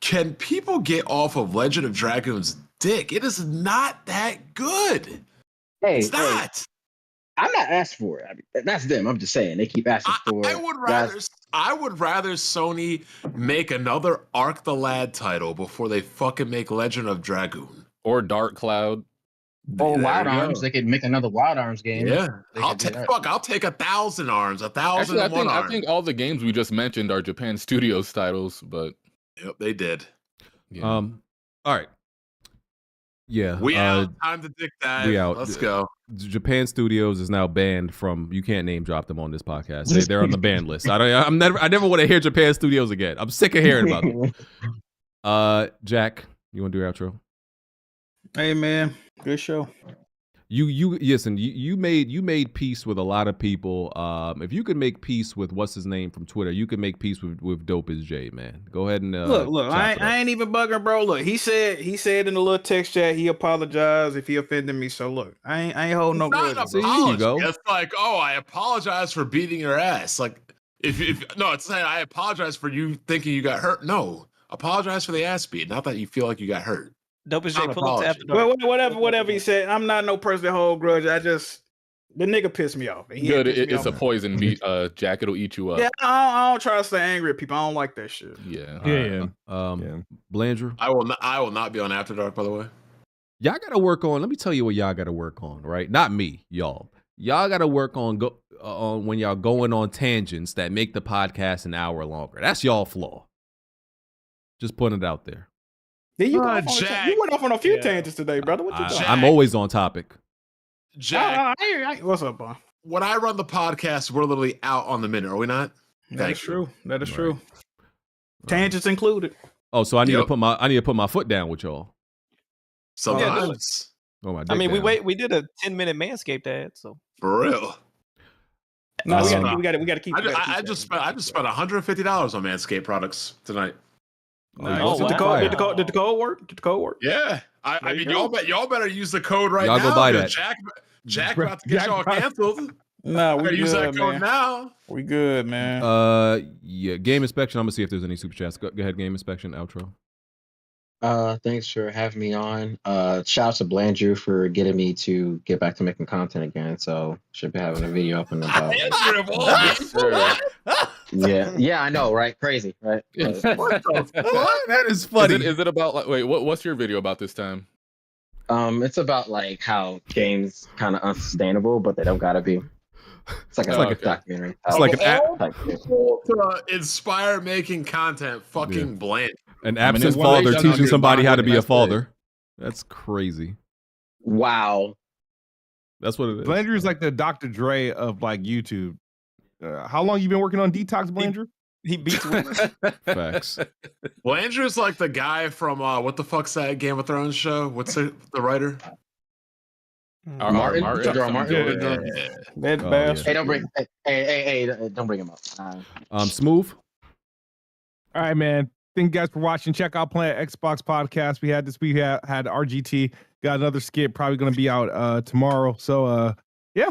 can people get off of Legend of Dragoon's dick? It is not that good. Hey, it's not. I'm not asking for it. I mean, that's them. I'm just saying they keep asking for it. I would rather Sony make another Arc the Lad title before they fucking make Legend of Dragoon. Or Dark Cloud. Or Wild Arms. They could make another Wild Arms game. Yeah. I'll take 1,000 arms, 1,000 Actually, I I think all the games we just mentioned are Japan Studios titles, but yep, they did. Yeah. All right. Yeah. We out. Time to dick dive. We out. Let's go. Japan Studios is now banned from. You can't name drop them on this podcast. They're on the ban list. I never want to hear Japan Studios again. I'm sick of hearing about them. Jack, you want to do your outro? Hey man, good show. You listen. You made peace with a lot of people. If you could make peace with what's his name from Twitter, you can make peace with Dope as J, man. Go ahead and look. I ain't even bugging, bro. Look, he said in the little text chat he apologized if he offended me. So look, I ain't holding no grudge. There you go. It's like, oh, I apologize for beating your ass. Like, if it's saying I apologize for you thinking you got hurt. No, apologize for the ass beat. Not that you feel like you got hurt. Dope as J, pull up to after dark. Well, whatever he said. I'm not no person that hold grudge. The nigga pissed me off. Good, it's a poison beat. Jack, it'll eat you up. Yeah, I don't try to stay angry at people. I don't like that shit. Yeah. Blandrew? I will not be on After Dark, by the way. Y'all gotta work on. Let me tell you what y'all gotta work on, right? Not me, y'all. Y'all gotta work on when y'all going on tangents that make the podcast an hour longer. That's y'all flaw. Just putting it out there. Yeah, you went off on a few tangents today, brother. What you doing? I'm always on topic. Jack, what's up, boy? When I run the podcast, we're literally out on the minute, are we not? That is true. That is true. Tangents included. Oh, so I need to put my foot down with y'all. Sometimes. Oh my! I mean, down. we did a 10-minute Manscaped ad, so For real. No, we got to keep. I just spent $150 on Manscaped products tonight. Nice. Did the code work? Did the code work? Yeah. I mean, y'all better use the code right now. Y'all go buy that. Jack about to get y'all canceled. No, we good, use that code man. now. We good, man. Yeah. Game inspection. I'm gonna see if there's any super chats. Go ahead. Game inspection. Outro. Thanks for having me on. Shout out to Blandrew for getting me to get back to making content again. So should be having a video up in about. Yeah, I know, right? Crazy, right? What the fuck? That is funny. Is it about like wait? What's your video about this time? It's about like how games kind of unsustainable, but they don't gotta be. It's like a documentary. It's like an app. People to inspire making content. Fucking bland. An absent father teaching somebody how to be a father. That's crazy. Wow. That's what it is. Blandrew's like the Dr. Dre of like YouTube. How long you been working on Detox, Blandrew? He beats Facts. Blandrew's like the guy from what the fuck's that Game of Thrones show? What's the writer? Martin. Yeah. Hey, don't bring. Hey, don't bring him up. Smooth. All right, man. Thank you guys for watching. Check out Planet Xbox podcast. We had RGT. Got another skit probably going to be out tomorrow. So yeah.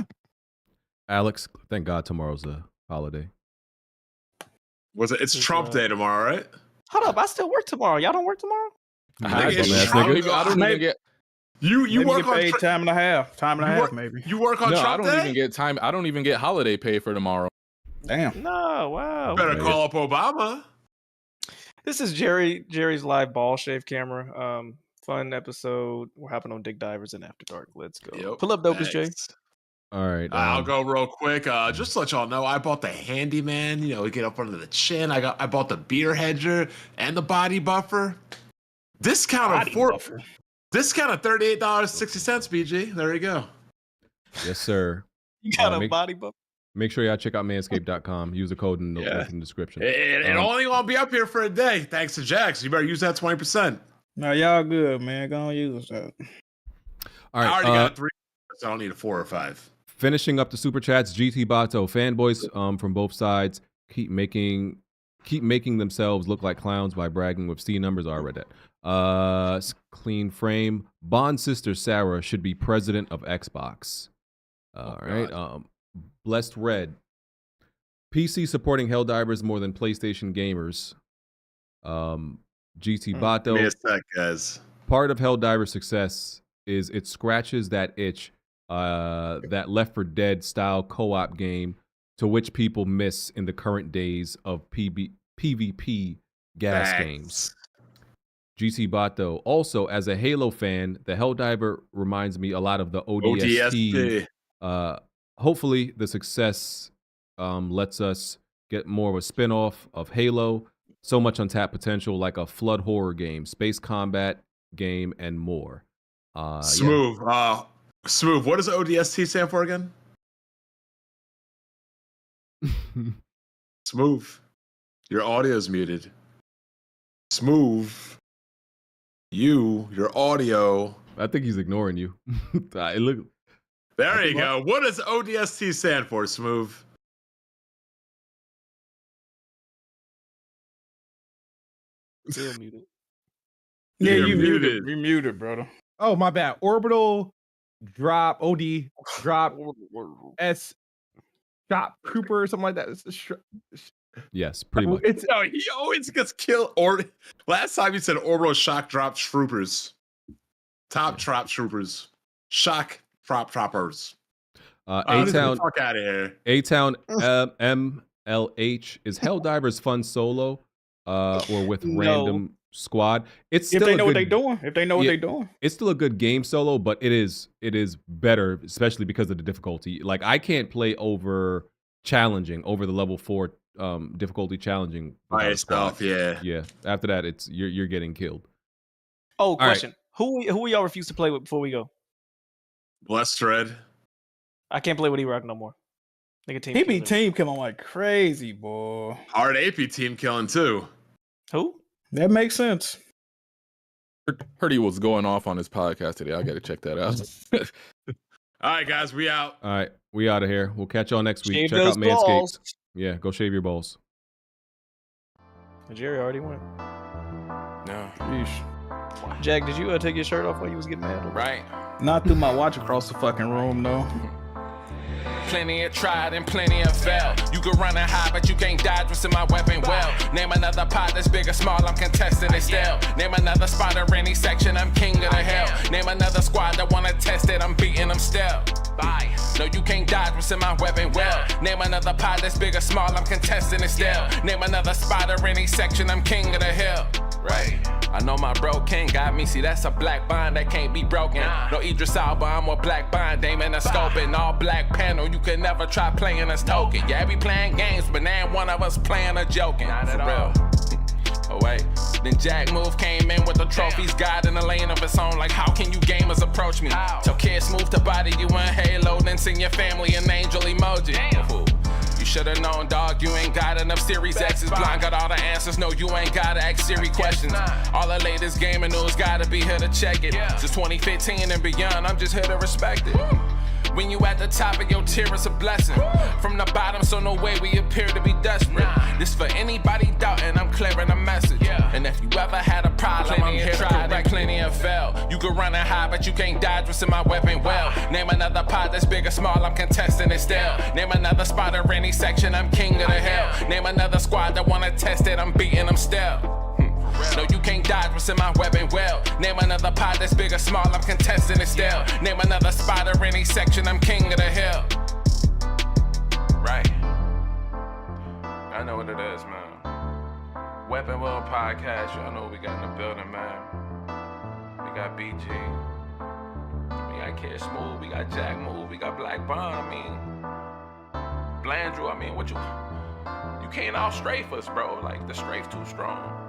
Alex, thank God tomorrow's a holiday. It's Trump Day tomorrow, right? Hold up, I still work tomorrow. Y'all don't work tomorrow? I don't even get. You work on paid time and a half. Maybe you work on no, Trump I don't Day? even get time. I don't even get holiday pay for tomorrow. Damn. No, wow. Better call up Obama. This is Jerry's live ball shave camera. Fun episode. We're hopping on Dig Divers and After Dark. Let's go. Yep, Pull up Dopest Jay. All right. I'll go real quick. Just to let y'all know, I bought the handyman. You know, we get up under the chin. I bought the beer hedger and the body buffer. Discount of $38.60. BG. There you go. Yes, sir. You got a body buffer. Make sure y'all check out manscaped.com. Use the code in the link in the description. It only gonna be up here for a day, thanks to Jack. So you better use that 20%. No, y'all good, man. Go on, use that. All right. I already got 3, so I don't need a 4 or 5. Finishing up the super chats, GT Bato fanboys from both sides keep making themselves look like clowns by bragging with C numbers. I read that. Clean frame. Bond's sister Sarah should be president of Xbox. All right. Blessed Red. PC supporting Helldivers more than PlayStation gamers. GT Bato. Give me a sec, guys. Part of Helldivers' success is it scratches that itch, that Left 4 Dead style co-op game to which people miss in the current days of PvP gas games. GT Bato. Also, as a Halo fan, the Helldiver reminds me a lot of the ODST. Hopefully, the success lets us get more of a spin-off of Halo. So much untapped potential, like a flood horror game, space combat game, and more. Smooth. Yeah. Smooth. What does ODST stand for again? Smooth. Your audio is muted. Smooth. Your audio. I think he's ignoring you. There you go. What does ODST stand for, Smooth? Still muted. Yeah, you muted. You muted, brother. Oh, my bad. Orbital drop, OD drop, S shop trooper or something like that. Yes, pretty much. He always gets killed. Last time he said orbital shock drop troopers. Top drop troopers. Shock drop droppers. A-Town. Fuck out of here. A-Town MLH. Is Helldivers fun solo or with random squad? It's still if they know what they're doing. If they know what they're doing. It's still a good game solo, but it is better, especially because of the difficulty. Like, I can't play over the level 4 difficulty challenging by yourself. Yeah. After that, it's you're getting killed. Oh, question. Right. Who y'all refuse to play with before we go? Blessed Red. I can't play with E-Rock no more. He be team killing like crazy, boy. R.I.P team killing too. Who? That makes sense. Heard he was going off on his podcast today. I got to check that out. All right, guys, we out. All right, we out of here. We'll catch y'all next week. Shave Check those out Manscaped. balls. Yeah, go shave your balls. Jerry already went. No. Yeesh. Jack, did you take your shirt off while you was getting mad? Right. Not through my watch across the fucking room, though. Plenty of tried and plenty of failed. You can run and hide, but you can't dodge what's in my weapon well. Name another pot that's big or small, I'm contesting it still. Name another spot or any section, I'm king of the hell. Name another squad that wanna test it, I'm beating them still. Bye. No, you can't dodge what's in my weapon well. Name another pot that's big or small, I'm contesting it still. Name another spot or any section, I'm king of the hill. Right. I know my bro king got me. See, that's a black bond that can't be broken. No Idris Elba, I'm a black bond. Aiming a scope and all black panel. You can never try playing us token. Yeah, we playing games, but now one of us playing or joking. Not for real. Oh wait. Then Jack Move came in with the trophies, God in a lane of its own. Like, how can you gamers approach me? Till kids move to body you in Halo, then send your family an angel emoji. You should've known, dog, you ain't got enough Series X's. Blind got all the answers, no, you ain't gotta ask Siri questions. All the latest gaming news gotta be here to check it. Since 2015 and beyond, I'm just here to respect it. When you at the top of your tier, it's a blessing. From the bottom, so no way we appear to be desperate. This for anybody doubting, I'm clearing a message. And if you ever had a problem, I'm here to correct. Plenty of fail. You can run and hide, but you can't dodge what's in my weapon well. Name another pot that's big or small, I'm contesting it still. Name another spot or any section, I'm king of the hill. Name another squad that wanna test it, I'm beating them still. No, you can't dodge what's in my weapon well. Name another pot that's big or small, I'm contesting it still. Name another spot or any section, I'm king of the hill. Right. I know what it is, man. Weapon World Podcast, y'all know what we got in the building, man. We got BG. We got Kid Smooth, we got Jack Move, we got Black Bond, I mean. Blandrew, I mean, what you can't all strafe us, bro. Like, the strafe too strong.